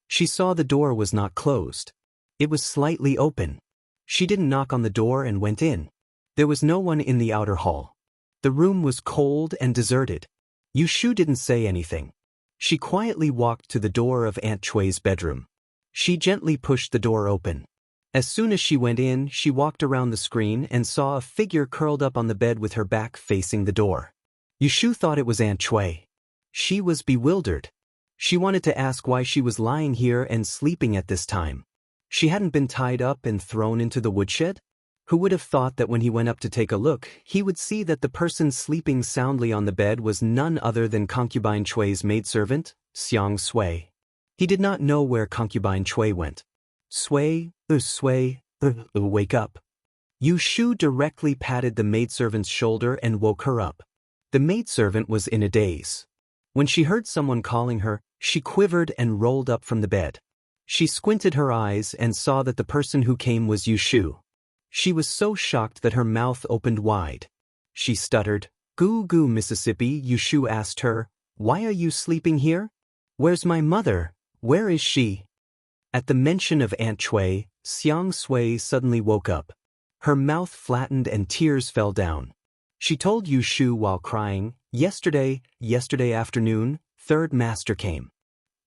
She saw the door was not closed. It was slightly open. She didn't knock on the door and went in. There was no one in the outer hall. The room was cold and deserted. Yu Shu didn't say anything. She quietly walked to the door of Aunt Cui's bedroom. She gently pushed the door open. As soon as she went in, she walked around the screen and saw a figure curled up on the bed with her back facing the door. Yu Shu thought it was Aunt Cui. She was bewildered. She wanted to ask why she was lying here and sleeping at this time. She hadn't been tied up and thrown into the woodshed? Who would have thought that when he went up to take a look, he would see that the person sleeping soundly on the bed was none other than Concubine Cui's maidservant, Xiang Sui. He did not know where Concubine Cui went. Sui, wake up. Yu Shu directly patted the maidservant's shoulder and woke her up. The maidservant was in a daze. When she heard someone calling her, she quivered and rolled up from the bed. She squinted her eyes and saw that the person who came was Yu Shu. She was so shocked that her mouth opened wide. She stuttered, "Goo goo, Mississippi." Yu Shu asked her, "Why are you sleeping here? Where's my mother? Where is she?" At the mention of Aunt Cui, Xiang Sui suddenly woke up. Her mouth flattened and tears fell down. She told Yu Shu while crying, Yesterday afternoon, third master came.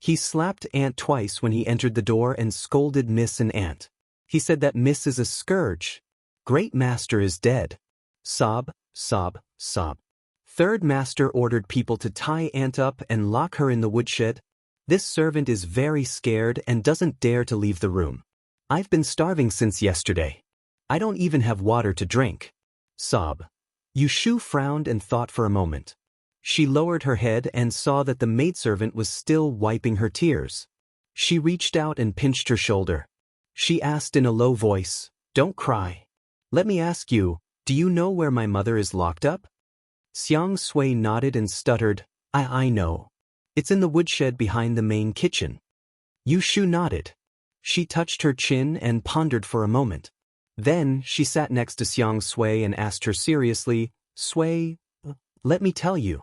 He slapped Aunt twice when he entered the door and scolded Miss and Aunt. He said that Miss is a scourge. Great master is dead. Sob, sob, sob. Third master ordered people to tie Aunt up and lock her in the woodshed. This servant is very scared and doesn't dare to leave the room. I've been starving since yesterday. I don't even have water to drink. Sob. Yushu frowned and thought for a moment. She lowered her head and saw that the maidservant was still wiping her tears. She reached out and pinched her shoulder. She asked in a low voice, "Don't cry. Let me ask you, do you know where my mother is locked up?" Xiang Sui nodded and stuttered, I know. It's in the woodshed behind the main kitchen. Yushu nodded. She touched her chin and pondered for a moment. Then she sat next to Xiang Sui and asked her seriously, "Sui, let me tell you.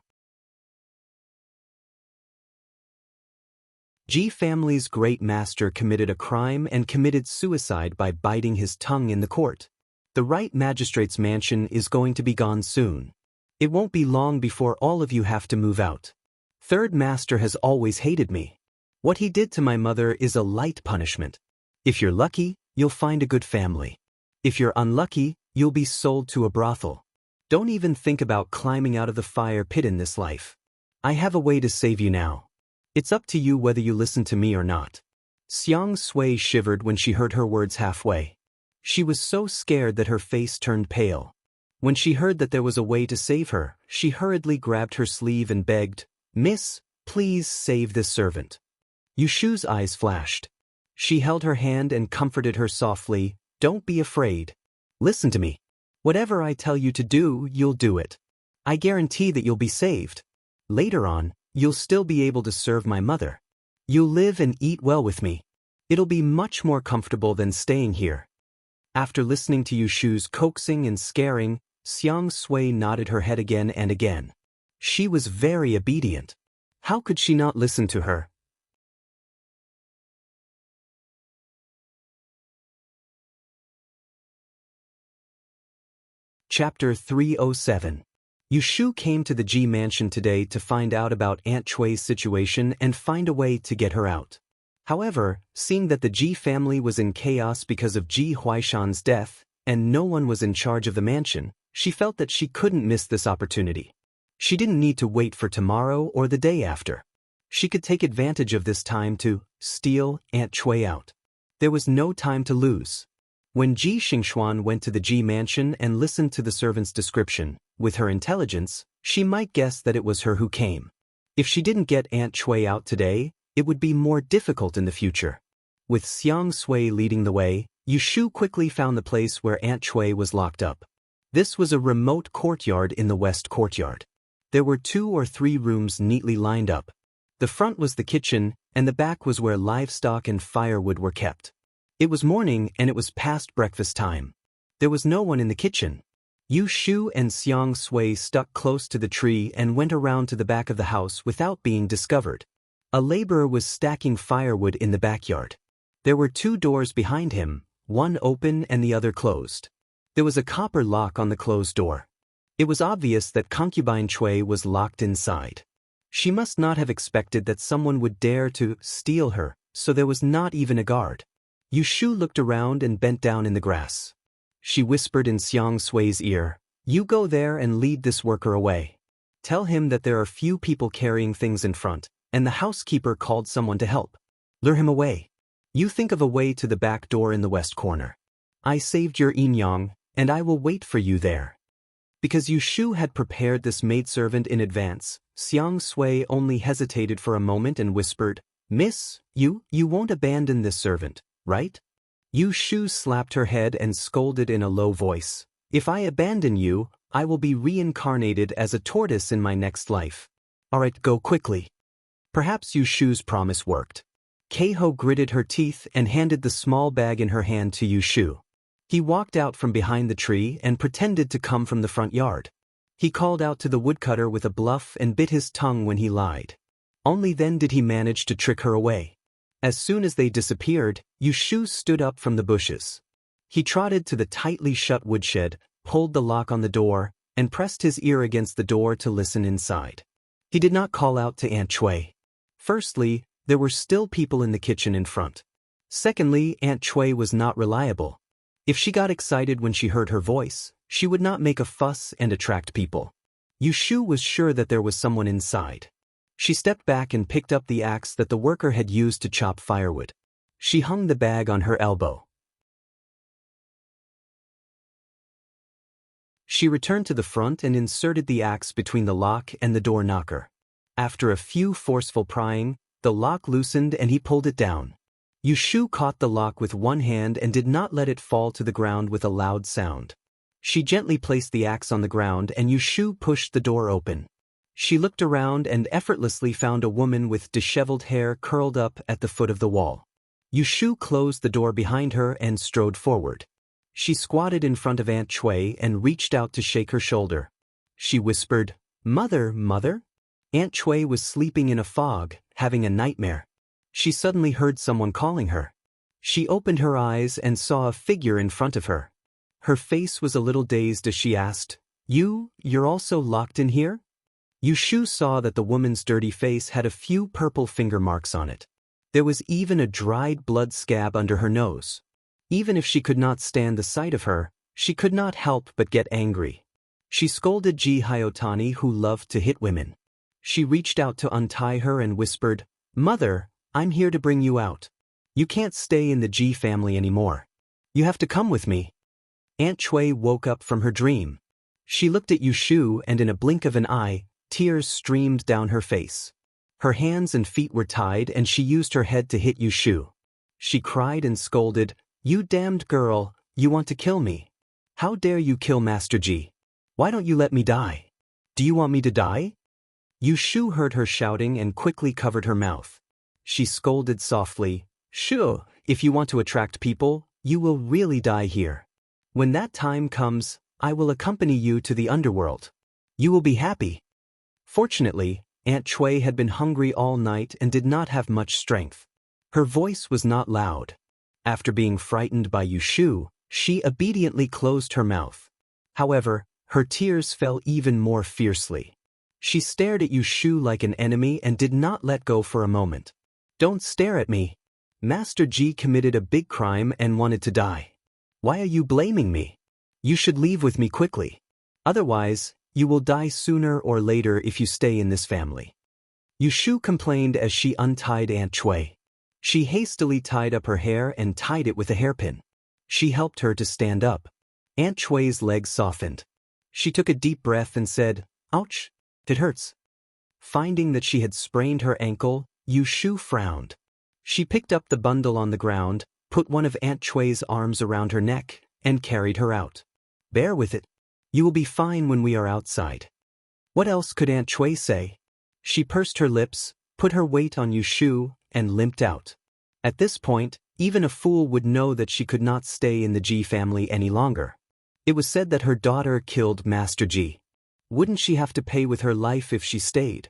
Ji family's great master committed a crime and committed suicide by biting his tongue in the court. The right magistrate's mansion is going to be gone soon. It won't be long before all of you have to move out. Third master has always hated me. What he did to my mother is a light punishment. If you're lucky, you'll find a good family. If you're unlucky, you'll be sold to a brothel. Don't even think about climbing out of the fire pit in this life. I have a way to save you now. It's up to you whether you listen to me or not." Xiang Sui shivered when she heard her words halfway. She was so scared that her face turned pale. When she heard that there was a way to save her, she hurriedly grabbed her sleeve and begged, "Miss, please save this servant." Yushu's eyes flashed. She held her hand and comforted her softly, "Don't be afraid. Listen to me. Whatever I tell you to do, you'll do it. I guarantee that you'll be saved. Later on, you'll still be able to serve my mother. You'll live and eat well with me. It'll be much more comfortable than staying here." After listening to Yushu's coaxing and scaring, Xiang Sui nodded her head again and again. She was very obedient. How could she not listen to her? Chapter 307. Yushu came to the Ji mansion today to find out about Aunt Chui's situation and find a way to get her out. However, seeing that the Ji family was in chaos because of Ji Huaishan's death, and no one was in charge of the mansion, she felt that she couldn't miss this opportunity. She didn't need to wait for tomorrow or the day after. She could take advantage of this time to steal Aunt Chui out. There was no time to lose. When Ji Xingxuan went to the Ji mansion and listened to the servant's description, with her intelligence, she might guess that it was her who came. If she didn't get Aunt Chui out today, it would be more difficult in the future. With Xiang Sui leading the way, Yushu quickly found the place where Aunt Chui was locked up. This was a remote courtyard in the west courtyard. There were 2 or 3 rooms neatly lined up. The front was the kitchen, and the back was where livestock and firewood were kept. It was morning and it was past breakfast time. There was no one in the kitchen. Yushu and Xiang Sui stuck close to the tree and went around to the back of the house without being discovered. A laborer was stacking firewood in the backyard. There were 2 doors behind him, one open and the other closed. There was a copper lock on the closed door. It was obvious that concubine Chui was locked inside. She must not have expected that someone would dare to steal her, so there was not even a guard. Yushu looked around and bent down in the grass. She whispered in Xiang Sui's ear, "You go there and lead this worker away. Tell him that there are few people carrying things in front, and the housekeeper called someone to help. Lure him away. You think of a way to the back door in the west corner. I saved your yin-yang, and I will wait for you there." Because Yushu had prepared this maidservant in advance, Xiang Sui only hesitated for a moment and whispered, "Miss, you won't abandon this servant, right?" Yushu slapped her head and scolded in a low voice, "If I abandon you, I will be reincarnated as a tortoise in my next life. Alright, go quickly." Perhaps Yushu's promise worked. Keiho gritted her teeth and handed the small bag in her hand to Yushu. He walked out from behind the tree and pretended to come from the front yard. He called out to the woodcutter with a bluff and bit his tongue when he lied. Only then did he manage to trick her away. As soon as they disappeared, Yushu stood up from the bushes. He trotted to the tightly shut woodshed, pulled the lock on the door, and pressed his ear against the door to listen inside. He did not call out to Aunt Chui. Firstly, there were still people in the kitchen in front. Secondly, Aunt Chui was not reliable. If she got excited when she heard her voice, she would not make a fuss and attract people. Yushu was sure that there was someone inside. She stepped back and picked up the axe that the worker had used to chop firewood. She hung the bag on her elbow. She returned to the front and inserted the axe between the lock and the door knocker. After a few forceful prying, the lock loosened and he pulled it down. Yushu caught the lock with one hand and did not let it fall to the ground with a loud sound. She gently placed the axe on the ground and Yushu pushed the door open. She looked around and effortlessly found a woman with disheveled hair curled up at the foot of the wall. Yushu closed the door behind her and strode forward. She squatted in front of Aunt Chui and reached out to shake her shoulder. She whispered, "Mother, mother?" Aunt Chui was sleeping in a fog, having a nightmare. She suddenly heard someone calling her. She opened her eyes and saw a figure in front of her. Her face was a little dazed as she asked, You're also locked in here?" Yushu saw that the woman's dirty face had a few purple finger marks on it. There was even a dried blood scab under her nose. Even if she could not stand the sight of her, she could not help but get angry. She scolded Ji Hyotani, who loved to hit women. She reached out to untie her and whispered, "Mother, I'm here to bring you out. You can't stay in the Ji family anymore. You have to come with me." Aunt Chui woke up from her dream. She looked at Yushu and in a blink of an eye, tears streamed down her face. Her hands and feet were tied and she used her head to hit Yushu. She cried and scolded, "You damned girl, you want to kill me. How dare you kill Master Ji? Why don't you let me die? Do you want me to die?" Yushu heard her shouting and quickly covered her mouth. She scolded softly, "Sure, if you want to attract people, you will really die here. When that time comes, I will accompany you to the underworld. You will be happy." Fortunately, Aunt Chui had been hungry all night and did not have much strength. Her voice was not loud. After being frightened by Yushu, she obediently closed her mouth. However, her tears fell even more fiercely. She stared at Yushu like an enemy and did not let go for a moment. "Don't stare at me. Master Ji committed a big crime and wanted to die. Why are you blaming me? You should leave with me quickly. Otherwise, you will die sooner or later if you stay in this family." Yushu complained as she untied Aunt Chui. She hastily tied up her hair and tied it with a hairpin. She helped her to stand up. Aunt Chui's legs softened. She took a deep breath and said, "Ouch, it hurts." Finding that she had sprained her ankle, Yushu frowned. She picked up the bundle on the ground, put one of Aunt Chui's arms around her neck, and carried her out. "Bear with it. You will be fine when we are outside." What else could Aunt Chui say? She pursed her lips, put her weight on Yushu, and limped out. At this point, even a fool would know that she could not stay in the Ji family any longer. It was said that her daughter killed Master Ji. Wouldn't she have to pay with her life if she stayed?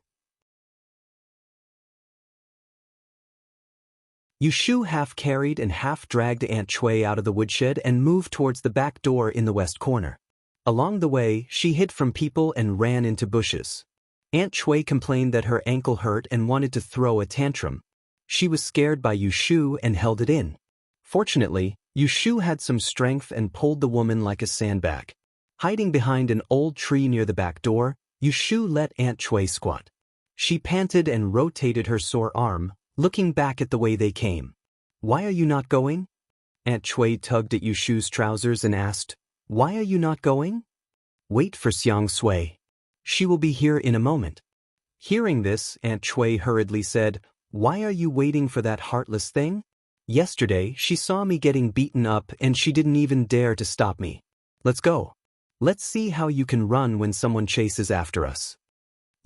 Yushu half carried and half dragged Aunt Chui out of the woodshed and moved towards the back door in the west corner. Along the way, she hid from people and ran into bushes. Aunt Chui complained that her ankle hurt and wanted to throw a tantrum. She was scared by Yushu and held it in. Fortunately, Yushu had some strength and pulled the woman like a sandbag. Hiding behind an old tree near the back door, Yushu let Aunt Chui squat. She panted and rotated her sore arm, looking back at the way they came. "Why are you not going?" Aunt Chui tugged at Yushu's trousers and asked, "Why are you not going?" "Wait for Xiang Sui. She will be here in a moment." Hearing this, Aunt Chui hurriedly said, "Why are you waiting for that heartless thing? Yesterday, she saw me getting beaten up and she didn't even dare to stop me. Let's go. Let's see how you can run when someone chases after us."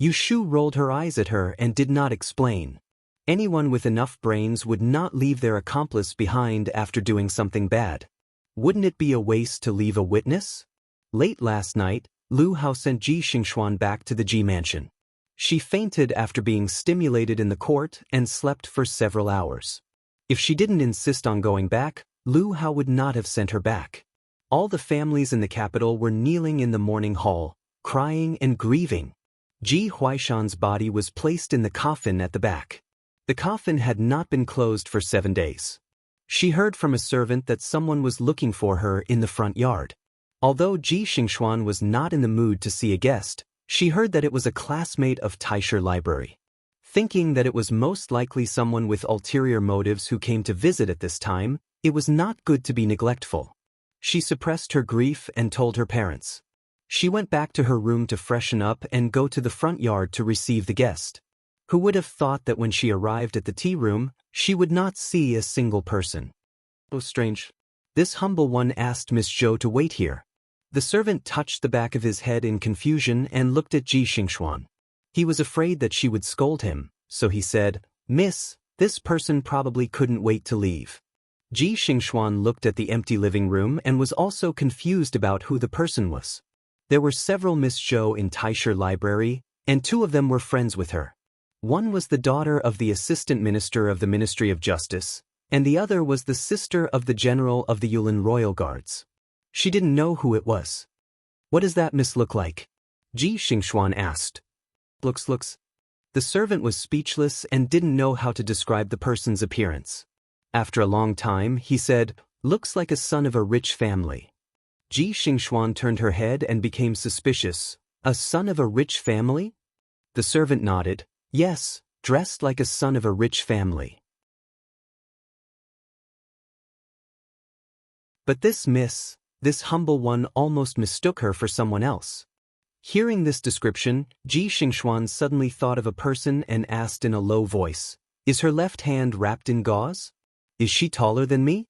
Yushu rolled her eyes at her and did not explain. Anyone with enough brains would not leave their accomplice behind after doing something bad. Wouldn't it be a waste to leave a witness? Late last night, Lu Hao sent Ji Xingxuan back to the Ji mansion. She fainted after being stimulated in the court and slept for several hours. If she didn't insist on going back, Lu Hao would not have sent her back. All the families in the capital were kneeling in the morning hall, crying and grieving. Ji Huaishan's body was placed in the coffin at the back. The coffin had not been closed for 7 days. She heard from a servant that someone was looking for her in the front yard. Although Ji Xingxuan was not in the mood to see a guest, she heard that it was a classmate of Taisher Library. Thinking that it was most likely someone with ulterior motives who came to visit at this time, it was not good to be neglectful. She suppressed her grief and told her parents. She went back to her room to freshen up and go to the front yard to receive the guest. Who would have thought that when she arrived at the tea room, she would not see a single person? Oh, strange. This humble one asked Miss Zhou to wait here. The servant touched the back of his head in confusion and looked at Ji Xingxuan. He was afraid that she would scold him, so he said, "Miss, this person probably couldn't wait to leave." Ji Xingxuan looked at the empty living room and was also confused about who the person was. There were several Miss Zhou in Taisher Library, and 2 of them were friends with her. One was the daughter of the Assistant Minister of the Ministry of Justice, and the other was the sister of the General of the Yulin Royal Guards. She didn't know who it was. "What does that miss look like?" Ji Xingxuan asked. Looks. The servant was speechless and didn't know how to describe the person's appearance. After a long time, he said, "Looks like a son of a rich family." Ji Xingxuan turned her head and became suspicious. "A son of a rich family?" The servant nodded. "Yes, dressed like a son of a rich family." But this humble one almost mistook her for someone else. Hearing this description, Ji Xingxuan suddenly thought of a person and asked in a low voice, "Is her left hand wrapped in gauze? Is she taller than me?"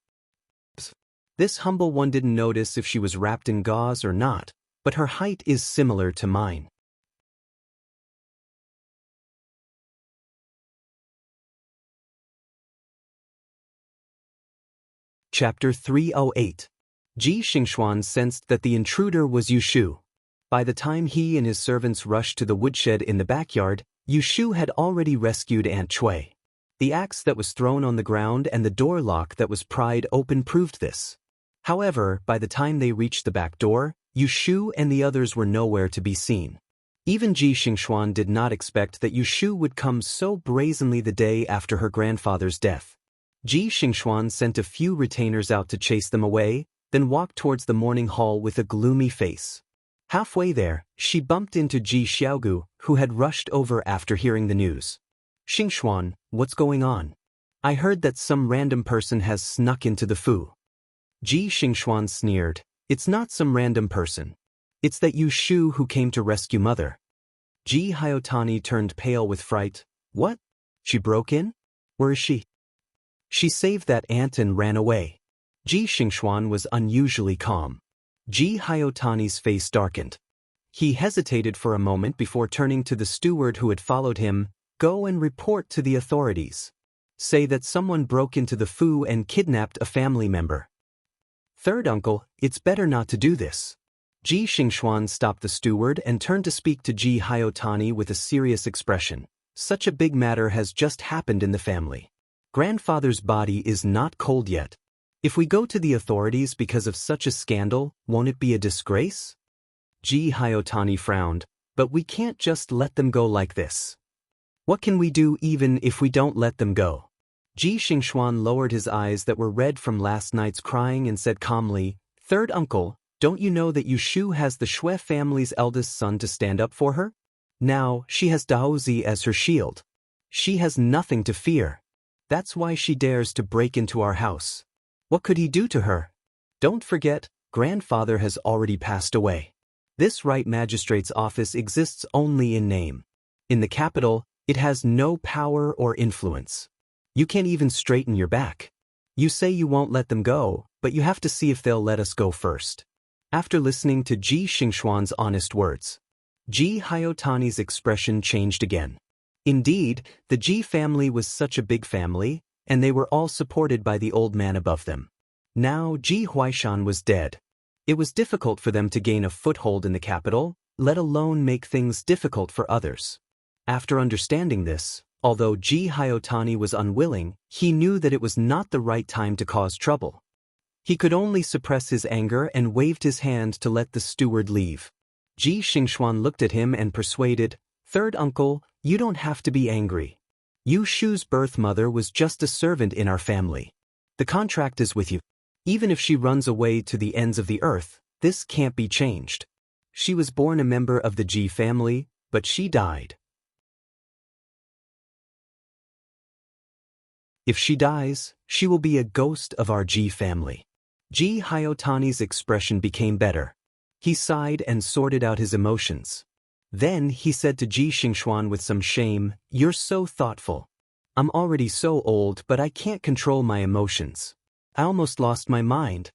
This humble one didn't notice if she was wrapped in gauze or not, but her height is similar to mine. Chapter 308. Ji Xingxuan sensed that the intruder was Yu Shu. By the time he and his servants rushed to the woodshed in the backyard, Yu Shu had already rescued Aunt Cui. The axe that was thrown on the ground and the door lock that was pried open proved this. However, by the time they reached the back door, Yu Shu and the others were nowhere to be seen. Even Ji Xingxuan did not expect that Yu Shu would come so brazenly the day after her grandfather's death. Ji Xingxuan sent a few retainers out to chase them away, then walked towards the morning hall with a gloomy face. Halfway there, she bumped into Ji Xiaogu, who had rushed over after hearing the news. "Xingxuan, what's going on? I heard that some random person has snuck into the Fu." Ji Xingxuan sneered. "It's not some random person. It's that Yu Shu who came to rescue mother." Ji Hyotani turned pale with fright. "What? She broke in? Where is she?" "She saved that aunt and ran away." Ji Xingxuan was unusually calm. Ji Hyotani's face darkened. He hesitated for a moment before turning to the steward who had followed him. "Go and report to the authorities. Say that someone broke into the Fu and kidnapped a family member." "Third uncle, it's better not to do this." Ji Xingxuan stopped the steward and turned to speak to Ji Hyotani with a serious expression. "Such a big matter has just happened in the family. Grandfather's body is not cold yet. If we go to the authorities because of such a scandal, won't it be a disgrace?" Ji Hyotani frowned. "But we can't just let them go like this." "What can we do even if we don't let them go?" Ji Xingxuan lowered his eyes that were red from last night's crying and said calmly, "Third uncle, don't you know that Yu Shu has the Shui family's eldest son to stand up for her? Now, she has Daozi as her shield. She has nothing to fear. That's why she dares to break into our house. What could he do to her? Don't forget, grandfather has already passed away. This right magistrate's office exists only in name. In the capital, it has no power or influence. You can't even straighten your back. You say you won't let them go, but you have to see if they'll let us go first." After listening to Ji Xingxuan's honest words, Ji Hyotani's expression changed again. Indeed, the Ji family was such a big family, and they were all supported by the old man above them. Now Ji Huaishan was dead. It was difficult for them to gain a foothold in the capital, let alone make things difficult for others. After understanding this, although Ji Hyotani was unwilling, he knew that it was not the right time to cause trouble. He could only suppress his anger and waved his hand to let the steward leave. Ji Xingxuan looked at him and persuaded, "Third uncle, you don't have to be angry. Yu Shu's birth mother was just a servant in our family. The contract is with you. Even if she runs away to the ends of the earth, this can't be changed. She was born a member of the Ji family, but she died. If she dies, she will be a ghost of our Ji family." Ji Hyotani's expression became better. He sighed and sorted out his emotions. Then he said to Ji Xingxuan with some shame, "You're so thoughtful. I'm already so old, but I can't control my emotions. I almost lost my mind."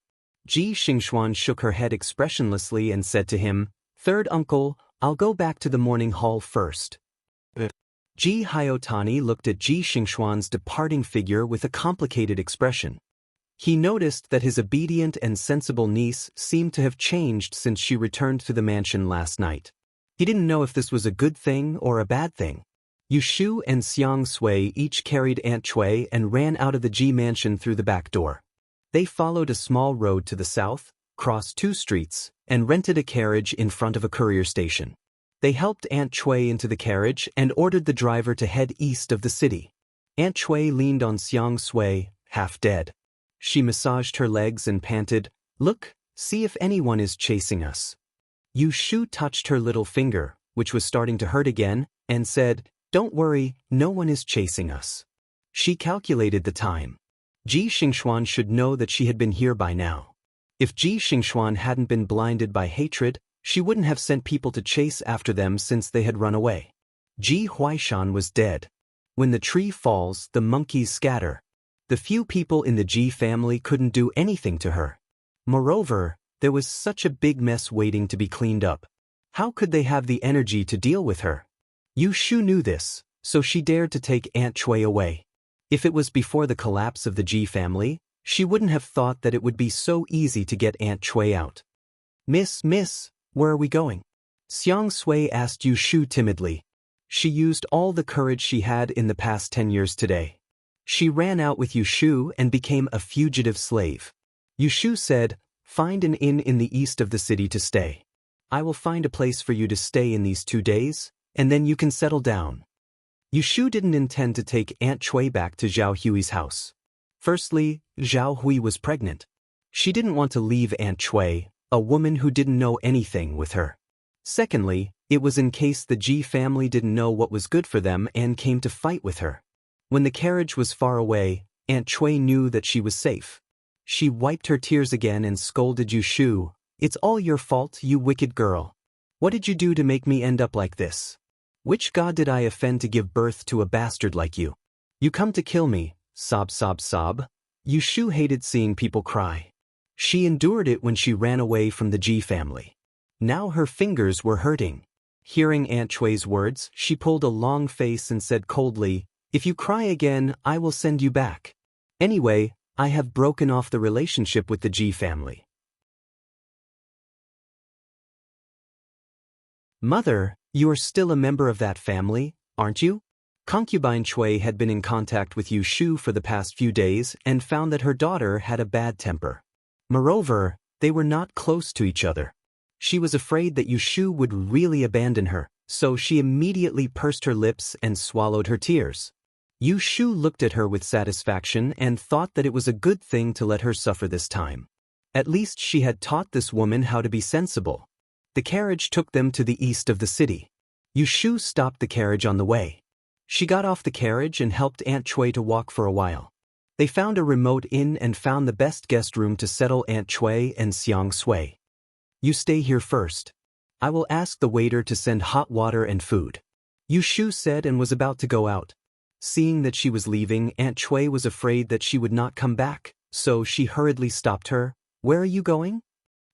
Ji Xingxuan shook her head expressionlessly and said to him, "Third uncle, I'll go back to the morning hall first." Ji Hyotani looked at Ji Xingxuan's departing figure with a complicated expression. He noticed that his obedient and sensible niece seemed to have changed since she returned to the mansion last night. He didn't know if this was a good thing or a bad thing. Yu Shu and Xiang Sui each carried Aunt Cui and ran out of the Ji mansion through the back door. They followed a small road to the south, crossed 2 streets, and rented a carriage in front of a courier station. They helped Aunt Cui into the carriage and ordered the driver to head east of the city. Aunt Cui leaned on Xiang Sui, half dead. She massaged her legs and panted, "Look, see if anyone is chasing us." Yu Shu touched her little finger, which was starting to hurt again, and said, "Don't worry, no one is chasing us." She calculated the time. Ji Xingxuan should know that she had been here by now. If Ji Xingxuan hadn't been blinded by hatred, she wouldn't have sent people to chase after them since they had run away. Ji Huaishan was dead. When the tree falls, the monkeys scatter. The few people in the Ji family couldn't do anything to her. Moreover, there was such a big mess waiting to be cleaned up. How could they have the energy to deal with her? Yu Shu knew this, so she dared to take Aunt Cui away. If it was before the collapse of the Ji family, she wouldn't have thought that it would be so easy to get Aunt Cui out. Miss, where are we going?" Xiang Sui asked Yu Shu timidly. She used all the courage she had in the past 10 years today. She ran out with Yu Shu and became a fugitive slave. Yu Shu said, "Find an inn in the east of the city to stay. I will find a place for you to stay in these 2 days, and then you can settle down." Yu Shu didn't intend to take Aunt Cui back to Zhao Hui's house. Firstly, Zhao Hui was pregnant. She didn't want to leave Aunt Cui, a woman who didn't know anything, with her. Secondly, it was in case the Ji family didn't know what was good for them and came to fight with her. When the carriage was far away, Aunt Cui knew that she was safe. She wiped her tears again and scolded Yu Shu, "It's all your fault, you wicked girl. What did you do to make me end up like this? Which god did I offend to give birth to a bastard like you? You come to kill me," sob. Yu Shu hated seeing people cry. She endured it when she ran away from the Ji family. Now her fingers were hurting. Hearing Aunt Cui's words, she pulled a long face and said coldly, "If you cry again, I will send you back. Anyway, I have broken off the relationship with the Ji family." "Mother, you are still a member of that family, aren't you?" Concubine Cui had been in contact with Yu Shu for the past few days and found that her daughter had a bad temper. Moreover, they were not close to each other. She was afraid that Yu Shu would really abandon her, so she immediately pursed her lips and swallowed her tears. Yu Shu looked at her with satisfaction and thought that it was a good thing to let her suffer this time. At least she had taught this woman how to be sensible. The carriage took them to the east of the city. Yu Shu stopped the carriage on the way. She got off the carriage and helped Aunt Cui to walk for a while. They found a remote inn and found the best guest room to settle Aunt Cui and Xiang Sui. "You stay here first. I will ask the waiter to send hot water and food," Yu Shu said and was about to go out. Seeing that she was leaving, Aunt Cui was afraid that she would not come back, so she hurriedly stopped her. "Where are you going?"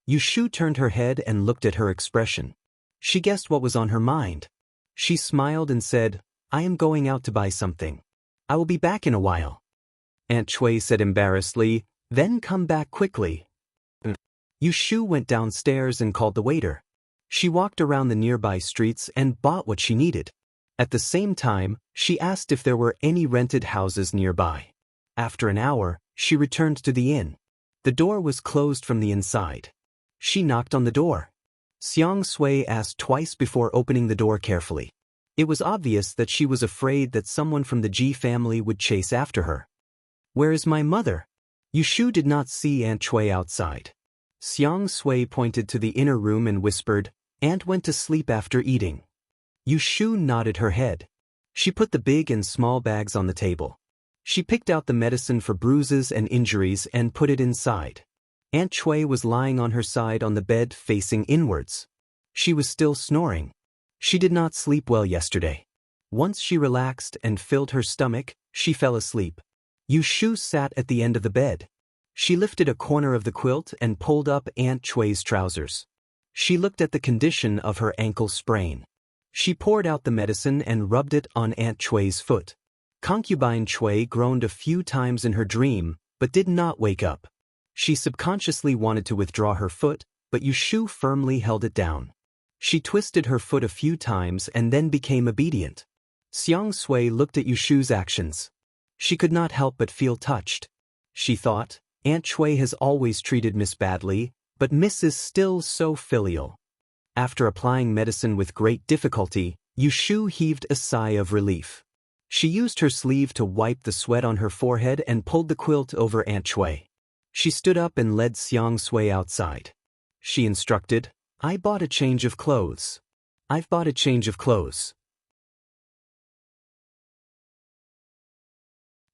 Yu Shu turned her head and looked at her expression. She guessed what was on her mind. She smiled and said, "I am going out to buy something. I will be back in a while." Aunt Cui said embarrassedly, "Then come back quickly." Yu Shu went downstairs and called the waiter. She walked around the nearby streets and bought what she needed. At the same time, she asked if there were any rented houses nearby. After an hour, she returned to the inn. The door was closed from the inside. She knocked on the door. Xiang Sui asked twice before opening the door carefully. It was obvious that she was afraid that someone from the Ji family would chase after her. "Where is my mother?" Yushu did not see Aunt Chui outside. Xiang Sui pointed to the inner room and whispered, "Aunt went to sleep after eating." Yushu nodded her head. She put the big and small bags on the table. She picked out the medicine for bruises and injuries and put it inside. Aunt Chui was lying on her side on the bed facing inwards. She was still snoring. She did not sleep well yesterday. Once she relaxed and filled her stomach, she fell asleep. Yushu sat at the end of the bed. She lifted a corner of the quilt and pulled up Aunt Chui's trousers. She looked at the condition of her ankle sprain. She poured out the medicine and rubbed it on Aunt Chui's foot. Concubine Chui groaned a few times in her dream, but did not wake up. She subconsciously wanted to withdraw her foot, but Yushu firmly held it down. She twisted her foot a few times and then became obedient. Xiang Sui looked at Yushu's actions. She could not help but feel touched. She thought, Aunt Chui has always treated Miss badly, but Miss is still so filial. After applying medicine with great difficulty, Yushu heaved a sigh of relief. She used her sleeve to wipe the sweat on her forehead and pulled the quilt over Aunt Chui. She stood up and led Xiang Sui outside. She instructed, "I bought a change of clothes. I've bought a change of clothes.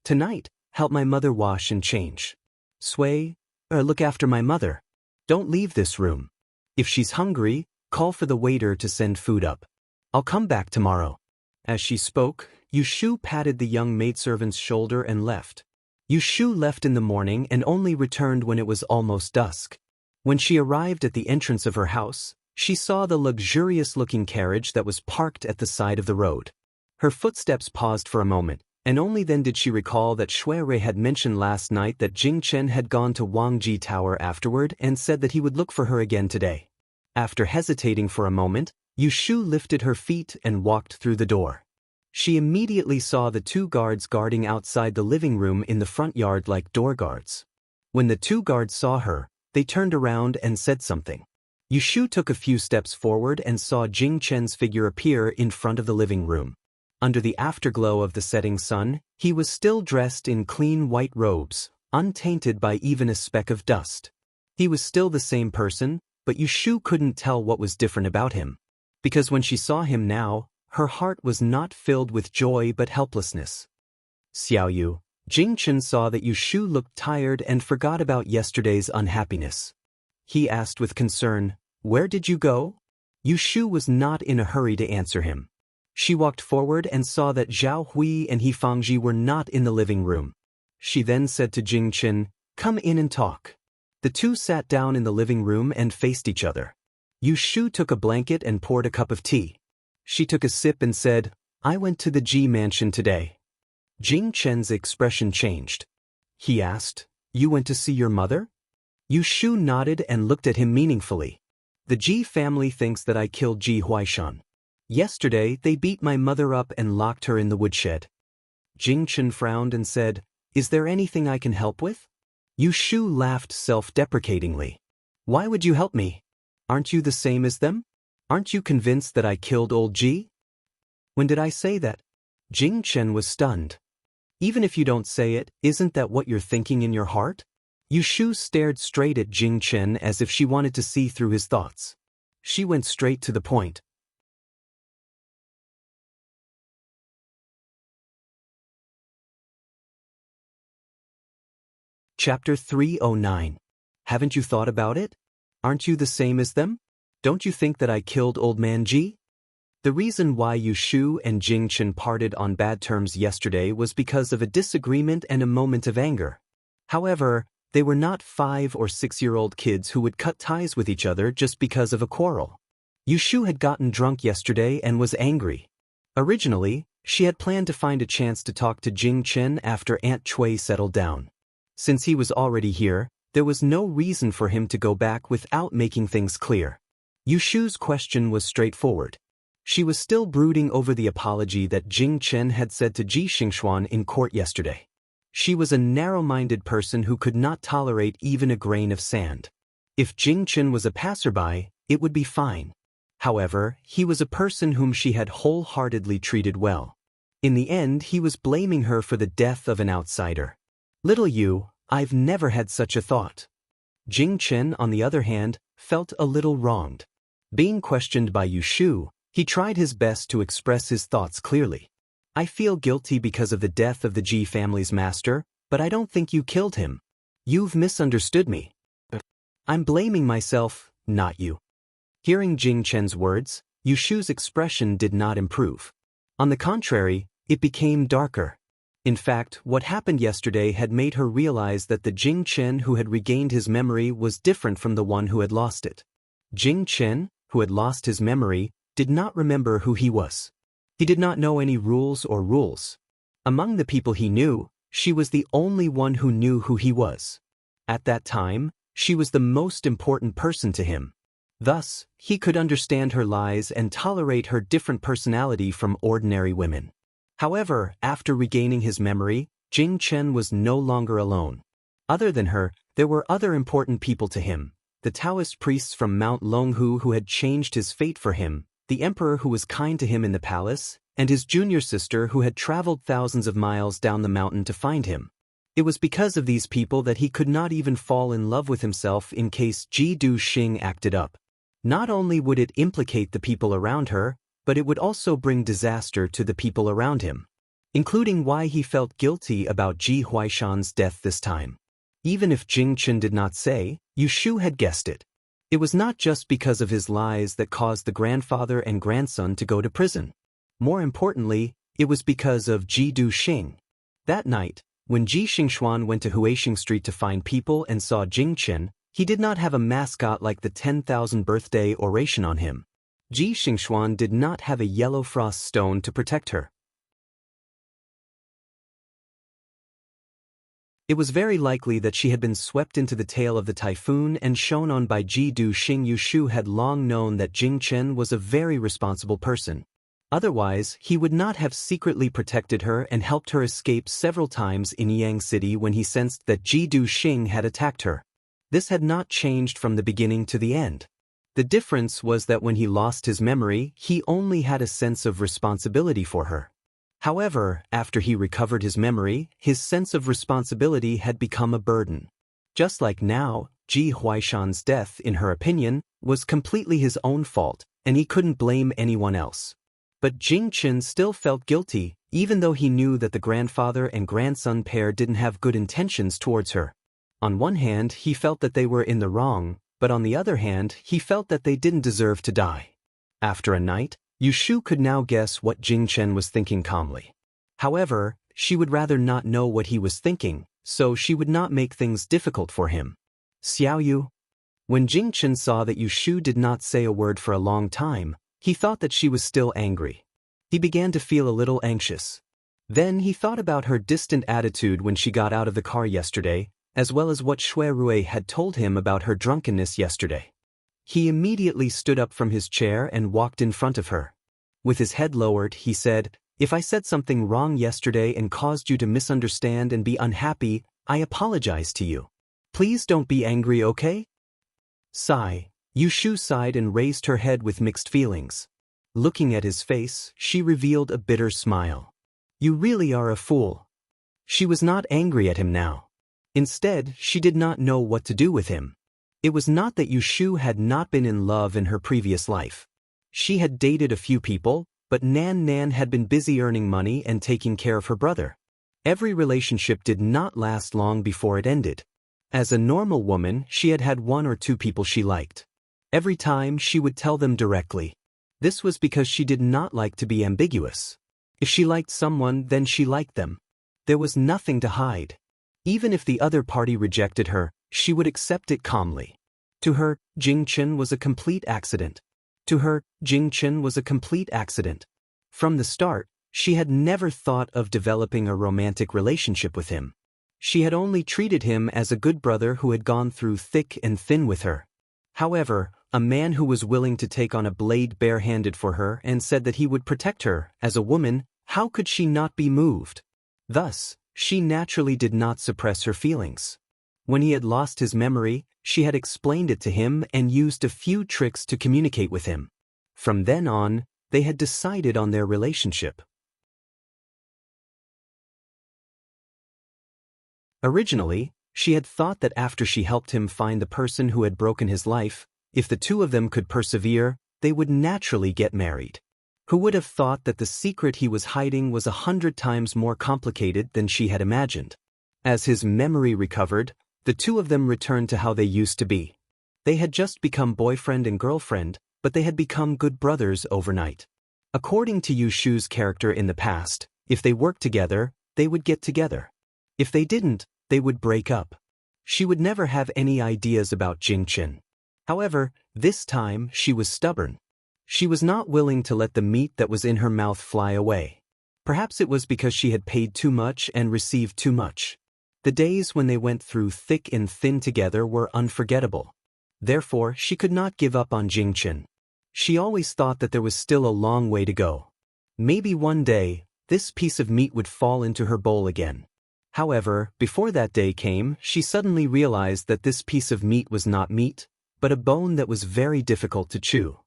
Tonight, help my mother wash and change. Sui, look after my mother. Don't leave this room. If she's hungry, call for the waiter to send food up. I'll come back tomorrow." As she spoke, Yushu patted the young maidservant's shoulder and left. Yushu left in the morning and only returned when it was almost dusk. When she arrived at the entrance of her house, she saw the luxurious-looking carriage that was parked at the side of the road. Her footsteps paused for a moment, and only then did she recall that Shui Rui had mentioned last night that Jing Chen had gone to Wangji Tower afterward and said that he would look for her again today. After hesitating for a moment, Yushu lifted her feet and walked through the door. She immediately saw the two guards guarding outside the living room in the front yard like door guards. When the two guards saw her, they turned around and said something. Yushu took a few steps forward and saw Jing Chen's figure appear in front of the living room. Under the afterglow of the setting sun, he was still dressed in clean white robes, untainted by even a speck of dust. He was still the same person, but Yushu couldn't tell what was different about him. Because when she saw him now, her heart was not filled with joy but helplessness. "Xiaoyu," Jing Chen saw that Yushu looked tired and forgot about yesterday's unhappiness. He asked with concern, "Where did you go?" Yushu was not in a hurry to answer him. She walked forward and saw that Zhao Hui and He Fangji were not in the living room. She then said to Jing Chen, "Come in and talk." The two sat down in the living room and faced each other. Yushu took a blanket and poured a cup of tea. She took a sip and said, "I went to the Ji mansion today." Jing Chen's expression changed. He asked, "You went to see your mother?" Yushu nodded and looked at him meaningfully. "The Ji family thinks that I killed Ji Huaishan. Yesterday, they beat my mother up and locked her in the woodshed." Jing Chen frowned and said, "Is there anything I can help with?" Yushu laughed self-deprecatingly. "Why would you help me? Aren't you the same as them? Aren't you convinced that I killed old Ji?" "When did I say that?" Jing Chen was stunned. "Even if you don't say it, isn't that what you're thinking in your heart?" Yushu stared straight at Jing Chen as if she wanted to see through his thoughts. She went straight to the point. Chapter 309. Haven't you thought about it? Aren't you the same as them? Don't you think that I killed old man Ji? The reason why Yushu and Jing Chen parted on bad terms yesterday was because of a disagreement and a moment of anger. However, they were not 5 or 6-year-old kids who would cut ties with each other just because of a quarrel. Yushu had gotten drunk yesterday and was angry. Originally, she had planned to find a chance to talk to Jing Chen after Aunt Chui settled down. Since he was already here, there was no reason for him to go back without making things clear. Yushu's question was straightforward. She was still brooding over the apology that Jing Chen had said to Ji Xingxuan in court yesterday. She was a narrow-minded person who could not tolerate even a grain of sand. If Jing Chen was a passerby, it would be fine. However, he was a person whom she had wholeheartedly treated well. In the end, he was blaming her for the death of an outsider. Little you, I've never had such a thought. Jing Chen, on the other hand, felt a little wronged. Being questioned by Yu Shu, he tried his best to express his thoughts clearly. I feel guilty because of the death of the Ji family's master, but I don't think you killed him. You've misunderstood me. I'm blaming myself, not you. Hearing Jing Chen's words, Yu Shu's expression did not improve. On the contrary, it became darker. In fact, what happened yesterday had made her realize that the Jing Chen who had regained his memory was different from the one who had lost it. Jing Chen, who had lost his memory, did not remember who he was. He did not know any rules or rules. Among the people he knew, she was the only one who knew who he was. At that time, she was the most important person to him. Thus, he could understand her lies and tolerate her different personality from ordinary women. However, after regaining his memory, Jing Chen was no longer alone. Other than her, there were other important people to him: the Taoist priests from Mount Longhu who had changed his fate for him, the emperor who was kind to him in the palace, and his junior sister who had traveled thousands of miles down the mountain to find him. It was because of these people that he could not even fall in love with himself in case Ji Du Xing acted up. Not only would it implicate the people around her, but it would also bring disaster to the people around him, including why he felt guilty about Ji Huaishan's death this time. Even if Jing Chen did not say, Yu Shu had guessed it. It was not just because of his lies that caused the grandfather and grandson to go to prison. More importantly, it was because of Ji Du Xing. That night, when Ji Xingxuan went to Huaixing Street to find people and saw Jing Chen, he did not have a mascot like the 10,000 birthday oration on him. Ji Xingxuan did not have a yellow frost stone to protect her. It was very likely that she had been swept into the tail of the typhoon and shown on by Ji Du Xing. Yu Shu had long known that Jing Chen was a very responsible person. Otherwise, he would not have secretly protected her and helped her escape several times in Yang City when he sensed that Ji Du Xing had attacked her. This had not changed from the beginning to the end. The difference was that when he lost his memory, he only had a sense of responsibility for her. However, after he recovered his memory, his sense of responsibility had become a burden. Just like now, Ji Huaishan's death, in her opinion, was completely his own fault, and he couldn't blame anyone else. But Jing Chen still felt guilty, even though he knew that the grandfather and grandson pair didn't have good intentions towards her. On one hand, he felt that they were in the wrong, but on the other hand, he felt that they didn't deserve to die. After a night, Yu Shu could now guess what Jing Chen was thinking calmly. However, she would rather not know what he was thinking, so she would not make things difficult for him. Xiao Yu. When Jing Chen saw that Yu Shu did not say a word for a long time, he thought that she was still angry. He began to feel a little anxious. Then he thought about her distant attitude when she got out of the car yesterday, as well as what Shui Rui had told him about her drunkenness yesterday. He immediately stood up from his chair and walked in front of her. With his head lowered, he said, "If I said something wrong yesterday and caused you to misunderstand and be unhappy, I apologize to you. Please don't be angry, okay?" Sigh. Yu Shu sighed and raised her head with mixed feelings. Looking at his face, she revealed a bitter smile. "You really are a fool." She was not angry at him now. Instead, she did not know what to do with him. It was not that Yu Shu had not been in love in her previous life. She had dated a few people, but Nan Nan had been busy earning money and taking care of her brother. Every relationship did not last long before it ended. As a normal woman, she had had one or two people she liked. Every time, she would tell them directly. This was because she did not like to be ambiguous. If she liked someone, then she liked them. There was nothing to hide. Even if the other party rejected her, she would accept it calmly. To her, Jing Chen was a complete accident. To her, Jing Chen was a complete accident. From the start, she had never thought of developing a romantic relationship with him. She had only treated him as a good brother who had gone through thick and thin with her. However, a man who was willing to take on a blade barehanded for her and said that he would protect her, as a woman, how could she not be moved? Thus, she naturally did not suppress her feelings. When he had lost his memory, she had explained it to him and used a few tricks to communicate with him. From then on, they had decided on their relationship. Originally, she had thought that after she helped him find the person who had broken his life, if the two of them could persevere, they would naturally get married. Who would have thought that the secret he was hiding was 100 times more complicated than she had imagined? As his memory recovered, the two of them returned to how they used to be. They had just become boyfriend and girlfriend, but they had become good brothers overnight. According to Yu Shu's character in the past, if they worked together, they would get together. If they didn't, they would break up. She would never have any ideas about Jingchen. However, this time she was stubborn. She was not willing to let the meat that was in her mouth fly away. Perhaps it was because she had paid too much and received too much. The days when they went through thick and thin together were unforgettable. Therefore, she could not give up on Jingchen. She always thought that there was still a long way to go. Maybe one day, this piece of meat would fall into her bowl again. However, before that day came, she suddenly realized that this piece of meat was not meat, but a bone that was very difficult to chew.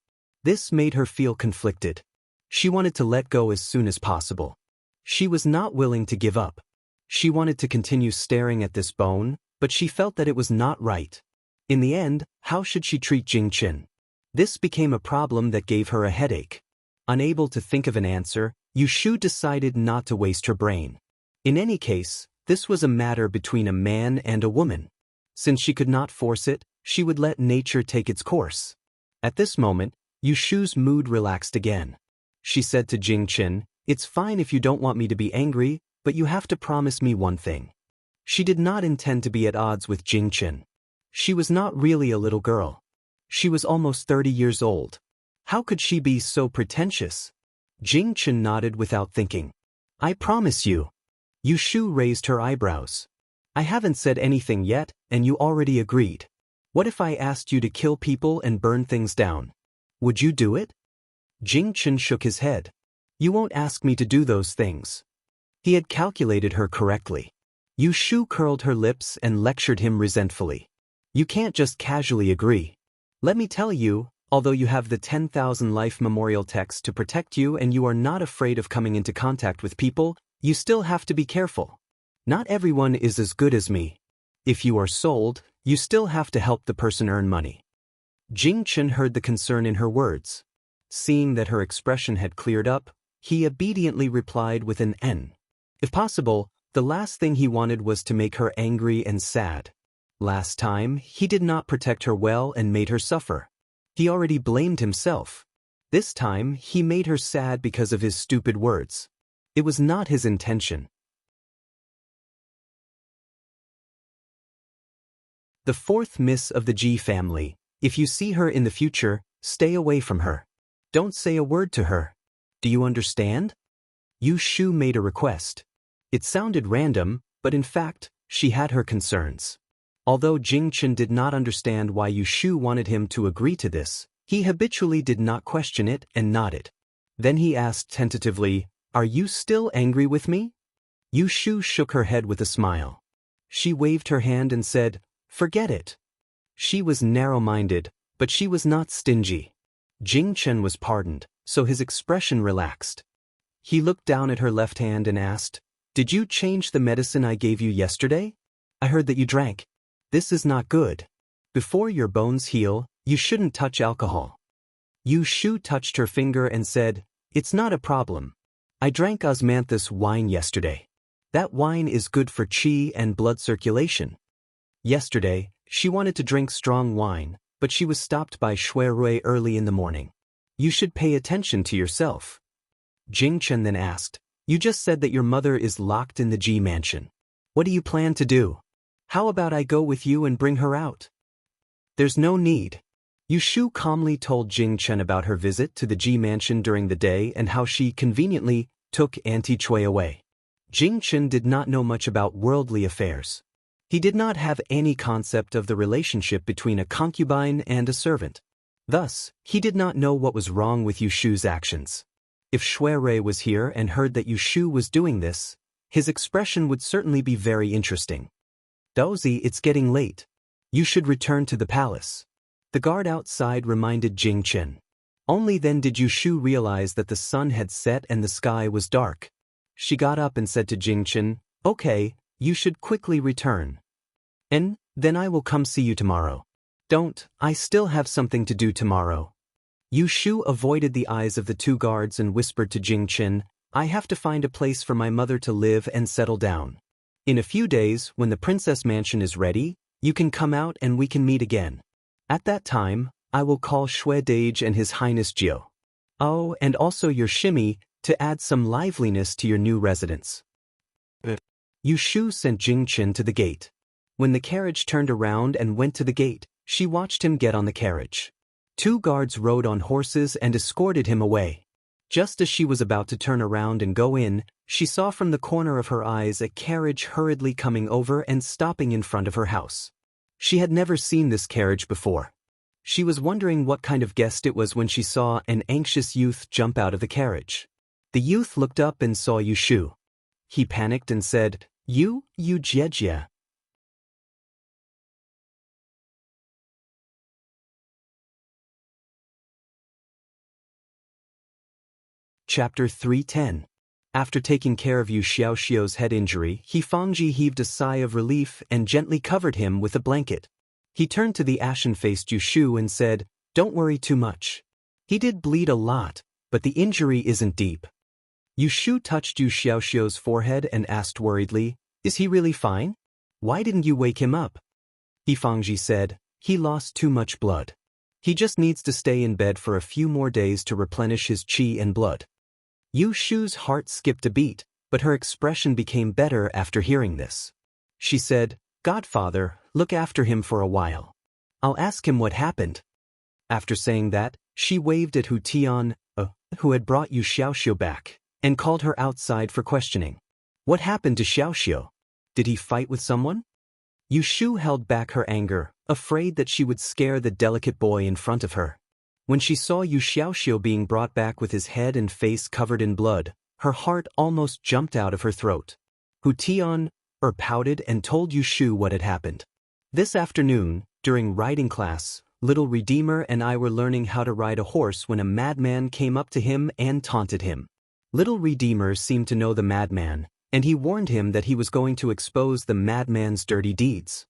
This made her feel conflicted. She wanted to let go as soon as possible. She was not willing to give up. She wanted to continue staring at this bone, but she felt that it was not right. In the end, how should she treat Jingchen? This became a problem that gave her a headache. Unable to think of an answer, Yu Shu decided not to waste her brain. In any case, this was a matter between a man and a woman. Since she could not force it, she would let nature take its course. At this moment, Yu Shu's mood relaxed again. She said to Jingchen, "It's fine if you don't want me to be angry, but you have to promise me one thing." She did not intend to be at odds with Jingchen. She was not really a little girl. She was almost 30 years old. How could she be so pretentious? Jingchen nodded without thinking. "I promise you." Yu Shu raised her eyebrows. "I haven't said anything yet, and you already agreed. What if I asked you to kill people and burn things down? Would you do it?" Jingchen shook his head. "You won't ask me to do those things." He had calculated her correctly. Yu Shu curled her lips and lectured him resentfully. "You can't just casually agree. Let me tell you, although you have the 10,000 life memorial text to protect you and you are not afraid of coming into contact with people, you still have to be careful. Not everyone is as good as me. If you are sold, you still have to help the person earn money." Jingchen heard the concern in her words. Seeing that her expression had cleared up, he obediently replied with an N. If possible, the last thing he wanted was to make her angry and sad. Last time, he did not protect her well and made her suffer. He already blamed himself. This time, he made her sad because of his stupid words. It was not his intention. The fourth miss of the G family. If you see her in the future, stay away from her. Don't say a word to her. Do you understand? Yu Shu made a request. It sounded random, but in fact, she had her concerns. Although Jingchen did not understand why Yu Shu wanted him to agree to this, he habitually did not question it and nodded. Then he asked tentatively, "Are you still angry with me?" Yu Shu shook her head with a smile. She waved her hand and said, "Forget it." She was narrow-minded, but she was not stingy. Jingchen was pardoned, so his expression relaxed. He looked down at her left hand and asked, "Did you change the medicine I gave you yesterday? I heard that you drank. This is not good. Before your bones heal, you shouldn't touch alcohol." Yu Shu touched her finger and said, "It's not a problem. I drank osmanthus wine yesterday. That wine is good for qi and blood circulation." Yesterday, she wanted to drink strong wine, but she was stopped by Shuirui early in the morning. "You should pay attention to yourself." Jingchen then asked, "You just said that your mother is locked in the G mansion. What do you plan to do? How about I go with you and bring her out?" "There's no need." Yu Shu calmly told Jingchen about her visit to the G mansion during the day and how she conveniently took Auntie Chui away. Jingchen did not know much about worldly affairs. He did not have any concept of the relationship between a concubine and a servant. Thus, he did not know what was wrong with Yu Shu's actions. If Shuirui was here and heard that Yu Shu was doing this, his expression would certainly be very interesting. Daozi, it's getting late. You should return to the palace. The guard outside reminded Jing Chen. Only then did Yushu realize that the sun had set and the sky was dark. She got up and said to Jing Chen, "Okay, you should quickly return. And then I will come see you tomorrow." "Don't, I still have something to do tomorrow." Yushu avoided the eyes of the two guards and whispered to Jing Chen, "I have to find a place for my mother to live and settle down. In a few days, when the princess mansion is ready, you can come out and we can meet again. At that time, I will call Shui Dage and His Highness Jiu. Oh, and also your shimmy, to add some liveliness to your new residence." Yushu sent Jing Chen to the gate. When the carriage turned around and went to the gate, she watched him get on the carriage. Two guards rode on horses and escorted him away. Just as she was about to turn around and go in, she saw from the corner of her eyes a carriage hurriedly coming over and stopping in front of her house. She had never seen this carriage before. She was wondering what kind of guest it was when she saw an anxious youth jump out of the carriage. The youth looked up and saw Yushu. He panicked and said, You Jejia." Chapter 310. After taking care of Yu Xiaoxiu's head injury, Fangji heaved a sigh of relief and gently covered him with a blanket. He turned to the ashen-faced Yushu and said, "Don't worry too much. He did bleed a lot, but the injury isn't deep." Yushu touched Yu Xiaoxiu's forehead and asked worriedly, "Is he really fine? Why didn't you wake him up?" Fangji said, "He lost too much blood. He just needs to stay in bed for a few more days to replenish his qi and blood." Yushu's heart skipped a beat, but her expression became better after hearing this. She said, "Godfather, look after him for a while. I'll ask him what happened." After saying that, she waved at Hu Tian, who had brought Yu Xiaoxiu back, and called her outside for questioning. "What happened to Xiaoxiu? Did he fight with someone?" Yushu held back her anger, afraid that she would scare the delicate boy in front of her. When she saw Yu Xiaoxiu being brought back with his head and face covered in blood, her heart almost jumped out of her throat. Hu Tian pouted and told Yushu what had happened. "This afternoon, during riding class, Little Redeemer and I were learning how to ride a horse when a madman came up to him and taunted him. Little Redeemer seemed to know the madman, and he warned him that he was going to expose the madman's dirty deeds.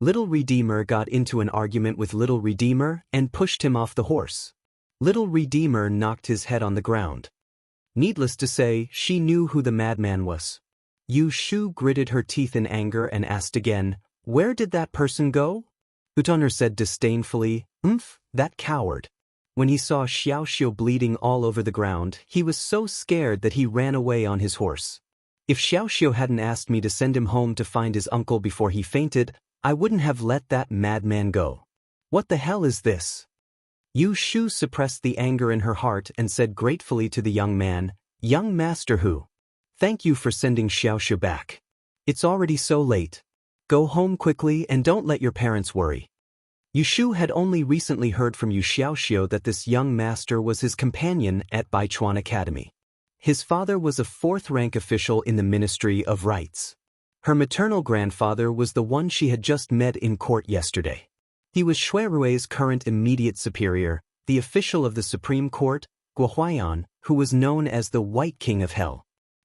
Little Redeemer got into an argument with Little Redeemer and pushed him off the horse. Little Redeemer knocked his head on the ground. Needless to say, she knew who the madman was." Yushu gritted her teeth in anger and asked again, "Where did that person go?" Hutoner said disdainfully, "That coward." When he saw Xiaoxiu bleeding all over the ground, he was so scared that he ran away on his horse. "If Xiaoxiu hadn't asked me to send him home to find his uncle before he fainted, I wouldn't have let that madman go. What the hell is this?" Yushu suppressed the anger in her heart and said gratefully to the young man, "Young Master Hu, thank you for sending Xiaoxiu back. It's already so late. Go home quickly and don't let your parents worry." Yushu had only recently heard from Yu Xiaoxiu that this young master was his companion at Baichuan Academy. His father was a fourth-rank official in the Ministry of Rights. Her maternal grandfather was the one she had just met in court yesterday. He was Shui Rui's current immediate superior, the official of the Supreme Court, Guo Huaiyan, who was known as the White King of Hell.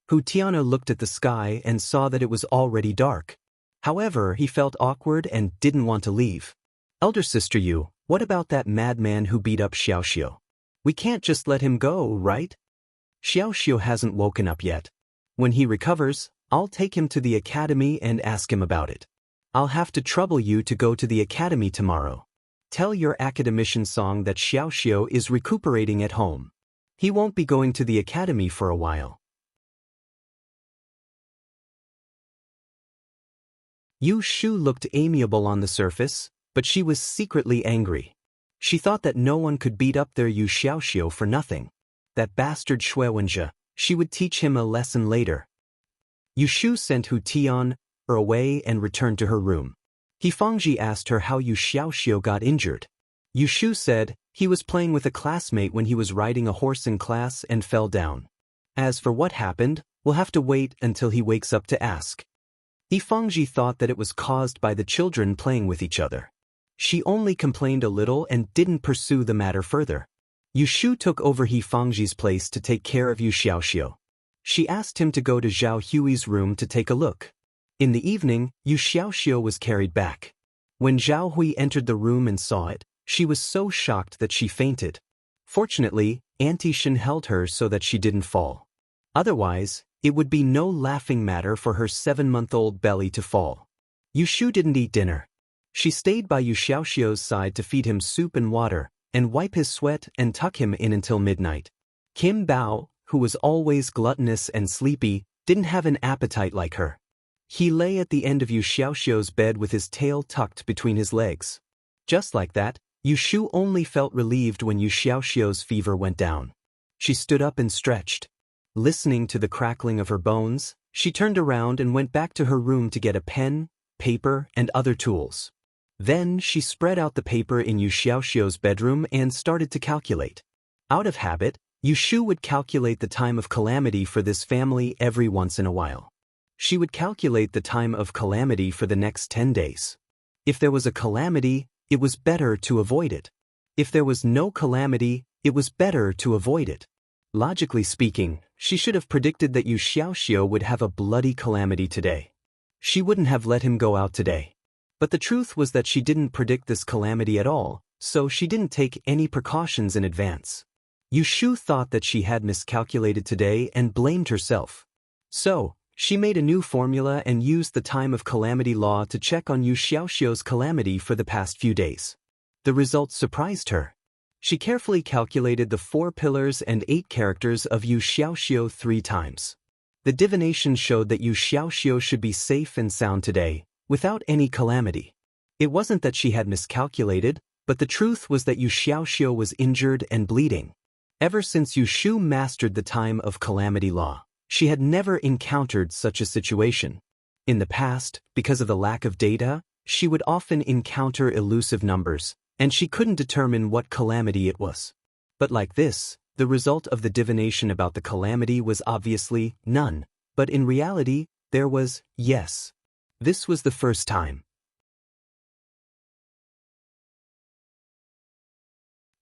Hu Tiana looked at the sky and saw that it was already dark. However, he felt awkward and didn't want to leave. "Elder sister Yu, what about that madman who beat up Xiaoxiu? We can't just let him go, right? Xiaoxiu hasn't woken up yet. When he recovers, I'll take him to the academy and ask him about it. I'll have to trouble you to go to the academy tomorrow. Tell your academician Song that Xiaoxiu is recuperating at home. He won't be going to the academy for a while." Yushu looked amiable on the surface, but she was secretly angry. She thought that no one could beat up their Yu Xiaoxiu for nothing. That bastard Shui Wenjie, she would teach him a lesson later. Yushu sent Hu Tian away and returned to her room. Fangji asked her how Yu Xiaoxiu got injured. Yushu said, he was playing with a classmate when he was riding a horse in class and fell down. As for what happened, we'll have to wait until he wakes up to ask. Yifangji thought that it was caused by the children playing with each other. She only complained a little and didn't pursue the matter further. Yu Shu took over Yifangji's place to take care of Yu Xiaoxiu. She asked him to go to Zhao Hui's room to take a look. In the evening, Yu Xiaoxiu was carried back. When Zhao Hui entered the room and saw it, she was so shocked that she fainted. Fortunately, Auntie Shen held her so that she didn't fall. Otherwise, it would be no laughing matter for her 7-month-old belly to fall. Yu Shu didn't eat dinner. She stayed by Yu Xiaoxiu's side to feed him soup and water, and wipe his sweat and tuck him in until midnight. Kim Bao, who was always gluttonous and sleepy, didn't have an appetite like her. He lay at the end of Yu Xiaoxiu's bed with his tail tucked between his legs. Just like that, Yu Shu only felt relieved when Yu Xiaoxiu's fever went down. She stood up and stretched. Listening to the crackling of her bones, she turned around and went back to her room to get a pen, paper, and other tools. Then she spread out the paper in Yu Xiaoxiu's bedroom and started to calculate. Out of habit, Yu Shu would calculate the time of calamity for this family every once in a while. She would calculate the time of calamity for the next 10 days. If there was a calamity, it was better to avoid it. If there was no calamity, it was better to avoid it. Logically speaking, she should have predicted that Yu Xiaoxiu would have a bloody calamity today. She wouldn't have let him go out today. But the truth was that she didn't predict this calamity at all, so she didn't take any precautions in advance. Yu Shu thought that she had miscalculated today and blamed herself. So, she made a new formula and used the time of calamity law to check on Yu Xiaoxiu's calamity for the past few days. The results surprised her. She carefully calculated the 4 pillars and 8 characters of Yu Xiaoxiu 3 times. The divination showed that Yu Xiaoxiu should be safe and sound today, without any calamity. It wasn't that she had miscalculated, but the truth was that Yu Xiaoxiu was injured and bleeding. Ever since Yu Shu mastered the time of calamity law, she had never encountered such a situation. In the past, because of the lack of data, she would often encounter elusive numbers, and she couldn't determine what calamity it was. But like this, the result of the divination about the calamity was obviously none, but in reality, there was yes. This was the first time.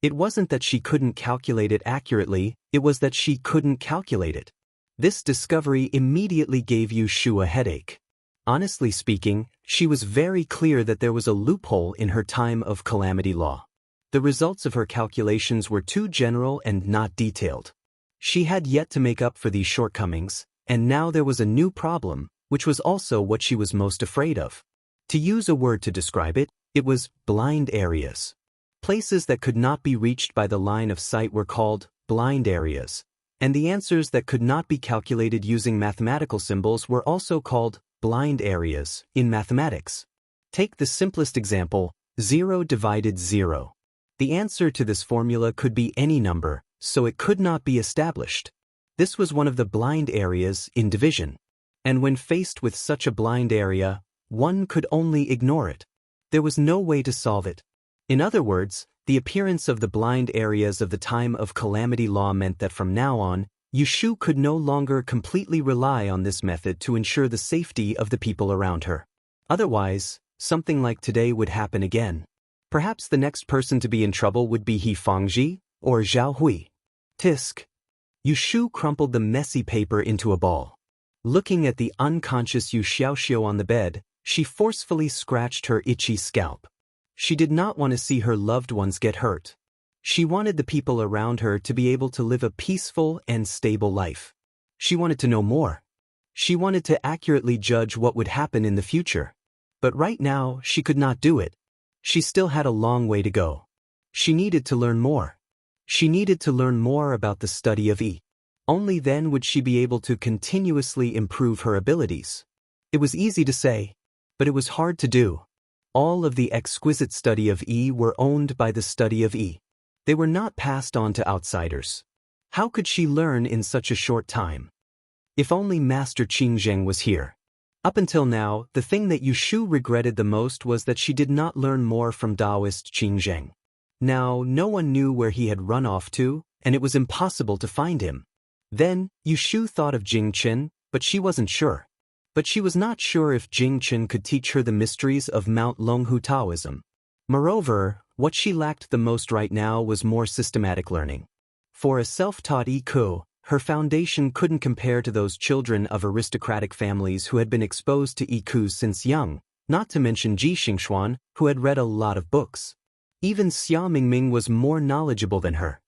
It wasn't that she couldn't calculate it accurately, it was that she couldn't calculate it. This discovery immediately gave Yu Shu a headache. Honestly speaking, she was very clear that there was a loophole in her time of calamity law. The results of her calculations were too general and not detailed. She had yet to make up for these shortcomings, and now there was a new problem, which was also what she was most afraid of. To use a word to describe it, it was blind areas. Places that could not be reached by the line of sight were called blind areas, and the answers that could not be calculated using mathematical symbols were also called blind areas in mathematics. Take the simplest example, 0 divided 0. The answer to this formula could be any number, so it could not be established. This was one of the blind areas in division. And when faced with such a blind area, one could only ignore it. There was no way to solve it. In other words, the appearance of the blind areas of the time of calamity law meant that from now on, Yu Shu could no longer completely rely on this method to ensure the safety of the people around her. Otherwise, something like today would happen again. Perhaps the next person to be in trouble would be Yifangji or Zhao Hui. Tisk. Yu Shu crumpled the messy paper into a ball. Looking at the unconscious Yu Xiaoxiu on the bed, she forcefully scratched her itchy scalp. She did not want to see her loved ones get hurt. She wanted the people around her to be able to live a peaceful and stable life. She wanted to know more. She wanted to accurately judge what would happen in the future. But right now, she could not do it. She still had a long way to go. She needed to learn more. She needed to learn more about the study of Yi. Only then would she be able to continuously improve her abilities. It was easy to say, but it was hard to do. All of the exquisite study of Yi were owned by the study of Yi. They were not passed on to outsiders. How could she learn in such a short time? If only Master Qingzheng was here. Up until now, the thing that Yu Shu regretted the most was that she did not learn more from Taoist Qingzheng. Now, no one knew where he had run off to, and it was impossible to find him. Then, Yu Shu thought of Jing Chen, but she wasn't sure. But she was not sure if Jing Chen could teach her the mysteries of Mount Longhu Taoism. Moreover, what she lacked the most right now was more systematic learning. For a self-taught Iku, her foundation couldn't compare to those children of aristocratic families who had been exposed to Iku since young, not to mention Ji Xingxuan, who had read a lot of books. Even Xia Mingming was more knowledgeable than her.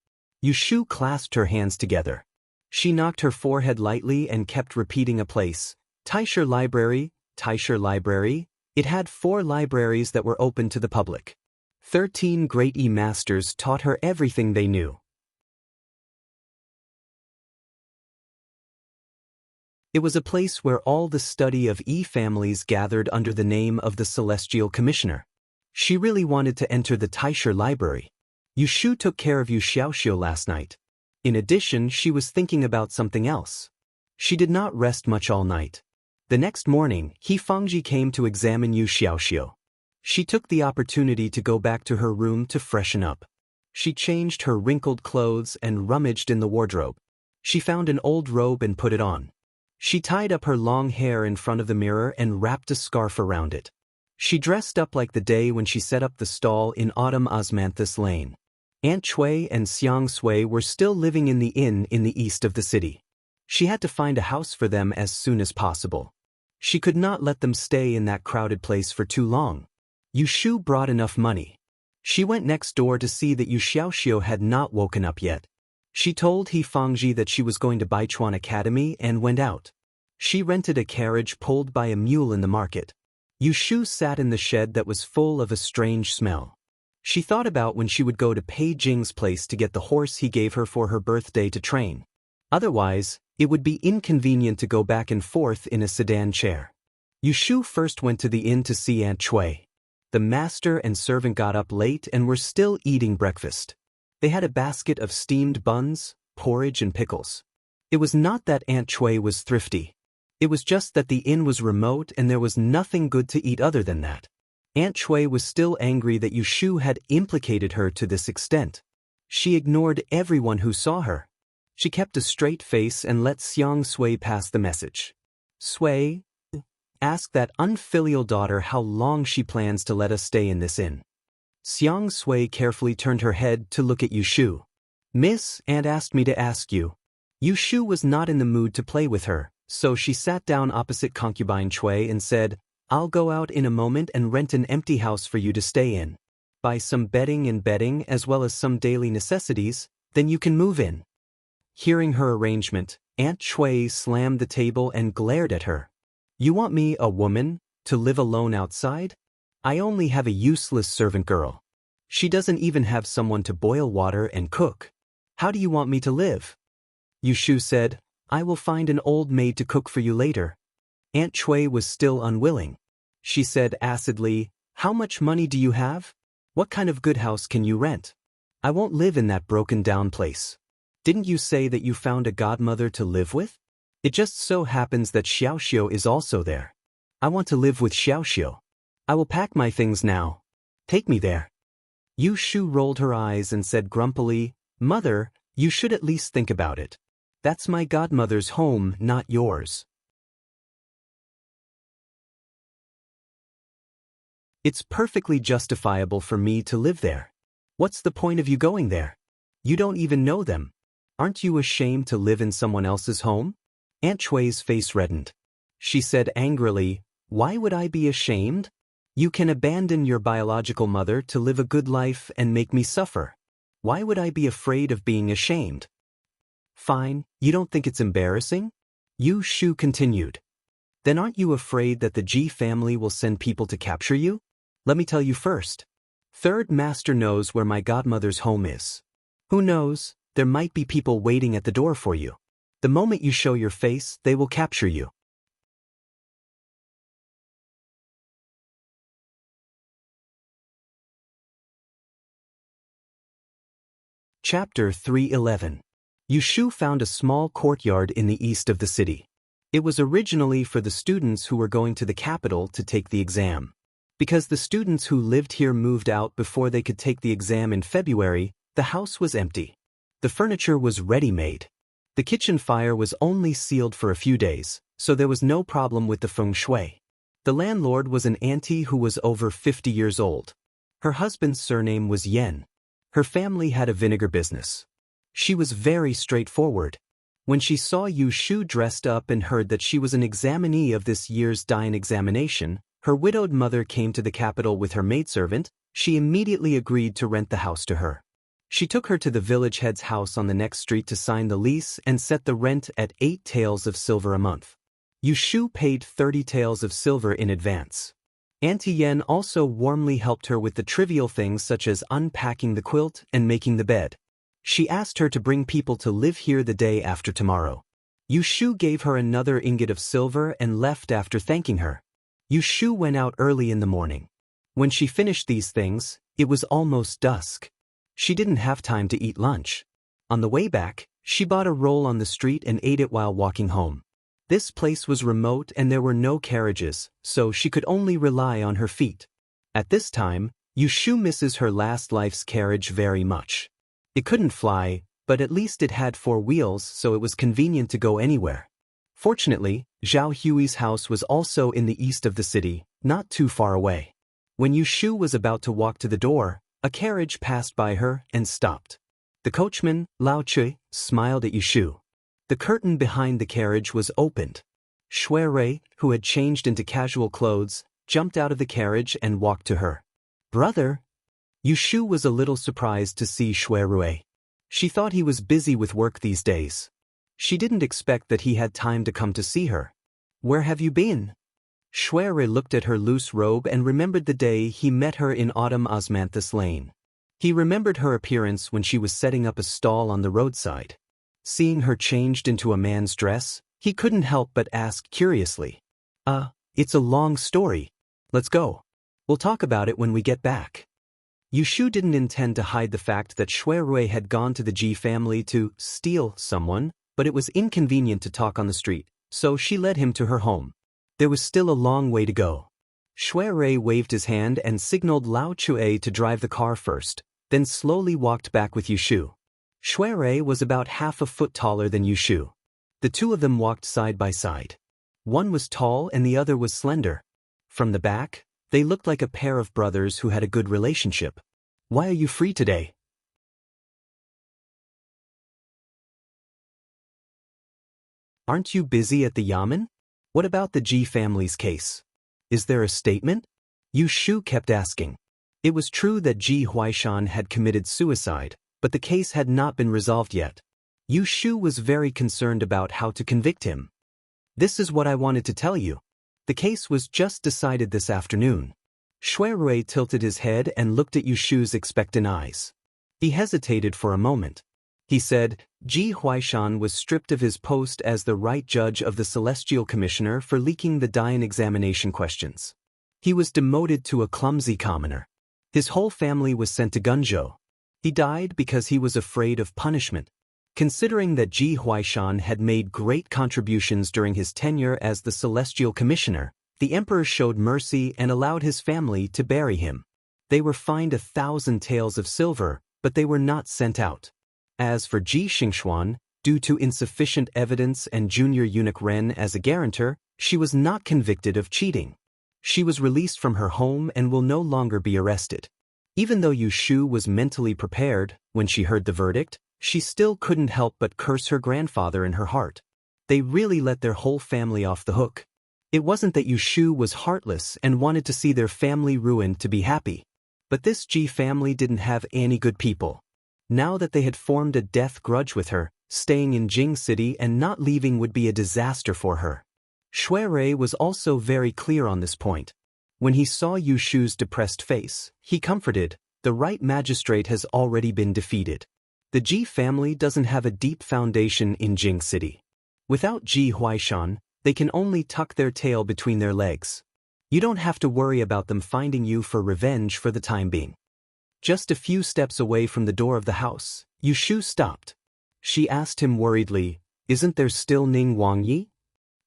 Yushu clasped her hands together. She knocked her forehead lightly and kept repeating a place. Taisher Library, Taisher Library. It had 4 libraries that were open to the public. 13 great E-masters taught her everything they knew. It was a place where all the study of E-families gathered under the name of the Celestial Commissioner. She really wanted to enter the Taisher Library. Yushu took care of Yu Xiaoxiu last night. In addition, she was thinking about something else. She did not rest much all night. The next morning, He Fangji came to examine Yu Xiaoxiu. She took the opportunity to go back to her room to freshen up. She changed her wrinkled clothes and rummaged in the wardrobe. She found an old robe and put it on. She tied up her long hair in front of the mirror and wrapped a scarf around it. She dressed up like the day when she set up the stall in Autumn Osmanthus Lane. Aunt Chui and Xiang Sui were still living in the inn in the east of the city. She had to find a house for them as soon as possible. She could not let them stay in that crowded place for too long. Yushu brought enough money. She went next door to see that Yu Xiaoxiu had not woken up yet. She told He Fangji that she was going to Baichuan Academy and went out. She rented a carriage pulled by a mule in the market. Yushu sat in the shed that was full of a strange smell. She thought about when she would go to Pei Jing's place to get the horse he gave her for her birthday to train. Otherwise, it would be inconvenient to go back and forth in a sedan chair. Yushu first went to the inn to see Aunt Chui. The master and servant got up late and were still eating breakfast. They had a basket of steamed buns, porridge and pickles. It was not that Aunt Chui was thrifty. It was just that the inn was remote and there was nothing good to eat other than that. Aunt Chui was still angry that Yushu had implicated her to this extent. She ignored everyone who saw her. She kept a straight face and let Xiang Sui pass the message. Sui, ask that unfilial daughter how long she plans to let us stay in this inn. Xiang Sui carefully turned her head to look at Yushu. Miss, Aunt asked me to ask you. Yushu was not in the mood to play with her, so she sat down opposite concubine Chui and said, I'll go out in a moment and rent an empty house for you to stay in. Buy some bedding and bedding as well as some daily necessities, then you can move in. Hearing her arrangement, Aunt Chui slammed the table and glared at her. You want me, a woman, to live alone outside? I only have a useless servant girl. She doesn't even have someone to boil water and cook. How do you want me to live? Yushu said, I will find an old maid to cook for you later. Aunt Chui was still unwilling. She said acidly, How much money do you have? What kind of good house can you rent? I won't live in that broken-down place. Didn't you say that you found a godmother to live with? It just so happens that Xiaoxiu is also there. I want to live with Xiaoxiu. I will pack my things now. Take me there. Yushu rolled her eyes and said grumpily, Mother, you should at least think about it. That's my godmother's home, not yours. It's perfectly justifiable for me to live there. What's the point of you going there? You don't even know them. Aren't you ashamed to live in someone else's home? Aunt Chui's face reddened. She said angrily, Why would I be ashamed? You can abandon your biological mother to live a good life and make me suffer. Why would I be afraid of being ashamed? Fine, you don't think it's embarrassing? Yushu continued. Then aren't you afraid that the Ji family will send people to capture you? Let me tell you first. Third Master knows where my godmother's home is. Who knows, there might be people waiting at the door for you. The moment you show your face, they will capture you. Chapter 311. Yushu found a small courtyard in the east of the city. It was originally for the students who were going to the capital to take the exam. Because the students who lived here moved out before they could take the exam in February, the house was empty. The furniture was ready-made. The kitchen fire was only sealed for a few days, so there was no problem with the feng shui. The landlord was an auntie who was over 50 years old. Her husband's surname was Yen. Her family had a vinegar business. She was very straightforward. When she saw Yu Shu dressed up and heard that she was an examinee of this year's Dayan examination, her widowed mother came to the capital with her maidservant. She immediately agreed to rent the house to her. She took her to the village head's house on the next street to sign the lease and set the rent at 8 taels of silver a month. Yu Shu paid 30 taels of silver in advance. Auntie Yen also warmly helped her with the trivial things such as unpacking the quilt and making the bed. She asked her to bring people to live here the day after tomorrow. Yu Shu gave her another ingot of silver and left after thanking her. Yu Shu went out early in the morning. When she finished these things, it was almost dusk. She didn't have time to eat lunch. On the way back, she bought a roll on the street and ate it while walking home. This place was remote and there were no carriages, so she could only rely on her feet. At this time, Yu Shu misses her last life's carriage very much. It couldn't fly, but at least it had 4 wheels, so it was convenient to go anywhere. Fortunately, Zhao Hui's house was also in the east of the city, not too far away. When Yu Shu was about to walk to the door, a carriage passed by her and stopped. The coachman, Lao Chui, smiled at Yu Shu. The curtain behind the carriage was opened. Shui Rui, who had changed into casual clothes, jumped out of the carriage and walked to her. "Brother?" Yu Shu was a little surprised to see Shui Rui. She thought he was busy with work these days. She didn't expect that he had time to come to see her. "Where have you been?" Shui Rui looked at her loose robe and remembered the day he met her in autumn Osmanthus Lane. He remembered her appearance when she was setting up a stall on the roadside. Seeing her changed into a man's dress, he couldn't help but ask curiously. It's a long story. Let's go. We'll talk about it when we get back." Yu Shu didn't intend to hide the fact that Shui Rui had gone to the Ji family to steal someone, but it was inconvenient to talk on the street, so she led him to her home. There was still a long way to go. Shui Rui waved his hand and signaled Lao Chui to drive the car first, then slowly walked back with Yu Shu. Shui Rui was about half a foot taller than Yu Shu. The two of them walked side by side. One was tall and the other was slender. From the back, they looked like a pair of brothers who had a good relationship. "Why are you free today?" "Aren't you busy at the yamen? What about the Ji family's case? Is there a statement?" Yu Shu kept asking. It was true that Ji Huaishan had committed suicide, but the case had not been resolved yet. Yu Shu was very concerned about how to convict him. "This is what I wanted to tell you. The case was just decided this afternoon." Shui Rui tilted his head and looked at Yu Shu's expectant eyes. He hesitated for a moment. He said, "Ji Huaishan was stripped of his post as the right judge of the Celestial Commissioner for leaking the Dayan examination questions. He was demoted to a clumsy commoner. His whole family was sent to Gunzhou. He died because he was afraid of punishment. Considering that Ji Huaishan had made great contributions during his tenure as the Celestial Commissioner, the emperor showed mercy and allowed his family to bury him. They were fined 1,000 taels of silver, but they were not sent out. As for Ji Xingxuan, due to insufficient evidence and junior eunuch Ren as a guarantor, she was not convicted of cheating. She was released from her home and will no longer be arrested." Even though Yu Shu was mentally prepared, when she heard the verdict, she still couldn't help but curse her grandfather in her heart. They really let their whole family off the hook. It wasn't that Yu Shu was heartless and wanted to see their family ruined to be happy. But this Ji family didn't have any good people. Now that they had formed a death grudge with her, staying in Jing City and not leaving would be a disaster for her. Shui Rui was also very clear on this point. When he saw Yu Shu's depressed face, he comforted, "The right magistrate has already been defeated. The Ji family doesn't have a deep foundation in Jing City. Without Ji Huaishan, they can only tuck their tail between their legs. You don't have to worry about them finding you for revenge for the time being." Just a few steps away from the door of the house, Yu Shu stopped. She asked him worriedly, "Isn't there still Ning Wangyi?"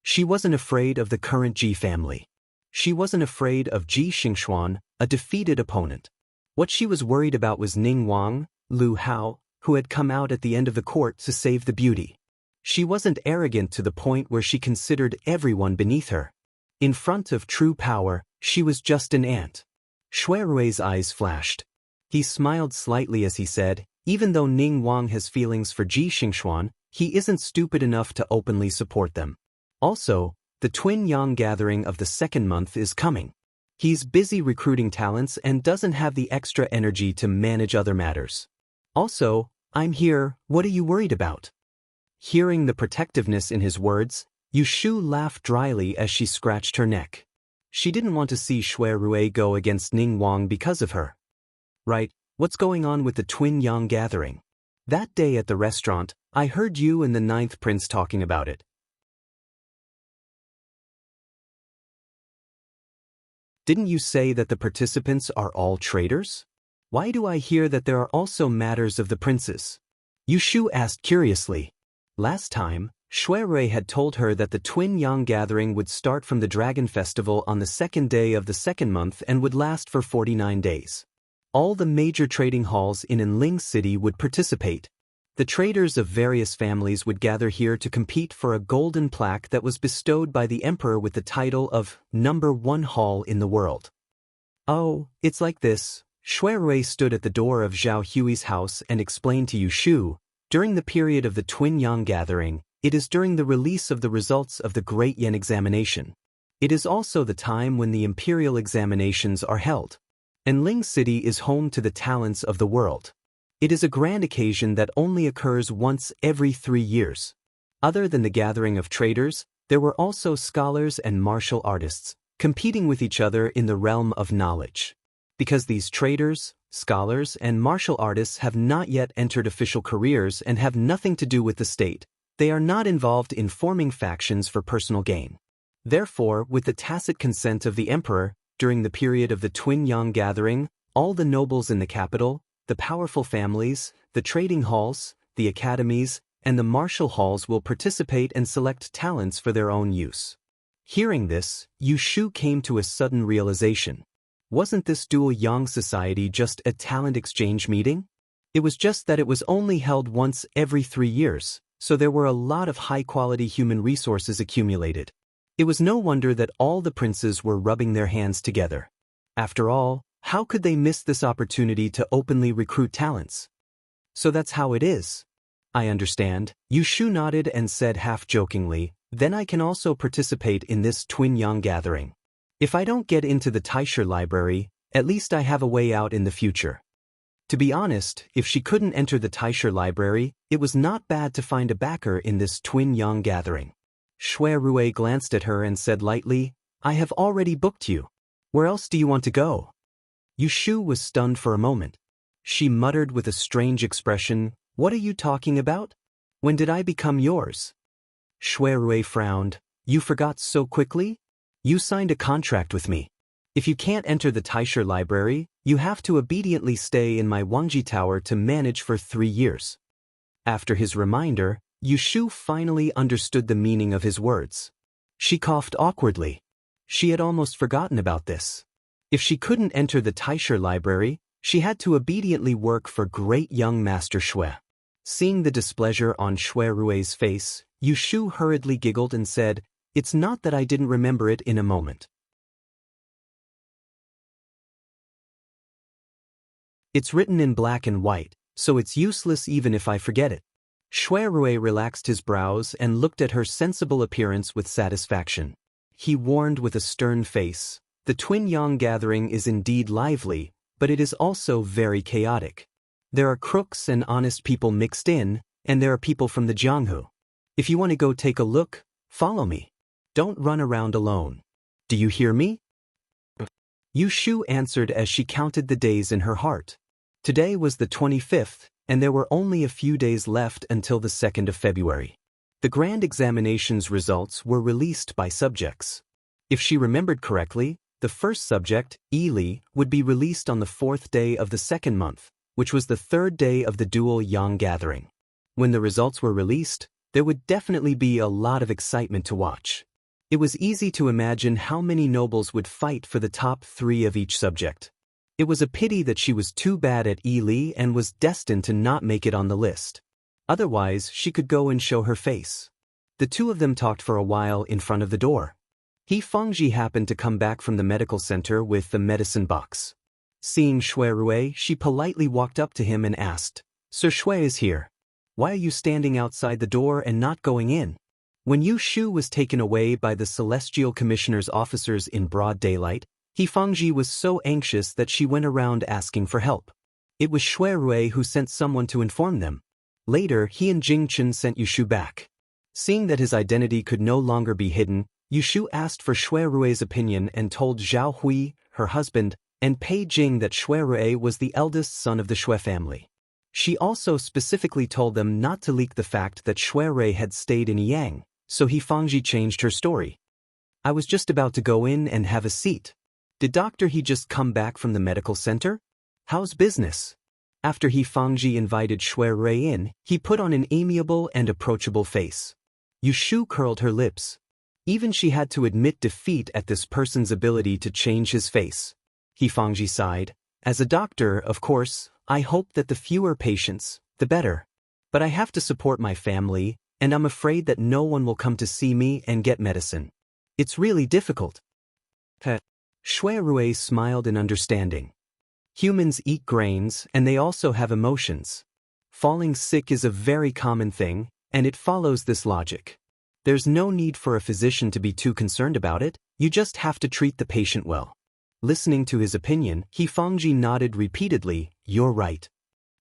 She wasn't afraid of the current Ji family. She wasn't afraid of Ji Xingxuan, a defeated opponent. What she was worried about was Ning Wang, Lu Hao, who had come out at the end of the court to save the beauty. She wasn't arrogant to the point where she considered everyone beneath her. In front of true power, she was just an ant. Shui Rui's eyes flashed. He smiled slightly as he said, even though Ning Wang has feelings for Ji Xingxuan, he isn't stupid enough to openly support them. Also, the Twin Yang gathering of the second month is coming. He's busy recruiting talents and doesn't have the extra energy to manage other matters. Also, I'm here, what are you worried about? Hearing the protectiveness in his words, Yushu laughed dryly as she scratched her neck. She didn't want to see Shui Rui go against Ning Wang because of her. Right, what's going on with the Twin Yang gathering? That day at the restaurant, I heard you and the Ninth Prince talking about it. Didn't you say that the participants are all traitors? Why do I hear that there are also matters of the princes? Yushu asked curiously. Last time, Shui Rui had told her that the Twin Yang gathering would start from the Dragon Festival on the second day of the second month and would last for 49 days. All the major trading halls in Enling City would participate. The traders of various families would gather here to compete for a golden plaque that was bestowed by the emperor with the title of number 1 hall in the world. Oh, it's like this. Shui Rui stood at the door of Zhao Hui's house and explained to Yushu, during the period of the Twin Yang gathering, it is during the release of the results of the Great Yen examination. It is also the time when the imperial examinations are held. Enling City is home to the talents of the world. It is a grand occasion that only occurs once every 3 years. Other than the gathering of traders, there were also scholars and martial artists, competing with each other in the realm of knowledge. Because these traders, scholars, and martial artists have not yet entered official careers and have nothing to do with the state, they are not involved in forming factions for personal gain. Therefore, with the tacit consent of the emperor, during the period of the Twin Yang gathering, all the nobles in the capital, the powerful families, the trading halls, the academies, and the martial halls will participate and select talents for their own use. Hearing this, Yushu came to a sudden realization. Wasn't this dual Yang society just a talent exchange meeting? It was just that it was only held once every 3 years, so there were a lot of high-quality human resources accumulated. It was no wonder that all the princes were rubbing their hands together. After all, how could they miss this opportunity to openly recruit talents? So that's how it is. I understand. Yushu nodded and said half-jokingly, then I can also participate in this Twin Yang gathering. If I don't get into the Taisher library, at least I have a way out in the future. To be honest, if she couldn't enter the Taisher library, it was not bad to find a backer in this Twin Yang gathering. Shui Rui glanced at her and said lightly, I have already booked you. Where else do you want to go? Yushu was stunned for a moment. She muttered with a strange expression, what are you talking about? When did I become yours? Shui Rui frowned. You forgot so quickly? You signed a contract with me. If you can't enter the Taisher library, you have to obediently stay in my Wangji Tower to manage for 3 years. After his reminder, Yushu finally understood the meaning of his words. She coughed awkwardly. She had almost forgotten about this. If she couldn't enter the Taisher library, she had to obediently work for great young Master Shui. Seeing the displeasure on Shui Rui's face, Yushu hurriedly giggled and said, it's not that I didn't remember it in a moment. It's written in black and white, so it's useless even if I forget it. Shui Rui relaxed his brows and looked at her sensible appearance with satisfaction. He warned with a stern face, the Twin Yang gathering is indeed lively, but it is also very chaotic. There are crooks and honest people mixed in, and there are people from the Jianghu. If you want to go take a look, follow me. Don't run around alone. Do you hear me? Yushu answered as she counted the days in her heart. Today was the 25th, and there were only a few days left until the 2nd of February. The grand examination's results were released by subjects. If she remembered correctly, the first subject, Ili, would be released on the 4th day of the second month, which was the 3rd day of the dual Yang gathering. When the results were released, there would definitely be a lot of excitement to watch. It was easy to imagine how many nobles would fight for the top 3 of each subject. It was a pity that she was too bad at Ili and was destined to not make it on the list. Otherwise, she could go and show her face. The two of them talked for a while in front of the door. He Fangji happened to come back from the medical center with the medicine box. Seeing Shui Rui, she politely walked up to him and asked, "Sir Shui is here. Why are you standing outside the door and not going in?" When Yu Shu was taken away by the Celestial Commissioner's officers in broad daylight, He Fangji was so anxious that she went around asking for help. It was Shui Rui who sent someone to inform them. Later, he and Jing Chen sent Yu Shu back. Seeing that his identity could no longer be hidden, Yu Shu asked for Shui Rui's opinion and told Zhao Hui, her husband, and Pei Jing that Shui Rui was the eldest son of the Shui family. She also specifically told them not to leak the fact that Shui Rui had stayed in Yang, so He Fangji changed her story. "I was just about to go in and have a seat. Did Dr. He just come back from the medical center? How's business?" After He Fangji invited Shui Rui in, he put on an amiable and approachable face. Yu Shu curled her lips. Even she had to admit defeat at this person's ability to change his face. He Fangji sighed. "As a doctor, of course, I hope that the fewer patients, the better. But I have to support my family, and I'm afraid that no one will come to see me and get medicine. It's really difficult." Shui Rui smiled in understanding. Humans eat grains, and they also have emotions. Falling sick is a very common thing, and it follows this logic. There's no need for a physician to be too concerned about it, you just have to treat the patient well. Listening to his opinion, He Fangji nodded repeatedly, "You're right."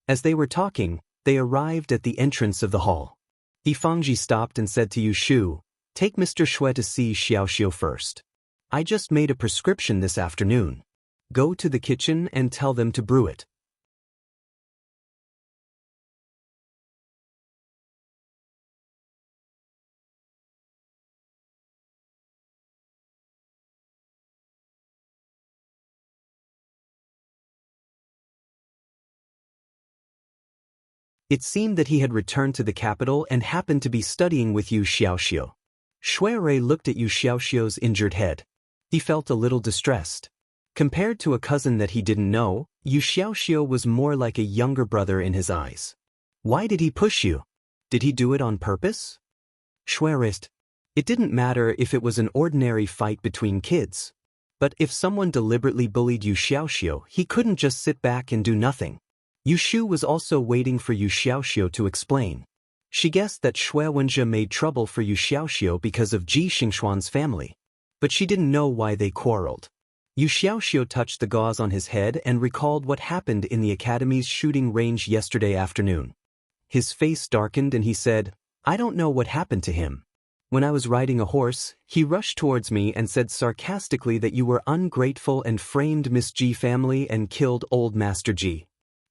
As they were talking, they arrived at the entrance of the hall. He Fangji stopped and said to Yu Shu, "Take Mr. Shui to see Xiaoxiu first. I just made a prescription this afternoon. Go to the kitchen and tell them to brew it." It seemed that he had returned to the capital and happened to be studying with Yu Xiaoxiu. Shui Rui looked at Yu Xiaoxiu's injured head. He felt a little distressed. Compared to a cousin that he didn't know, Yu Xiaoxiu was more like a younger brother in his eyes. "Why did he push you? Did he do it on purpose?" Shui Rui. It didn't matter if it was an ordinary fight between kids. But if someone deliberately bullied Yu Xiaoxiu, he couldn't just sit back and do nothing. Yu Shu was also waiting for Yu Xiaoxiu to explain. She guessed that Shui Wenjie made trouble for Yu Xiaoxiu because of Ji Xingxuan's family. But she didn't know why they quarreled. Yu Xiaoxiu touched the gauze on his head and recalled what happened in the academy's shooting range yesterday afternoon. His face darkened and he said, "I don't know what happened to him. When I was riding a horse, he rushed towards me and said sarcastically that you were ungrateful and framed Miss Ji family and killed old Master Ji.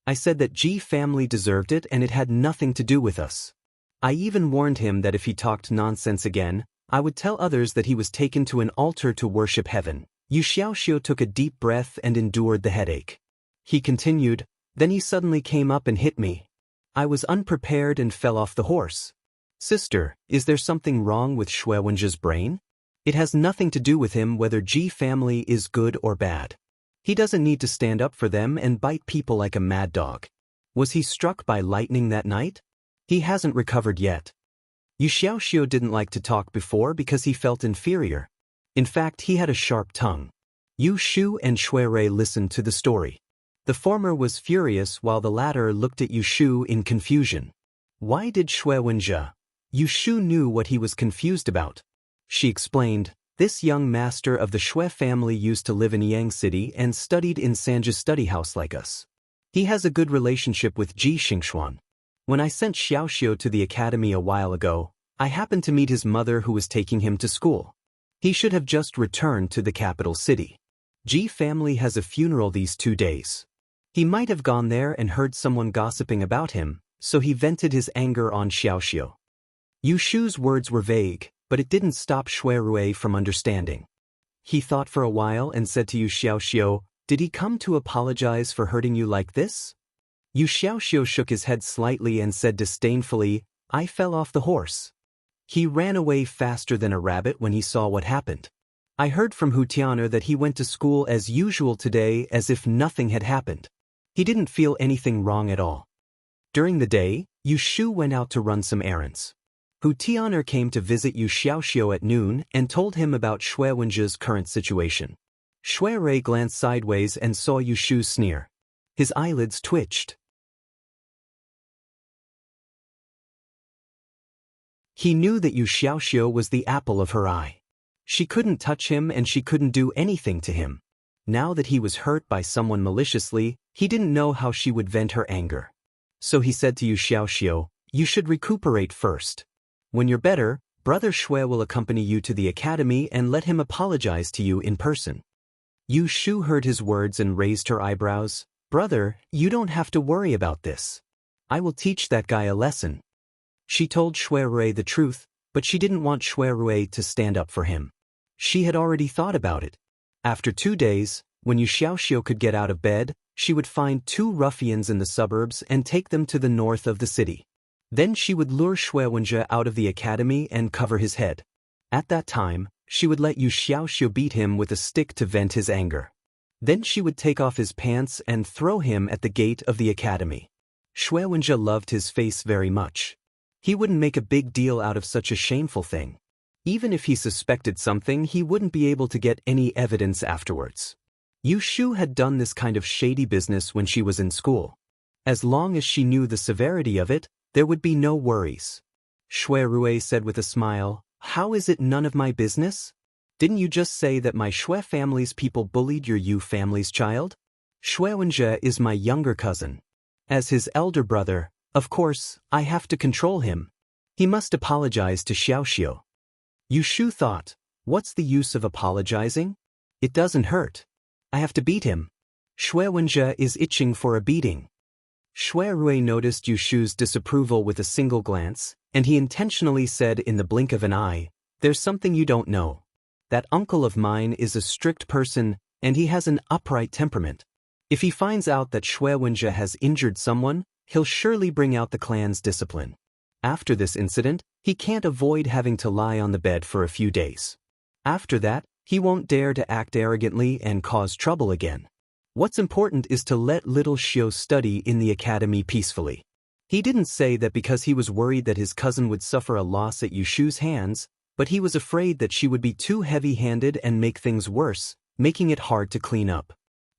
I said that Ji family deserved it and it had nothing to do with us. I even warned him that if he talked nonsense again, I would tell others that he was taken to an altar to worship heaven." Yu Xiaoxiu took a deep breath and endured the headache. He continued, "Then he suddenly came up and hit me. I was unprepared and fell off the horse. Sister, is there something wrong with Shui Wenjie's brain? It has nothing to do with him whether Ji family is good or bad. He doesn't need to stand up for them and bite people like a mad dog. Was he struck by lightning that night? He hasn't recovered yet." Yu Xiaoxiu didn't like to talk before because he felt inferior. In fact, he had a sharp tongue. Yu Shu and Shui Rui listened to the story. The former was furious while the latter looked at Yu Shu in confusion. Why did Shui Wenjie? Yu Shu knew what he was confused about. She explained, "This young master of the Shui family used to live in Yang City and studied in Sanji's study house like us. He has a good relationship with Ji Xingxuan. When I sent Xiaoxiu to the academy a while ago, I happened to meet his mother who was taking him to school. He should have just returned to the capital city. Ji family has a funeral these 2 days. He might have gone there and heard someone gossiping about him, so he vented his anger on Xiaoxiu." Yu Shu's words were vague, but it didn't stop Shui Rui from understanding. He thought for a while and said to Yu Xiaoxiu, "Did he come to apologize for hurting you like this?" Yu Xiaoxiu shook his head slightly and said disdainfully, "I fell off the horse. He ran away faster than a rabbit when he saw what happened. I heard from Hu Tianer that he went to school as usual today as if nothing had happened. He didn't feel anything wrong at all." During the day, Yu Shu went out to run some errands. Hu Tianer came to visit Yu Xiaoxiu at noon and told him about Shui Wenjie's current situation. Shui Rui glanced sideways and saw Yu Shu's sneer. His eyelids twitched. He knew that Yu Xiaoxiu was the apple of her eye. She couldn't touch him and she couldn't do anything to him. Now that he was hurt by someone maliciously, he didn't know how she would vent her anger. So he said to Yu Xiaoxiu, "You should recuperate first. When you're better, Brother Shui will accompany you to the academy and let him apologize to you in person." Yu Shu heard his words and raised her eyebrows. "Brother, you don't have to worry about this. I will teach that guy a lesson." She told Shui Rui the truth, but she didn't want Shui Rui to stand up for him. She had already thought about it. After 2 days, when Yu Xiaoxiu could get out of bed, she would find 2 ruffians in the suburbs and take them to the north of the city. Then she would lure Shui Wenjie out of the academy and cover his head. At that time, she would let Yu Xiaoxiu beat him with a stick to vent his anger. Then she would take off his pants and throw him at the gate of the academy. Shui Wenjie loved his face very much. He wouldn't make a big deal out of such a shameful thing. Even if he suspected something, he wouldn't be able to get any evidence afterwards. Yu Shu had done this kind of shady business when she was in school. As long as she knew the severity of it, there would be no worries. Shui Rui said with a smile, "How is it none of my business? Didn't you just say that my Shui family's people bullied your Yu family's child? Shui Wenjie is my younger cousin. As his elder brother, of course, I have to control him. He must apologize to Xiaoxiu." Yu Shu thought, what's the use of apologizing? It doesn't hurt. I have to beat him. Shui Wenjie is itching for a beating. Shui Rui noticed Yu Shu's disapproval with a single glance, and he intentionally said in the blink of an eye, "There's something you don't know. That uncle of mine is a strict person, and he has an upright temperament. If he finds out that Shui Wenjie has injured someone, he'll surely bring out the clan's discipline. After this incident, he can't avoid having to lie on the bed for a few days. After that, he won't dare to act arrogantly and cause trouble again. What's important is to let little Xiu study in the academy peacefully." He didn't say that because he was worried that his cousin would suffer a loss at Yu Shu's hands, but he was afraid that she would be too heavy-handed and make things worse, making it hard to clean up.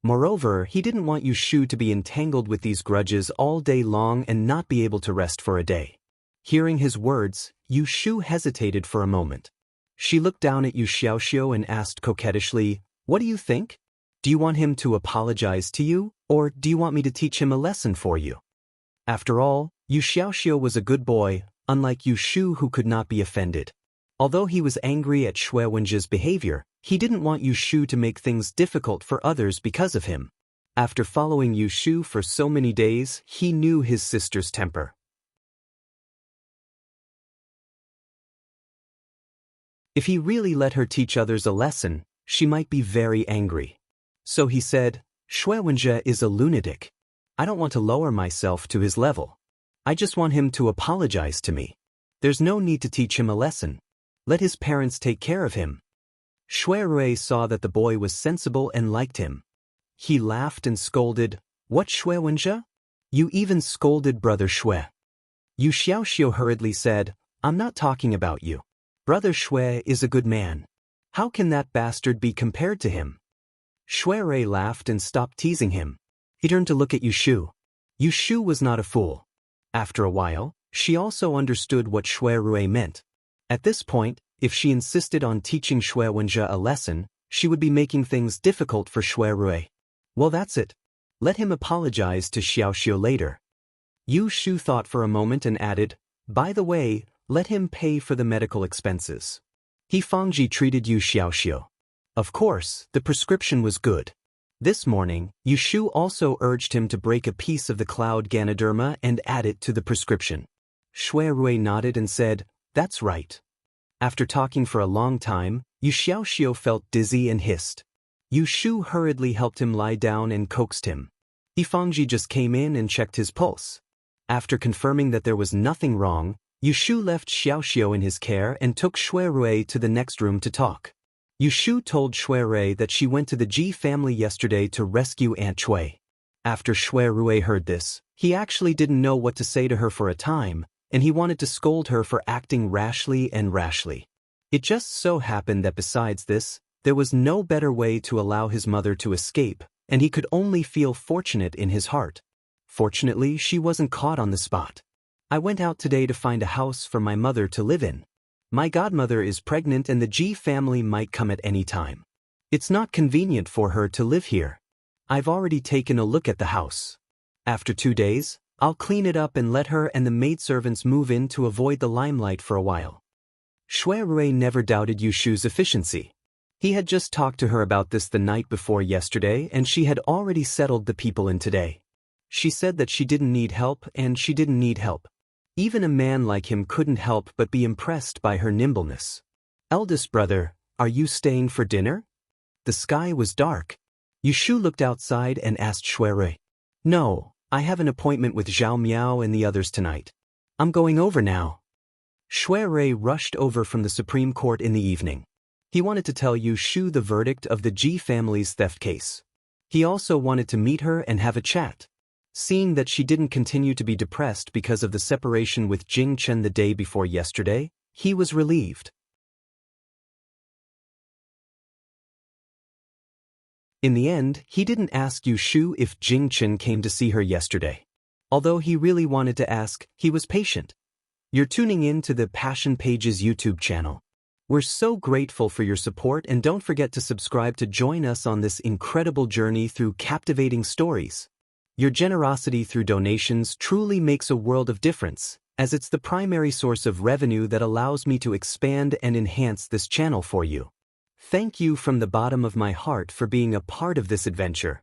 Moreover, he didn't want Yu Shu to be entangled with these grudges all day long and not be able to rest for a day. Hearing his words, Yu Shu hesitated for a moment. She looked down at Yu Xiaoxiu and asked coquettishly, "What do you think? Do you want him to apologize to you, or do you want me to teach him a lesson for you?" After all, Yu Xiaoxiu was a good boy, unlike Yu Shu who could not be offended. Although he was angry at Shui Wenjie's behavior, he didn't want Yu Shu to make things difficult for others because of him. After following Yu Shu for so many days, he knew his sister's temper. If he really let her teach others a lesson, she might be very angry. So he said, "Shui Wenjie is a lunatic. I don't want to lower myself to his level. I just want him to apologize to me. There's no need to teach him a lesson. Let his parents take care of him." Shui Rui saw that the boy was sensible and liked him. He laughed and scolded, "What, Shui Wenjie? You even scolded Brother Shui." Yu Xiaoxiu hurriedly said, "I'm not talking about you. Brother Shui is a good man. How can that bastard be compared to him?" Shui Rui laughed and stopped teasing him. He turned to look at Yu Shu. Yu Shu was not a fool. After a while, she also understood what Shui Rui meant. At this point, if she insisted on teaching Shui Wenjie a lesson, she would be making things difficult for Shui Rui. Well, that's it. Let him apologize to Xiaoxiu later. Yu Shu thought for a moment and added, "By the way, let him pay for the medical expenses." He Fangji treated Yu Xiaoxiu. Of course, the prescription was good. This morning, Yu Shu also urged him to break a piece of the cloud Ganoderma and add it to the prescription. Shui Rui nodded and said, "That's right." After talking for a long time, Yu Xiaoxiu felt dizzy and hissed. Yu Shu hurriedly helped him lie down and coaxed him. Fangji just came in and checked his pulse. After confirming that there was nothing wrong, Yu Shu left Xiaoxiu in his care and took Shui Rui to the next room to talk. Yu Shu told Shui Rui that she went to the Ji family yesterday to rescue Aunt Chui. After Shui Rui heard this, He actually didn't know what to say to her for a time, and he wanted to scold her for acting rashly. It just so happened that besides this, there was no better way to allow his mother to escape, and he could only feel fortunate in his heart. Fortunately, she wasn't caught on the spot. I went out today to find a house for my mother to live in. My godmother is pregnant and the G family might come at any time. It's not convenient for her to live here. I've already taken a look at the house. After 2 days, I'll clean it up and let her and the maidservants move in to avoid the limelight for a while. Shui Rui never doubted Yushu's efficiency. He had just talked to her about this the night before yesterday and she had already settled the people in today. She said that she didn't need help and she didn't need help. Even a man like him couldn't help but be impressed by her nimbleness. Eldest brother, are you staying for dinner? The sky was dark. Yushu looked outside and asked Shui Rui. No, I have an appointment with Zhao Miao and the others tonight. I'm going over now. Shui Rui rushed over from the Supreme Court in the evening. He wanted to tell Yushu the verdict of the Ji family's theft case. He also wanted to meet her and have a chat. Seeing that she didn't continue to be depressed because of the separation with Jing Chen the day before yesterday, he was relieved. In the end, he didn't ask Yushu if Jing Chen came to see her yesterday. Although he really wanted to ask, he was patient. You're tuning in to the Passion Pages YouTube channel. We're so grateful for your support and don't forget to subscribe to join us on this incredible journey through captivating stories. Your generosity through donations truly makes a world of difference, as it's the primary source of revenue that allows me to expand and enhance this channel for you. Thank you from the bottom of my heart for being a part of this adventure.